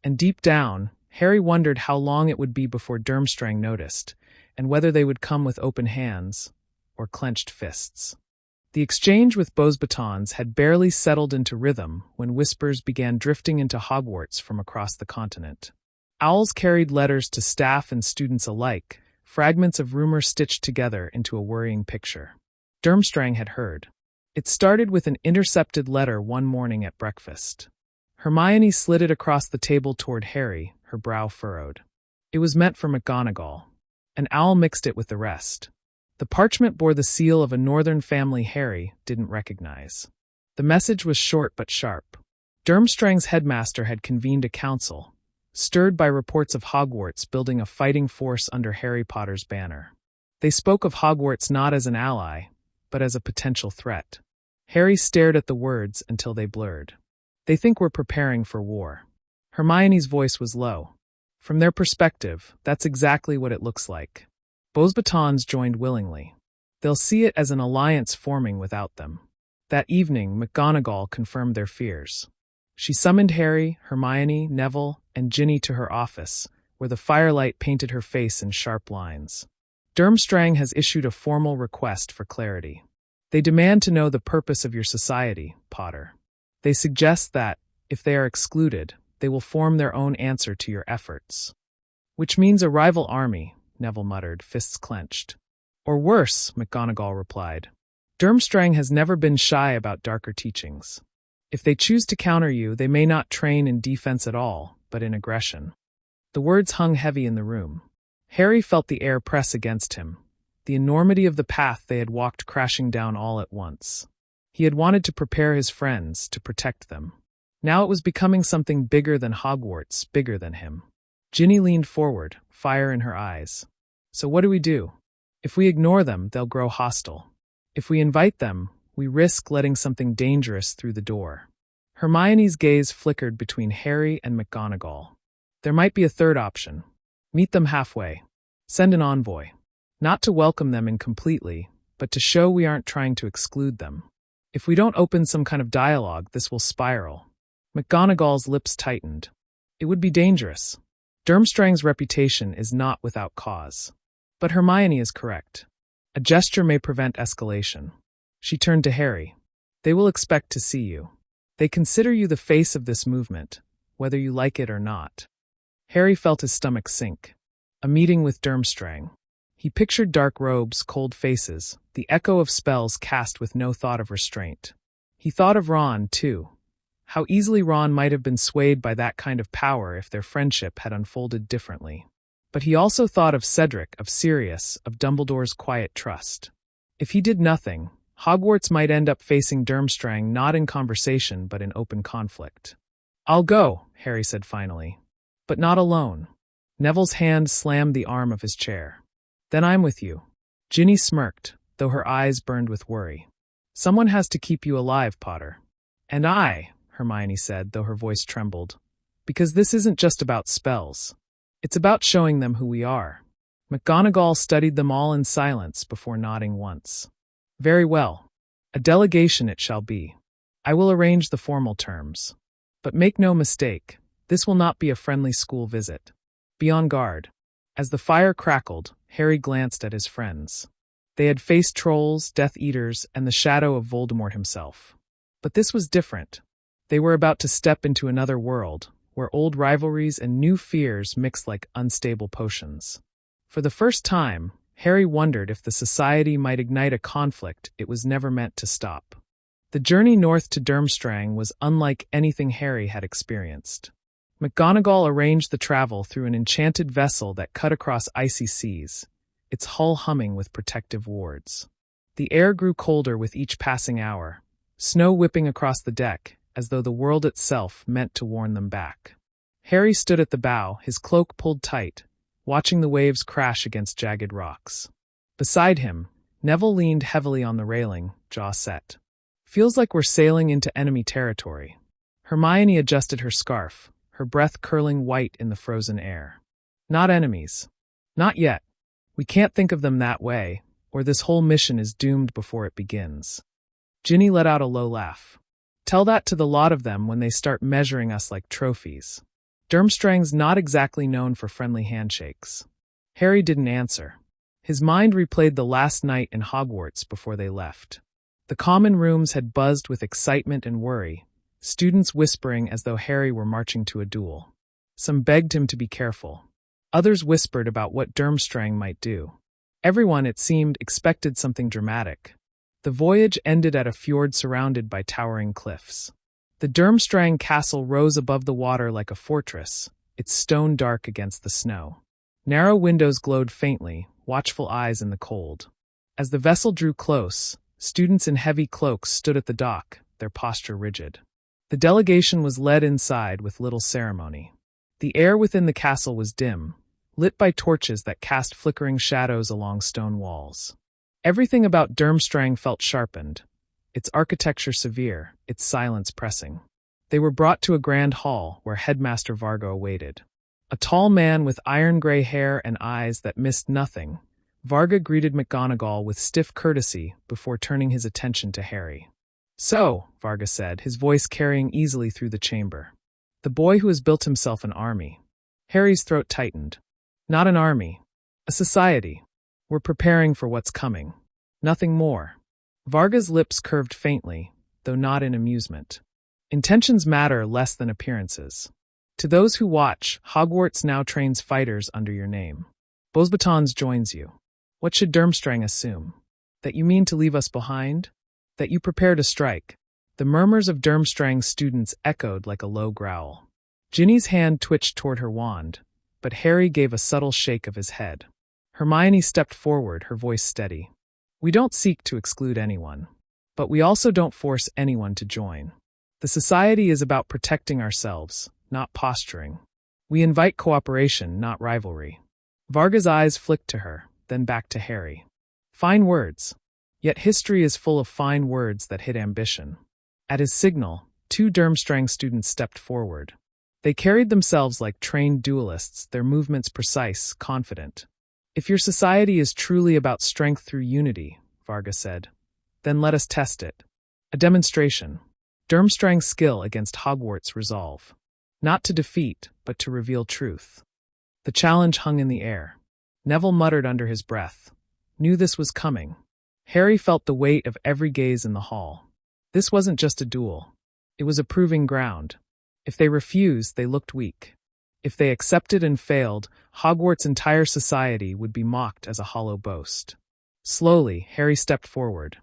And deep down, Harry wondered how long it would be before Durmstrang noticed, and whether they would come with open hands or clenched fists. The exchange with Beauxbatons had barely settled into rhythm when whispers began drifting into Hogwarts from across the continent. Owls carried letters to staff and students alike, fragments of rumor stitched together into a worrying picture. Durmstrang had heard. It started with an intercepted letter one morning at breakfast. Hermione slid it across the table toward Harry, her brow furrowed. It was meant for McGonagall. An owl mixed it with the rest. The parchment bore the seal of a northern family Harry didn't recognize. The message was short but sharp. Durmstrang's headmaster had convened a council, stirred by reports of Hogwarts building a fighting force under Harry Potter's banner. They spoke of Hogwarts not as an ally, but as a potential threat. Harry stared at the words until they blurred. They think we're preparing for war. Hermione's voice was low. From their perspective, that's exactly what it looks like. Beauxbatons joined willingly. They'll see it as an alliance forming without them. That evening, McGonagall confirmed their fears. She summoned Harry, Hermione, Neville, and Ginny to her office, where the firelight painted her face in sharp lines. Durmstrang has issued a formal request for clarity. They demand to know the purpose of your society, Potter. They suggest that, if they are excluded, they will form their own answer to your efforts. Which means a rival army, Neville muttered, fists clenched. Or worse, McGonagall replied. Durmstrang has never been shy about darker teachings. If they choose to counter you, they may not train in defense at all, but in aggression. The words hung heavy in the room. Harry felt the air press against him, the enormity of the path they had walked crashing down all at once. He had wanted to prepare his friends, to protect them. Now it was becoming something bigger than Hogwarts, bigger than him. Ginny leaned forward, fire in her eyes. So what do we do? If we ignore them, they'll grow hostile. If we invite them, we risk letting something dangerous through the door. Hermione's gaze flickered between Harry and McGonagall. There might be a third option. Meet them halfway. Send an envoy. Not to welcome them in completely, but to show we aren't trying to exclude them. If we don't open some kind of dialogue, this will spiral. McGonagall's lips tightened. It would be dangerous. Durmstrang's reputation is not without cause. But Hermione is correct. A gesture may prevent escalation. She turned to Harry. They will expect to see you. They consider you the face of this movement, whether you like it or not. Harry felt his stomach sink. A meeting with Durmstrang. He pictured dark robes, cold faces, the echo of spells cast with no thought of restraint. He thought of Ron, too. How easily Ron might have been swayed by that kind of power if their friendship had unfolded differently. But he also thought of Cedric, of Sirius, of Dumbledore's quiet trust. If he did nothing, Hogwarts might end up facing Durmstrang not in conversation but in open conflict. I'll go, Harry said finally. But not alone. Neville's hand slammed the arm of his chair. Then I'm with you. Ginny smirked, though her eyes burned with worry. Someone has to keep you alive, Potter. And I, Hermione said, though her voice trembled. Because this isn't just about spells. It's about showing them who we are. McGonagall studied them all in silence before nodding once. Very well. A delegation it shall be. I will arrange the formal terms. But make no mistake, this will not be a friendly school visit. Be on guard. As the fire crackled, Harry glanced at his friends. They had faced trolls, Death Eaters, and the shadow of Voldemort himself. But this was different. They were about to step into another world, where old rivalries and new fears mixed like unstable potions. For the first time, Harry wondered if the society might ignite a conflict it was never meant to stop. The journey north to Durmstrang was unlike anything Harry had experienced. McGonagall arranged the travel through an enchanted vessel that cut across icy seas, its hull humming with protective wards. The air grew colder with each passing hour, snow whipping across the deck, as though the world itself meant to warn them back. Harry stood at the bow, his cloak pulled tight, watching the waves crash against jagged rocks. Beside him, Neville leaned heavily on the railing, jaw set. Feels like we're sailing into enemy territory. Hermione adjusted her scarf, her breath curling white in the frozen air. Not enemies. Not yet. We can't think of them that way, or this whole mission is doomed before it begins. Ginny let out a low laugh. Tell that to the lot of them when they start measuring us like trophies. Durmstrang's not exactly known for friendly handshakes. Harry didn't answer. His mind replayed the last night in Hogwarts before they left. The common rooms had buzzed with excitement and worry, students whispering as though Harry were marching to a duel. Some begged him to be careful. Others whispered about what Durmstrang might do. Everyone, it seemed, expected something dramatic. The voyage ended at a fjord surrounded by towering cliffs. The Durmstrang castle rose above the water like a fortress, its stone dark against the snow. Narrow windows glowed faintly, watchful eyes in the cold. As the vessel drew close, students in heavy cloaks stood at the dock, their posture rigid. The delegation was led inside with little ceremony. The air within the castle was dim, lit by torches that cast flickering shadows along stone walls. Everything about Durmstrang felt sharpened, its architecture severe, its silence pressing. They were brought to a grand hall where Headmaster Varga awaited. A tall man with iron-gray hair and eyes that missed nothing, Varga greeted McGonagall with stiff courtesy before turning his attention to Harry. "So," Varga said, his voice carrying easily through the chamber. "The boy who has built himself an army." Harry's throat tightened. "Not an army. A society. We're preparing for what's coming. Nothing more." Varga's lips curved faintly, though not in amusement. Intentions matter less than appearances. To those who watch, Hogwarts now trains fighters under your name. Beauxbatons joins you. What should Durmstrang assume? That you mean to leave us behind? That you prepare to strike? The murmurs of Durmstrang's students echoed like a low growl. Ginny's hand twitched toward her wand, but Harry gave a subtle shake of his head. Hermione stepped forward, her voice steady. "We don't seek to exclude anyone, but we also don't force anyone to join. The society is about protecting ourselves, not posturing. We invite cooperation, not rivalry." Varga's eyes flicked to her, then back to Harry. Fine words. Yet history is full of fine words that hid ambition. At his signal, 2 Durmstrang students stepped forward. They carried themselves like trained duelists, their movements precise, confident. "If your society is truly about strength through unity," Varga said, "then let us test it. A demonstration. Durmstrang's skill against Hogwarts' resolve. Not to defeat, but to reveal truth." The challenge hung in the air. Neville muttered under his breath. Knew this was coming. Harry felt the weight of every gaze in the hall. This wasn't just a duel. It was a proving ground. If they refused, they looked weak. If they accepted and failed, Hogwarts' entire society would be mocked as a hollow boast. Slowly, Harry stepped forward.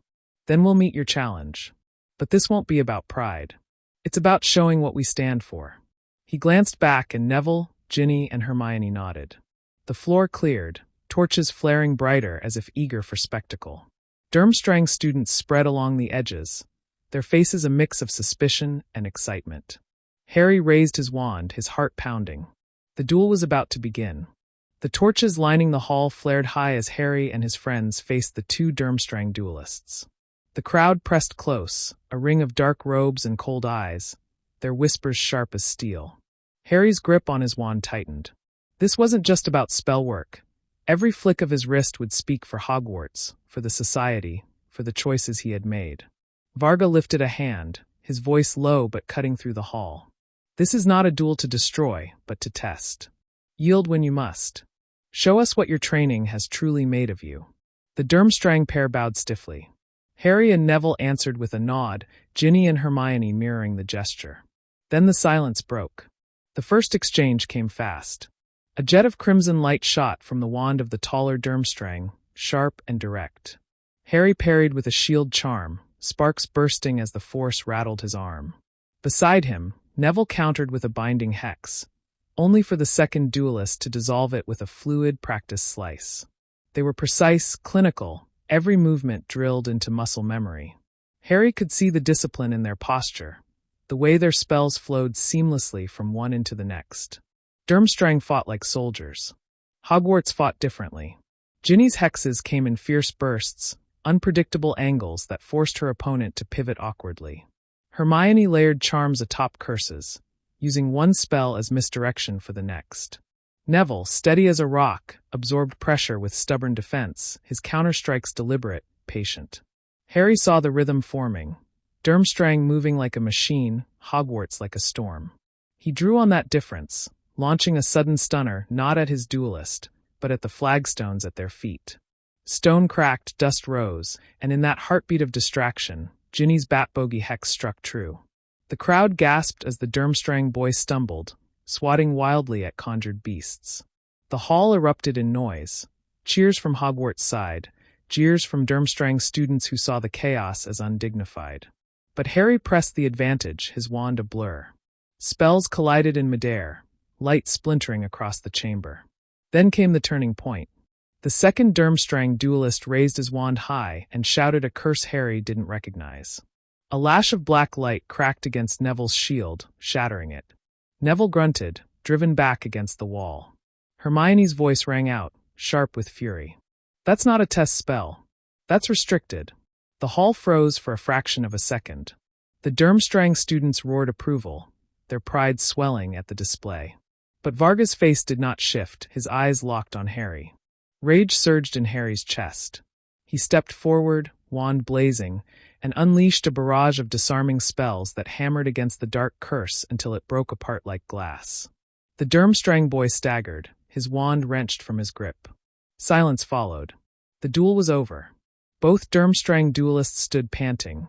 "Then we'll meet your challenge. But this won't be about pride. It's about showing what we stand for." He glanced back and Neville, Ginny, and Hermione nodded. The floor cleared, torches flaring brighter as if eager for spectacle. Durmstrang students spread along the edges, their faces a mix of suspicion and excitement. Harry raised his wand, his heart pounding. The duel was about to begin. The torches lining the hall flared high as Harry and his friends faced the 2 Durmstrang duelists. The crowd pressed close, a ring of dark robes and cold eyes, their whispers sharp as steel. Harry's grip on his wand tightened. This wasn't just about spell work. Every flick of his wrist would speak for Hogwarts, for the society, for the choices he had made. Varga lifted a hand, his voice low but cutting through the hall. "This is not a duel to destroy, but to test. Yield when you must. Show us what your training has truly made of you." The Durmstrang pair bowed stiffly. Harry and Neville answered with a nod, Ginny and Hermione mirroring the gesture. Then the silence broke. The first exchange came fast. A jet of crimson light shot from the wand of the taller Durmstrang, sharp and direct. Harry parried with a shield charm, sparks bursting as the force rattled his arm. Beside him, Neville countered with a binding hex, only for the second duelist to dissolve it with a fluid, practiced slice. They were precise, clinical, every movement drilled into muscle memory. Harry could see the discipline in their posture, the way their spells flowed seamlessly from one into the next. Durmstrang fought like soldiers. Hogwarts fought differently. Ginny's hexes came in fierce bursts, unpredictable angles that forced her opponent to pivot awkwardly. Hermione layered charms atop curses, using one spell as misdirection for the next. Neville, steady as a rock, absorbed pressure with stubborn defense, his counterstrikes deliberate, patient. Harry saw the rhythm forming, Durmstrang moving like a machine, Hogwarts like a storm. He drew on that difference, launching a sudden stunner not at his duelist, but at the flagstones at their feet. Stone cracked, dust rose, and in that heartbeat of distraction, Ginny's bat-bogey hex struck true. The crowd gasped as the Durmstrang boy stumbled, swatting wildly at conjured beasts. The hall erupted in noise. Cheers from Hogwarts' side, jeers from Durmstrang students who saw the chaos as undignified. But Harry pressed the advantage, his wand a blur. Spells collided in midair, light splintering across the chamber. Then came the turning point. The second Durmstrang duelist raised his wand high and shouted a curse Harry didn't recognize. A lash of black light cracked against Neville's shield, shattering it. Neville grunted, driven back against the wall. Hermione's voice rang out, sharp with fury. That's not a test spell. That's restricted. The hall froze for a fraction of a second. The Durmstrang students roared approval, their pride swelling at the display. But Varga's face did not shift, his eyes locked on Harry. Rage surged in Harry's chest. He stepped forward, wand blazing, and unleashed a barrage of disarming spells that hammered against the dark curse until it broke apart like glass. The Durmstrang boy staggered, his wand wrenched from his grip. Silence followed. The duel was over. Both Durmstrang duelists stood panting,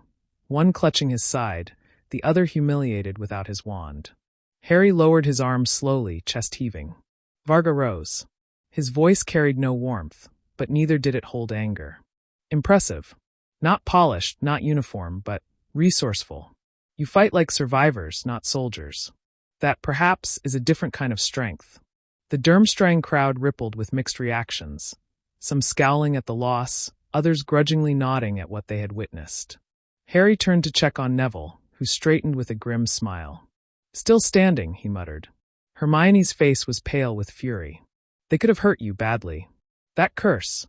one clutching his side, the other humiliated without his wand. Harry lowered his arms slowly, chest heaving. Varga rose. His voice carried no warmth, but neither did it hold anger. Impressive. Not polished, not uniform, but resourceful. You fight like survivors, not soldiers. That, perhaps, is a different kind of strength. The Durmstrang crowd rippled with mixed reactions, some scowling at the loss, others grudgingly nodding at what they had witnessed. Harry turned to check on Neville, who straightened with a grim smile. Still standing, he muttered. Hermione's face was pale with fury. They could have hurt you badly. That curse.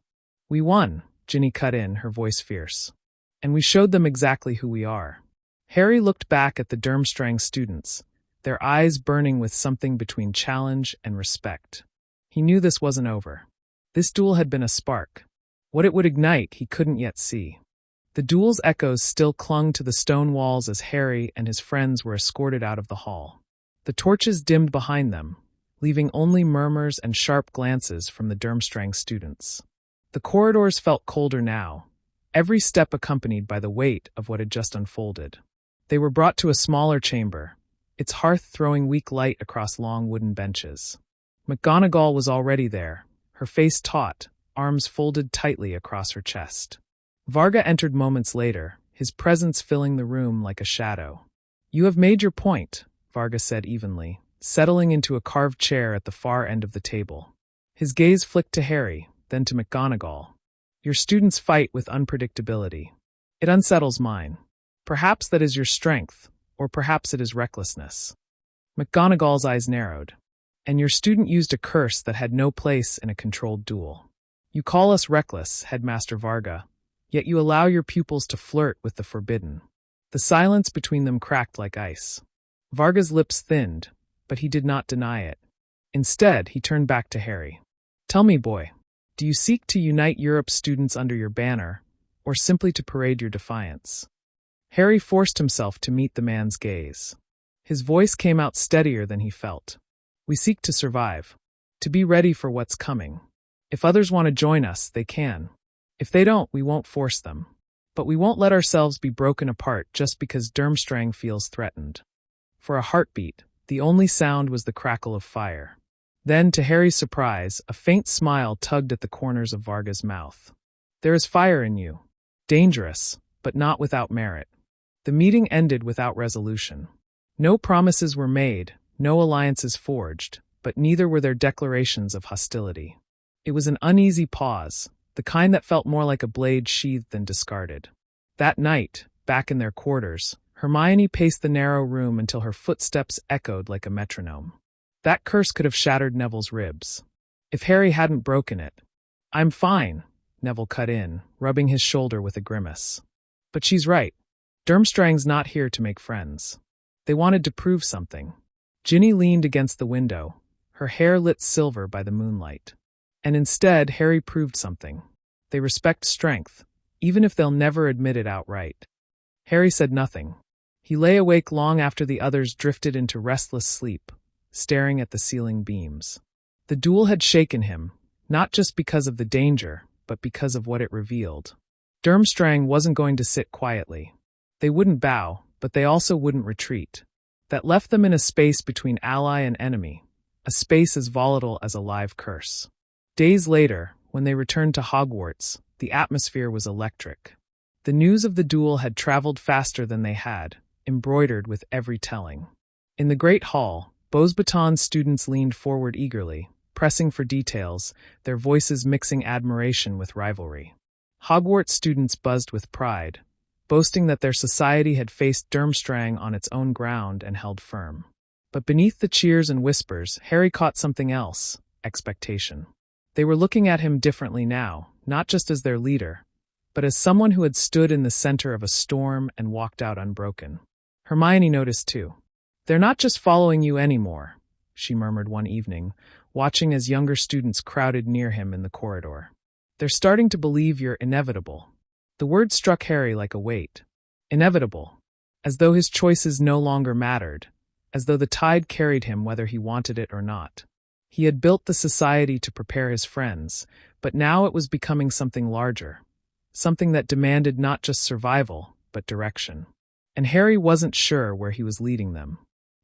We won, Ginny cut in, her voice fierce. And we showed them exactly who we are. Harry looked back at the Durmstrang students, their eyes burning with something between challenge and respect. He knew this wasn't over. This duel had been a spark. What it would ignite, he couldn't yet see. The duel's echoes still clung to the stone walls as Harry and his friends were escorted out of the hall. The torches dimmed behind them, leaving only murmurs and sharp glances from the Durmstrang students. The corridors felt colder now, every step accompanied by the weight of what had just unfolded. They were brought to a smaller chamber, its hearth throwing weak light across long wooden benches. McGonagall was already there, her face taut, arms folded tightly across her chest. Varga entered moments later, his presence filling the room like a shadow. You have made your point, Varga said evenly, settling into a carved chair at the far end of the table. His gaze flicked to Harry, then to McGonagall. Your students fight with unpredictability. It unsettles mine. Perhaps that is your strength, or perhaps it is recklessness. McGonagall's eyes narrowed. And your student used a curse that had no place in a controlled duel. You call us reckless, Headmaster Varga, yet you allow your pupils to flirt with the forbidden. The silence between them cracked like ice. Varga's lips thinned, but he did not deny it. Instead, he turned back to Harry. Tell me, boy, do you seek to unite Europe's students under your banner, or simply to parade your defiance? Harry forced himself to meet the man's gaze. His voice came out steadier than he felt. We seek to survive, to be ready for what's coming. If others want to join us, they can. If they don't, we won't force them. But we won't let ourselves be broken apart just because Durmstrang feels threatened. For a heartbeat, the only sound was the crackle of fire. Then, to Harry's surprise, a faint smile tugged at the corners of Varga's mouth. There is fire in you. Dangerous, but not without merit. The meeting ended without resolution. No promises were made, no alliances forged, but neither were there declarations of hostility. It was an uneasy pause, the kind that felt more like a blade sheathed than discarded. That night, back in their quarters, Hermione paced the narrow room until her footsteps echoed like a metronome. That curse could have shattered Neville's ribs. If Harry hadn't broken it. I'm fine, Neville cut in, rubbing his shoulder with a grimace. But she's right. Durmstrang's not here to make friends. They wanted to prove something. Ginny leaned against the window, her hair lit silver by the moonlight. And instead, Harry proved something. They respect strength, even if they'll never admit it outright. Harry said nothing. He lay awake long after the others drifted into restless sleep, staring at the ceiling beams. The duel had shaken him, not just because of the danger, but because of what it revealed. Durmstrang wasn't going to sit quietly. They wouldn't bow, but they also wouldn't retreat. That left them in a space between ally and enemy, a space as volatile as a live curse. Days later, when they returned to Hogwarts, the atmosphere was electric. The news of the duel had traveled faster than they had, embroidered with every telling. In the Great Hall, Beauxbatons students leaned forward eagerly, pressing for details, their voices mixing admiration with rivalry. Hogwarts students buzzed with pride, boasting that their society had faced Durmstrang on its own ground and held firm. But beneath the cheers and whispers, Harry caught something else: expectation. They were looking at him differently now, not just as their leader, but as someone who had stood in the center of a storm and walked out unbroken. Hermione noticed too. "They're not just following you anymore," she murmured one evening, watching as younger students crowded near him in the corridor. "They're starting to believe you're inevitable." The word struck Harry like a weight. Inevitable. As though his choices no longer mattered, as though the tide carried him whether he wanted it or not. He had built the society to prepare his friends, but now it was becoming something larger. Something that demanded not just survival, but direction. And Harry wasn't sure where he was leading them.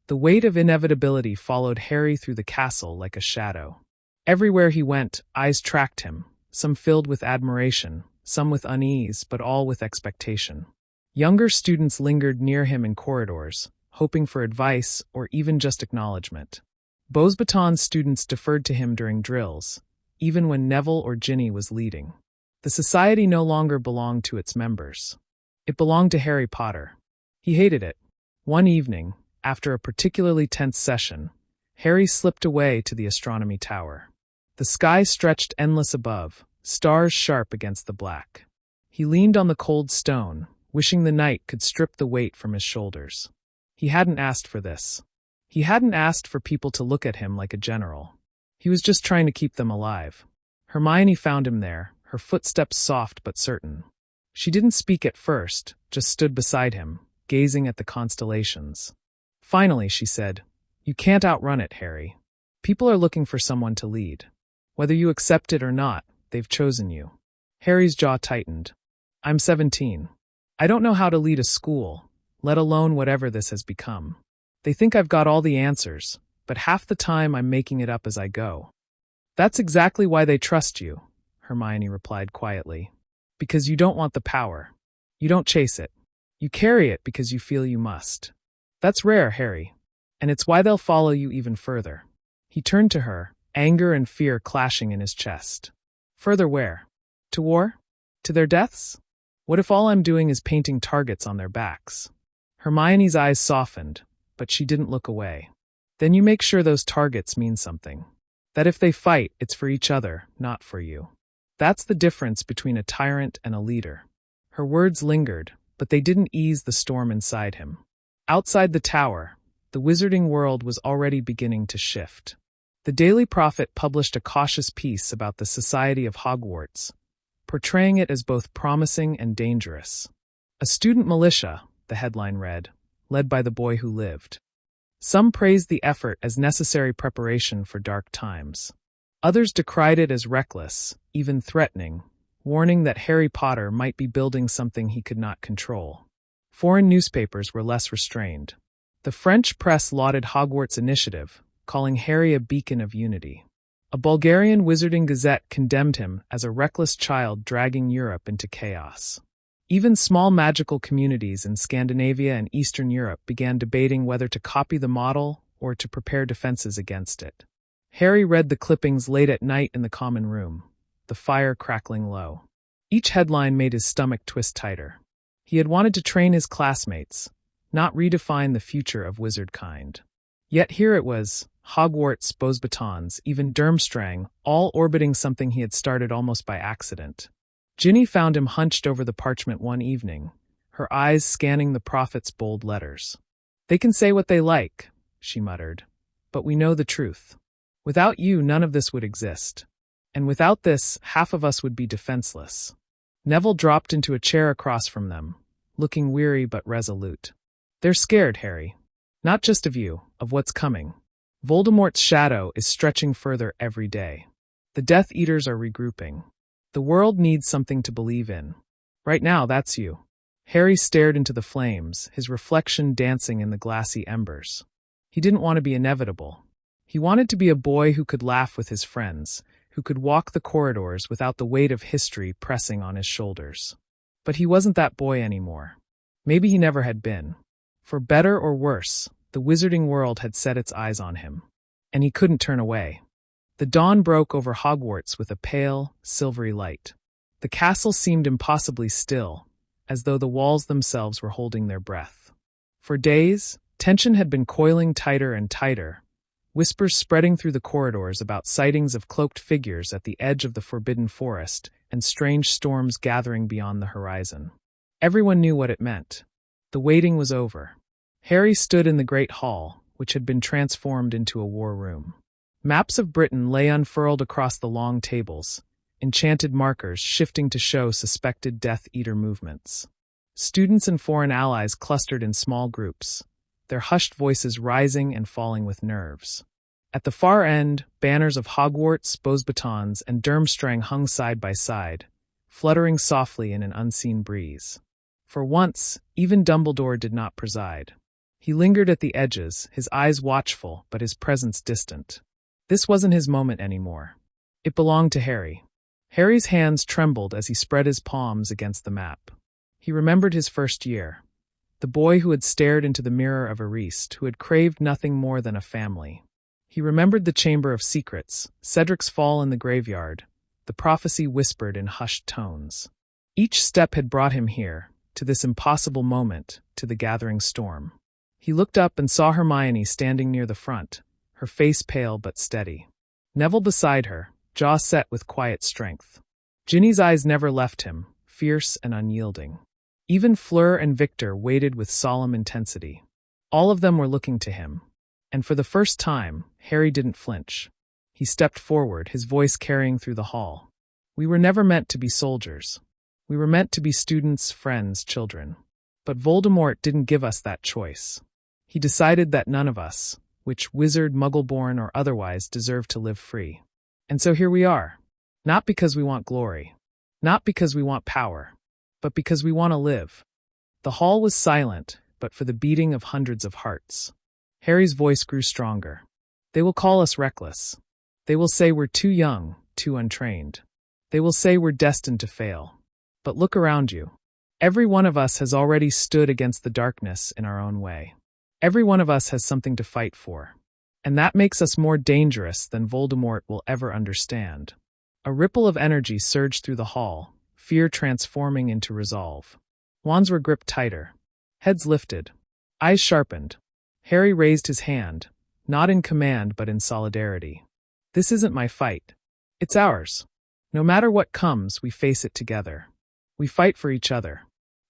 The weight of inevitability followed Harry through the castle like a shadow. Everywhere he went, eyes tracked him, some filled with admiration, some with unease, but all with expectation. Younger students lingered near him in corridors, hoping for advice or even just acknowledgement. Beauxbatons students deferred to him during drills, even when Neville or Ginny was leading. The society no longer belonged to its members. It belonged to Harry Potter. He hated it. One evening, after a particularly tense session, Harry slipped away to the astronomy tower. The sky stretched endless above, stars sharp against the black. He leaned on the cold stone, wishing the night could strip the weight from his shoulders. He hadn't asked for this. He hadn't asked for people to look at him like a general. He was just trying to keep them alive. Hermione found him there, her footsteps soft but certain. She didn't speak at first, just stood beside him, gazing at the constellations. Finally, she said, "You can't outrun it, Harry. People are looking for someone to lead. Whether you accept it or not, they've chosen you." Harry's jaw tightened. "I'm 17. I don't know how to lead a school, let alone whatever this has become. They think I've got all the answers, but half the time I'm making it up as I go." "That's exactly why they trust you," Hermione replied quietly. "Because you don't want the power. You don't chase it. You carry it because you feel you must. That's rare, Harry, and it's why they'll follow you even further." He turned to her, anger and fear clashing in his chest. "Further where? To war? To their deaths? What if all I'm doing is painting targets on their backs?" Hermione's eyes softened, but she didn't look away. "Then you make sure those targets mean something. That if they fight, it's for each other, not for you. That's the difference between a tyrant and a leader." Her words lingered, but they didn't ease the storm inside him. Outside the tower, the wizarding world was already beginning to shift. The Daily Prophet published a cautious piece about the Society of Hogwarts, portraying it as both promising and dangerous. "A student militia," the headline read, "led by the boy who lived." Some praised the effort as necessary preparation for dark times. Others decried it as reckless, even threatening, warning that Harry Potter might be building something he could not control. Foreign newspapers were less restrained. The French press lauded Hogwarts' initiative, calling Harry a beacon of unity. A Bulgarian wizarding gazette condemned him as a reckless child dragging Europe into chaos. Even small magical communities in Scandinavia and Eastern Europe began debating whether to copy the model or to prepare defenses against it. Harry read the clippings late at night in the common room, the fire crackling low. Each headline made his stomach twist tighter. He had wanted to train his classmates, not redefine the future of wizardkind. Yet here it was, Hogwarts, Beauxbatons, even Durmstrang, all orbiting something he had started almost by accident. Ginny found him hunched over the parchment one evening, her eyes scanning the prophet's bold letters. "They can say what they like," she muttered, "but we know the truth." Without you, none of this would exist. And without this, half of us would be defenseless. Neville dropped into a chair across from them, looking weary but resolute. They're scared, Harry. Not just of you, of what's coming. Voldemort's shadow is stretching further every day. The Death Eaters are regrouping. The world needs something to believe in. Right now, that's you. Harry stared into the flames, his reflection dancing in the glassy embers. He didn't want to be inevitable. He wanted to be a boy who could laugh with his friends, who could walk the corridors without the weight of history pressing on his shoulders. But he wasn't that boy anymore. Maybe he never had been. For better or worse, the wizarding world had set its eyes on him. And he couldn't turn away. The dawn broke over Hogwarts with a pale, silvery light. The castle seemed impossibly still, as though the walls themselves were holding their breath. For days, tension had been coiling tighter and tighter, whispers spreading through the corridors about sightings of cloaked figures at the edge of the forbidden forest and strange storms gathering beyond the horizon. Everyone knew what it meant. The waiting was over. Harry stood in the great hall, which had been transformed into a war room. Maps of Britain lay unfurled across the long tables, enchanted markers shifting to show suspected Death Eater movements. Students and foreign allies clustered in small groups, their hushed voices rising and falling with nerves. At the far end, banners of Hogwarts, Beauxbatons, and Durmstrang hung side by side, fluttering softly in an unseen breeze. For once, even Dumbledore did not preside. He lingered at the edges, his eyes watchful, but his presence distant. This wasn't his moment anymore. It belonged to Harry. Harry's hands trembled as he spread his palms against the map. He remembered his first year. The boy who had stared into the mirror of Ariste, who had craved nothing more than a family. He remembered the Chamber of Secrets, Cedric's fall in the graveyard, the prophecy whispered in hushed tones. Each step had brought him here, to this impossible moment, to the gathering storm. He looked up and saw Hermione standing near the front, her face pale but steady. Neville beside her, jaw set with quiet strength. Ginny's eyes never left him, fierce and unyielding. Even Fleur and Victor waited with solemn intensity. All of them were looking to him. And for the first time, Harry didn't flinch. He stepped forward, his voice carrying through the hall. We were never meant to be soldiers. We were meant to be students, friends, children. But Voldemort didn't give us that choice. He decided that none of us, which wizard, muggle-born, or otherwise, deserved to live free. And so here we are. Not because we want glory. Not because we want power. But because we want to live. The hall was silent, but for the beating of hundreds of hearts. Harry's voice grew stronger. They will call us reckless. They will say we're too young, too untrained. They will say we're destined to fail. But look around you. Every one of us has already stood against the darkness in our own way. Every one of us has something to fight for. And that makes us more dangerous than Voldemort will ever understand. A ripple of energy surged through the hall, fear transforming into resolve. Wands were gripped tighter. Heads lifted. Eyes sharpened. Harry raised his hand, not in command but in solidarity. This isn't my fight. It's ours. No matter what comes, we face it together. We fight for each other.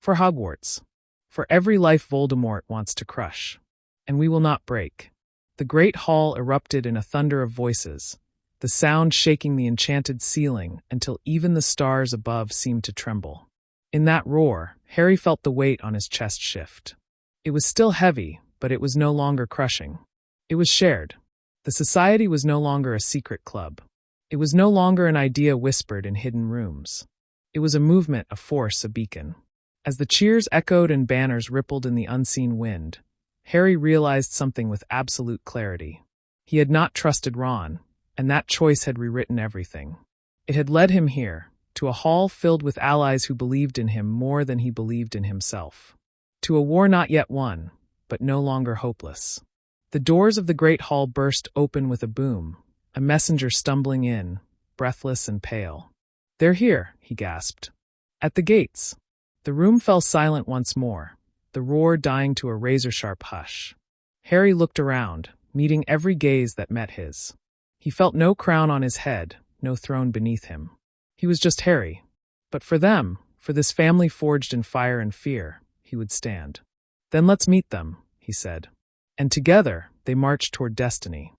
For Hogwarts. For every life Voldemort wants to crush. And we will not break. The great hall erupted in a thunder of voices, the sound shaking the enchanted ceiling until even the stars above seemed to tremble. In that roar, Harry felt the weight on his chest shift. It was still heavy, but it was no longer crushing. It was shared. The society was no longer a secret club. It was no longer an idea whispered in hidden rooms. It was a movement, a force, a beacon. As the cheers echoed and banners rippled in the unseen wind, Harry realized something with absolute clarity. He had not trusted Ron, and that choice had rewritten everything. It had led him here, to a hall filled with allies who believed in him more than he believed in himself. To a war not yet won, but no longer hopeless. The doors of the great hall burst open with a boom, a messenger stumbling in, breathless and pale. "They're here," he gasped. "At the gates." The room fell silent once more, the roar dying to a razor-sharp hush. Harry looked around, meeting every gaze that met his. He felt no crown on his head, no throne beneath him. He was just Harry. But for them, for this family forged in fire and fear, he would stand. "Then let's meet them," he said. And together, they marched toward destiny.